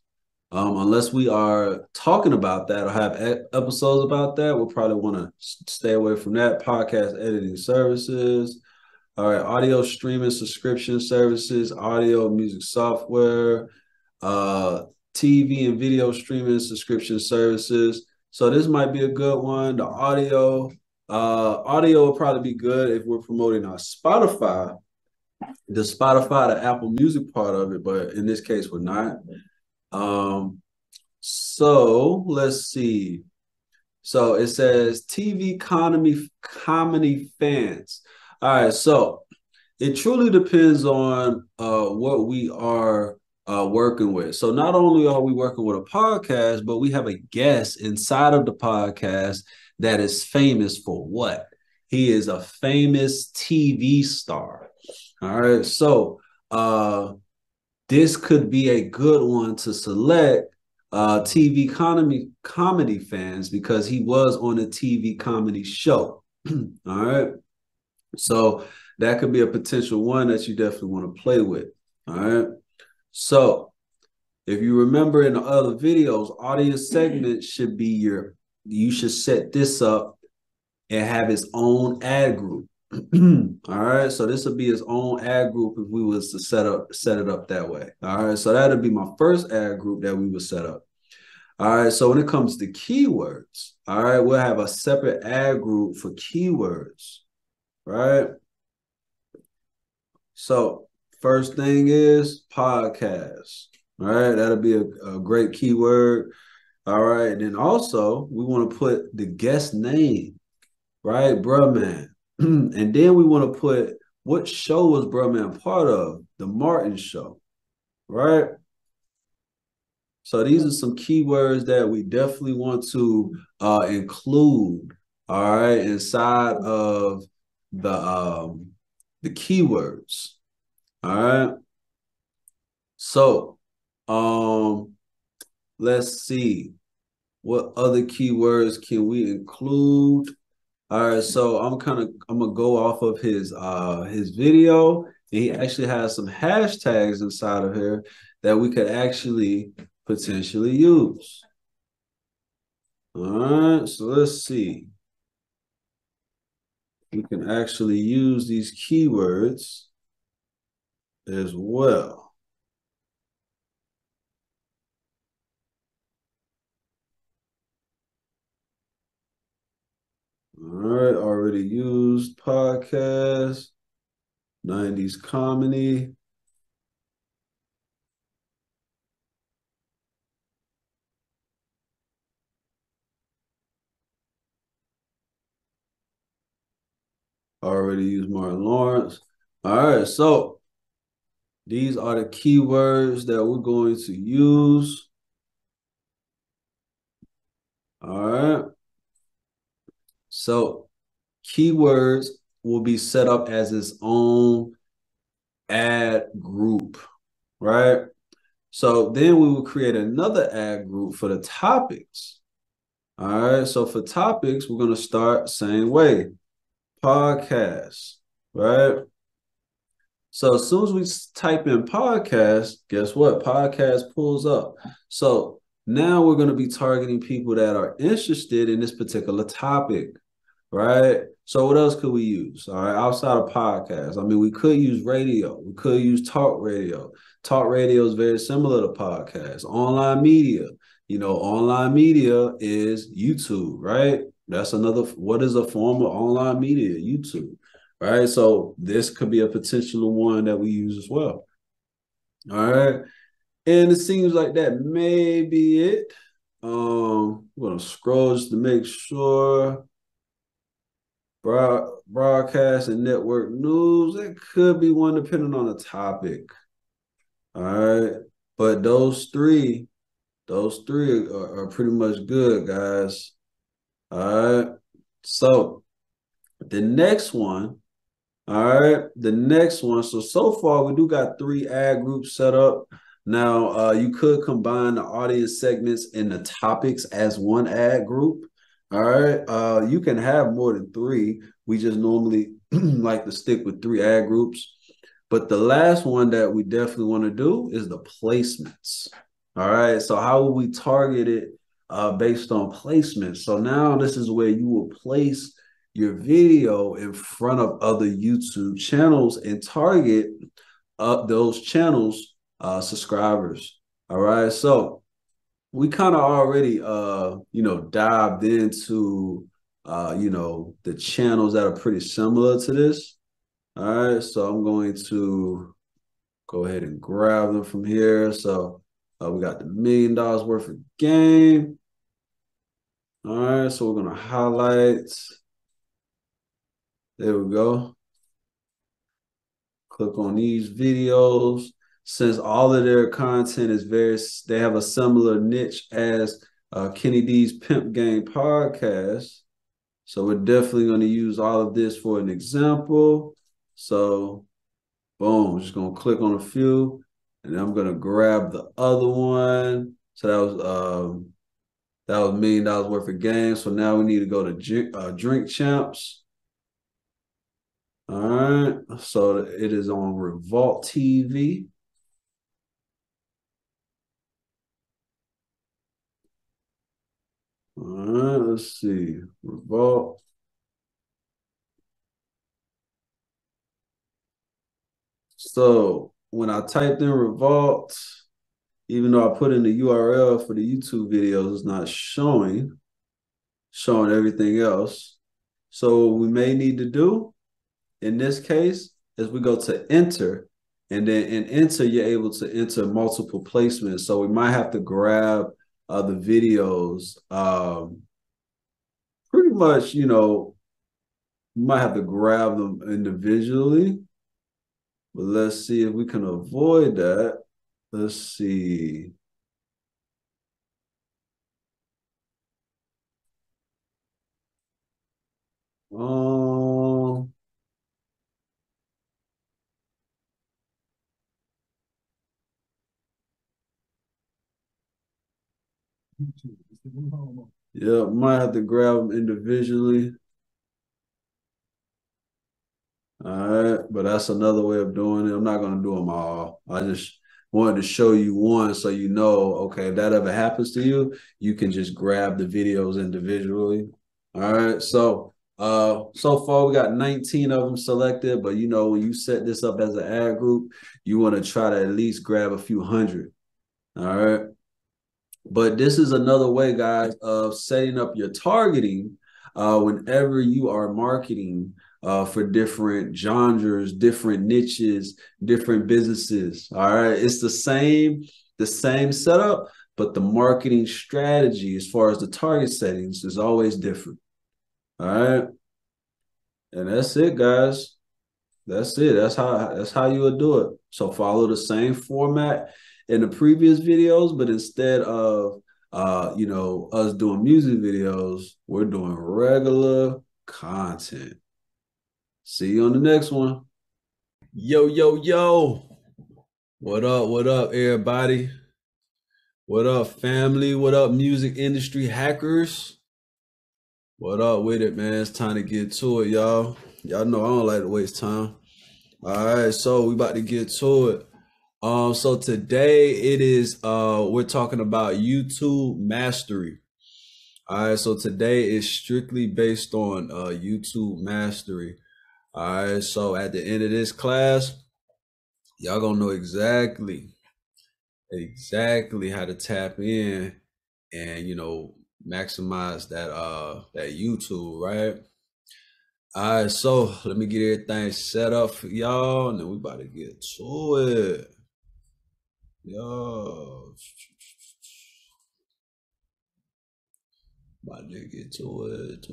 Unless we are talking about that or have episodes about that, we'll probably want to stay away from that. Podcast editing services. All right, audio streaming subscription services, audio music software, TV and video streaming subscription services. So this might be a good one. The audio will probably be good if we're promoting our Spotify, the Apple Music part of it, but in this case, we're not. So let's see. So it says TV comedy fans. All right, so it truly depends on what we are working with. So not only are we working with a podcast, but we have a guest inside of the podcast that is famous for what? He is a famous TV star. All right, so this could be a good one to select TV comedy fans because he was on a TV comedy show. All right. So that could be a potential one that you definitely want to play with. All right. So if you remember in the other videos, audience segment should be you should set this up and have its own ad group. All right. So this would be its own ad group if we was to set it up that way. All right. So that'd be my first ad group that we would set up. All right. So when it comes to keywords, all right, we'll have a separate ad group for keywords. Right. So first thing is podcast. All right. That'll be a great keyword. All right. And then also we want to put the guest name, right? Bruh Man. And then we want to put what show was Bruh Man part of? The Martin Show, right? So these are some keywords that we definitely want to include, all right, inside of the keywords, all right. So let's see what other keywords can we include. All right, so I'm gonna go off of his video. And he actually has some hashtags inside of here that we could actually potentially use. All right, so let's see. We can actually use these keywords as well. All right, already used podcast, 90s comedy. Already used Martin Lawrence. All right, so these are the keywords that we're going to use. All right. So keywords will be set up as its own ad group, right? So then we will create another ad group for the topics. All right. So for topics, we're going to start same way. Podcast, right? So as soon as we type in podcast, guess what? Podcast pulls up. So now we're going to be targeting people that are interested in this particular topic, right? So what else could we use? All right, outside of podcasts. I mean, we could use radio. We could use talk radio. Talk radio is very similar to podcasts. Online media. Online media is YouTube, right? That's another, what is a form of online media? YouTube, right? So this could be a potential one that we use as well. All right. And it seems like that may be it. I'm gonna scroll just to make sure. Broadcast and network news. It could be one depending on the topic. All right. But those three are pretty much good, guys. All right. So the next one, all right, the next one. So far we do got 3 ad groups set up. Now you could combine the audience segments and the topics as one ad group. All right. You can have more than 3. We just normally like to stick with 3 ad groups. But the last one that we definitely want to do is the placements. All right. So how will we target it based on placements? So now this is where you will place your video in front of other YouTube channels and target those channels subscribers. All right. So we kind of already dived into the channels that are pretty similar to this. All right. So I'm going to go ahead and grab them from here. So we got the $1 million worth of game. All right. So we're going to highlight. There we go. Click on these videos. Since all of their content is they have a similar niche as Kenny D's Pimp Game podcast. So we're definitely going to use all of this for an example. So boom, just going to click on a few, and I'm going to grab the other one. So that was $1 million worth of games. So now we need to go to Drink Champs. All right, so it is on Revolt TV. All right, let's see, Revolt. So when I typed in Revolt, even though I put in the URL for the YouTube videos, it's not showing everything else. So what we may need to do in this case is we go to enter, and then in enter, you're able to enter multiple placements. So we might have to grab the videos. Pretty much, you might have to grab them individually. But let's see if we can avoid that. Let's see. Um, yeah, might have to grab them individually. All right, but that's another way of doing it. I'm not going to do them all. I just wanted to show you one so you know, okay, if that ever happens to you, you can just grab the videos individually. All right, so so far we got 19 of them selected, but when you set this up as an ad group, you want to try to at least grab a few hundred. All right. But this is another way, guys, of setting up your targeting whenever you are marketing for different genres, different niches, different businesses. All right. It's the same setup, but the marketing strategy as far as the target settings is always different. All right. And that's it, guys. That's it. That's how you would do it. So follow the same format in the previous videos, but instead of us doing music videos, we're doing regular content. See you on the next one. Yo, yo, yo. What up, everybody? What up, family? What up, music industry hackers? What up with it, man? It's time to get to it, y'all. Y'all know I don't like to waste time. All right, so we about to get to it. So today it is we're talking about YouTube mastery. All right, so today is strictly based on YouTube mastery. All right, so at the end of this class, y'all gonna know exactly how to tap in and maximize that YouTube, right? All right, so let me get everything set up for y'all, and then we about to get to it. Yo, about to get to it.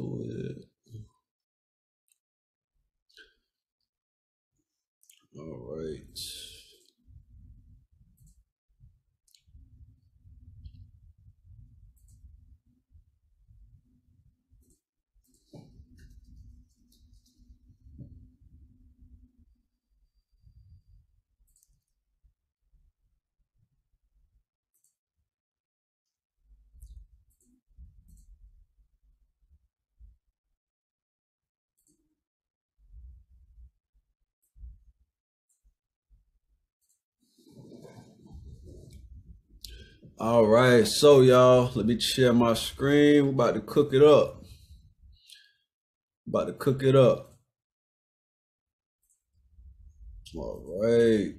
All right. All right, so y'all, let me share my screen. We're about to cook it up. About to cook it up. All right.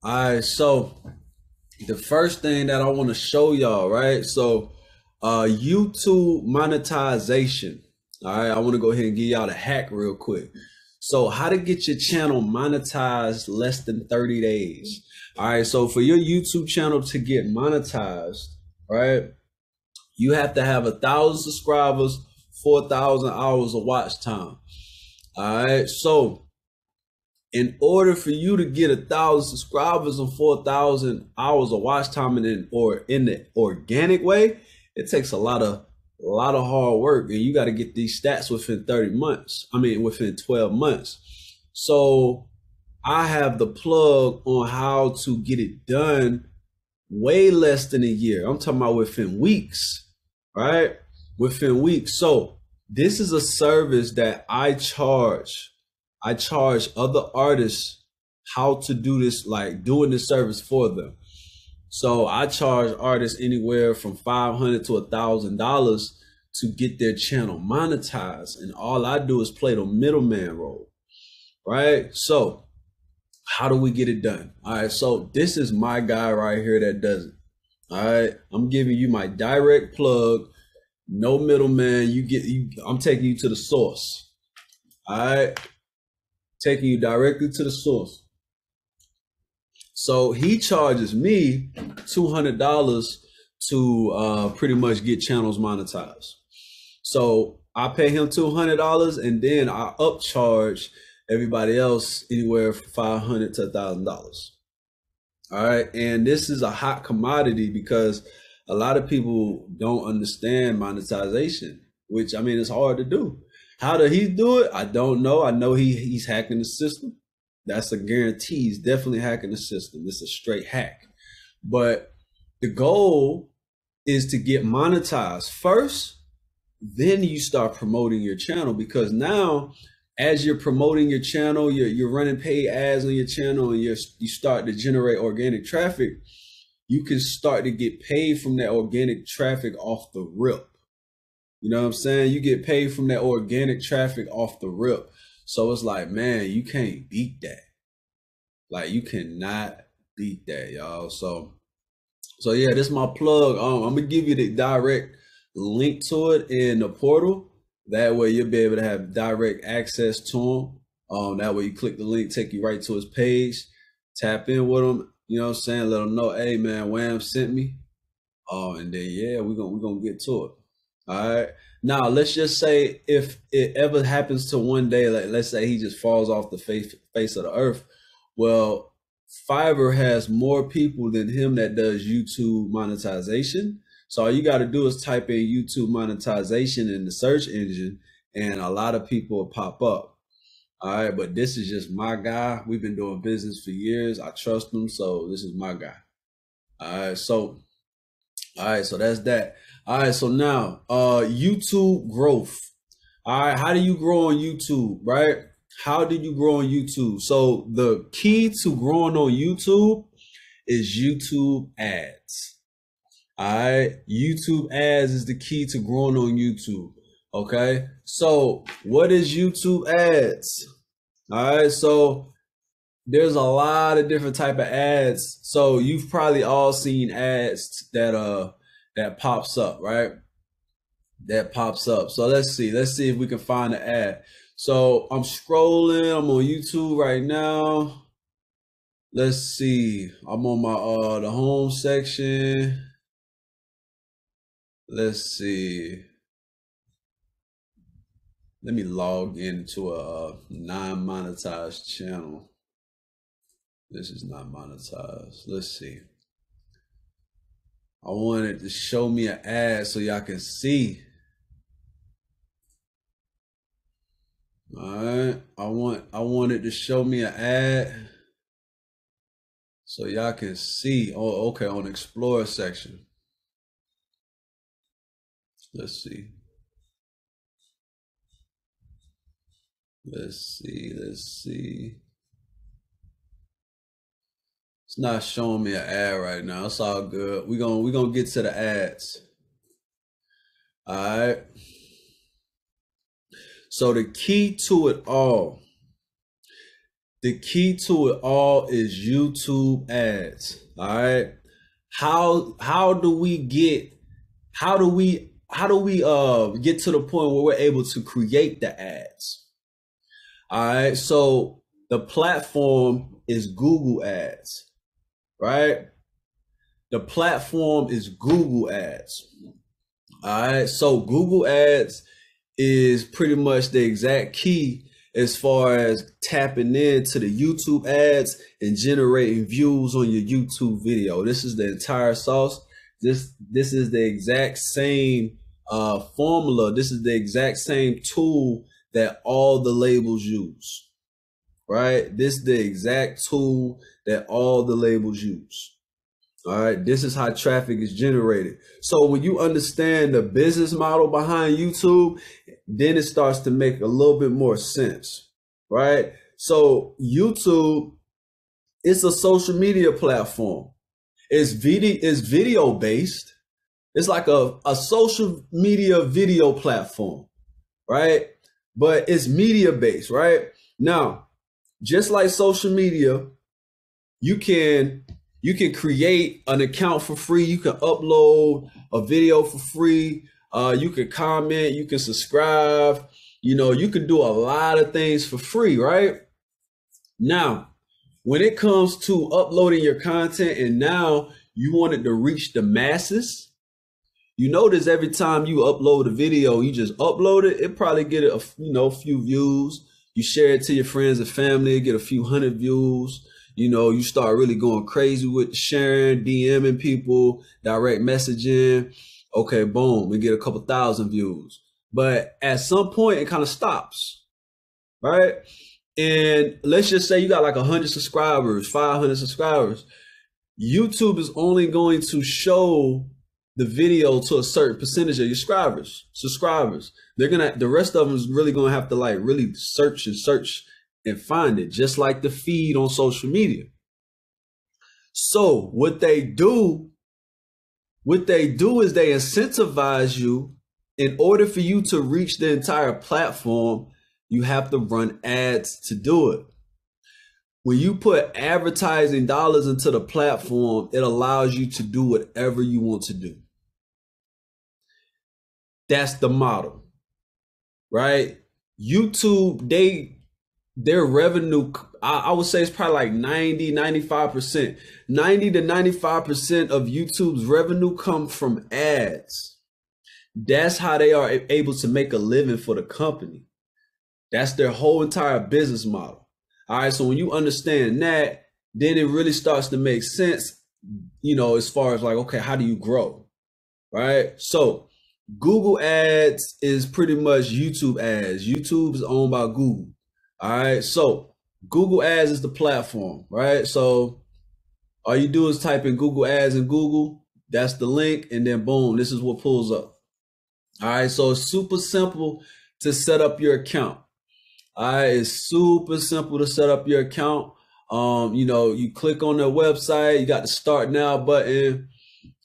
All right, so the first thing that I want to show y'all, right? So YouTube monetization. All right, I want to go ahead and give y'all the hack real quick. So how to get your channel monetized less than 30 days. All right, so for your YouTube channel to get monetized, right, you have to have 1,000 subscribers, 4,000 hours of watch time. All right, so in order for you to get 1,000 subscribers and 4,000 hours of watch time in the organic way, it takes a lot of hard work, and you got to get these stats within 30 months. I mean, within 12 months. So I have the plug on how to get it done way less than a year. I'm talking about within weeks, right? Within weeks. So this is a service that I charge other artists how to do this, like doing this service for them. So I charge artists anywhere from $500 to $1,000 to get their channel monetized. And all I do is play the middleman role, right? So how do we get it done? All right, so this is my guy right here that does it. All right, I'm giving you my direct plug, no middleman. I'm taking you to the source. All right, taking you directly to the source. So he charges me $200 to pretty much get channels monetized. So I pay him $200, and then I upcharge everybody else anywhere from $500 to $1,000. All right, and this is a hot commodity because a lot of people don't understand monetization, which, I mean, it's hard to do. How did he do it? I don't know. I know he's hacking the system. That's a guarantee. He's definitely hacking the system. It's a straight hack. But the goal is to get monetized first, then you start promoting your channel, because now as you're promoting your channel, you're running paid ads on your channel, and you start to generate organic traffic, you can start to get paid from that organic traffic off the rip. You know what I'm saying? You get paid from that organic traffic off the rip. So it's like, man, you can't beat that. Like, you cannot beat that, y'all. So yeah, this is my plug. I'm gonna give you the direct link to it in the portal. That way you'll be able to have direct access to him. That way you click the link, take you right to his page, tap in with him, you know what I'm saying? Let him know, hey man, Wham sent me. And then yeah, we're gonna get to it. All right. Now let's just say if it ever happens to one day, like let's say he just falls off the face of the earth. Well, Fiverr has more people than him that does YouTube monetization. So all you got to do is type in YouTube monetization in the search engine, and a lot of people will pop up. All right, but this is just my guy. We've been doing business for years. I trust him, so this is my guy. All right, so that's that. All right, so now YouTube growth. All right, how do you grow on YouTube, right? How did you grow on YouTube? So the key to growing on YouTube is YouTube ads. All right, YouTube ads is the key to growing on YouTube. Okay, so what is YouTube ads? All right, so there's a lot of different type of ads. So you've probably all seen ads that pops up, right? That pops up. So let's see if we can find an ad. So I'm scrolling. I'm on YouTube right now. Let's see. I'm on my the home section. Let's see. Let me log into a non-monetized channel. This is not monetized. Let's see. I wanted to show me an ad so y'all can see. All right. I wanted to show me an ad so y'all can see. Oh, okay, on the Explorer section. Let's see. Let's see. It's not showing me an ad right now. It's all good. We're gonna get to the ads. All right. So the key to it all is YouTube ads. All right. How do we get to the point where we're able to create the ads? All right. So the platform is Google Ads, right? The platform is Google Ads. All right. So Google Ads is pretty much the exact key as far as tapping into the YouTube ads and generating views on your YouTube video. This is the entire sauce. This is the exact same formula. This is the exact same tool that all the labels use, right? This is the exact tool that all the labels use. All right, this is how traffic is generated. So when you understand the business model behind YouTube, then it starts to make a little bit more sense, right? So YouTube is a social media platform. It's video based. It's like a social media video platform, right? But it's media based, right? Now, just like social media, you can create an account for free. You can upload a video for free. You can comment, you can subscribe. You can do a lot of things for free, right? Now, when it comes to uploading your content and now you want it to reach the masses, you notice every time you upload a video, you just upload it, it probably get a few views. You share it to your friends and family, get a few hundred views. You start really going crazy with sharing, DMing people, direct messaging. Okay, boom, we get a couple thousand views. But at some point, it kind of stops, right? And let's just say you got like 100 subscribers, 500 subscribers. YouTube is only going to show the video to a certain percentage of your subscribers. The rest of them is really gonna have to like really search and find it, just like the feed on social media. So what they do is they incentivize you. In order for you to reach the entire platform, you have to run ads to do it. When you put advertising dollars into the platform, it allows you to do whatever you want to do. That's the model, right? YouTube, their revenue, I would say it's probably like 95%. 90 to 95% of YouTube's revenue comes from ads. That's how they are able to make a living for the company. That's their whole entire business model. All right, so when you understand that, then it really starts to make sense, as far as like, okay, how do you grow, right? So Google Ads is pretty much YouTube ads. YouTube is owned by Google. All right, so Google Ads is the platform, right? So all you do is type in Google Ads in Google. That's the link, and then boom, this is what pulls up. All right, so it's super simple to set up your account. All right, it's super simple to set up your account. You click on their website, you got the Start Now button,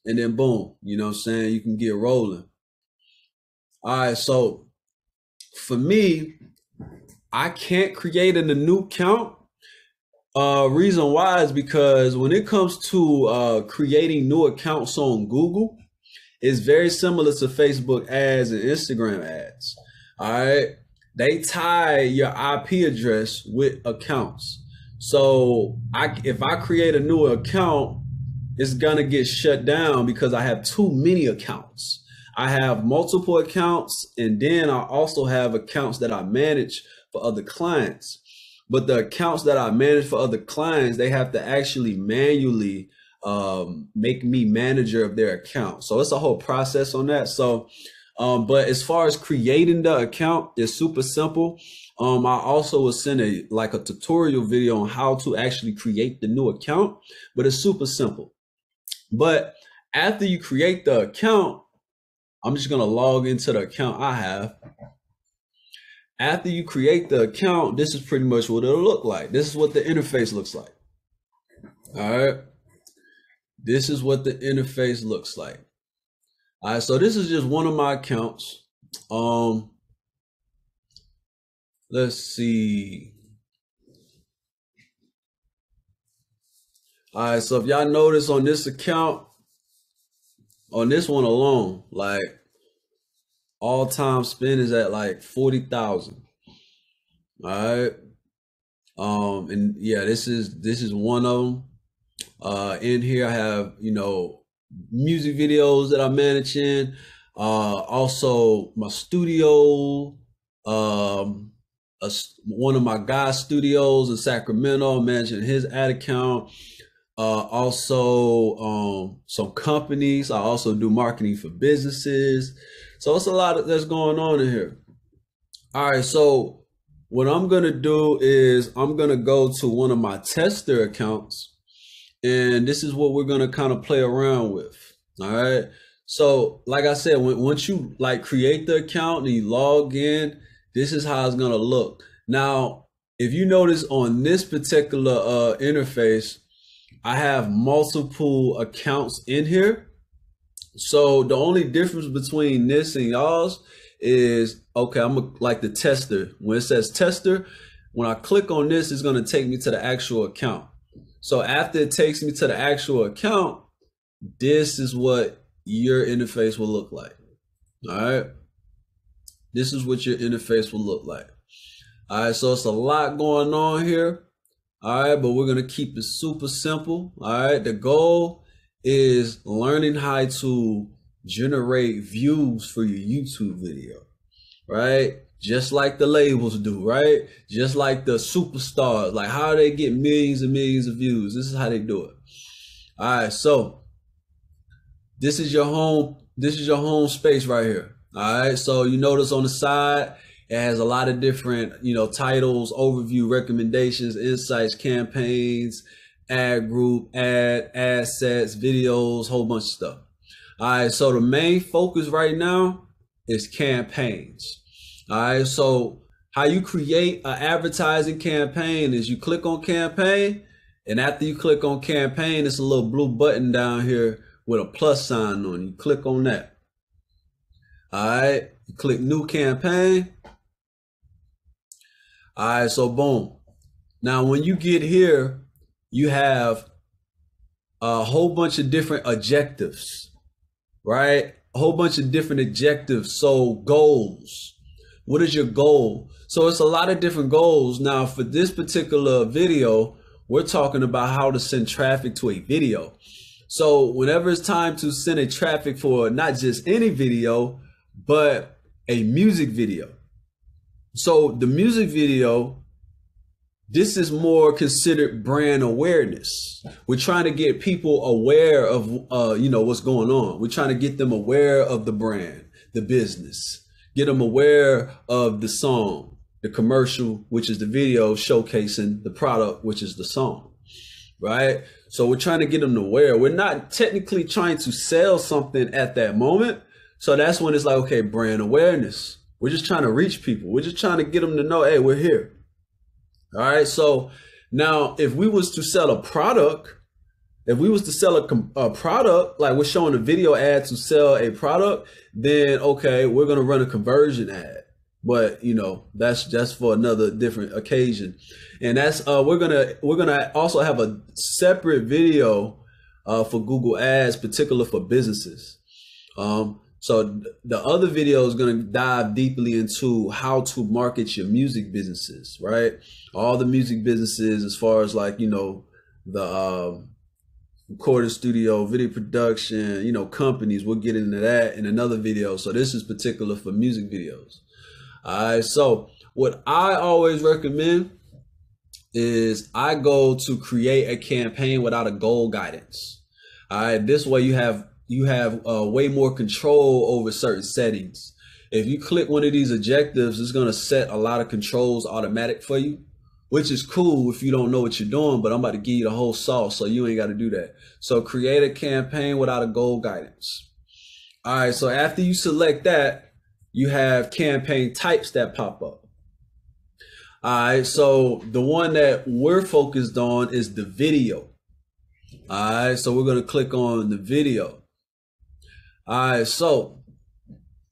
and then boom, you can get rolling. All right, so for me, I can't create a new account. Reason why is because when it comes to creating new accounts on Google, it's very similar to Facebook ads and Instagram ads. All right. they tie your IP address with accounts. So if I create a new account, it's gonna get shut down because I have too many accounts. I have multiple accounts, and then I also have accounts that I manage for other clients. But the accounts that I manage for other clients, they have to actually manually make me manager of their account. So it's a whole process on that. So, but as far as creating the account, it's super simple. I also will send a tutorial video on how to actually create the new account, but it's super simple. But after you create the account, I'm just going to log into the account I have. After you create the account, this is pretty much what it'll look like. This is what the interface looks like. All right. This is what the interface looks like. All right. So this is just one of my accounts. Let's see. All right. So if y'all notice on this account, on this one alone, like all time spend is at like 40,000. All right. And yeah, this is one of them. In here I have, music videos that I'm managing. Also my studio, one of my guys' studios in Sacramento, managing his ad account. Also some companies. I also do marketing for businesses. So it's a lot that's going on in here. All right, so what I'm gonna do is I'm gonna go to one of my tester accounts, and this is what we're gonna kind of play around with. All right. So like I said, once you create the account and you log in, this is how it's gonna look. Now, if you notice on this particular interface, I have multiple accounts in here. So the only difference between this and y'all's is, okay, I'm like the tester. When it says tester, when I click on this, it's going to take me to the actual account. So after it takes me to the actual account, this is what your interface will look like. All right. This is what your interface will look like. All right. So it's a lot going on here. All right. But we're going to keep it super simple. All right. The goal is learning how to generate views for your YouTube video, right? Just like the labels do, right? Just like the superstars, like how they get millions and millions of views. This is how they do it. All right, so this is your home space right here. All right, so you notice on the side, it has a lot of different, titles, overview, recommendations, insights, campaigns, ad group, ad sets, videos, whole bunch of stuff. All right, so the main focus right now is campaigns. All right, so how you create an advertising campaign is you click on campaign, and after you click on campaign, it's a little blue button down here with a plus sign on it. You click on that. All right, you click new campaign. All right, so boom. Now, when you get here, you have a whole bunch of different objectives, right? A whole bunch of different objectives. So goals. What is your goal? So it's a lot of different goals. Now, for this particular video, we're talking about how to send traffic to a video. So whenever it's time to send a traffic for not just any video, but a music video. So the music video, this is more considered brand awareness. We're trying to get people aware of, what's going on. We're trying to get them aware of the brand, the business, get them aware of the song, the commercial, which is the video showcasing the product, which is the song, right? So we're trying to get them aware. We're not technically trying to sell something at that moment. So that's when it's like, okay, brand awareness. We're just trying to reach people. We're just trying to get them to know, hey, we're here. All right. So now if we was to sell a product, if we was to sell a product, like we're showing a video ad to sell a product, then, okay, we're going to run a conversion ad. But, that's just for another different occasion. And that's we're going to also have a separate video for Google Ads, particular for businesses. So the other video is going to dive deeply into how to market your music businesses, right? All the music businesses, as far as like, the recording studio, video production, companies. We'll get into that in another video. So this is particular for music videos. All right. So what I always recommend is I go to create a campaign without a goal guidance. All right. This way you have way more control over certain settings. If you click one of these objectives, it's going to set a lot of controls automatic for you, which is cool if you don't know what you're doing, but I'm about to give you the whole sauce, so you ain't got to do that. So create a campaign without a goal guidance. All right, so after you select that, you have campaign types that pop up. All right, so the one that we're focused on is the video. All right, so we're going to click on the video. All right, so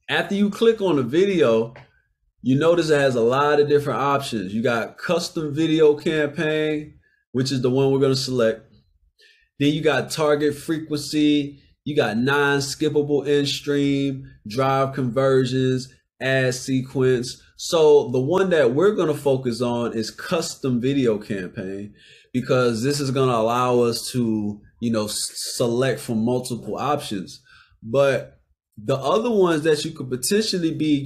after you click on the video, you notice it has a lot of different options. You got custom video campaign, which is the one we're going to select. Then you got target frequency. You got non-skippable in-stream, drive conversions, ad sequence. So the one that we're going to focus on is custom video campaign, because this is going to allow us to, select from multiple options. But the other ones that you could potentially be,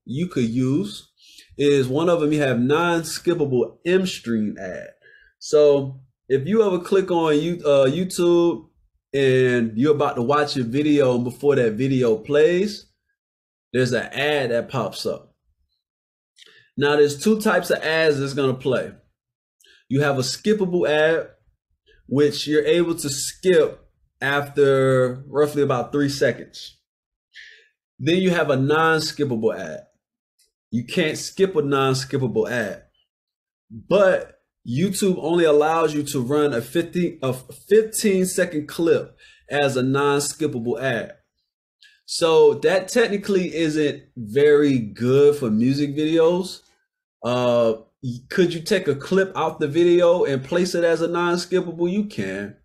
you could use is one of them. You have non-skippable in-stream ad. So if you ever click on YouTube and you're about to watch a video, and before that video plays, there's an ad that pops up. Now there's two types of ads that's going to play. You have a skippable ad, which you're able to skip after roughly about 3 seconds. Then you have a non-skippable ad. You can't skip a non-skippable ad, but YouTube only allows you to run a 15-second clip as a non-skippable ad. So that technically isn't very good for music videos. Could you take a clip out the video and place it as a non-skippable? You can.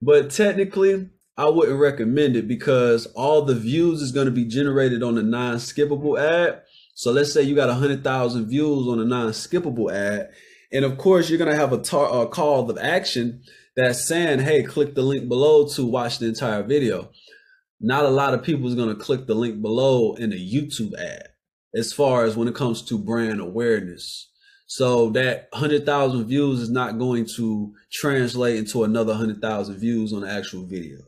But technically, I wouldn't recommend it, because all the views is going to be generated on the non-skippable ad. So let's say you got 100,000 views on a non-skippable ad. And of course, you're going to have a call of action that's saying, hey, click the link below to watch the entire video. Not a lot of people is going to click the link below in a YouTube ad, as far as when it comes to brand awareness. So that 100,000 views is not going to translate into another 100,000 views on the actual video.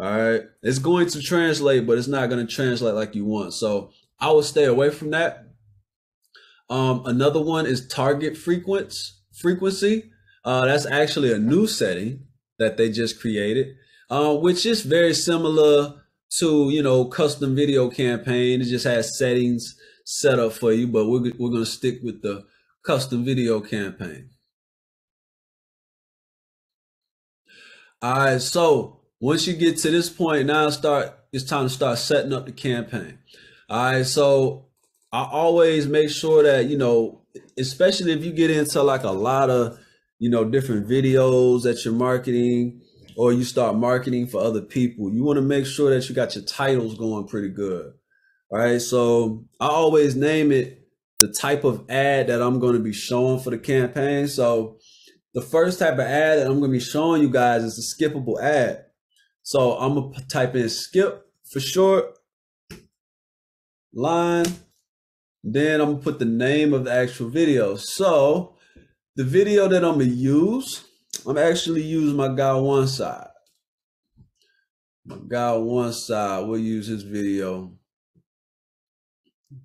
All right. It's going to translate, but it's not going to translate like you want. So I would stay away from that. Another one is target frequency. That's actually a new setting that they just created, which is very similar to, custom video campaign. It just has settings set up for you, but we're going to stick with the custom video campaign. All right, so once you get to this point, now it's time to start setting up the campaign. All right, so I always make sure that, especially if you get into like a lot of, different videos that you're marketing, or you start marketing for other people, you want to make sure that you got your titles going pretty good. All right, so I always name it the type of ad that I'm going to be showing for the campaign. So the first type of ad that I'm going to be showing you guys is the skippable ad. So I'm going to type in skip for short, line, then I'm going to put the name of the actual video. So the video that I'm going to use, I'm actually use my guy one side. My guy one side, we'll use his video.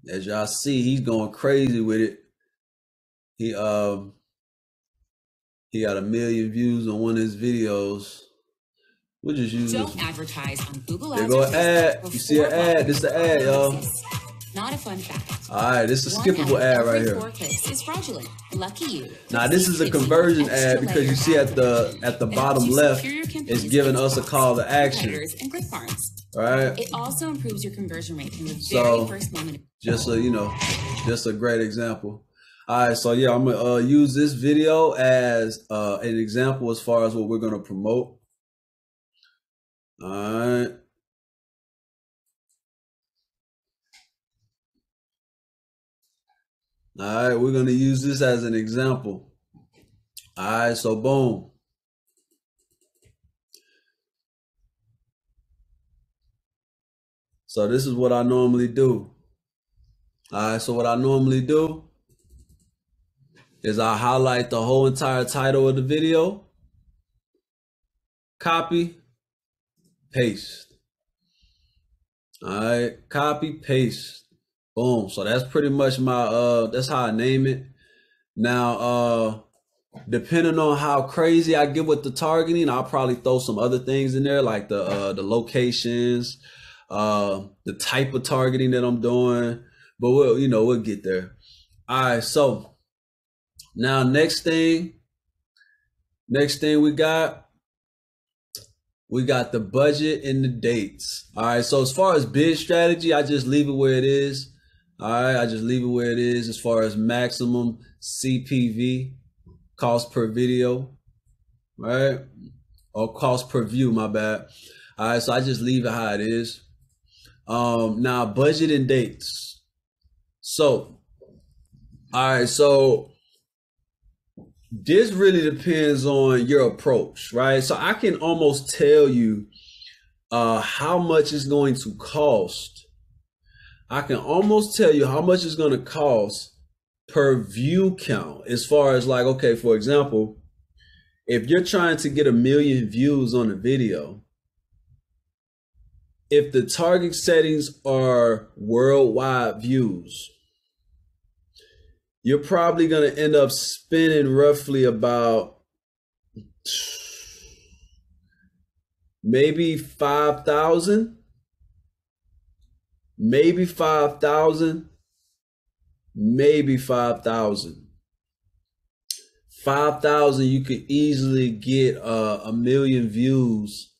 As y'all see, he's going crazy with it. He got 1 million views on one of his videos. We'll just use Don't advertise on Google Ads. There go go an ad. You see an ad? This is the ad, y'all. Not a fun fact. All right, this is a skippable ad right here. 4 clicks is fraudulent. Lucky you. Now this is a conversion ad, because you see at the bottom left, it's giving us a call to action. And click farms. Right. It also improves your conversion rate from the very first moment. Just a great example. All right, so yeah, I'm gonna use this video as an example as far as what we're gonna promote. All right. All right, we're going to use this as an example. All right, so boom. So this is what I normally do. All right, so what I normally do is I highlight the whole entire title of the video, copy, paste. All right, copy, paste, boom. So that's pretty much my, that's how I name it. Now, depending on how crazy I get with the targeting, I'll probably throw some other things in there, like the locations, the type of targeting that I'm doing, but we'll get there. All right, so now next thing we got the budget and the dates. All right, so as far as bid strategy, I just leave it where it is. All right, I just leave it where it is as far as maximum CPV, cost per video, right? Or cost per view, my bad. All right, so I just leave it how it is. Now budget and dates. So, all right, so this really depends on your approach, right? So I can almost tell you how much it's going to cost. I can almost tell you how much it's going to cost per view count, as far as like, okay, for example, if you're trying to get 1 million views on a video, if the target settings are worldwide views, you're probably going to end up spending roughly about maybe 5,000, maybe 5,000, maybe 5,000. 5,000, you could easily get 1 million views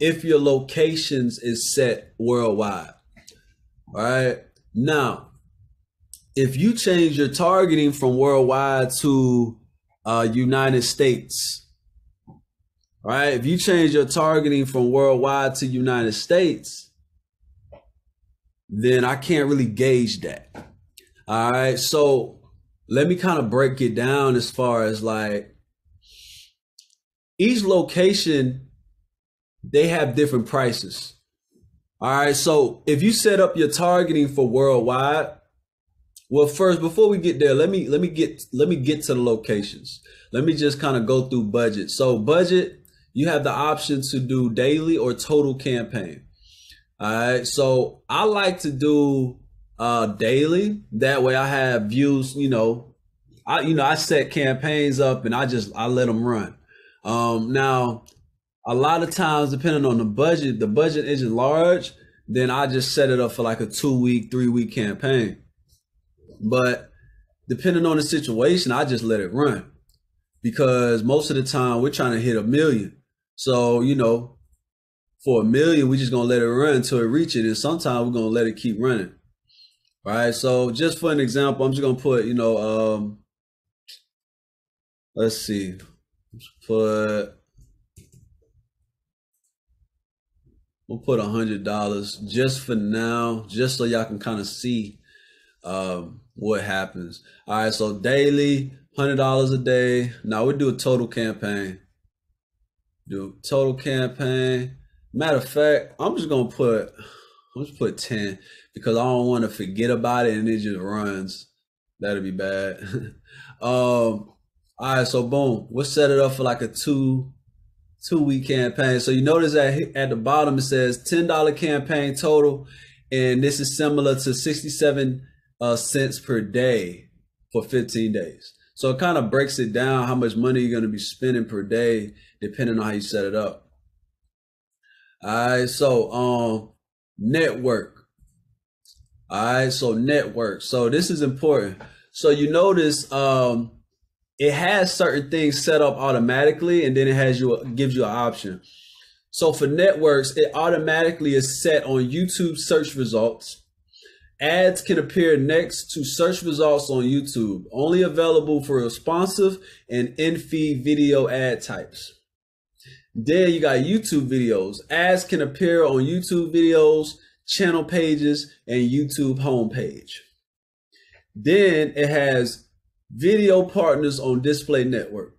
if your locations is set worldwide. All right. Now, if you change your targeting from worldwide to United States, all right, if you change your targeting from worldwide to United States, then I can't really gauge that. All right, so let me kind of break it down as far as like each location, they have different prices. All right, so if you set up your targeting for worldwide, well, first, before we get there, let me get to the locations. Let me just kind of go through budget. So budget, you have the option to do daily or total campaign. All right, so I like to do daily. That way I have views, I set campaigns up and I let them run. Now, a lot of times, depending on the budget isn't large, then I just set it up for like a 2-week, 3-week campaign. But depending on the situation, I just let it run, because most of the time we're trying to hit 1 million. So, for 1 million, we're just going to let it run until it reaches it. And sometimes we're going to let it keep running. All right. So just for an example, I'm just going to put, let's see, we'll put $100 just for now, just so y'all can kind of see what happens. All right, so daily, $100 a day. Now we do a total campaign. Matter of fact, I'm just put 10, because I don't want to forget about it and it just runs. That'd be bad. All right, so boom, we'll set it up for like a 2-week campaign. So you notice that at the bottom it says $10 campaign total, and this is similar to 67 cents per day for 15 days. So it kind of breaks it down how much money you're going to be spending per day depending on how you set it up. All right, so network. All right, so network. So this is important. So you notice it has certain things set up automatically, and then it gives you an option. So for networks, it automatically is set on YouTube search results. Ads can appear next to search results on YouTube, only available for responsive and in-feed video ad types. Then you got YouTube videos. Ads can appear on YouTube videos, channel pages, and YouTube homepage. Then it has video partners on display network.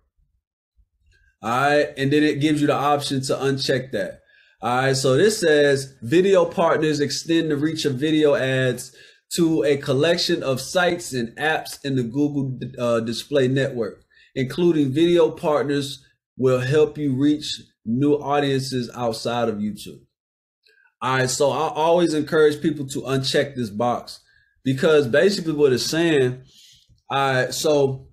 All right. And then it gives you the option to uncheck that. All right. So this says video partners extend the reach of video ads to a collection of sites and apps in the Google display network, including video partners will help you reach new audiences outside of YouTube. All right. So I always encourage people to uncheck this box because basically what it's saying, all right, so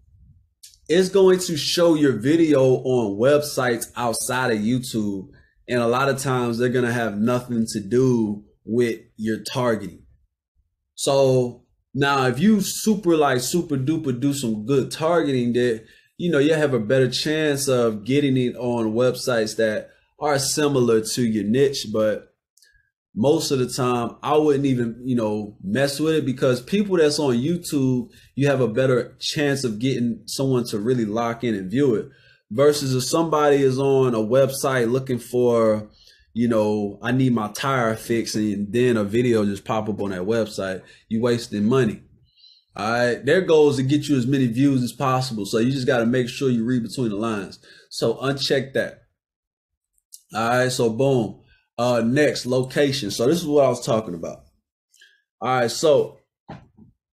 it's going to show your video on websites outside of YouTube. And a lot of times they're going to have nothing to do with your targeting. So now if you super duper do some good targeting, that, you know, you have a better chance of getting it on websites that are similar to your niche. But most of the time I wouldn't even, you know, mess with it because people that's on YouTube, you have a better chance of getting someone to really lock in and view it versus if somebody is on a website looking for, you know, I need my tire fixed and then a video just pop up on that website, you wasting money. All right. Their goal is to get you as many views as possible. So you just got to make sure you read between the lines. So uncheck that. All right. So boom. Next, location. So this is what I was talking about. All right, so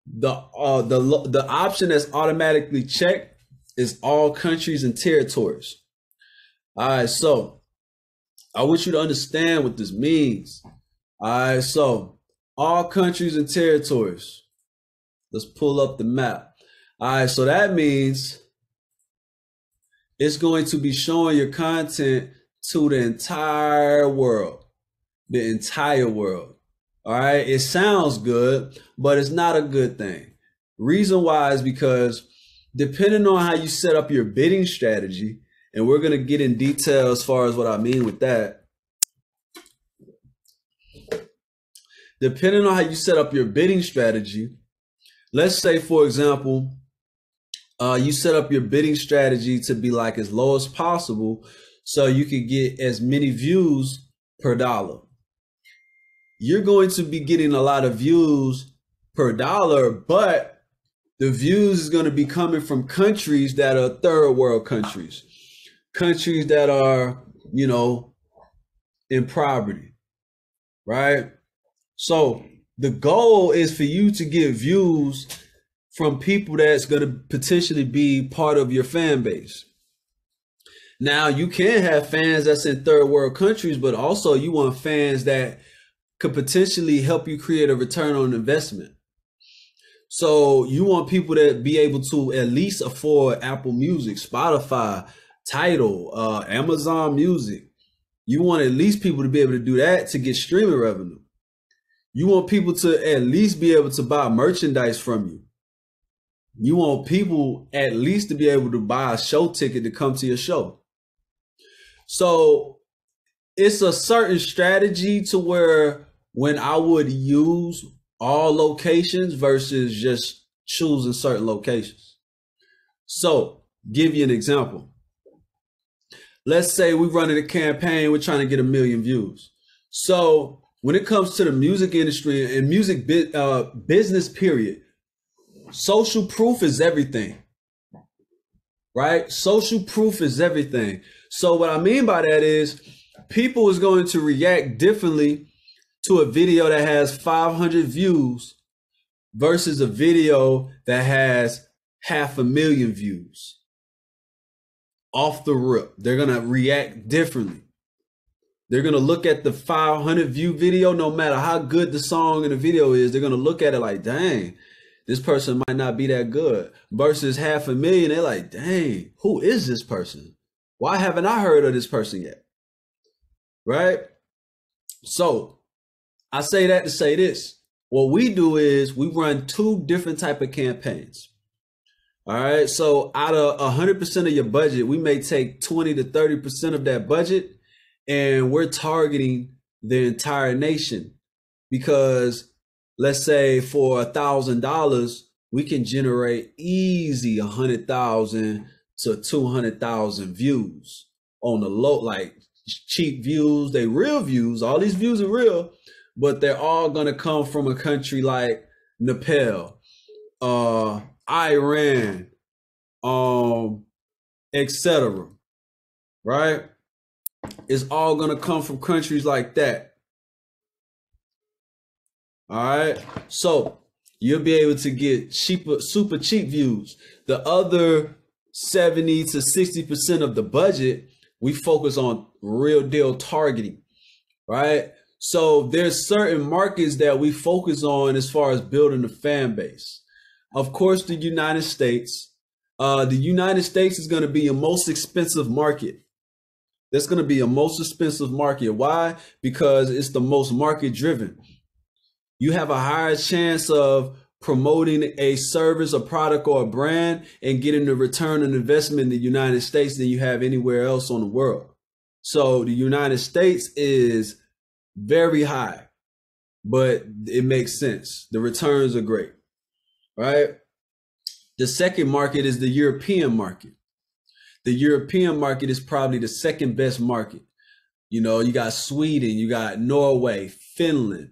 the option that's automatically checked is all countries and territories. All right, so I want you to understand what this means. All right, so all countries and territories. Let's pull up the map. All right, so that means it's going to be showing your content to the entire world, the entire world. All right. It sounds good, but it's not a good thing. Reason why is because depending on how you set up your bidding strategy, and we're going to get in detail as far as what I mean with that. Depending on how you set up your bidding strategy, let's say, for example, you set up your bidding strategy to be like as low as possible so you can get as many views per dollar. You're going to be getting a lot of views per dollar, but the views is going to be coming from countries that are third world countries, countries that are, you know, in poverty, right? So the goal is for you to get views from people that's going to potentially be part of your fan base. Now, you can have fans that's in third world countries, but also you want fans that could potentially help you create a return on investment. So you want people that be able to at least afford Apple Music, Spotify, Tidal, Amazon Music. You want at least people to be able to do that to get streaming revenue. You want people to at least be able to buy merchandise from you. You want people at least to be able to buy a show ticket to come to your show. So it's a certain strategy to where when I would use all locations versus just choosing certain locations. So give you an example. Let's say we're running a campaign, we're trying to get 1 million views. So when it comes to the music industry and music business period, social proof is everything, right? Social proof is everything. So what I mean by that is people is going to react differently to a video that has 500 views versus a video that has 500,000 views. Off the rip, they're going to react differently. They're going to look at the 500 view video, no matter how good the song and the video is, they're going to look at it like, dang, this person might not be that good. Versus 500,000, they're like, dang, who is this person? Why haven't I heard of this person yet? Right? So I say that to say this. What we do is we run 2 different type of campaigns. All right. So out of 100% of your budget, we may take 20 to 30% of that budget and we're targeting the entire nation because let's say for $1,000, we can generate easy 100,000 to 200,000 views on the low, like cheap views. They real views. All these views are real, but they're all going to come from a country like Nepal, Iran, etc. Right? It's all gonna come from countries like that. All right. So you'll be able to get cheaper, super cheap views. The other 70 to 60% of the budget, we focus on real deal targeting, right? So there's certain markets that we focus on as far as building the fan base. Of course, the United States. The United States is going to be your most expensive market. That's going to be a most expensive market. Why? Because it's the most market driven. You have a higher chance of promoting a service, a product, or a brand and getting the return on investment in the United States than you have anywhere else on the world. So the United States is very high, but it makes sense. The returns are great, right? The second market is the European market. The European market is probably the second best market. You know, you got Sweden, you got Norway, Finland,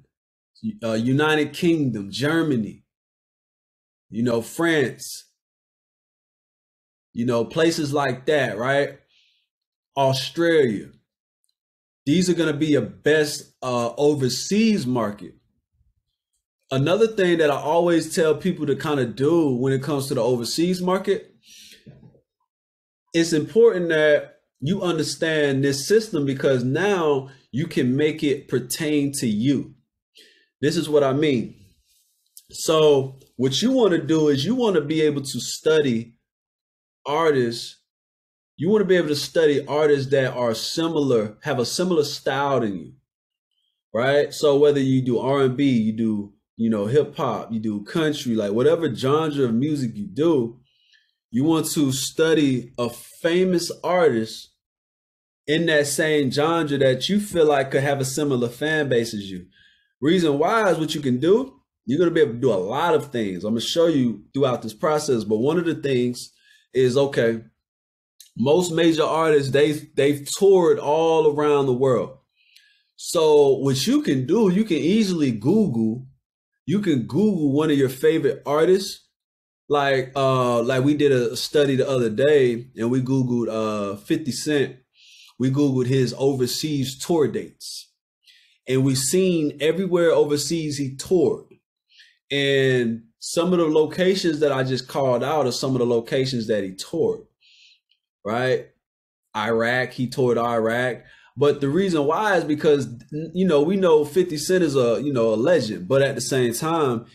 United Kingdom, Germany, you know, France, you know, places like that, right? Australia. These are going to be your best overseas market. Another thing that I always tell people to kind of do when it comes to the overseas market, it's important that you understand this system because now you can make it pertain to you. This is what I mean. So what you want to do is you want to be able to study artists. You want to be able to study artists that are similar, have a similar style than you, right? So whether you do R&B, you do, you know, hip hop, you do country, like whatever genre of music you do, you want to study a famous artist in that same genre that you feel like could have a similar fan base as you. Reason why is what you can do. You're going to be able to do a lot of things. I'm going to show you throughout this process. But one of the things is, okay, most major artists, they've toured all around the world. So what you can do, you can easily Google one of your favorite artists. Like we did a study the other day and we Googled 50 Cent. We Googled his overseas tour dates. And we've seen everywhere overseas he toured. And some of the locations that I just called out are some of the locations that he toured, right? Iraq, he toured Iraq. But the reason why is because, you know, we know 50 Cent is a legend, but at the same time,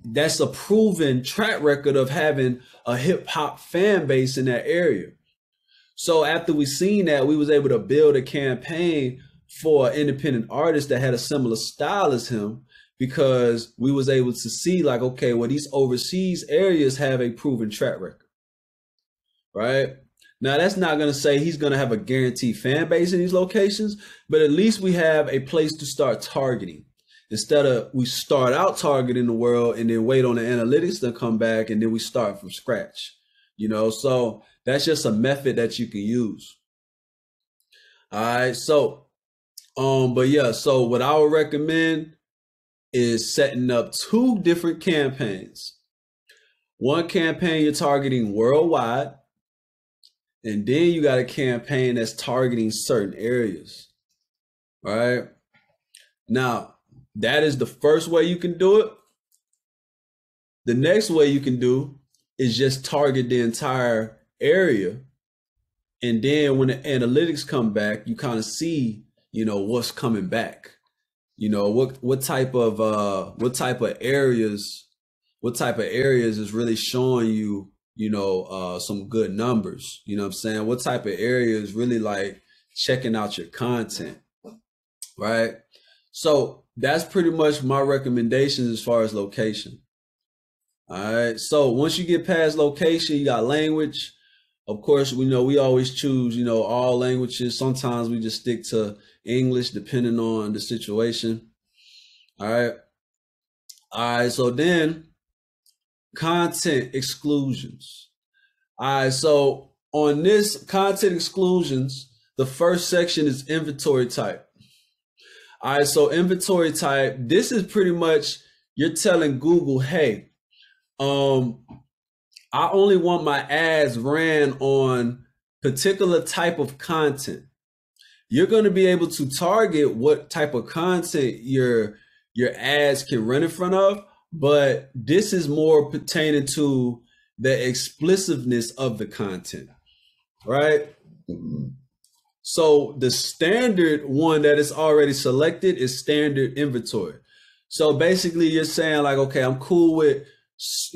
that's a proven track record of having a hip hop fan base in that area. So after we seen that, we was able to build a campaign for an independent artist that had a similar style as him, because we was able to see like, okay, well, these overseas areas have a proven track record, right? Now, that's not going to say he's going to have a guaranteed fan base in these locations, but at least we have a place to start targeting. Instead of we start out targeting the world and then wait on the analytics to come back and then we start from scratch, you know? So that's just a method that you can use. All right. So, but yeah, so what I would recommend is setting up 2 different campaigns. One campaign you're targeting worldwide, and then you got a campaign that's targeting certain areas, right? Now, that is the first way you can do it. The next way you can do is just target the entire area. And then when the analytics come back, you kind of see, you know, what's coming back. You know, what type of areas is really showing you, you know, some good numbers. You know what I'm saying? What type of area is really like checking out your content, right? So that's pretty much my recommendations as far as location. All right. So once you get past location, you got language. Of course, we know we always choose, you know, all languages. Sometimes we just stick to English depending on the situation. All right. All right. So then content exclusions. All right. So on this content exclusions, the first section is inventory type. All right. So inventory type, this is pretty much you're telling Google, hey, I only want my ads ran on particular type of content. You're going to be able to target what type of content your ads can run in front of, but this is more pertaining to the explicitness of the content, right? So the standard one that is already selected is standard inventory. So basically you're saying like, okay, I'm cool with,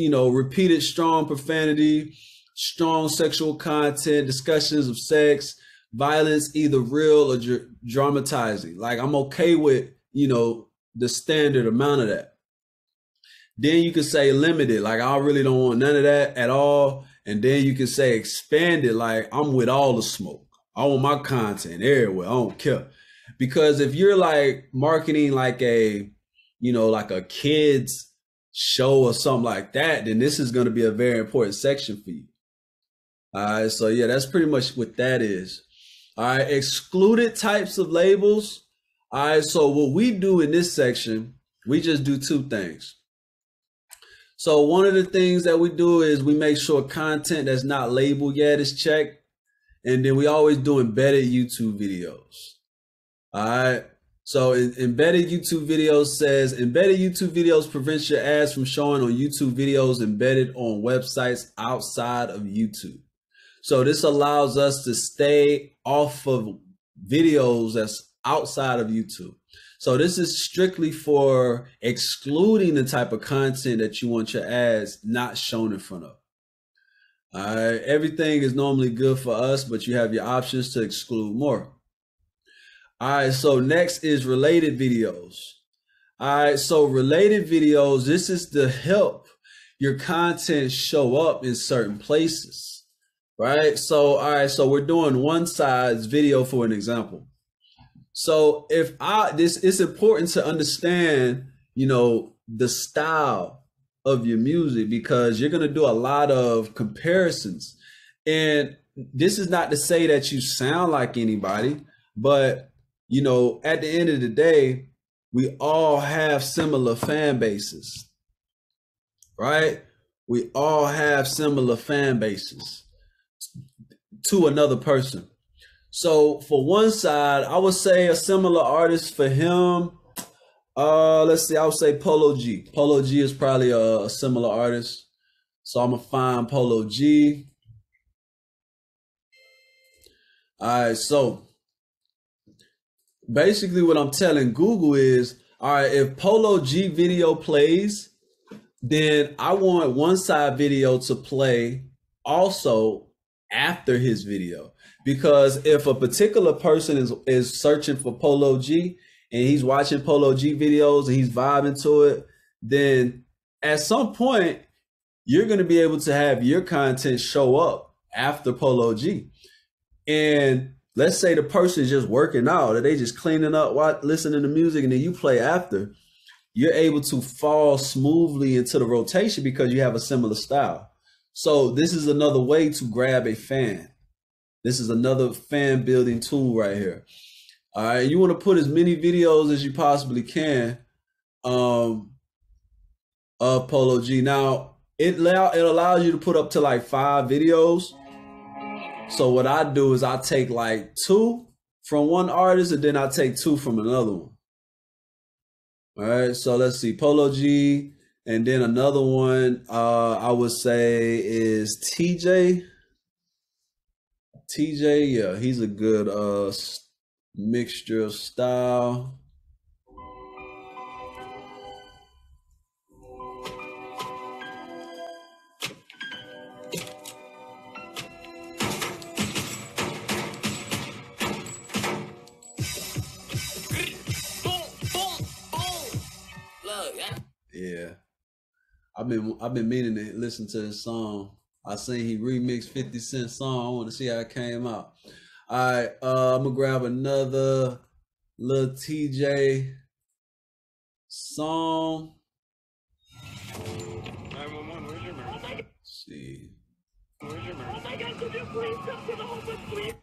repeated strong profanity, strong sexual content, discussions of sex, violence, either real or dramatizing. Like I'm okay with, the standard amount of that. Then you can say limited, like I really don't want none of that at all. And then you can say expanded, like I'm with all the smoke. I want my content everywhere. I don't care. Because if you're like marketing like a, like a kid's show or something like that, then this is going to be a very important section for you. All right. So yeah, that's pretty much what that is. All right. Excluded types of labels. All right. So what we do in this section, we just do two things. So one of the things that we do is we make sure content that's not labeled yet is checked. And then we always do embedded YouTube videos. All right. So embedded YouTube videos says embedded YouTube videos prevents your ads from showing on YouTube videos embedded on websites outside of YouTube. So this allows us to stay off of videos that's outside of YouTube. So this is strictly for excluding the type of content that you want your ads not shown in front of. All right. Everything is normally good for us, but you have your options to exclude more. All right. So next is related videos. All right. So related videos, this is to help your content show up in certain places, right? So, all right. So we're doing one size video for an example. So it's important to understand, the style of your music, because you're going to do a lot of comparisons. And this is not to say that you sound like anybody, but, at the end of the day, we all have similar fan bases, right? We all have similar fan bases to another person. So for one side, I would say a similar artist for him. Let's see, I would say Polo G. Polo G is probably a similar artist. So I'm gonna find Polo G. All right, so basically what I'm telling Google is, all right, if Polo G video plays, then I want one side video to play also after his video. Because if a particular person is searching for Polo G and he's watching Polo G videos and he's vibing to it, then at some point you're going to be able to have your content show up after Polo G. And let's say the person is just working out or they just cleaning up, listening to music, and then you play after. You're able to fall smoothly into the rotation because you have a similar style. So this is another way to grab a fan. This is another fan building tool right here. All right, you want to put as many videos as you possibly can of Polo G. Now, it allows you to put up to like 5 videos. So what I do is I take like 2 from one artist and then I take 2 from another one. All right, so let's see, Polo G, and then another one I would say is TJ. TJ, yeah, he's a good mixture of style. Yeah, I've been meaning to listen to this song. I seen he remixed 50 Cent song. I want to see how it came out. All right, I'm gonna grab another little TJ song. Where's your merch? Let's see. Where's your merch? Oh my God, could you please come to the homeless, please?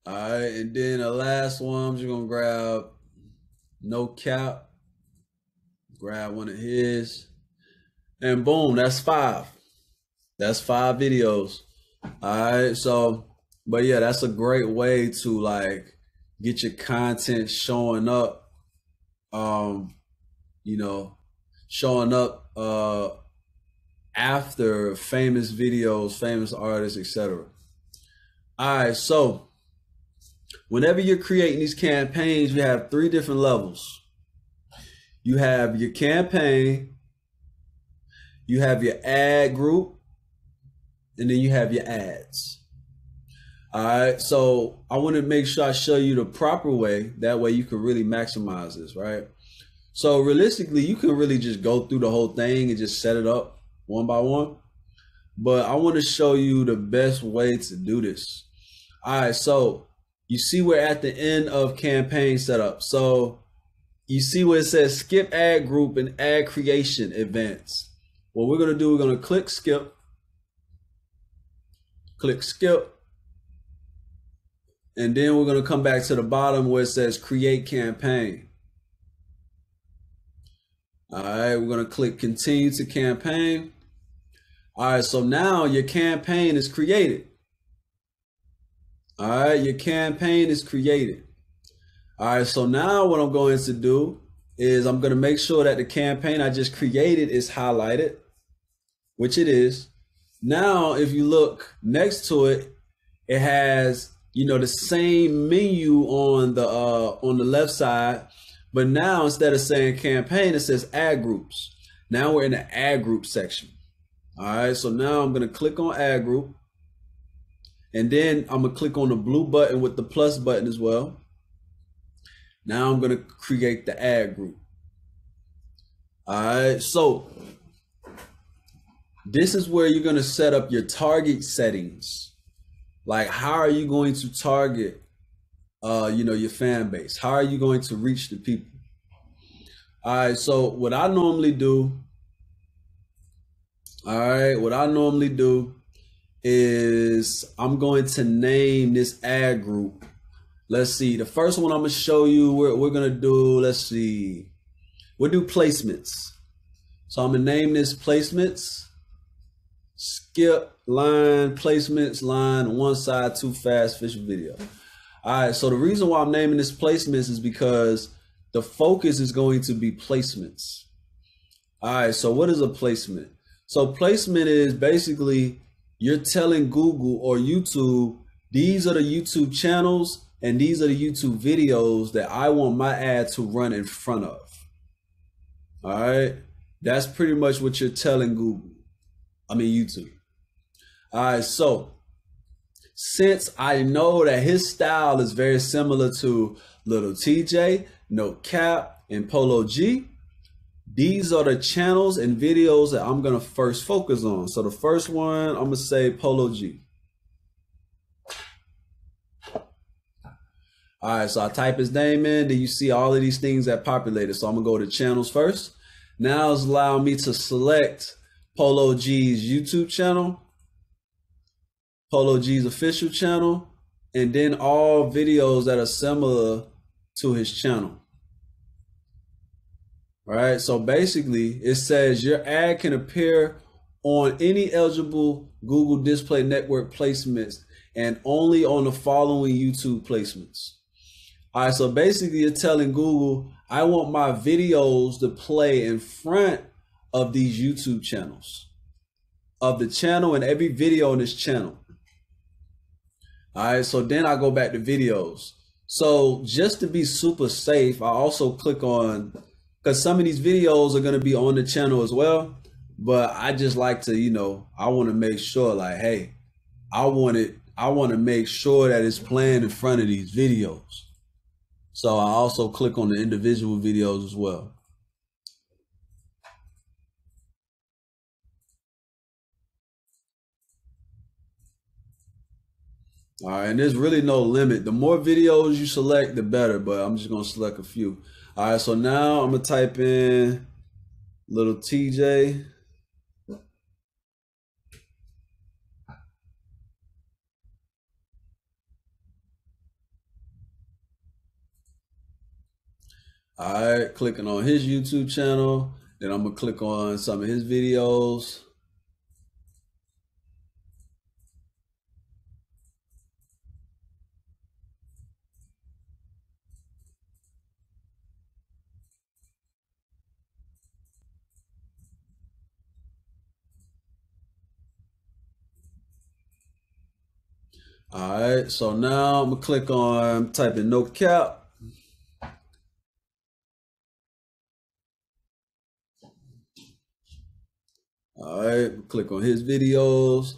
All right, and then the last one, I'm just gonna grab No Cap. grab one of his, and boom, that's 5. That's 5 videos. All right, so, but yeah, that's a great way to like get your content showing up, you know, showing up after famous videos, famous artists, etc. All right, so whenever you're creating these campaigns, you have 3 different levels. You have your campaign, you have your ad group, and then you have your ads. All right, so I want to make sure I show you the proper way. That way you can really maximize this, right? So realistically, you can really just go through the whole thing and just set it up one by one. But I want to show you the best way to do this. All right, so you see we're at the end of campaign setup. So you see where it says skip ad group and ad creation events. What we're going to do, we're going to click skip, and then we're going to come back to the bottom where it says create campaign. All right, we're going to click continue to campaign. All right, so now your campaign is created. All right, your campaign is created. All right, so now what I'm going to do is I'm going to make sure that the campaign I just created is highlighted, which it is. Now, if you look next to it, it has, you know, the same menu on the left side, but now instead of saying campaign, it says ad groups. Now we're in the ad group section. All right, so now I'm going to click on ad group, and then I'm going to click on the blue button with the plus button as well. Now I'm going to create the ad group. All right, so this is where you're going to set up your target settings. Like, how are you going to target, you know, your fan base? How are you going to reach the people? All right, so what I normally do, is I'm going to name this ad group. Let's see, the first one I'm going to show you, we're going to do, let's see, we'll do placements. So I'm going to name this placements. Skip line placements line one side too fast fish video. All right, so the reason why I'm naming this placements is because the focus is going to be placements. All right, so what is a placement? So placement is basically you're telling Google or YouTube, these are the YouTube channels and these are the YouTube videos that I want my ad to run in front of. All right, that's pretty much what you're telling YouTube. All right, so since I know that his style is very similar to Little TJ, No Cap, and Polo G, these are the channels and videos that I'm going to first focus on. So the first one, I'm going to say Polo G. All right, so I type his name in, then you see all of these things that populated. So I'm going to go to channels first. Now it's allowing me to select Polo G's YouTube channel, Polo G's official channel, and then all videos that are similar to his channel. All right, so basically it says your ad can appear on any eligible Google Display Network placements and only on the following YouTube placements. All right, so basically you're telling Google, I want my videos to play in front of these YouTube channels, of the channel and every video on this channel. All right, so then I go back to videos. So just to be super safe, I also click on, because some of these videos are going to be on the channel as well, but I just like to, you know, I want to make sure like, hey, I want to make sure that it's playing in front of these videos. So I also click on the individual videos as well. All right, and there's really no limit. The more videos you select, the better, but I'm just going to select a few. All right, so now I'm going to type in Little TJ. All All right, clicking on his YouTube channel. Then I'm gonna click on some of his videos. All right, so now I'm gonna click on type in no cap. All right, click on his videos.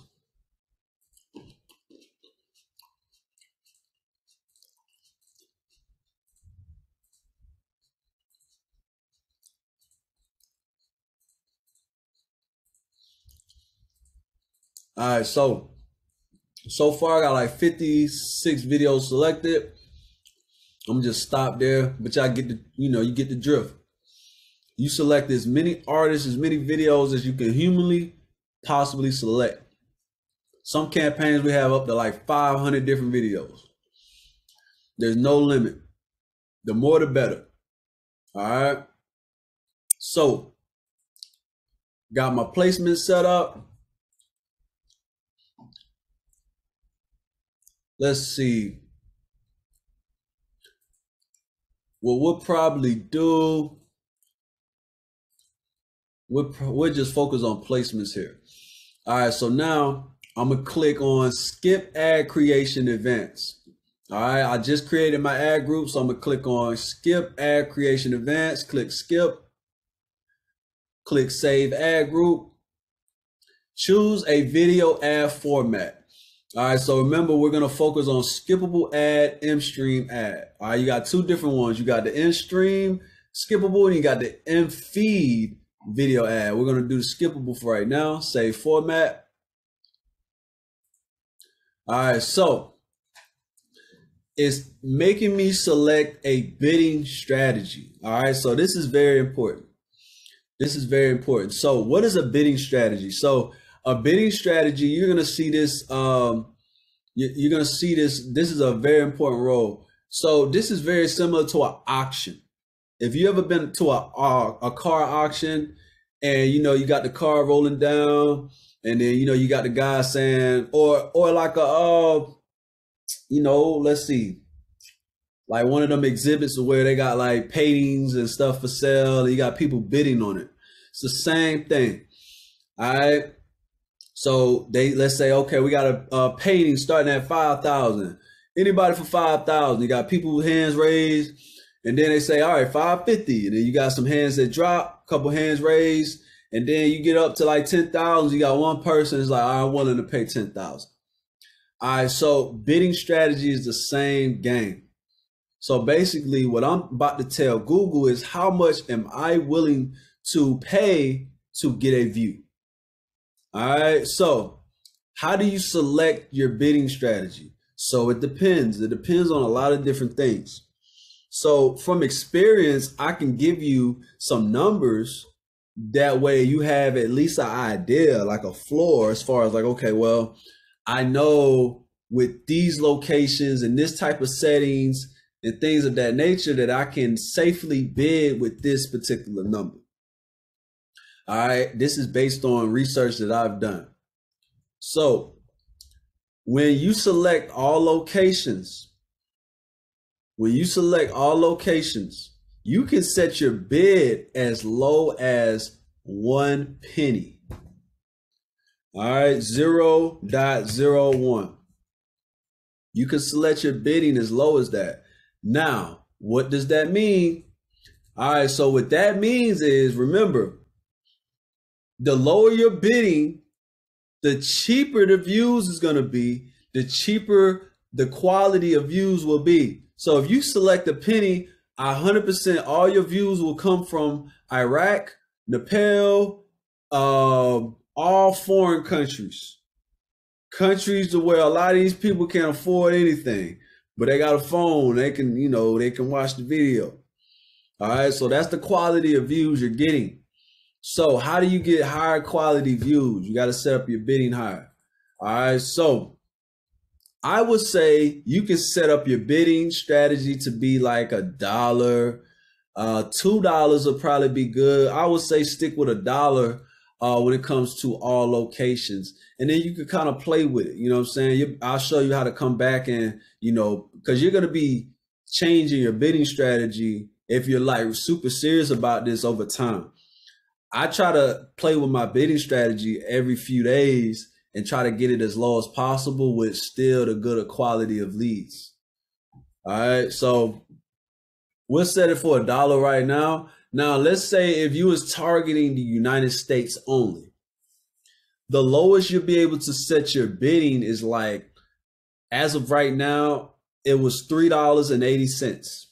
All right, so far I got like 56 videos selected. I'm gonna just stop there, but y'all get the, you get the drift. You select as many artists, as many videos as you can humanly possibly select. Some campaigns we have up to like 500 different videos. There's no limit. The more the better. All right. So, got my placement set up. Let's see. What we'll probably do, we'll just focus on placements here. All right, so now I'm gonna click on skip ad creation events. All right, I just created my ad group, so I'm gonna click on skip ad creation events, click skip, click save ad group, choose a video ad format. All right, so remember, we're gonna focus on skippable ad, in-stream ad. All right, you got two different ones. You got the in-stream skippable and you got the in-feed video ad. We're gonna do the skippable for right now. Save format. All right, so it's making me select a bidding strategy. All right, so this is very important. This is very important. So what is a bidding strategy? So a bidding strategy, you're going to see this, you're going to see this. This is a very important role. So this is very similar to an auction. If you ever been to a car auction and, you got the car rolling down and then, you got the guy saying, or like let's see, like one of them exhibits where they got like paintings and stuff for sale. And you got people bidding on it. It's the same thing. All right. So let's say, okay, we got a painting starting at 5,000. Anybody for 5,000? You got people with hands raised, and then they say, all right, 550. And then you got some hands that drop, a couple hands raised, and then you get up to like 10,000. You got one person is like, I'm willing to pay 10,000. All right, so bidding strategy is the same game. So basically, what I'm about to tell Google is how much am I willing to pay to get a view. All right, so how do you select your bidding strategy? So it depends. It depends on a lot of different things. So from experience, I can give you some numbers. That way you have at least an idea, like a floor, as far as like, okay, well, I know with these locations and this type of settings and things of that nature that I can safely bid with this particular number. All right, this is based on research that I've done. So when you select all locations, you can set your bid as low as 1 penny. All right, 0.01. You can select your bidding as low as that. Now, what does that mean? All right, so what that means is, remember, the lower your bidding, the cheaper the views is going to be, the cheaper the quality of views will be. So if you select a penny, 100% all your views will come from Iraq, Nepal, all foreign countries. Countries to where a lot of these people can't afford anything, but they got a phone, they can, they can watch the video. All right, so that's the quality of views you're getting. So how do you get higher quality views? You got to set up your bidding higher. All right, so I would say you can set up your bidding strategy to be like $1, $2 will probably be good. I would say stick with $1 when it comes to all locations. And then you can kind of play with it. You know what I'm saying? I'll show you how to come back and, you know, because you're going to be changing your bidding strategy if you're like super serious about this over time. I try to play with my bidding strategy every few days and try to get it as low as possible with still the good quality of leads. All right, so we'll set it for $1 right now. Now, let's say if you was targeting the United States only, the lowest you'll be able to set your bidding is like, as of right now, it was $3.80.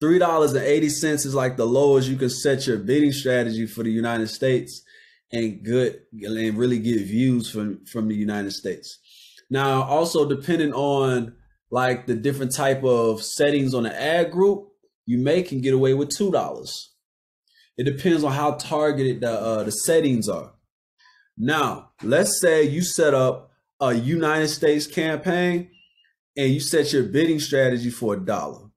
$3.80 is like the lowest you can set your bidding strategy for the United States and really get views from the United States. Now, also depending on like the different type of settings on the ad group, you can get away with $2. It depends on how targeted the settings are. Now, let's say you set up a United States campaign and you set your bidding strategy for $1.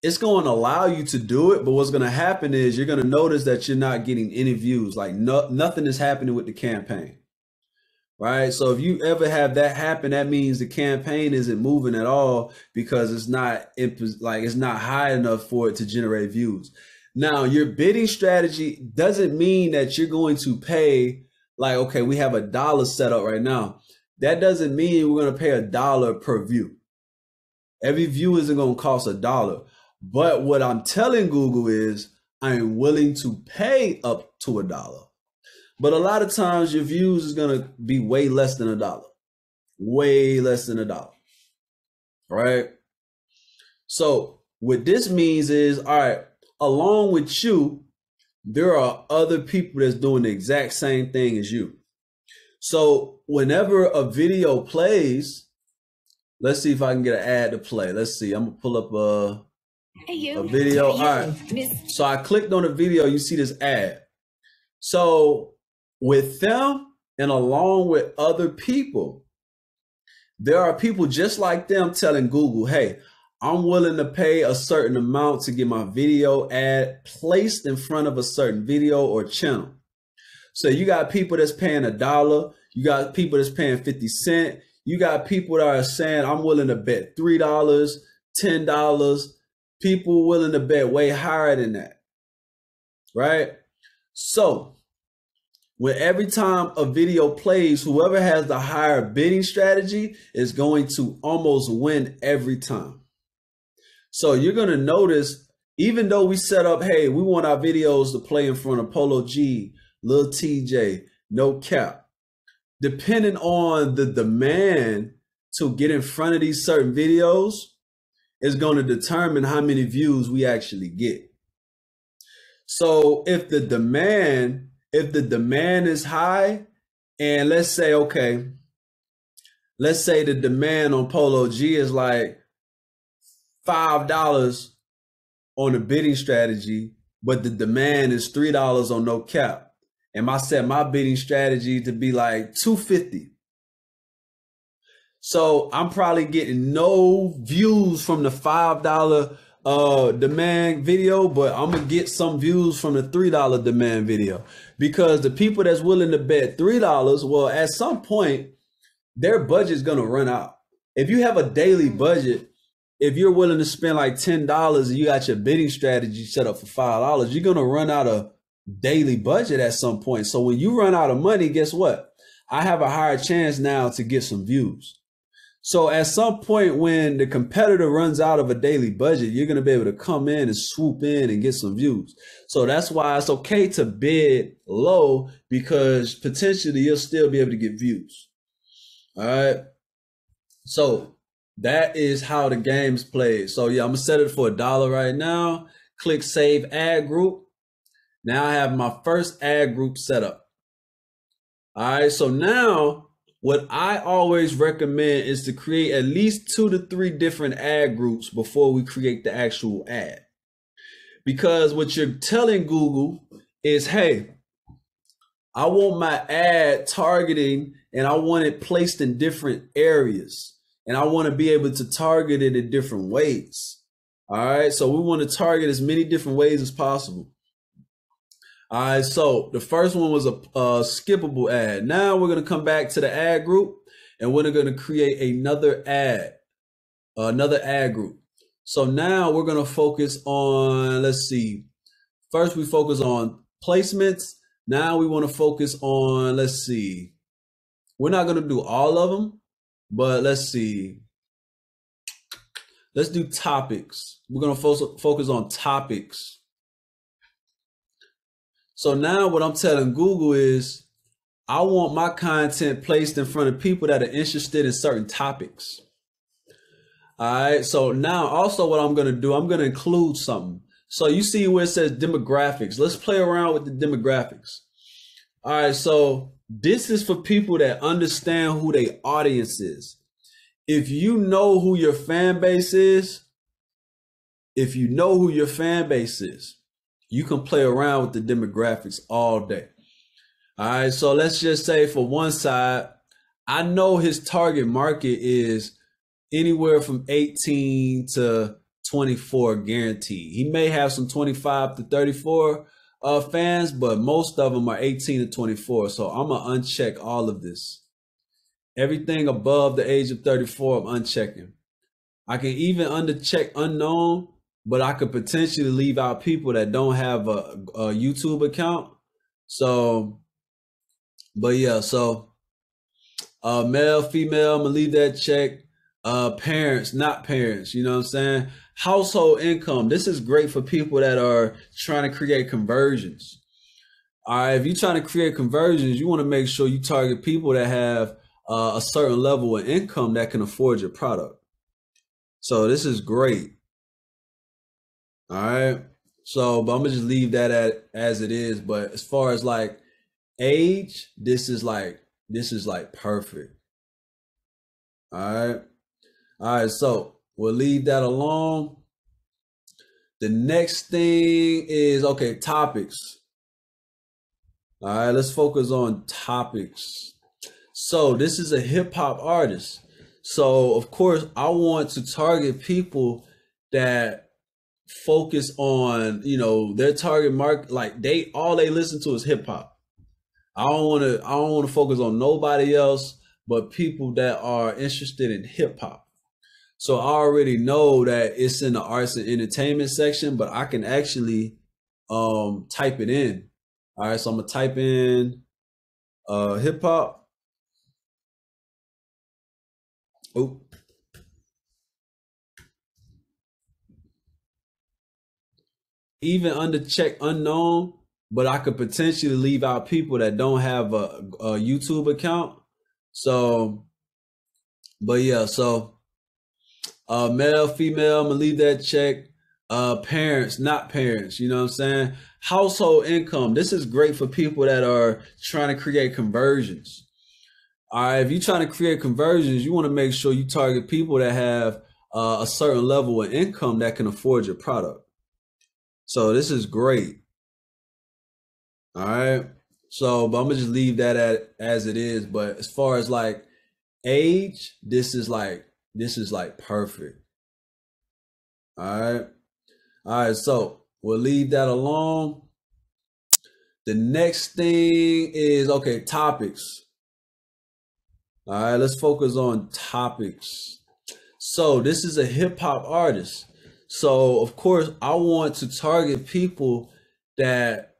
It's going to allow you to do it, but what's going to happen is you're going to notice that you're not getting any views. Like nothing is happening with the campaign, right? So if you ever have that happen, that means the campaign isn't moving at all because it's not high enough for it to generate views. Now, your bidding strategy doesn't mean that you're going to pay like, okay, we have $1 set up right now. That doesn't mean we're going to pay $1 per view. Every view isn't going to cost $1. But what I'm telling Google is I am willing to pay up to $1. But a lot of times your views is going to be way less than $1. Way less than $1. Right? So what this means is, all right, along with you, there are other people that's doing the exact same thing as you. So whenever a video plays, let's see if I can get an ad to play. Let's see. I'm going to pull up a video. All right. So I clicked on the video. You see this ad. So with them and along with other people, there are people just like them telling Google, hey, I'm willing to pay a certain amount to get my video ad placed in front of a certain video or channel. So you got people that's paying $1. You got people that's paying 50 cents. You got people that are saying, I'm willing to bet $3, $10. People willing to bet way higher than that, right? So when every time a video plays, whoever has the higher bidding strategy is going to almost win every time. So you're going to notice, even though we set up, hey, we want our videos to play in front of Polo G, Lil TJ, No Cap, depending on the demand to get in front of these certain videos, is going to determine how many views we actually get. So if the demand is high, and let's say the demand on Polo G is like $5 on the bidding strategy, but the demand is $3 on No Cap. And I set my bidding strategy to be like $2.50. So I'm probably getting no views from the $5 demand video, but I'm gonna get some views from the $3 demand video, because the people that's willing to bet $3, well, at some point their budget is gonna run out. If you have a daily budget, if you're willing to spend like $10 and you got your bidding strategy set up for $5, you're gonna run out of daily budget at some point. So when you run out of money, guess what? I have a higher chance now to get some views. So at some point when the competitor runs out of a daily budget, you're going to be able to come in and swoop in and get some views. So that's why it's okay to bid low, because potentially you'll still be able to get views. All right. So that is how the game's played. So yeah, I'm going to set it for $1 right now. Click Save Ad Group. Now I have my first ad group set up. All right. So now what I always recommend is to create at least 2 to 3 different ad groups before we create the actual ad. Because what you're telling Google is, hey, I want my ad targeting and I want it placed in different areas. And I want to be able to target it in different ways. All right, so we want to target as many different ways as possible. All right, so the first one was a skippable ad. Now we're going to come back to the ad group and we're going to create another ad group. So now we're going to focus on, let's see, first we focus on placements. Now we want to focus on, let's see, we're not going to do all of them, but let's see. Let's do topics. We're going to focus on topics. So now what I'm telling Google is I want my content placed in front of people that are interested in certain topics. All right. So now also what I'm going to do, I'm going to include something. So you see where it says demographics. Let's play around with the demographics. All right. So this is for people that understand who their audience is. If you know who your fan base is, you can play around with the demographics all day. All right, so let's just say for one side, I know his target market is anywhere from 18 to 24 guaranteed. He may have some 25 to 34 fans, but most of them are 18 to 24. So I'm gonna uncheck all of this. Everything above the age of 34, I'm unchecking. I can even undercheck unknown, but I could potentially leave out people that don't have a YouTube account. So, but yeah, so male, female, I'm gonna leave that check. Parents, not parents, you know what I'm saying? Household income. This is great for people that are trying to create conversions. All right, if you're trying to create conversions, you want to make sure you target people that have a certain level of income that can afford your product. So this is great. All right. So, but I'm gonna just leave that as it is. But as far as like age, this is like perfect. All right. All right. So we'll leave that alone. The next thing is, okay, topics. All right, let's focus on topics. So this is a hip hop artist. So of course I want to target people that focus on, you know, their target market, like all they listen to is hip hop. I don't want to focus on nobody else but people that are interested in hip hop. So I already know that it's in the arts and entertainment section, but I can actually type it in. All right, so I'm gonna type in hip hop. Oh. Even under check unknown, but I could potentially leave out people that don't have a YouTube account. So, but yeah, so male, female, I'm gonna leave that check. Parents, not parents, you know what I'm saying? Household income. This is great for people that are trying to create conversions. All right, if you're trying to create conversions, you want to make sure you target people that have a certain level of income that can afford your product. So this is great. All right. So, but I'm gonna just leave that as it is. But as far as like age, this is like perfect. All right. All right. So we'll leave that alone. The next thing is, okay, topics. All right, let's focus on topics. So this is a hip hop artist. So of course I want to target people that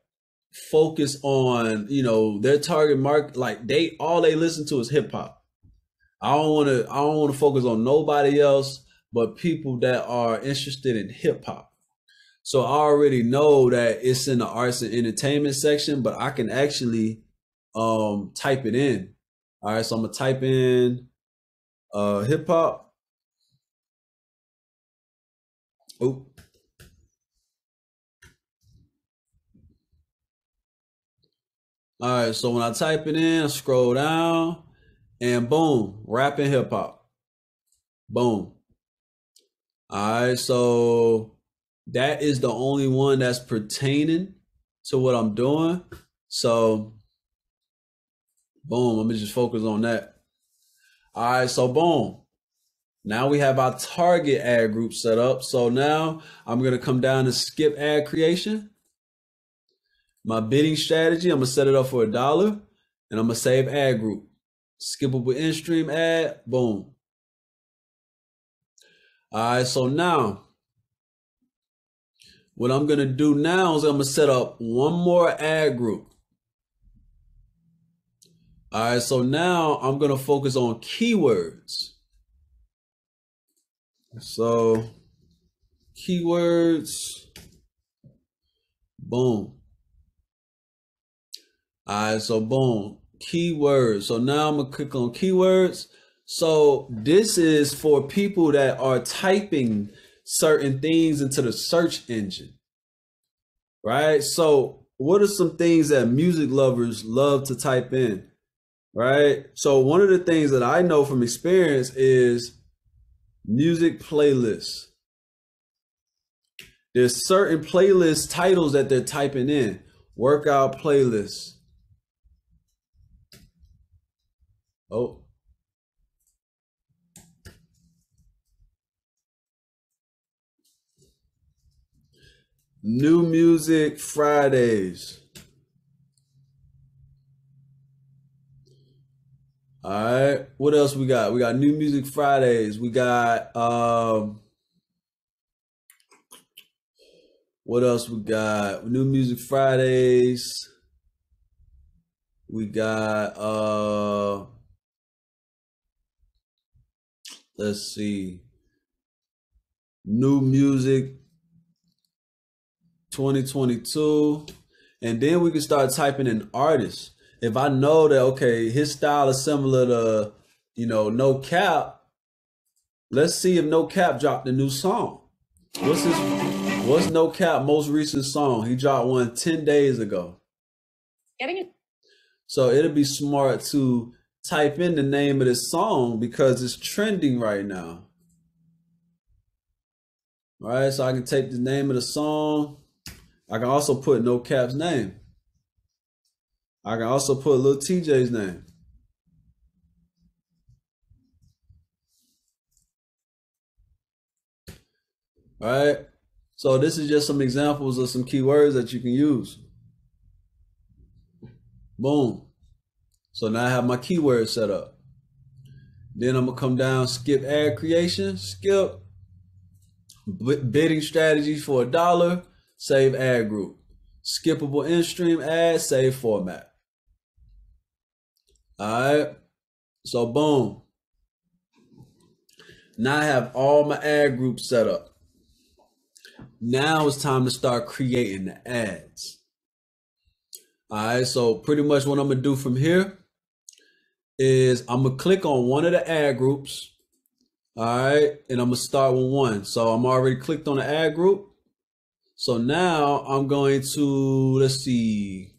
focus on, you know, their target market, like all they listen to is hip hop. I don't want to focus on nobody else but people that are interested in hip hop. So I already know that it's in the arts and entertainment section, but I can actually type it in. All right, so I'm gonna type in hip hop. Oh. All right, so when I type it in, I scroll down and boom, rap and hip hop. Boom. All right, so that is the only one that's pertaining to what I'm doing. So boom, I'm gonna just focus on that. All right, so boom. Now we have our target ad group set up. So now I'm going to come down and skip ad creation. My bidding strategy, I'm going to set it up for $1 and I'm going to save ad group. Skippable in-stream ad, boom. All right, so now what I'm going to do now is I'm going to set up one more ad group. All right, so now I'm going to focus on keywords. So keywords, boom. All right, so boom, keywords. So now I'm gonna click on keywords. So this is for people that are typing certain things into the search engine, right? So what are some things that music lovers love to type in, right? So one of the things that I know from experience is music playlists. There's certain playlist titles that they're typing in. Workout playlists. Oh. New Music Fridays. All right. What else we got? We got New Music Fridays. We got what else we got? New Music Fridays. We got let's see. New Music 2022. And then we can start typing in artists. If I know that, okay, his style is similar to, No Cap, let's see if No Cap dropped a new song. What's No Cap most recent song? He dropped one 10 days ago. So it'll be smart to type in the name of this song because it's trending right now. All right, so I can take the name of the song. I can also put No Cap's name. I can also put Lil TJ's name. All right. So this is just some examples of some keywords that you can use. Boom. So now I have my keywords set up. Then I'm going to come down, skip ad creation, skip bidding strategy for $1, save ad group. Skippable in-stream ad, save format. All right. So boom. Now I have all my ad groups set up. Now it's time to start creating the ads. All right. So pretty much what I'm going to do from here is I'm going to click on one of the ad groups. All right. And I'm going to start with one. So I'm already clicked on the ad group. So now I'm going to, let's see.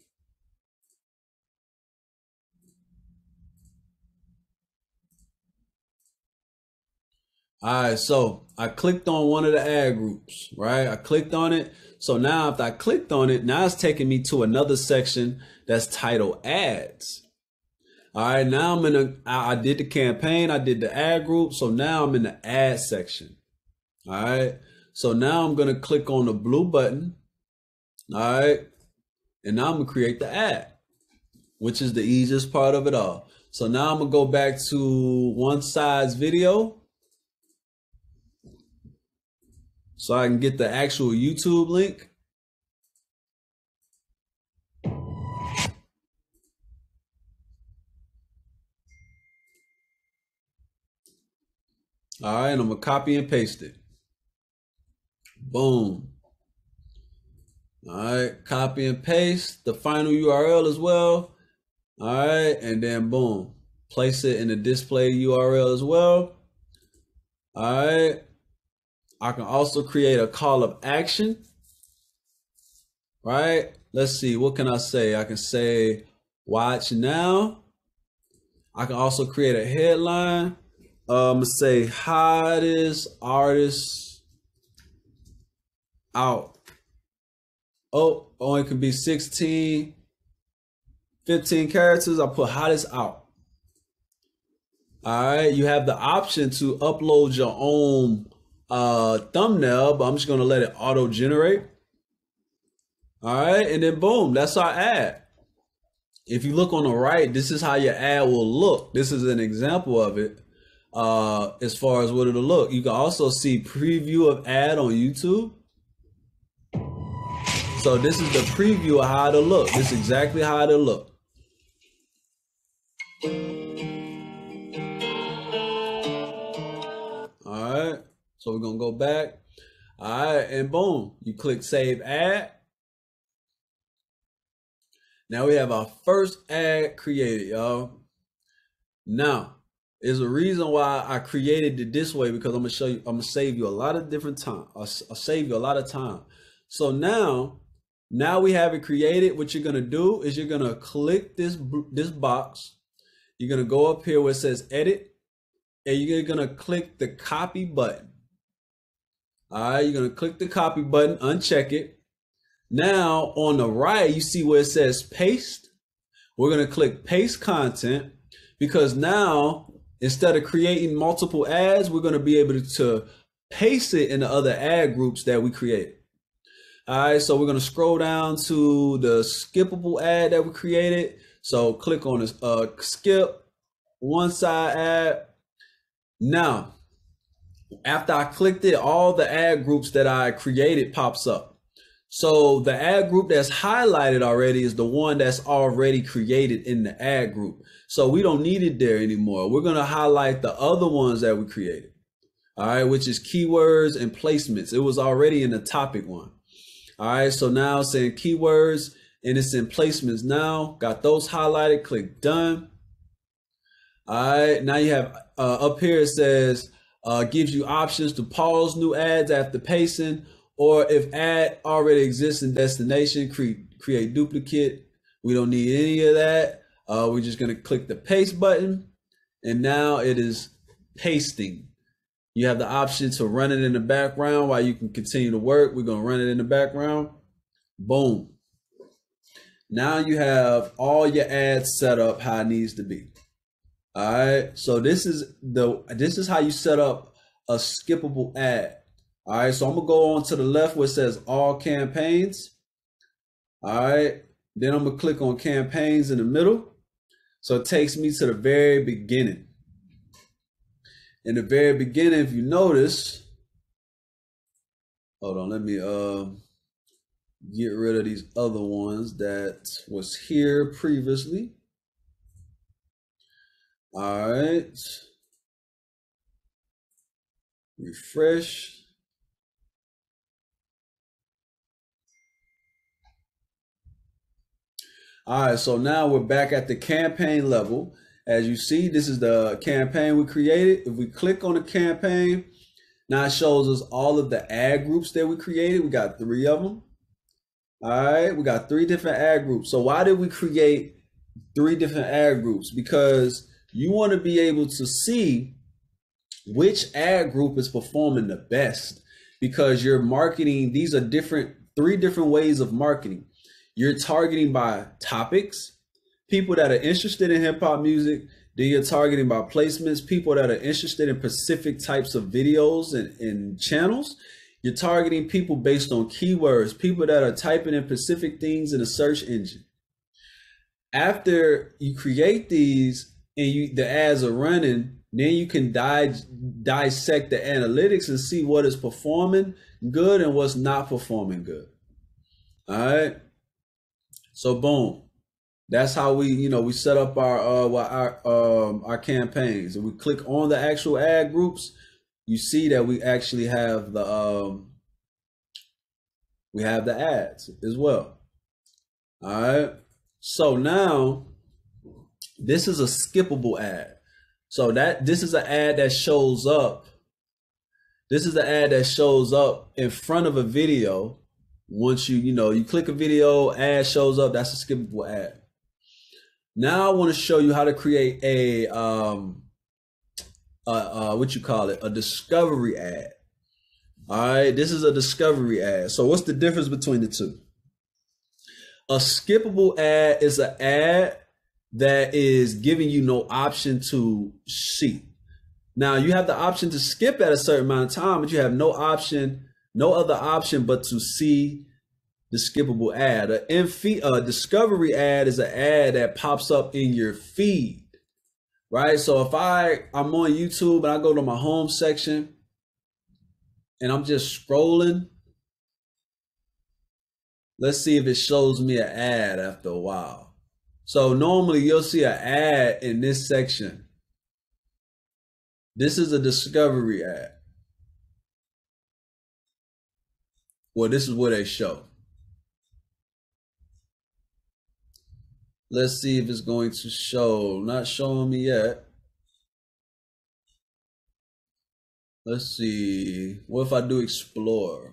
All right, so I clicked on one of the ad groups, right? I clicked on it. So now after I clicked on it, now it's taking me to another section that's titled ads. All right, now I did the campaign, I did the ad group. So now I'm in the ad section. All right, so now I'm going to click on the blue button. All right, and now I'm going to create the ad, which is the easiest part of it all. So now I'm going to go back to one side's video, so I can get the actual YouTube link. All right, I'm gonna copy and paste it. Boom. All right, copy and paste the final URL as well. All right, and then boom, place it in the display URL as well. All right. I can also create a call of action, right? Let's see, what can I say? I can say, watch now. I can also create a headline. I'm gonna say hottest artists out. Oh, only could be 16, 15 characters. I'll put hottest out. All right, you have the option to upload your own thumbnail, but I'm just gonna let it auto generate. All right, and then boom, that's our ad. If you look on the right, this is how your ad will look. This is an example of it as far as what it'll look. You can also see preview of ad on YouTube. So this is the preview of how it'll look. This is exactly how it'll look. All right, so we're gonna go back. All right, and boom, you click save ad. Now we have our first ad created, y'all. Now, there's a reason why I created it this way, because I'm gonna show you, I'm gonna save you a lot of different time. I'll save you a lot of time. So now we have it created. What you're gonna do is you're gonna click this box. You're gonna go up here where it says edit, and you're gonna click the copy button. All right, you're gonna click the copy button, uncheck it. Now on the right, you see where it says paste. We're gonna click paste content, because now instead of creating multiple ads, we're gonna be able to paste it in the other ad groups that we created. All right, so we're gonna scroll down to the skippable ad that we created. So click on this skip one side ad. Now, after I clicked it, all the ad groups that I created pops up. So the ad group that's highlighted already is the one that's already created in the ad group. So we don't need it there anymore. We're going to highlight the other ones that we created. All right, which is keywords and placements. It was already in the topic one. All right, so now it's saying keywords and it's in placements now. Got those highlighted, click done. All right, now you have up here it says gives you options to pause new ads after pasting, or if ad already exists in destination, create duplicate. We don't need any of that. We're just gonna click the paste button, and now it is pasting. You have the option to run it in the background while you can continue to work. We're gonna run it in the background. Boom. Now you have all your ads set up how it needs to be. All right, so this is how you set up a skippable ad. All right, so I'm gonna go on to the left where it says all campaigns. All right, then I'm gonna click on campaigns in the middle. So it takes me to the very beginning. In the very beginning, if you notice, hold on, let me get rid of these other ones that was here previously. All right, refresh. All right, so now we're back at the campaign level. As you see, this is the campaign we created. If we click on the campaign, now it shows us all of the ad groups that we created. We got 3 of them. All right, we got 3 different ad groups. So why did we create 3 different ad groups? Because you want to be able to see which ad group is performing the best, because you're marketing. These are 3 different ways of marketing. You're targeting by topics, people that are interested in hip hop music. Then you're targeting by placements, people that are interested in specific types of videos and channels. You're targeting people based on keywords, people that are typing in specific things in a search engine. After you create these and the ads are running, then you can dissect the analytics and see what is performing good and what's not performing good. All right. So boom, that's how we set up our campaigns. And we click on the actual ad groups, you see that we actually have the ads as well. All right. So now this is a skippable ad. So this is an ad that shows up. This is the ad that shows up in front of a video. Once you click a video, ad shows up. That's a skippable ad. Now I want to show you how to create a a discovery ad. All right, this is a discovery ad. So what's the difference between the two? A skippable ad is an ad that is giving you no option to see. Now you have the option to skip at a certain amount of time, but you have no other option but to see the skippable ad. A discovery ad is an ad that pops up in your feed, right? So if I'm on YouTube and I go to my home section and I'm just scrolling, let's see if it shows me an ad after a while. So normally you'll see an ad in this section. This is a discovery ad. Well, this is what they show. Let's see if it's going to show. Not showing me yet. Let's see. What if I do explore?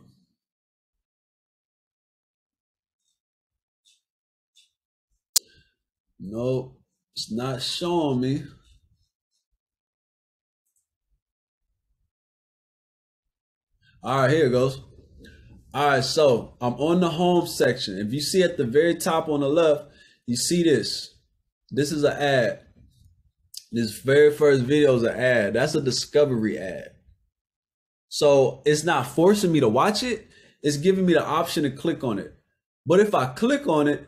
Nope, it's not showing me. All right, here it goes. All right, so I'm on the home section. If you see at the very top on the left, you see this. This is an ad. This very first video is an ad. That's a discovery ad. So it's not forcing me to watch it. It's giving me the option to click on it. But if I click on it,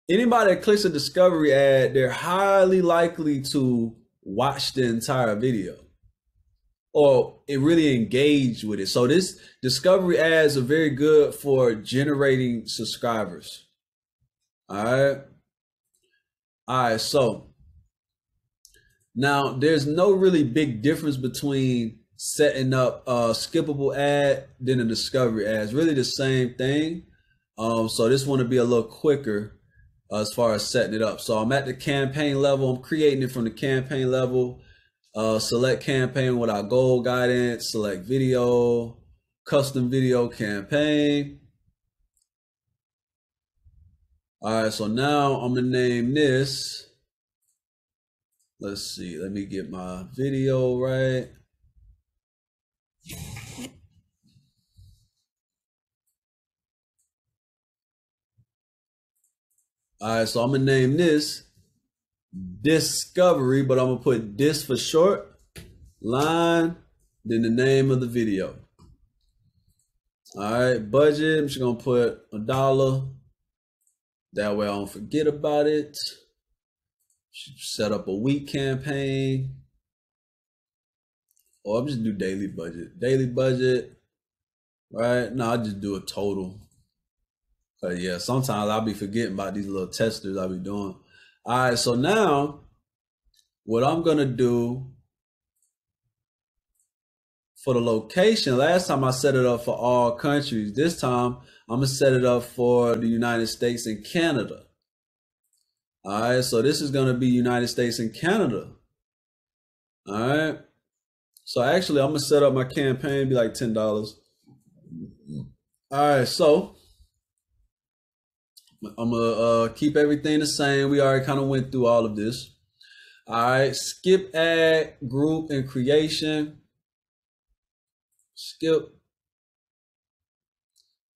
anybody that clicks a discovery ad, they're highly likely to watch the entire video or it really engage with it. So this discovery ads are very good for generating subscribers. All right. So now there's no really big difference between setting up a skippable ad than a discovery ad. It's really the same thing. So this one to be a little quicker as far as setting it up. So I'm at the campaign level. I'm creating it from the campaign level. Select campaign with our goal guidance, select video, custom video campaign. All right, so now I'm gonna name this. Let's see, let me get my video right. All right, so I'm gonna name this Discovery, but I'm gonna put this for short, line, then the name of the video. All right, budget, I'm just gonna put $1. That way I don't forget about it. Set up a week campaign. Or I'll just do daily budget. Daily budget, right? No, I'll just do a total. But yeah, sometimes I'll be forgetting about these little testers I'll be doing. All right, so now what I'm gonna do for the location, last time I set it up for all countries. This time I'm gonna set it up for the United States and Canada. All right, so this is gonna be United States and Canada. All right, so actually I'm gonna set up my campaign, be like $10. All right, so I'm gonna keep everything the same. We already kind of went through all of this. All right, skip ad, group, and creation. Skip,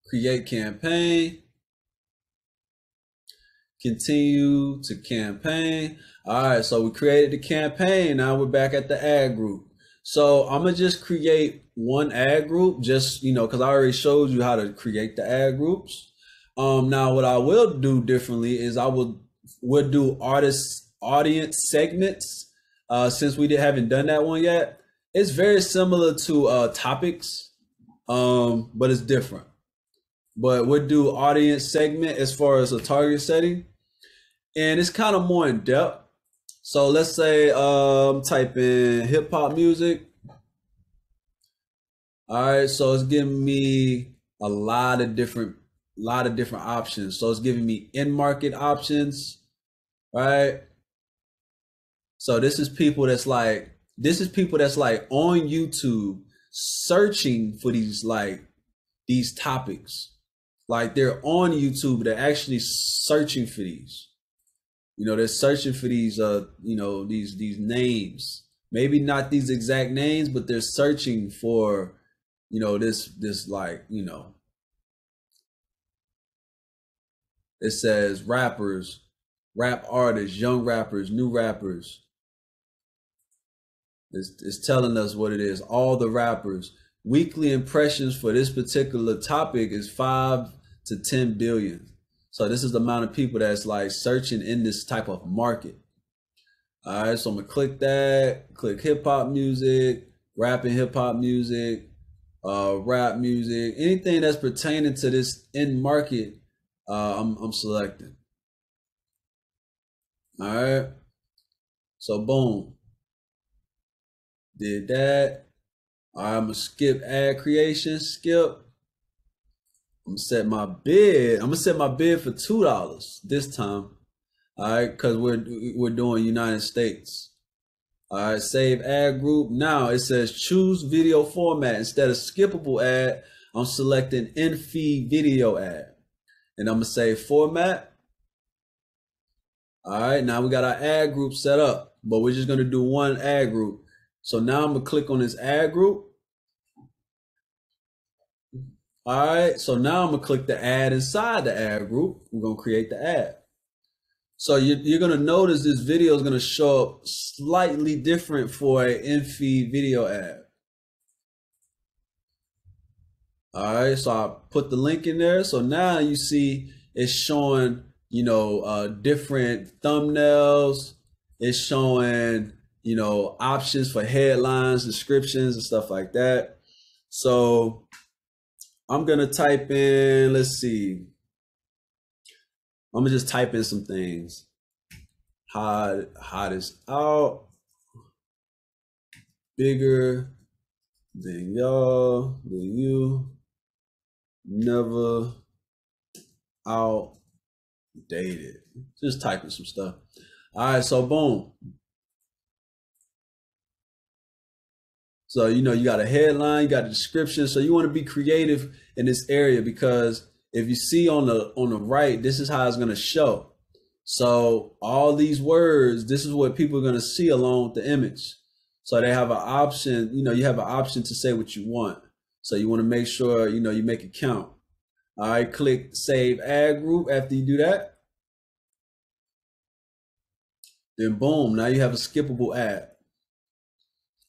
create campaign, continue to campaign. All right, so we created the campaign. Now we're back at the ad group. So I'm gonna just create one ad group, just because I already showed you how to create the ad groups. Now what I will do differently is we'll do audience segments. Since we haven't done that one yet, it's very similar to topics, but it's different. But we'll do audience segment as far as a target setting, and it's kind of more in depth. So let's say type in hip hop music. All right, so it's giving me a lot of different options. So it's giving me in-market options, right? So this is people that's like on YouTube searching for these topics. Like they're on YouTube, they're actually searching for these. They're searching for these these names. Maybe not these exact names, but they're searching for it says rappers rap artists, young rappers, new rappers. It's telling us what it is. All the rappers. Weekly impressions for this particular topic is 5 to 10 billion. So this is the amount of people that's like searching in this type of market. All right, so I'm gonna click that, click hip hop music, rap and hip hop music, rap music, anything that's pertaining to this end market, I'm selecting. All right, so boom. Did that. All right, I'm gonna skip ad creation, skip. I'm gonna set my bid. I'm gonna set my bid for $2 this time. All right, because we're doing United States. All right, save ad group. Now it says choose video format. Instead of skippable ad, I'm selecting in-feed video ad. And I'm gonna say format. All right, now we got our ad group set up, but we're just gonna do one ad group. So now I'm gonna click on this ad group. All right, so now I'm gonna click the ad inside the ad group. We're gonna create the ad. So you're gonna notice this video is gonna show up slightly different for an in-feed video ad. All right, so I put the link in there. So now you see it's showing, different thumbnails. It's showing, options for headlines, descriptions, and stuff like that. So I'm gonna type in, let's see. I'm gonna just type in some things. Hottest out, bigger than y'all, than you, never outdated. Just typing some stuff. All right, so boom. So, you got a headline, you got a description. So you want to be creative in this area, because if you see on the right, this is how it's going to show. So all these words, this is what people are going to see along with the image. So they have an option, you have an option to say what you want. So you want to make sure, you make it count. All right, click save ad group after you do that. Then boom, now you have a skippable ad.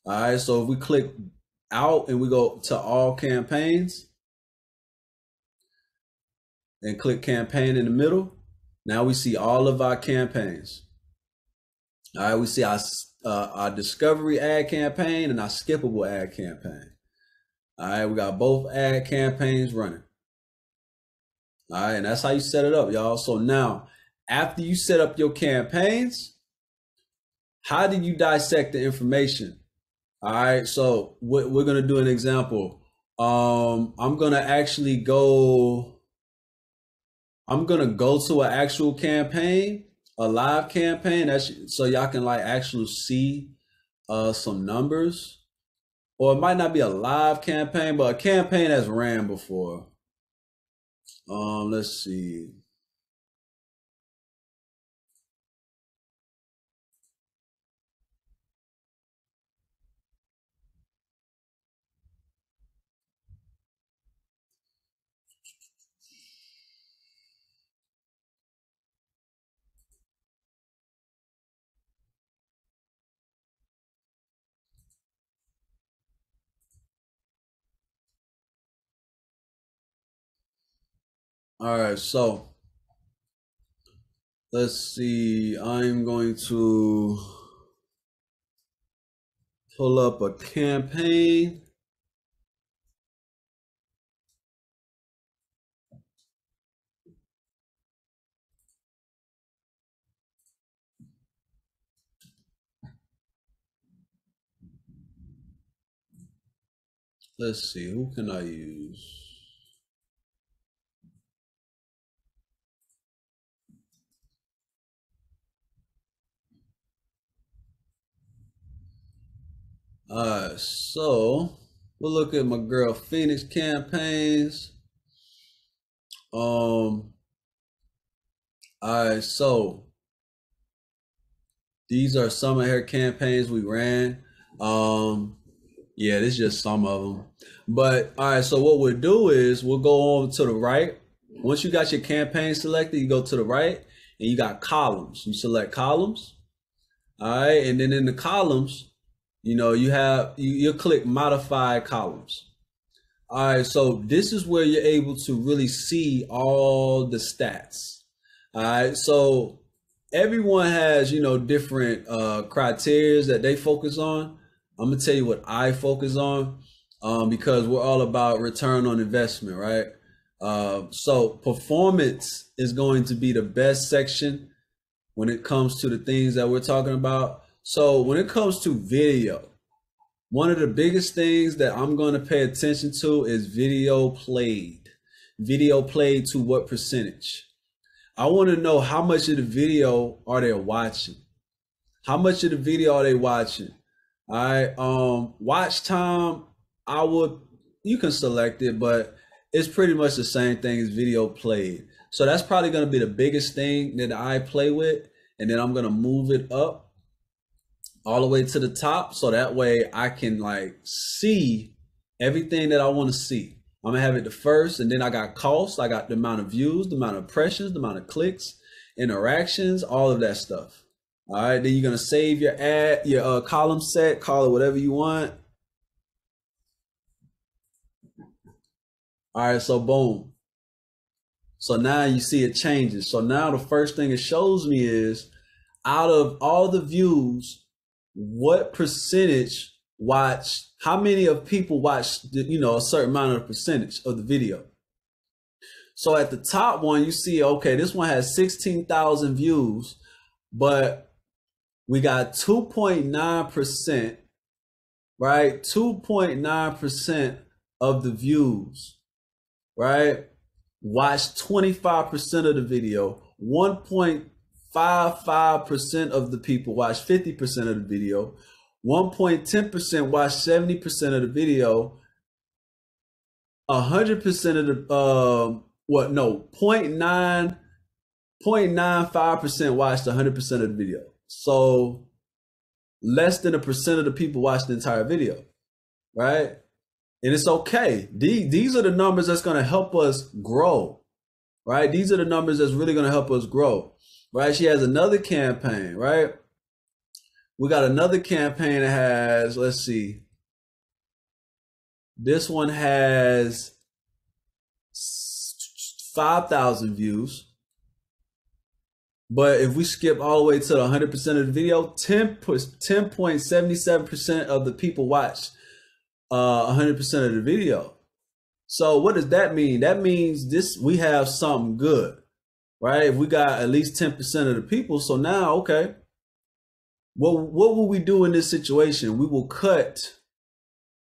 All right, so if we click out and we go to all campaigns and click campaign in the middle, now we see all of our campaigns. All right, we see our discovery ad campaign and our skippable ad campaign. All right, we got both ad campaigns running. All right, and that's how you set it up, y'all. So now, after you set up your campaigns, how do you dissect the information? All right, so we're gonna do an example. I'm gonna go to an actual campaign, a live campaign, so y'all can actually see some numbers. Or it might not be a live campaign, but a campaign that's ran before. Let's see. All right, so let's see. I'm going to pull up a campaign. Let's see, who can I use? All right, so we'll look at my girl Phoenix campaigns. All right, so these are some of her campaigns we ran. Yeah, this is just some of them. But all right, so what we'll do is we'll go on to the right. Once you got your campaign selected, you go to the right and you got columns. You select columns. All right. And then in the columns, you'll click modify columns. All right. So this is where you're able to really see all the stats. All right. So everyone has, different criteria that they focus on. I'm going to tell you what I focus on because we're all about return on investment, right? So performance is going to be the best section when it comes to the things that we're talking about. So when it comes to video, one of the biggest things that I'm going to pay attention to is video played. Video played to what percentage? I want to know how much of the video are they watching? How much of the video are they watching? All right. Watch time, you can select it, but it's pretty much the same thing as video played. So that's probably going to be the biggest thing that I play with. And then I'm going to move it up all the way to the top. So that way I can see everything that I want to see. I'm going to have it the first, and then I got costs. I got the amount of views, the amount of impressions, the amount of clicks, interactions, all of that stuff. All right. Then you're going to save your column set, call it whatever you want. All right. So boom. So now you see it changes. So now the first thing it shows me is out of all the views, what percentage watch, how many of people watch, a certain amount of percentage of the video. So at the top one, you see, okay, this one has 16,000 views, but we got 2.9%, right? 2.9% of the views, right? Watch 25% of the video. 1.55% of the people watch 50% of the video. 1.10% watch 70% of the video. 100% of the 0.95% watched 100% of the video. So less than 1% of the people watch the entire video, right? And it's okay. These are the numbers that's going to help us grow, right? These are the numbers that's really going to help us grow, right? She has another campaign, right? We got another campaign that has, let's see. This one has 5,000 views. But if we skip all the way to 100% of the video, 10.77% of the people watch 100% of the video. So what does that mean? That means we have something good, right? If we got at least 10% of the people. So now, okay, what will we do in this situation? We will cut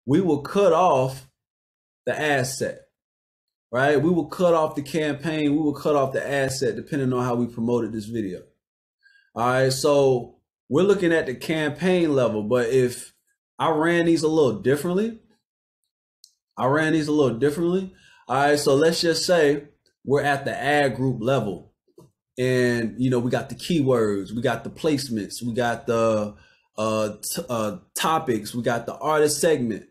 off the asset. Right? We will cut off the campaign. We will cut off the asset depending on how we promoted this video. All right. So we're looking at the campaign level, but if I ran these a little differently, all right. So let's just say we're at the ad group level and, we got the keywords, we got the placements, we got the topics, we got the artist segment.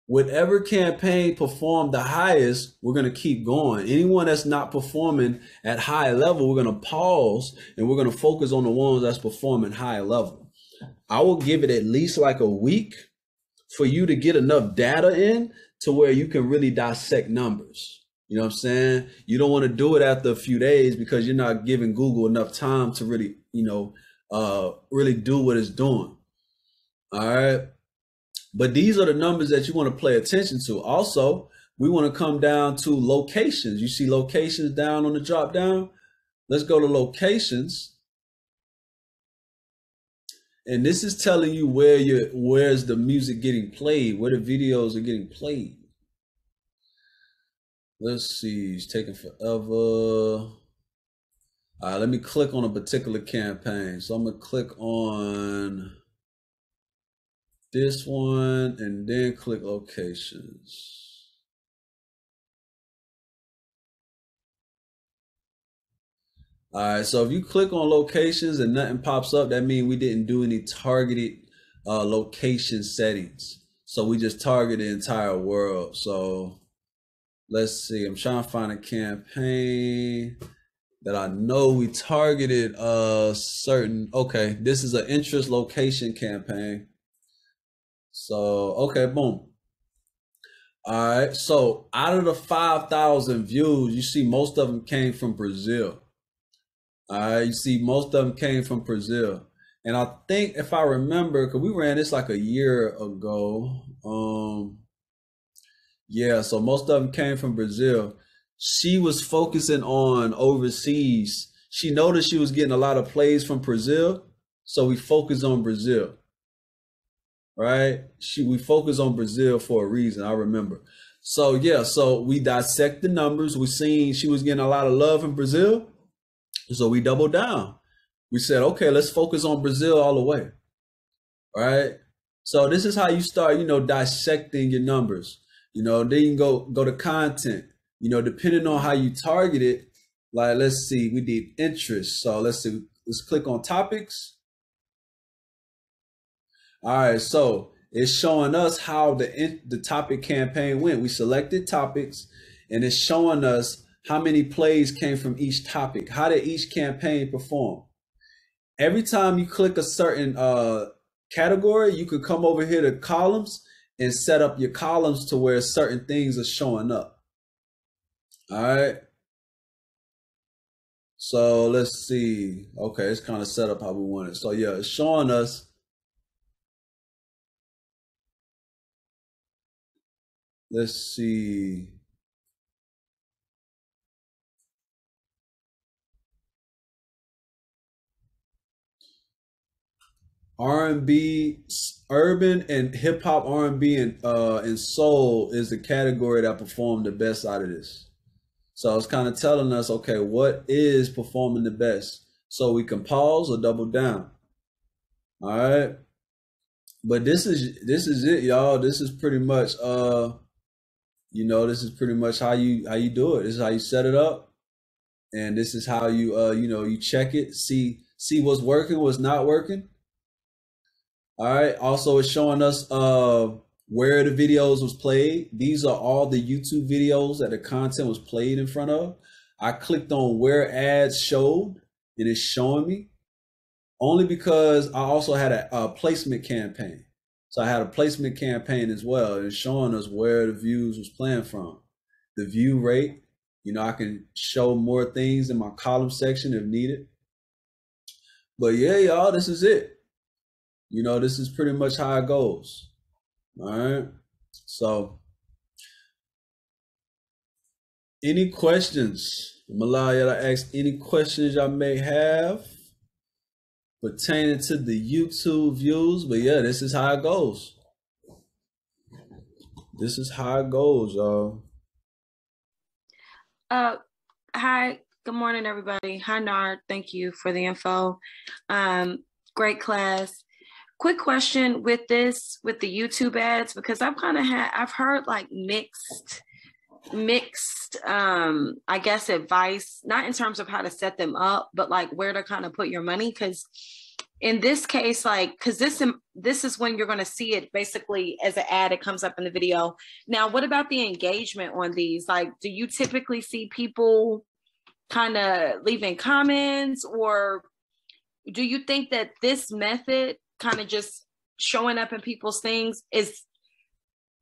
Whatever campaign performed the highest, we're going to keep going. Anyone that's not performing at high level, we're going to pause and we're going to focus on the ones that's performing high level. I will give it at least like a week for you to get enough data in to where you can really dissect numbers. You know what I'm saying? You don't want to do it after a few days because you're not giving Google enough time to really, really do what it's doing. All right. But these are the numbers that you want to pay attention to. Also, we want to come down to locations. You see locations down on the drop down. Let's go to locations. And this is telling you where's the music getting played, where the videos are getting played. Let's see, it's taking forever. All right, let me click on a particular campaign. So I'm going to click on this one and then click locations. All right, so if you click on locations and nothing pops up, that means we didn't do any targeted location settings. So we just target the entire world. So let's see, I'm trying to find a campaign. that I know we targeted certain. Okay, this is an interest location campaign. So okay, boom. All right, so out of the 5,000 views, you see most of them came from Brazil. All right, you see most of them came from Brazil. And I think if I remember, because we ran this like a year ago. Yeah, so most of them came from Brazil. She was focusing on overseas. She noticed she was getting a lot of plays from Brazil, so we focused on Brazil. Right? We focused on Brazil for a reason, I remember. So yeah, so we dissect the numbers. We seen she was getting a lot of love in Brazil, so we doubled down. We said, okay, let's focus on Brazil all the way. Right? So this is how you start, dissecting your numbers. Then you go to content. Depending on how you target it, like let's see, we did interest. So let's click on topics. All right, so it's showing us how the topic campaign went. We selected topics, and it's showing us how many plays came from each topic. How did each campaign perform? Every time you click a certain category, you could come over here to columns and set up your columns to where certain things are showing up. All right. So let's see. Okay, it's kind of set up how we want it. So yeah, it's showing us. Let's see. R&B, urban and hip hop, R&B and soul is the category that performed the best out of this. So it's kind of telling us, okay, what is performing the best? So we can pause or double down. All right. But this is it, y'all. This is pretty much this is pretty much how you do it. This is how you set it up. And this is how you you check it, see what's working, what's not working. All right. Also, it's showing us where the videos was played. These are all the YouTube videos that the content was played in front of. I clicked on where ads showed, and it's showing me only because I also had a placement campaign. So I had a placement campaign as well, and it's showing us where the views was playing from. The view rate, I can show more things in my column section if needed. But yeah, y'all, this is it. This is pretty much how it goes. All right. So, any questions? I'm gonna allow you to ask any questions y'all may have pertaining to the YouTube views. But yeah, this is how it goes. This is how it goes, y'all. Hi. Good morning, everybody. Hi, Nard. Thank you for the info. Great class. Quick question with the YouTube ads, because I've heard like mixed, I guess, advice, not in terms of how to set them up, but like where to kind of put your money. Cause in this case, like, cause this is when you're going to see it basically as an ad, it comes up in the video. Now, what about the engagement on these? Like, do you typically see people kind of leaving comments, or do you think that this method kind of just showing up in people's things is,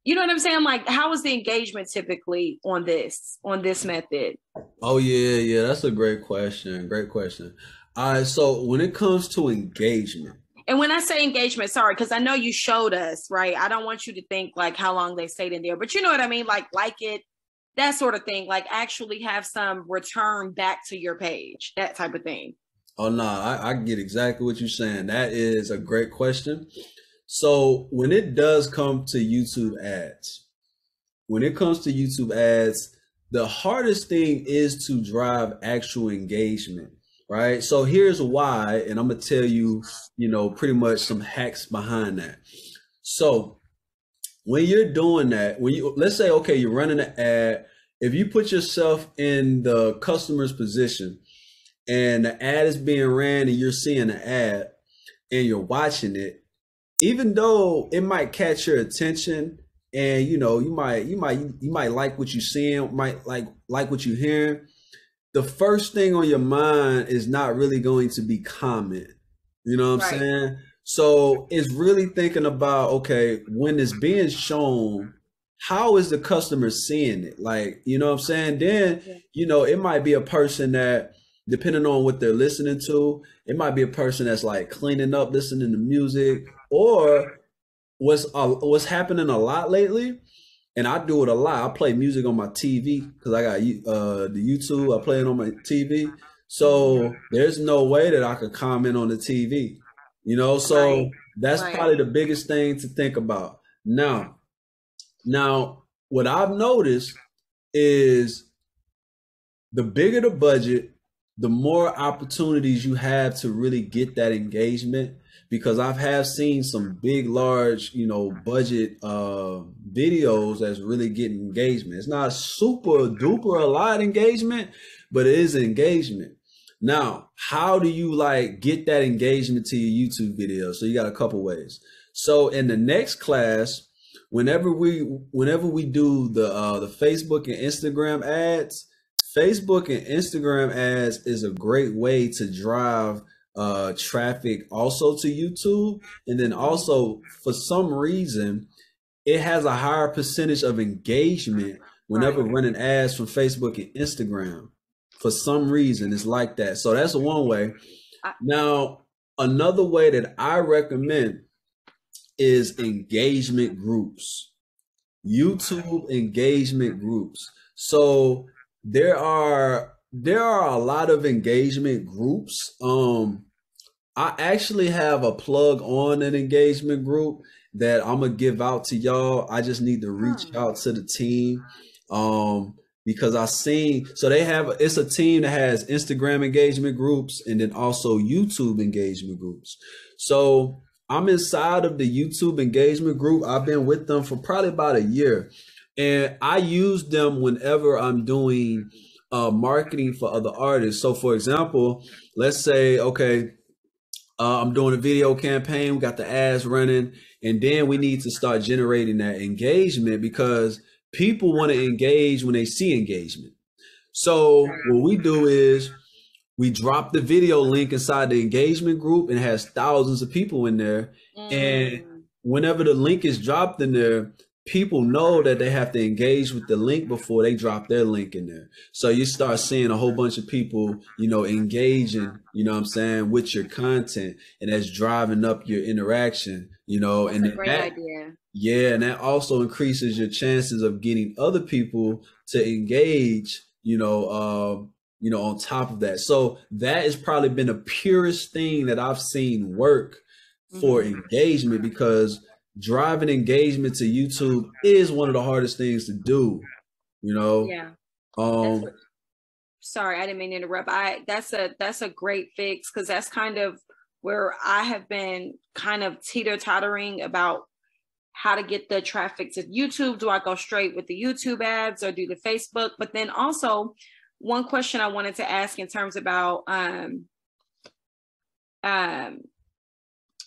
you know what I'm saying? Like, how is the engagement typically on this method? Oh yeah, that's a great question. Great question. All right, so when it comes to engagement, and when I say engagement, sorry, because I know you showed us, right? I don't want you to think like how long they stayed in there, but you know what I mean? Like it, that sort of thing, like actually have some return back to your page, that type of thing. Oh no, I get exactly what you're saying. That is a great question. So when it does come to YouTube ads, the hardest thing is to drive actual engagement, right? So here's why, and I'm gonna tell you, pretty much some hacks behind that. So when you're doing that, let's say, okay, you're running an ad, if you put yourself in the customer's position, and the ad is being ran and you're seeing the ad and you're watching it, even though it might catch your attention and you might like what you're seeing, might like what you're hearing, the first thing on your mind is not really going to be comment. You know what I'm Right. saying? So it's really thinking about, okay, when it's being shown, how is the customer seeing it? Like, you know what I'm saying? Then, Yeah. you know, it might be a person that, depending on what they're listening to, it might be a person that's like cleaning up, listening to music, or what's happening a lot lately, and I do it a lot. I play music on my TV because I got the YouTube. I play it on my TV, so there's no way that I could comment on the TV. You know, so Right. that's Right. probably the biggest thing to think about. Now, what I've noticed is the bigger the budget, the more opportunities you have to really get that engagement. Because I've have seen some big, large, you know, budget videos that's really getting engagement. It's not super duper a lot engagement, but it is engagement. Now, how do you like get that engagement to your YouTube video? So you got a couple ways. So in the next class, whenever we do the Facebook and Instagram ads, Facebook and Instagram ads is a great way to drive traffic also to YouTube. And then also, for some reason, it has a higher percentage of engagement whenever running ads from Facebook and Instagram. For some reason, it's like that. So that's one way. Now, another way that I recommend is engagement groups. YouTube engagement groups. So there are a lot of engagement groups. I actually have a plug on an engagement group that I'm gonna give out to y'all. I just need to reach out to the team. Because I seen, so it's a team that has Instagram engagement groups and then also YouTube engagement groups. So I'm inside of the YouTube engagement group. I've been with them for probably about a year, and I use them whenever I'm doing marketing for other artists. So for example, let's say, okay, I'm doing a video campaign, we got the ads running, and then we need to start generating that engagement because people want to engage when they see engagement. So what we do is we drop the video link inside the engagement group, and it has thousands of people in there. And whenever the link is dropped in there, people know that they have to engage with the link before they drop their link in there. So you start seeing a whole bunch of people, you know, engaging, you know what I'm saying, with your content, and that's driving up your interaction, you know. That's and a great idea. Yeah, and that also increases your chances of getting other people to engage, you know, on top of that. So that has probably been the purest thing that I've seen work for engagement, because driving engagement to YouTube is one of the hardest things to do, you know. Yeah. Sorry, I didn't mean to interrupt. That's a great fix, because that's kind of where I have been kind of teeter-tottering about how to get the traffic to YouTube. Do I go straight with the YouTube ads or do the Facebook? But then also, one question I wanted to ask in terms about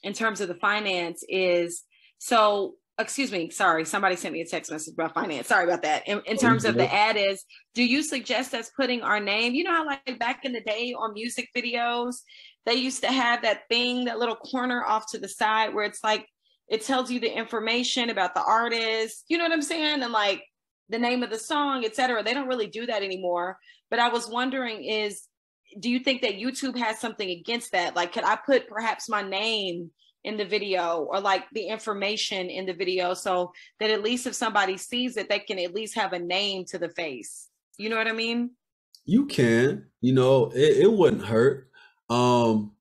in terms of the finance is, so excuse me, sorry, somebody sent me a text message about finance. Sorry about that. In terms of the ad is, do you suggest us putting our name? You know how like back in the day on music videos, they used to have that thing, that little corner off to the side where it's like, it tells you the information about the artist, you know what I'm saying? And like the name of the song, etc. They don't really do that anymore. But I was wondering do you think that YouTube has something against that? Like, could I put perhaps my name in the video, or like the information in the video, so that at least if somebody sees it, they can at least have a name to the face? You know what I mean? You can, you know, it wouldn't hurt. One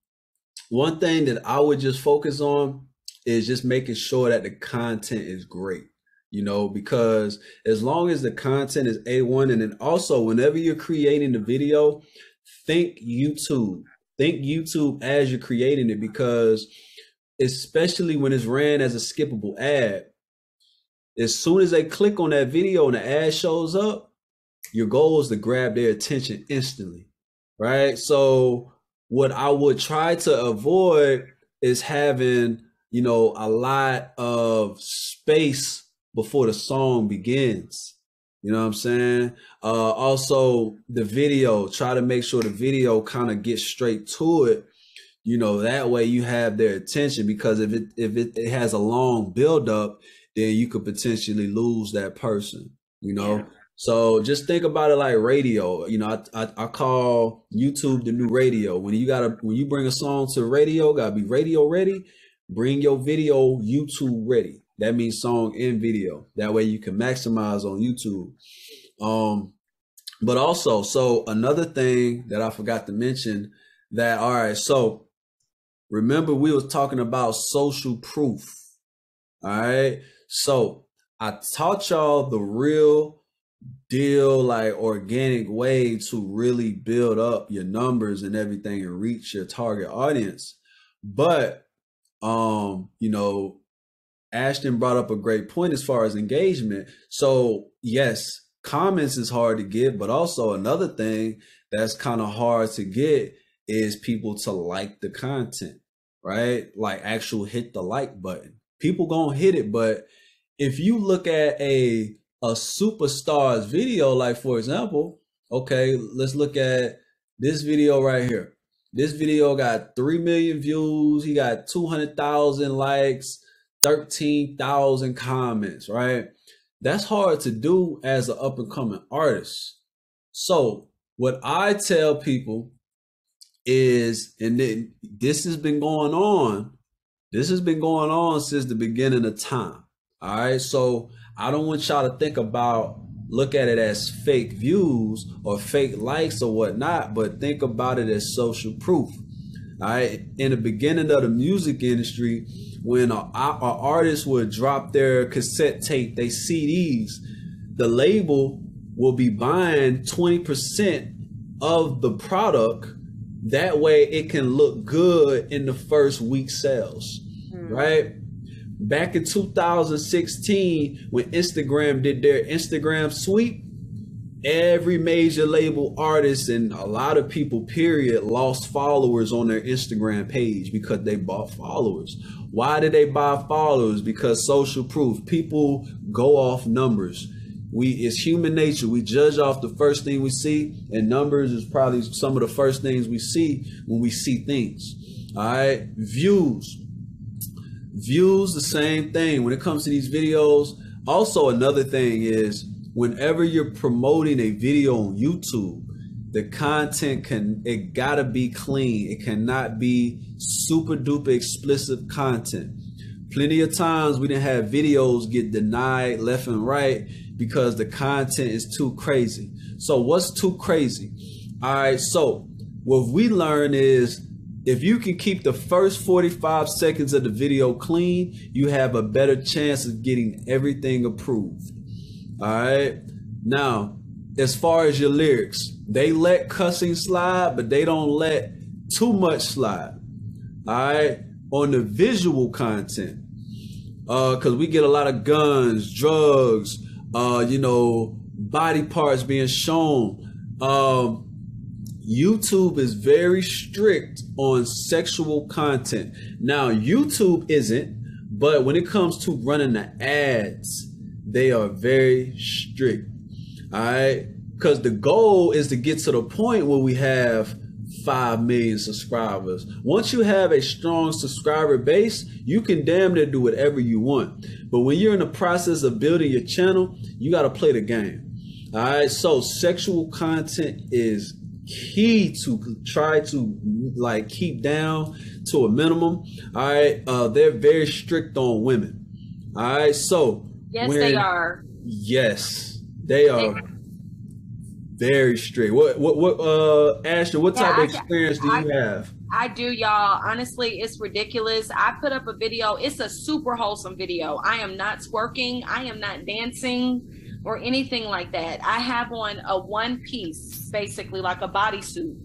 thing that I would just focus on is just making sure that the content is great, you know, because as long as the content is A1, and then also whenever you're creating the video, think YouTube as you're creating it, because especially when it's ran as a skippable ad, as soon as they click on that video and the ad shows up, your goal is to grab their attention instantly, right? So what I would try to avoid is having, you know, a lot of space before the song begins. You know what I'm saying? Also, the video, try to make sure the video kind of gets straight to it. You know, that way you have their attention, because if it has a long buildup, then you could potentially lose that person, you know? Yeah. So just think about it like radio. You know, I call YouTube the new radio. When you bring a song to radio, gotta be radio ready. Bring your video YouTube ready. That means song and video. That way you can maximize on YouTube. But also, so another thing that I forgot to mention, that, all right, so remember we was talking about social proof. All right. So I taught y'all the real deal, like organic way to really build up your numbers and everything and reach your target audience. But, you know, Ashton brought up a great point as far as engagement. So yes, comments is hard to get, but also another thing that's kind of hard to get is people to like the content, right? Like actual hit the like button. People gonna hit it, but if you look at a superstar's video, like for example, okay, let's look at this video right here. This video got 3 million views. He got 200,000 likes, 13,000 comments, right? That's hard to do as an up and coming artist. So what I tell people is, and this has been going on since the beginning of time. All right. So I don't want y'all to look at it as fake views or fake likes or whatnot, but think about it as social proof. All right. In the beginning of the music industry, when an artist would drop their cassette tape, they CDs, the label will be buying 20% of the product. That way it can look good in the first week sales, right? Back in 2016, when Instagram did their Instagram sweep, every major label artist and a lot of people, period, lost followers on their Instagram page because they bought followers. Why did they buy followers? Because social proof. People go off numbers. It's human nature. We judge off the first thing we see, and numbers is probably some of the first things we see when we see things. All right, views, the same thing when it comes to these videos. Also, another thing is, whenever you're promoting a video on YouTube, the content it gotta be clean. It cannot be super duper explicit content. Plenty of times we didn't have videos get denied left and right because the content is too crazy. So what's too crazy? All right, so what we learn is, if you can keep the first 45 seconds of the video clean, you have a better chance of getting everything approved. All right. Now, as far as your lyrics, they let cussing slide, but they don't let too much slide. All right. On the visual content, because we get a lot of guns, drugs, you know, body parts being shown. YouTube is very strict on sexual content. Now, YouTube isn't, but when it comes to running the ads, they are very strict. All right. Because the goal is to get to the point where we have 5 million subscribers. Once you have a strong subscriber base, you can damn near do whatever you want. But when you're in the process of building your channel, you got to play the game. All right. So sexual content is key to try to like keep down to a minimum. All right. They're very strict on women. All right. So yes, they are. Yes, they are very strict. What Ashton, what type of experience do you have? I do, y'all. Honestly, it's ridiculous. I put up a video. It's a super wholesome video. I am not twerking. I am not dancing or anything like that. I have on a one piece, basically like a bodysuit.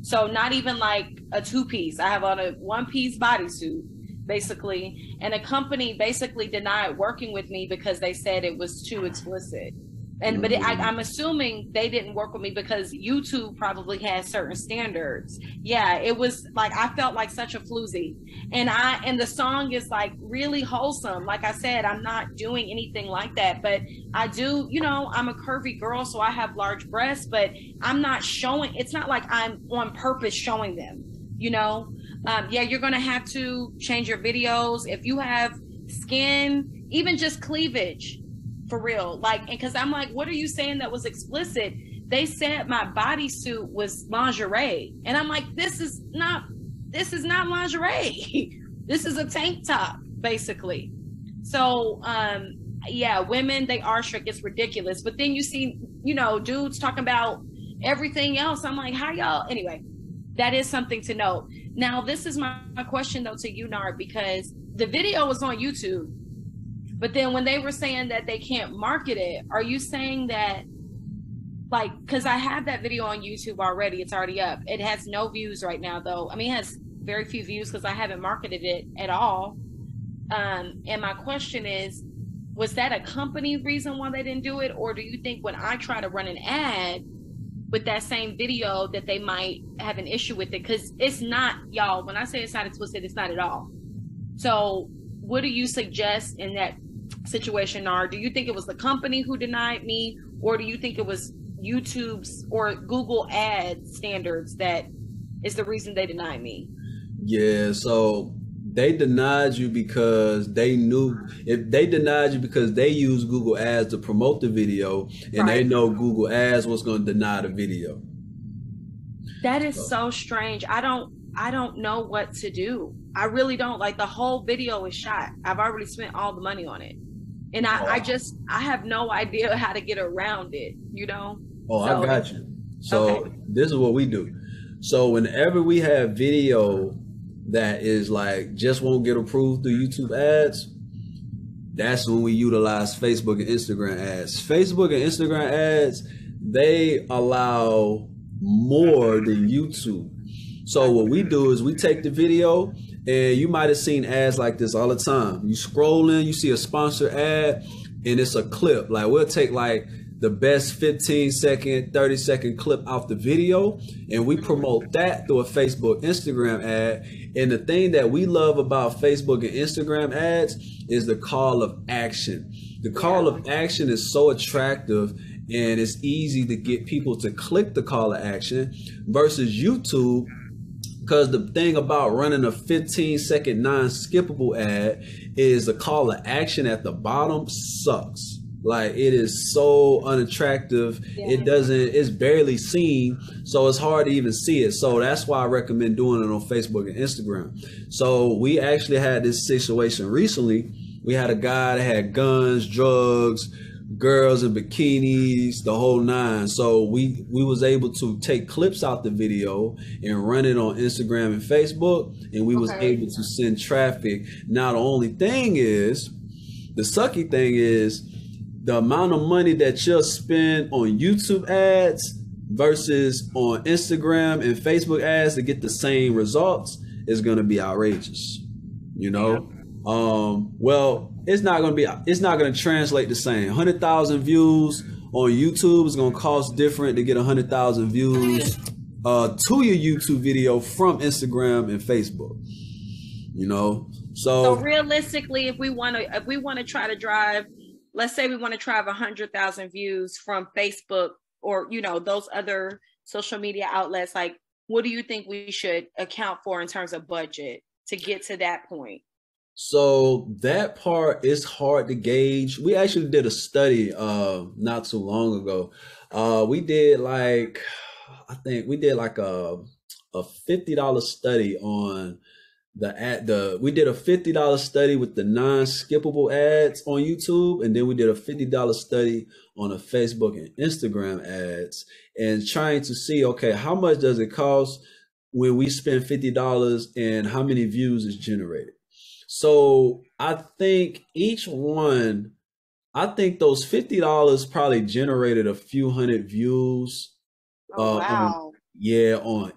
So not even like a 2-piece. I have on a 1-piece bodysuit, basically. And a company basically denied working with me because they said it was too explicit. I'm assuming they didn't work with me because YouTube probably has certain standards. Yeah, it was like I felt like such a floozy, and the song is like really wholesome. Like I said, I'm not doing anything like that, but I do. I'm a curvy girl, so I have large breasts, but I'm not showing. It's not like I'm on purpose showing them. Yeah, you're gonna have to change your videos if you have skin, even just cleavage. For real, like, because I'm like, what are you saying that was explicit? They said my bodysuit was lingerie, and I'm like, this is not lingerie. This is a tank top, basically. So, yeah, women, they are strict. It's ridiculous. But then you see, dudes talking about everything else. I'm like, how y'all? Anyway, that is something to note. Now, this is my question though to you, Nard, because the video was on YouTube. But then when they were saying that they can't market it, are you saying that, like, because I have that video on YouTube already, it's already up. It has no views right now, though. I mean, it has very few views because I haven't marketed it at all. And my question is, was that a company reason why they didn't do it? Or do you think when I try to run an ad with that same video that they might have an issue with it? Because it's not, y'all, when I say it's not explicit, it's not at all. So what do you suggest in that situation? Or do you think it was the company who denied me, or do you think it was YouTube's or Google ad standards that is the reason they denied me? Yeah, so they denied you because they knew, if they denied you because they use Google ads to promote the video, and they know Google ads was going to deny the video. That is so strange. I don't know what to do. I really don't. Like, the whole video is shot. I've already spent all the money on it. And I have no idea how to get around it, Oh, I got you. So This is what we do. So whenever we have video that is like just won't get approved through YouTube ads, that's when we utilize Facebook and Instagram ads. Facebook and Instagram ads, they allow more than YouTube. So what we do is we take the video, and you might have seen ads like this all the time. You scroll in, you see a sponsor ad, and it's a clip. Like, we'll take like the best 15-second, 30-second clip off the video, and we promote that through a Facebook, Instagram ad. And the thing that we love about Facebook and Instagram ads is the call of action. The call of action is so attractive, and it's easy to get people to click the call of action versus YouTube. Because the thing about running a 15-second non-skippable ad is the call of action at the bottom sucks. Like, it is so unattractive. It's barely seen. So it's hard to even see it. So that's why I recommend doing it on Facebook and Instagram. So we actually had this situation recently. We had a guy that had guns, drugs, girls in bikinis, the whole nine. So we was able to take clips out the video and run it on Instagram and Facebook, and we was able to send traffic. Now, the only thing is, the sucky thing is, the amount of money that you'll spend on YouTube ads versus on Instagram and Facebook ads to get the same results is going to be outrageous. Well, it's not going to translate the same. 100,000 views on YouTube is going to cost different to get 100,000 views to your YouTube video from Instagram and Facebook. So realistically, if we want to try to drive, let's say we want to drive 100,000 views from Facebook or those other social media outlets, like, what do you think we should account for in terms of budget to get to that point? So that part is hard to gauge. We actually did a study not too long ago. We did like a $50 study on we did a $50 study with the non-skippable ads on YouTube, and then we did a $50 study on the Facebook and Instagram ads, and trying to see, okay, how much does it cost when we spend $50 and how many views is generated. So I think those $50 probably generated a few hundred views. On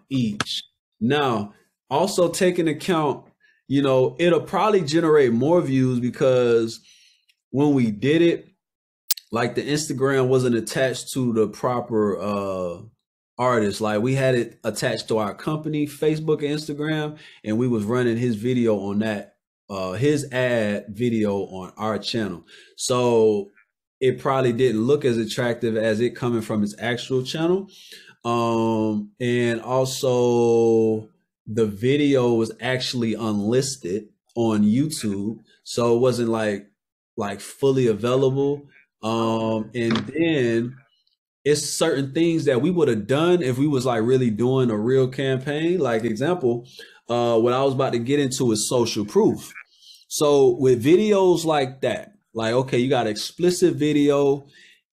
each. Now, also take into account, it'll probably generate more views because when we did it like the Instagram wasn't attached to the proper artist. Like we had it attached to our company, Facebook and Instagram, and we was running his video on that, his ad video on our channel. So it probably didn't look as attractive as it coming from his actual channel. And also the video was actually unlisted on YouTube. So it wasn't like fully available. And then it's certain things that we would have done if we was like really doing a real campaign. Like example, what I was about to get into is social proof. So with videos like that, like, okay, you got explicit video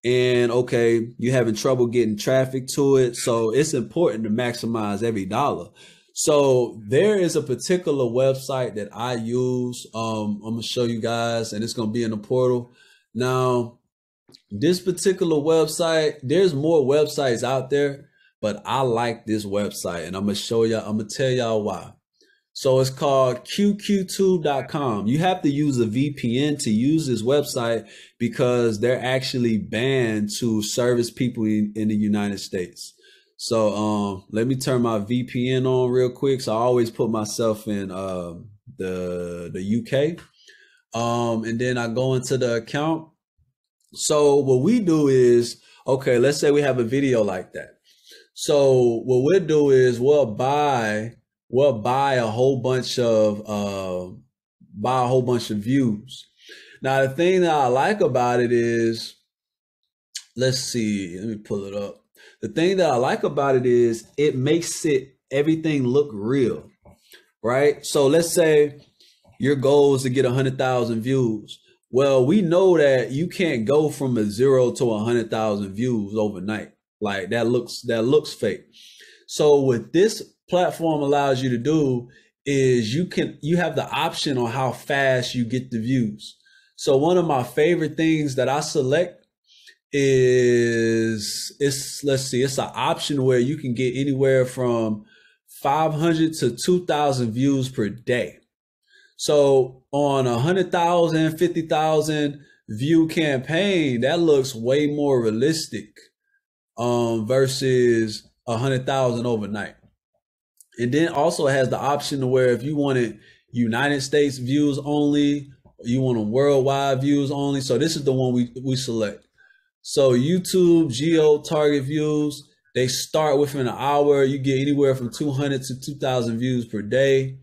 and okay, you're having trouble getting traffic to it. So it's important to maximize every dollar. So there is a particular website that I use. I'm gonna show you guys, and it's gonna be in the portal. Now, this particular website, there's more websites out there, but I like this website, and I'm gonna show y'all, I'm gonna tell y'all why. So it's called qqtube.com. You have to use a VPN to use this website because they're actually banned to service people in the United States. So let me turn my VPN on real quick. So I always put myself in the UK. And then I go into the account. So what we do is, okay, let's say we have a video like that. So what we'll do is we'll buy a whole bunch of views. Now the thing that I like about it is, let's see, let me pull it up. The thing that I like about it is it makes everything look real, right? So let's say your goal is to get 100,000 views. Well, we know that you can't go from a 0 to 100,000 views overnight. Like that looks fake. So what this platform allows you to do is you have the option on how fast you get the views. So one of my favorite things that I select is it's an option where you can get anywhere from 500 to 2,000 views per day. So on 100,000, 50,000 view campaign, that looks way more realistic versus 100,000 overnight. And then also has the option to where if you wanted United States views only, you want them worldwide views only. So this is the one we select. So YouTube geo target views, they start within an hour. You get anywhere from 200 to 2,000 views per day.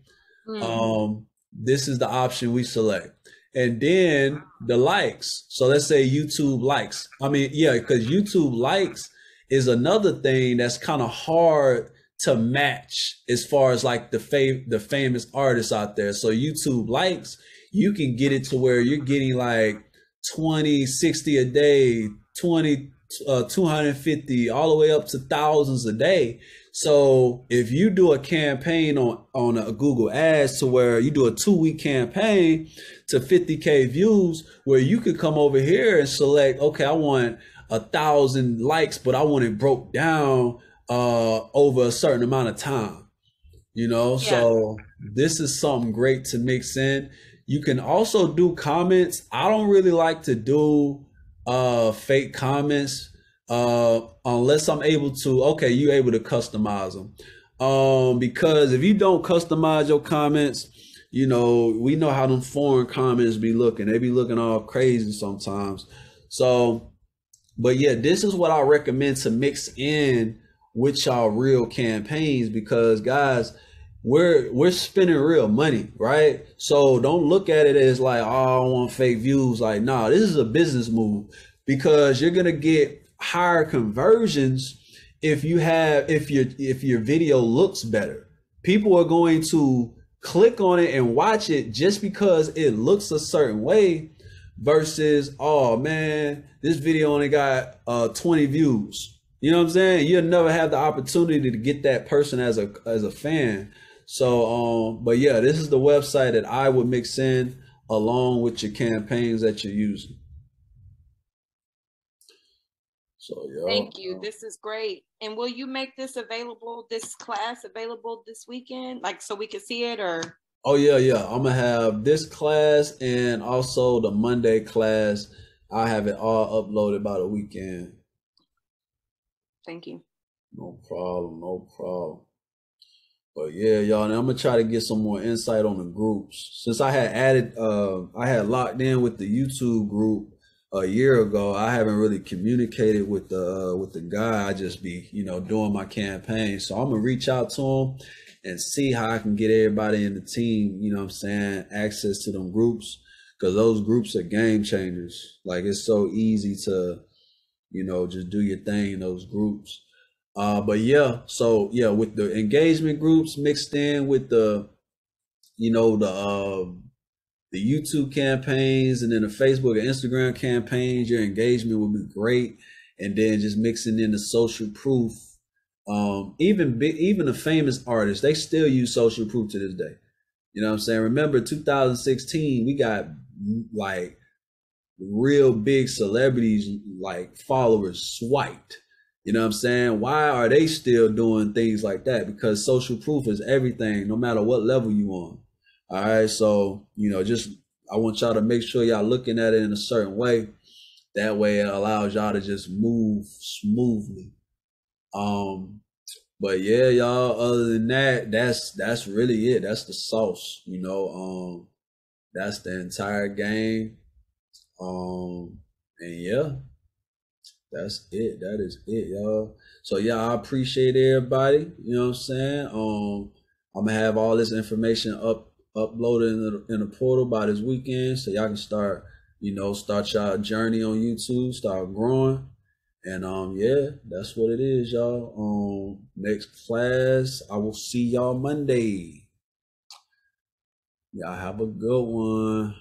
This is the option we select. And then the likes. So let's say YouTube likes. I mean, yeah, because YouTube likes is another thing that's kind of hard to match as far as like the famous artists out there. So YouTube likes, you can get it to where you're getting like 20, 60 a day, 20, 250, all the way up to thousands a day. So if you do a campaign on a Google Ads to where you do a 2-week campaign to 50K views, where you could come over here and select, okay, I want 1,000 likes, but I want it broke down over a certain amount of time, you know? Yeah. So this is something great to mix in. You can also do comments. I don't really like to do fake comments unless I'm able to, okay, you're able to customize them. Because if you don't customize your comments, you know, we know how them foreign comments be looking. They be looking all crazy sometimes. So, but yeah, this is what I recommend to mix in with y'all real campaigns, because guys, we're spending real money, right? So don't look at it as like, oh, I want fake views. Like, nah, this is a business move, because you're gonna get higher conversions if your video looks better. People are going to click on it and watch it just because it looks a certain way, versus, oh man, this video only got 20 views. You know what I'm saying? You'll never have the opportunity to get that person as a fan. So, but yeah, this is the website that I would mix in along with your campaigns that you're using. So, yeah. Thank you. This is great. And will you make this class available this weekend? Like, so we can see it, or? Oh yeah. I'm gonna have this class and also the Monday class I'll have it all uploaded by the weekend. Thank you. No problem, no problem. But yeah, y'all, and I'm gonna try to get some more insight on the groups. Since I had added, I had locked in with the YouTube group a year ago. I haven't really communicated with the guy. I just be, doing my campaign. So I'm gonna reach out to him and see how I can get everybody in the team, access to them groups, because those groups are game changers. Like, it's so easy to, just do your thing in those groups. But yeah, so yeah, with the engagement groups mixed in with the YouTube campaigns and then the Facebook and Instagram campaigns, your engagement will be great. And then just mixing in the social proof. Even the famous artists, they still use social proof to this day. You know what I'm saying? Remember 2016, we got like real big celebrities, like followers swiped. You know what I'm saying? Why are they still doing things like that? Because social proof is everything, no matter what level you on. All right. So, I want y'all to make sure y'all looking at it in a certain way. That way it allows y'all to just move smoothly. But yeah, y'all, other than that, that's really it. That's the sauce, that's the entire game. And yeah, that's it. That is it, y'all. So yeah, I appreciate everybody. You know what I'm saying? I'm gonna have all this information uploaded in the portal by this weekend, so y'all can start y'all journey on YouTube, start growing. And yeah, that's what it is, y'all. Next class, I will see y'all Monday. Y'all have a good one.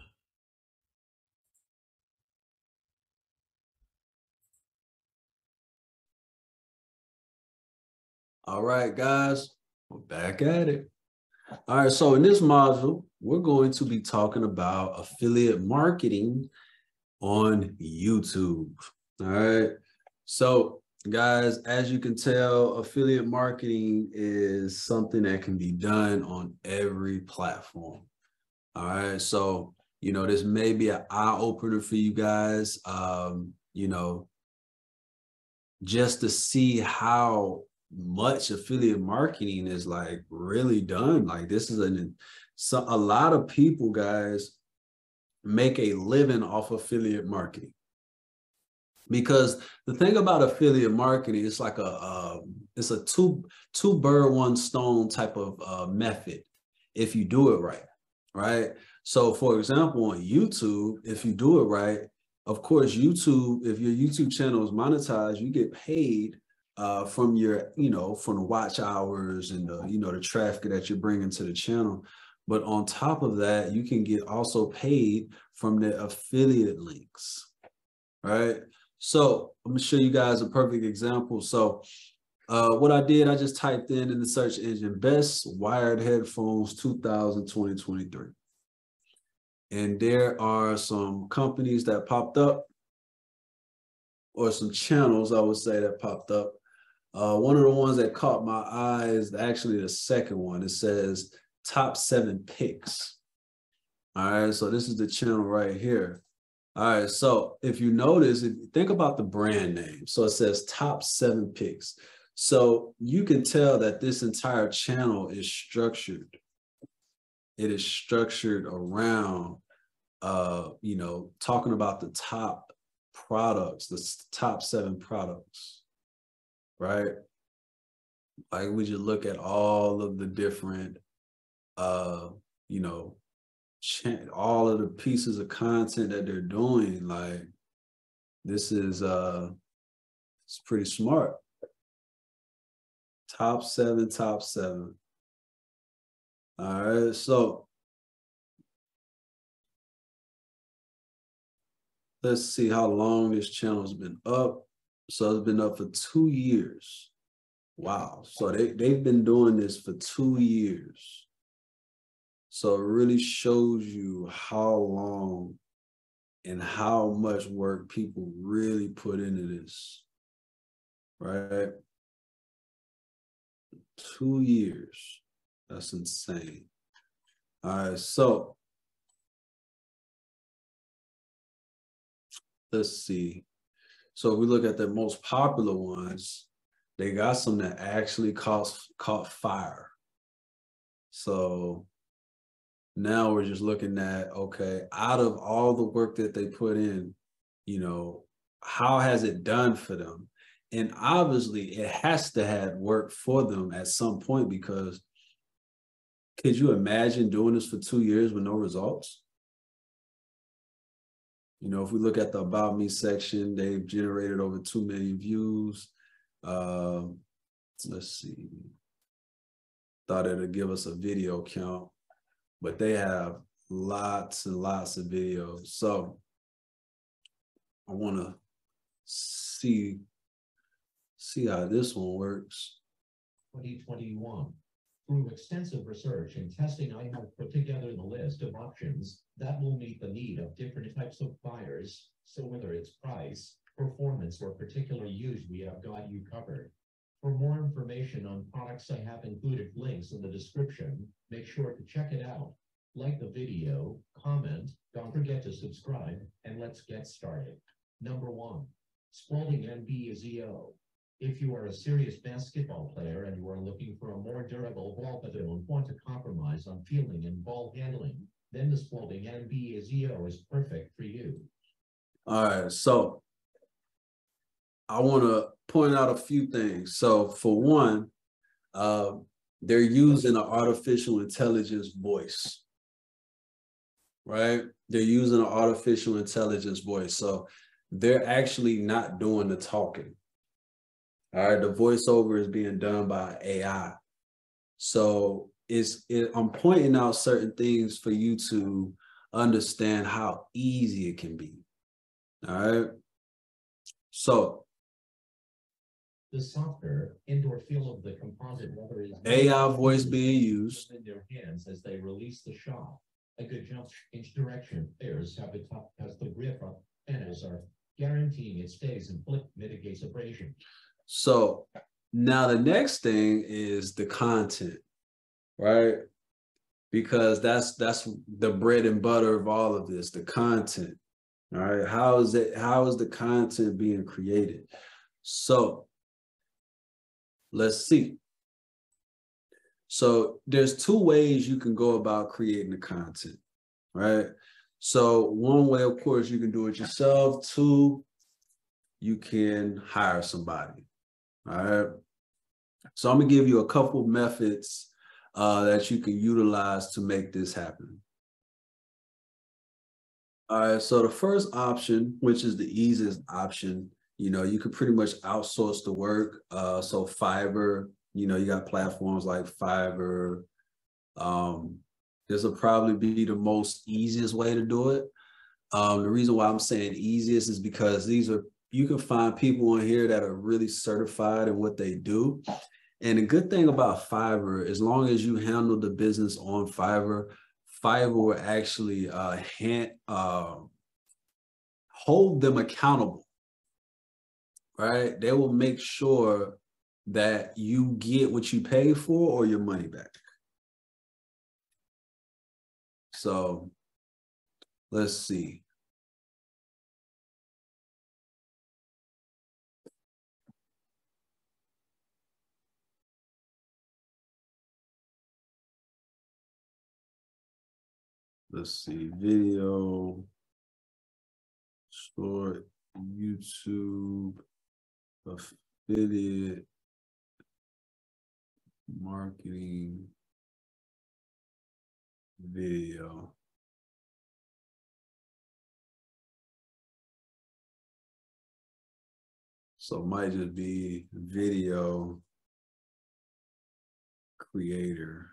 All right, guys, we're back at it. All right, so in this module, we're going to be talking about affiliate marketing on YouTube. All right, so guys, as you can tell, affiliate marketing is something that can be done on every platform. All right, so this may be an eye opener for you guys. Just to see how much affiliate marketing is like really done. Like, this is a lot of people, guys, make a living off affiliate marketing. Because the thing about affiliate marketing, it's like it's a two bird, one stone type of method if you do it right, right? So for example, on YouTube, if you do it right, of course, YouTube, if your YouTube channel is monetized, you get paid from your, from the watch hours and the traffic that you're bringing to the channel. But on top of that, you can get also paid from the affiliate links, right? So I'm gonna show you guys a perfect example. So what I did, I just typed in the search engine, best wired headphones 2023. And there are some companies that popped up, or some channels, I would say, that popped up. One of the ones that caught my eye is actually the second one. It says top 7 picks. All right, so this is the channel right here. All right, so if you notice, if you think about the brand name, so it says top 7 picks. So you can tell that this entire channel is structured. It is structured around, talking about the top products, the top 7 products, right? Like, we just look at all of the different, all of the pieces of content that they're doing. Like, this is, it's pretty smart. Top 7, top 7. All right, so let's see how long this channel has been up. So it's been up for 2 years. Wow. So they've been doing this for 2 years. So it really shows you how long and how much work people really put into this, right? 2 years. That's insane. All right, so let's see. So if we look at the most popular ones, they got some that actually caught fire. So now we're just looking at, okay, out of all the work that they put in, you know, how has it done for them? And obviously it has to have worked for them at some point, because could you imagine doing this for 2 years with no results? You know, if we look at the About Me section, they've generated over 2 million views. Let's see. Thought it'd give us a video count, but they have lots and lots of videos. So I want to see how this one works. 2021. Through extensive research and testing, I have put together the list of options that will meet the need of different types of buyers. So whether it's price, performance, or particular use, we have got you covered. For more information on products, I have included links in the description. Make sure to check it out. Like the video, comment, don't forget to subscribe, and let's get started. Number 1, Spalding NBZO. If you are a serious basketball player and you are looking for a more durable ball but don't want to compromise on feeling and ball handling, then the Spalding NBZO is perfect for you. All right, so I want to point out a few things. So for one, they're using an artificial intelligence voice, right? They're using an artificial intelligence voice. So they're actually not doing the talking. All right, the voiceover is being done by AI. So I'm pointing out certain things for you to understand how easy it can be. All right. So the softer indoor feel of the composite leather is AI voice being used in their hands as they release the shot. A good jump each direction. Pairs have the top as the grip up panels are guaranteeing it stays and flip mitigates abrasion. So now the next thing is the content, right? Because that's the bread and butter of all of this, the content. All right. How is the content being created? So let's see. So there's 2 ways you can go about creating the content, right? So one way, of course, you can do it yourself. 2, you can hire somebody. All right. So I'm gonna give you a couple methods that you can utilize to make this happen. All right. So the first option, which is the easiest option, you know, you could pretty much outsource the work. So Fiverr, you know, you got platforms like Fiverr. This will probably be the most easiest way to do it. The reason why I'm saying easiest is because you can find people on here that are really certified in what they do. And the good thing about Fiverr, as long as you handle the business on Fiverr, Fiverr will actually hold them accountable, right? They will make sure that you get what you pay for or your money back. So let's see. Let's see, video, short, YouTube, affiliate, marketing, video. So it might just be video creator.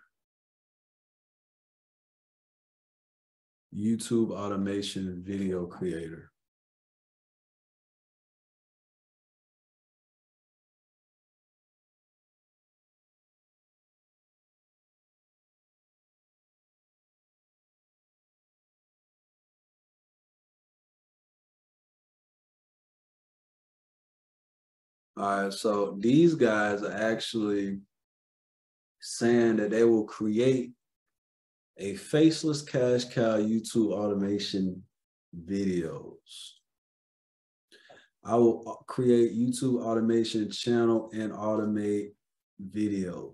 YouTube automation video creator. All right, so these guys are actually saying that they will create a faceless cash cow YouTube automation videos. I will create YouTube automation channel and automate videos.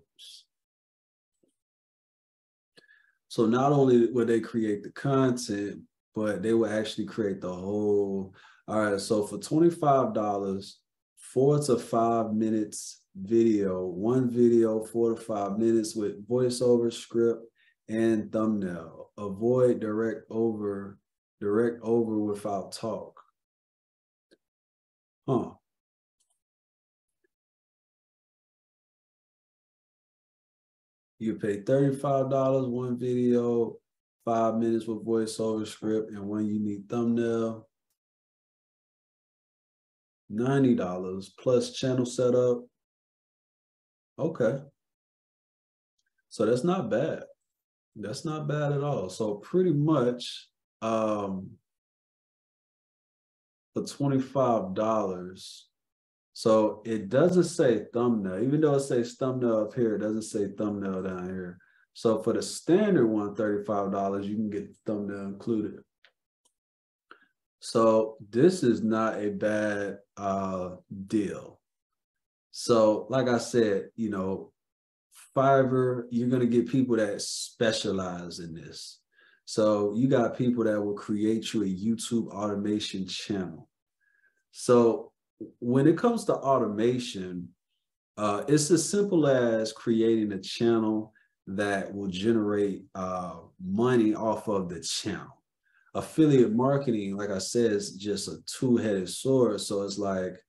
So not only will they create the content, but they will actually create the whole. All right, so for $25, 4 to 5 minutes video, one video, 4 to 5 minutes with voiceover, script, and thumbnail. Avoid direct over without talk. Huh. You pay $35, one video, 5 minutes with voiceover, script, and one unique thumbnail. $90 plus channel setup. Okay. So that's not bad. That's not bad at all. So pretty much for $25. So it doesn't say thumbnail, even though it says thumbnail up here, it doesn't say thumbnail down here. So for the standard one, $35, you can get the thumbnail included. So this is not a bad deal. So like I said, you know, Fiverr, you're going to get people that specialize in this. So you got people that will create you a YouTube automation channel. So when it comes to automation, it's as simple as creating a channel that will generate money off of the channel. Affiliate marketing, like I said, is just a two-headed sword. So it's like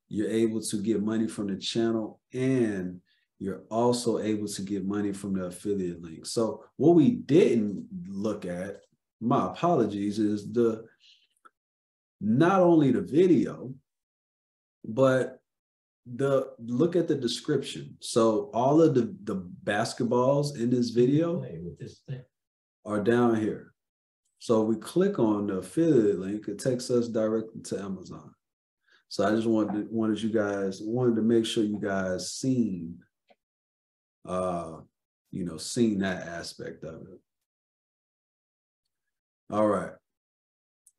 you're able to get money from the channel and you're also able to get money from the affiliate link. So what we didn't look at, my apologies, is not only the video, but look at the description. So all of the basketballs in this video are down here. So we click on the affiliate link, it takes us directly to Amazon. So I just wanted to make sure you guys seen seen that aspect of it. All right.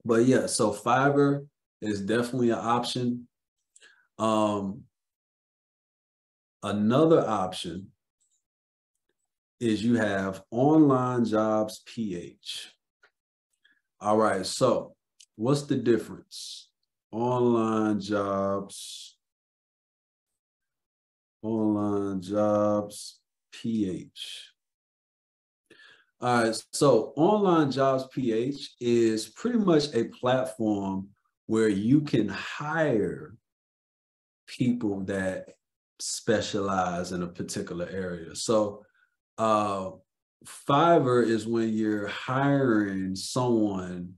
But yeah, so Fiverr is definitely an option. Another option is you have Online Jobs PH. All right, so what's the difference? Online Jobs PH. All right, so Online Jobs PH is pretty much a platform where you can hire people that specialize in a particular area. So Fiverr is when you're hiring someone,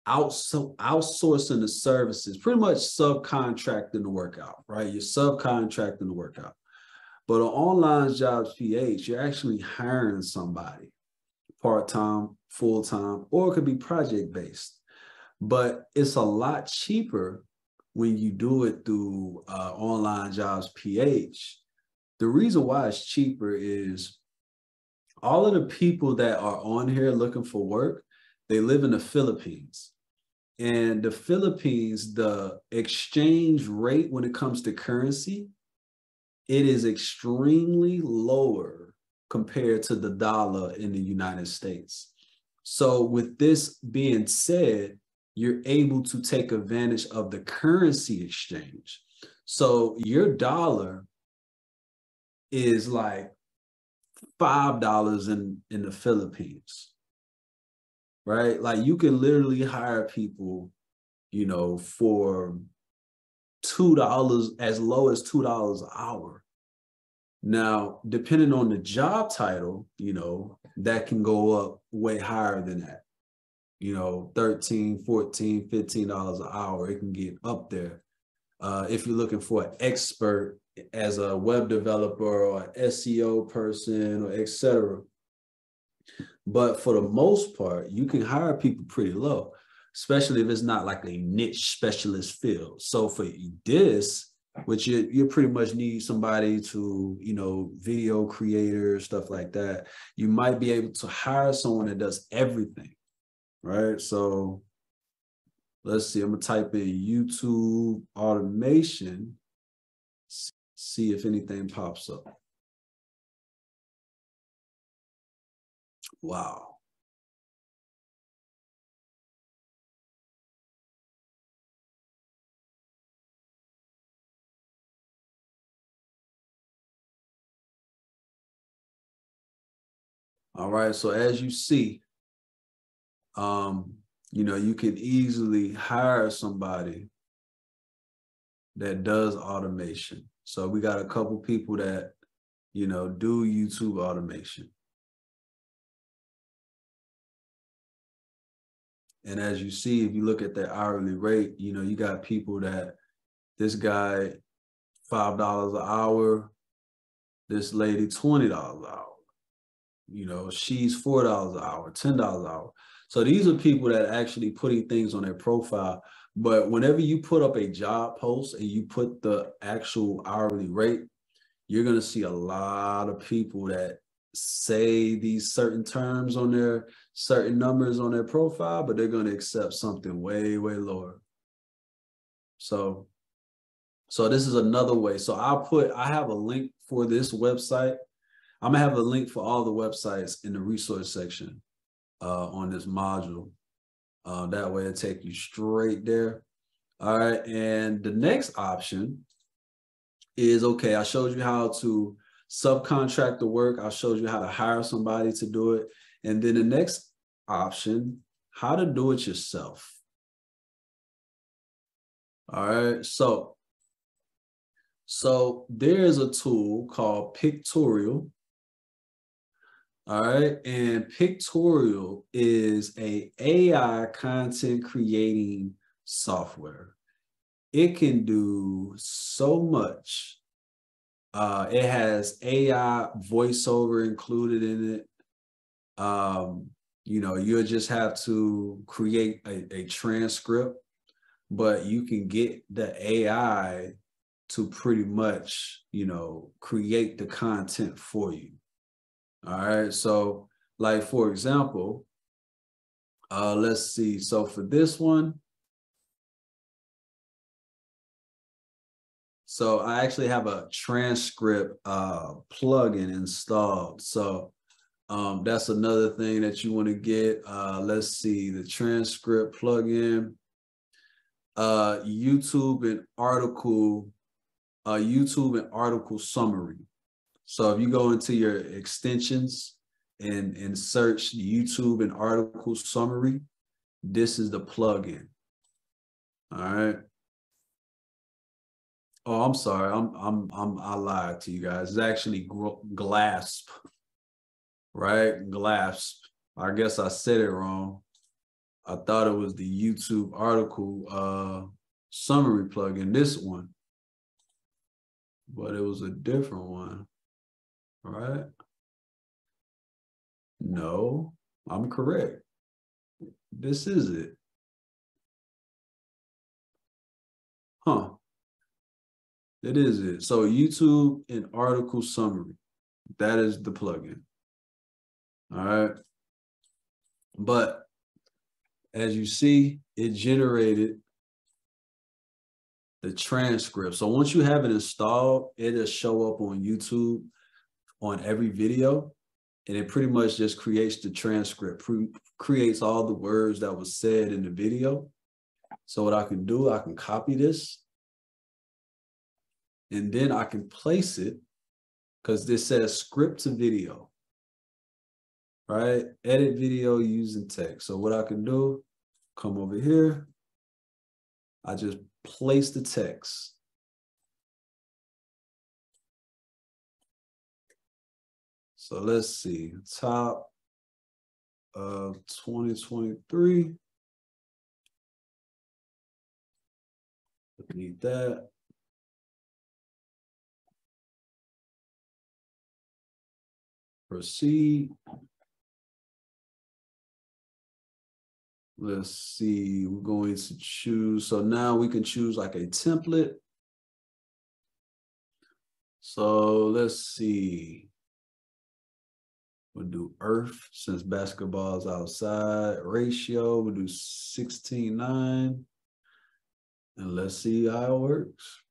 outsourcing the services, pretty much subcontracting the work out, right? You're subcontracting the work out. But on Online Jobs PH, you're actually hiring somebody part-time, full-time, or it could be project-based. But it's a lot cheaper when you do it through Online Jobs PH. The reason why it's cheaper is all of the people that are on here looking for work, they live in the Philippines. And the Philippines, the exchange rate when it comes to currency, it is extremely lower compared to the dollar in the United States. So with this being said, you're able to take advantage of the currency exchange. So your dollar is like $5 in the Philippines, right? Like you can literally hire people, for $2, as low as $2 an hour. Now, depending on the job title, that can go up way higher than that. $13, $14, $15 an hour, it can get up there. If you're looking for an expert as a web developer or an SEO person or etc. But for the most part, you can hire people pretty low, especially if it's not like a niche specialist field. So for this, which you pretty much need somebody to, video creator, stuff like that, you might be able to hire someone that does everything, right? So Let's see, I'm gonna type in YouTube automation, see if anything pops up. Wow. All right, so as you see, you know, you can easily hire somebody that does automation. So we got a couple people that, you know, do YouTube automation. And as you see, if you look at their hourly rate, you know, you got people that this guy, $5 an hour, this lady, $20 an hour. You know, she's $4 an hour, $10 an hour. So these are people that are actually putting things on their profile. But whenever you put up a job post and you put the actual hourly rate, you're going to see a lot of people that say these certain terms on their certain numbers on their profile, but they're going to accept something way, way lower. So this is another way. So I have a link for this website. I'm gonna have a link for all the websites in the resource section on this module. That way it'll take you straight there. All right, and the next option is, okay, I showed you how to subcontract the work. I showed you how to hire somebody to do it. And then the next option, how to do it yourself. All right, so there is a tool called Pictorial. All right, and Pictorial is a AI content creating software. It can do so much. It has AI voiceover included in it. You know, you'll just have to create a transcript, but you can get the AI to pretty much, you know, create the content for you. All right, so like, for example, let's see. So for this one, so I actually have a transcript plugin installed. So that's another thing that you want to get. Let's see, the transcript plugin, YouTube and article summary. So if you go into your extensions and search YouTube and article summary, this is the plugin. All right. Oh, I'm sorry. I lied to you guys. It's actually GLASP, right? GLASP. I guess I said it wrong. I thought it was the YouTube article summary plugin, this one, but it was a different one. All right. No, I'm correct. This is it. Huh. It is it. So YouTube and article summary. That is the plugin. All right. But as you see, it generated the transcript. So once you have it installed, it'll show up on YouTube on every video. And it pretty much just creates the transcript, creates all the words that was said in the video. So what I can do, I can copy this. And then I can place it, because this says script to video, right? Edit video using text. So what I can do, come over here. I just place the text. So let's see, top of 2023. Need that. Proceed. Let's see, we're going to choose. So now we can choose like a template. So let's see. We'll do Earth since basketball is outside. Ratio, we'll do 16:9. And let's see how it works.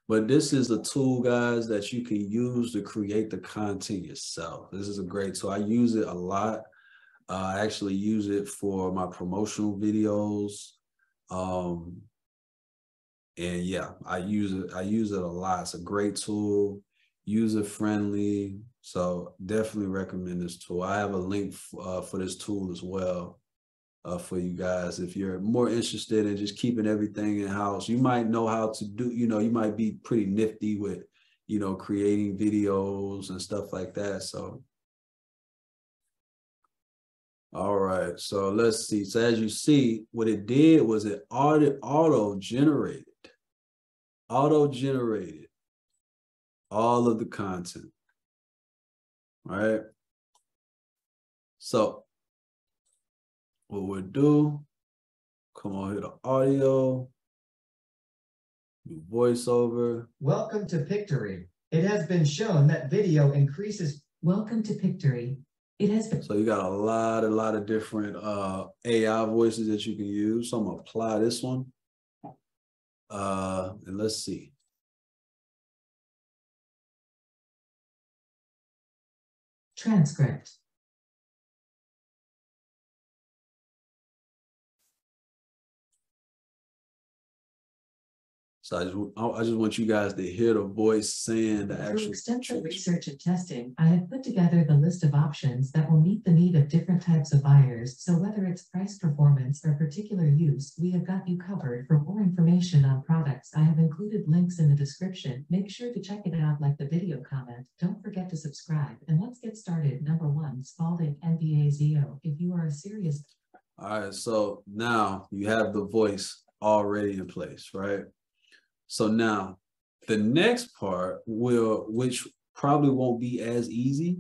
But this is a tool, guys, that you can use to create the content yourself. This is a great tool. I use it a lot. I actually use it for my promotional videos. And yeah, I use it. I use it a lot. It's a great tool, user friendly. So definitely recommend this tool. I have a link for this tool as well for you guys. If you're more interested in just keeping everything in house, you might know how to do. You might be pretty nifty with, creating videos and stuff like that. So. All right, so let's see. So as you see, what it did was it auto-generated all of the content, right? So what we'll do, come on here to audio, do voiceover. Welcome to Pictory. It has been shown that video increases. Welcome to Pictory. It has been. So you got a lot of different AI voices that you can use. So I'm gonna apply this one. And let's see. Transcript. So I just want you guys to hear the voice saying the actual. Through extensive research and testing, I have put together the list of options that will meet the need of different types of buyers. So whether it's price, performance, or particular use, we have got you covered. For more information on products, I have included links in the description. Make sure to check it out, like the video comment. Don't forget to subscribe. And let's get started. Number 1, Spalding NBA ZO. If you are a serious. All right, so now you have the voice already in place, right? So now the next part which probably won't be as easy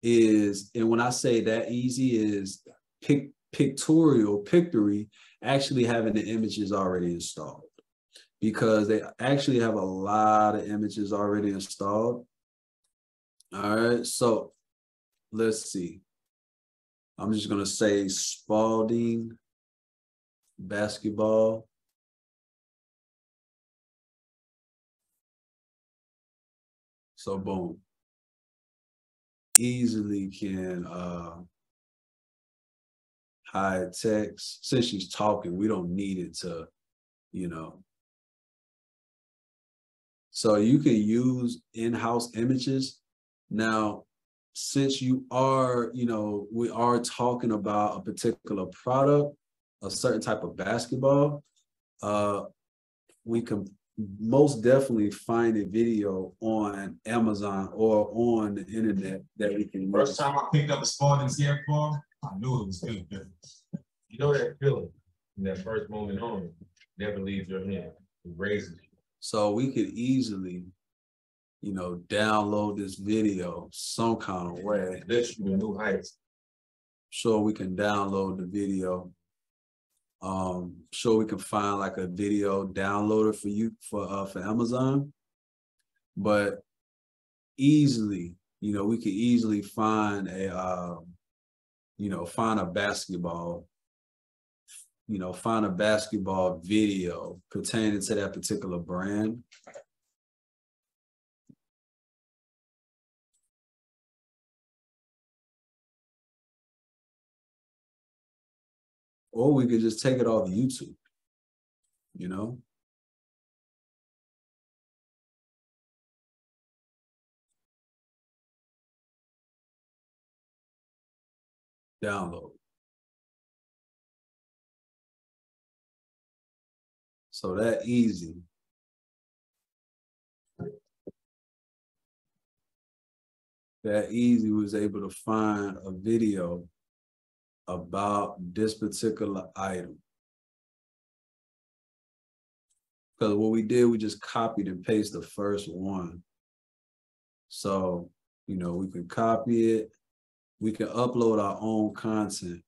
is, and when I say that easy, is Pictory actually having the images already installed, because they actually have a lot of images already installed. All right, so let's see. I'm just gonna say Spalding basketball. So boom, easily can hide text. Since she's talking, we don't need it to, So you can use in-house images. Now, since you are, we are talking about a particular product, a certain type of basketball, we can most definitely find a video on Amazon or on the internet that we can use. First time I picked up a Spalding CF4, I knew it was good. You know that feeling in that first moment on it never leaves your hand. It raises you. So we could easily, download this video some kind of way. Lift you to new heights. So we can download the video. So we can find like a video downloader for you for Amazon, but easily, we could easily find a find a basketball video pertaining to that particular brand. Or we could just take it off YouTube, Download. So that easy. That easy was able to find a video about this particular item. Because what we did, we just copied and pasted the first one. So, we can copy it. We can upload our own content.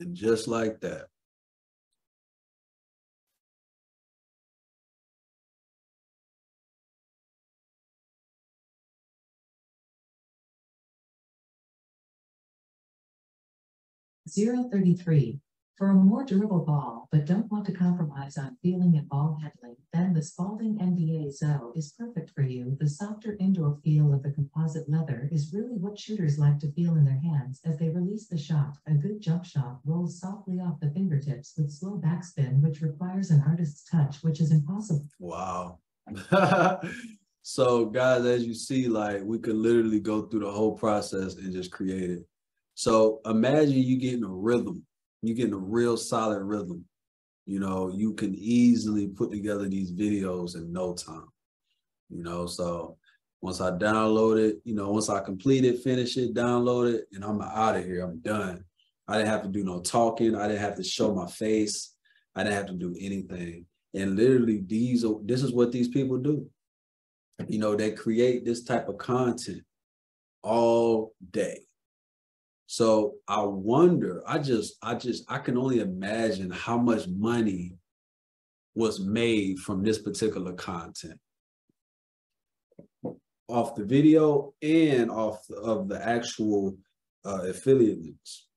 And just like that, 033. For a more durable ball, but don't want to compromise on feeling and ball handling, then the Spalding NBA Zo is perfect for you. The softer indoor feel of the composite leather is really what shooters like to feel in their hands as they release the shot. A good jump shot rolls softly off the fingertips with slow backspin, which requires an artist's touch, which is impossible. Wow. So guys, as you see, like we could literally go through the whole process and just create it. So imagine you getting a rhythm. You're getting a real solid rhythm. You know, you can easily put together these videos in no time. You know, so once I download it, you know, once I complete it, finish it, download it, and I'm out of here. I'm done. I didn't have to do no talking. I didn't have to show my face. I didn't have to do anything. And literally, this is what these people do. You know, they create this type of content all day. So I wonder, I can only imagine how much money was made from this particular content. Off the video and off of the actual affiliate links.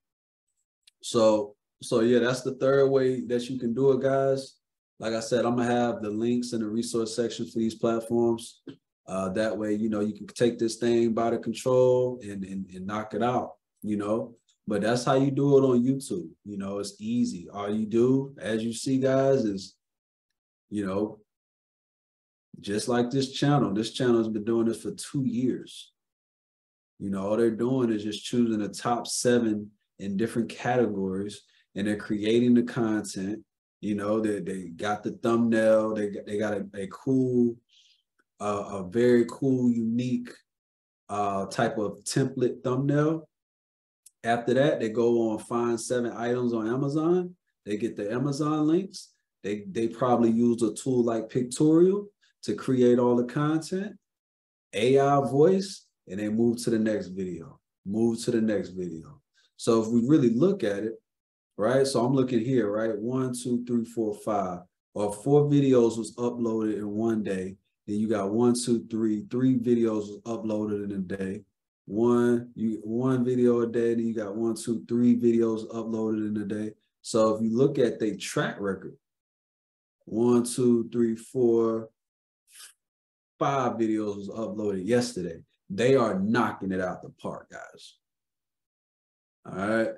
So yeah, that's the third way that you can do it, guys. Like I said, I'm gonna have the links in the resource section for these platforms. That way, you know, you can take this thing by the control and knock it out. You know, but that's how you do it on YouTube. You know, it's easy. All you do, as you see, guys, is, you know, just like this channel has been doing this for 2 years. You know, all they're doing is just choosing the top 7 in different categories, and they're creating the content. You know, they got the thumbnail, they got a cool, a very cool, unique type of template thumbnail. After that, they go on find 7 items on Amazon. They get the Amazon links. They probably use a tool like Pictorial to create all the content, AI voice, and they move to the next video, move to the next video. So if we really look at it, right? So I'm looking here, right? 1, 2, 3, 4, 5, or 4 videos was uploaded in one day. Then you got 1, 2, 3 videos was uploaded in a day. One video a day, then you got 1, 2, 3 videos uploaded in a day. So if you look at their track record, 1, 2, 3, 4, 5 videos was uploaded yesterday. They are knocking it out the park, guys. All right.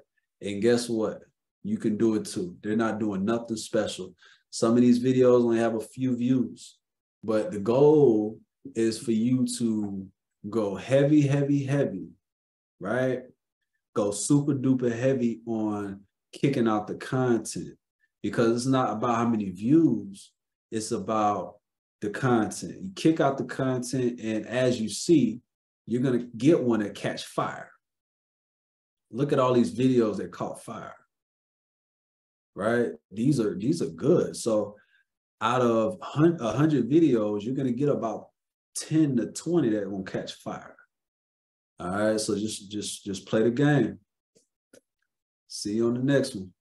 And guess what? You can do it too. They're not doing nothing special. Some of these videos only have a few views, but the goal is for you to go heavy, heavy, heavy, right? Go super duper heavy on kicking out the content, because it's not about how many views, it's about the content. You kick out the content, and as you see, you're gonna get one that catch fire. Look at all these videos that caught fire, right? These are good. So out of 100 videos, you're gonna get about 10 to 20 that won't catch fire. All right, so just play the game. See you on the next one.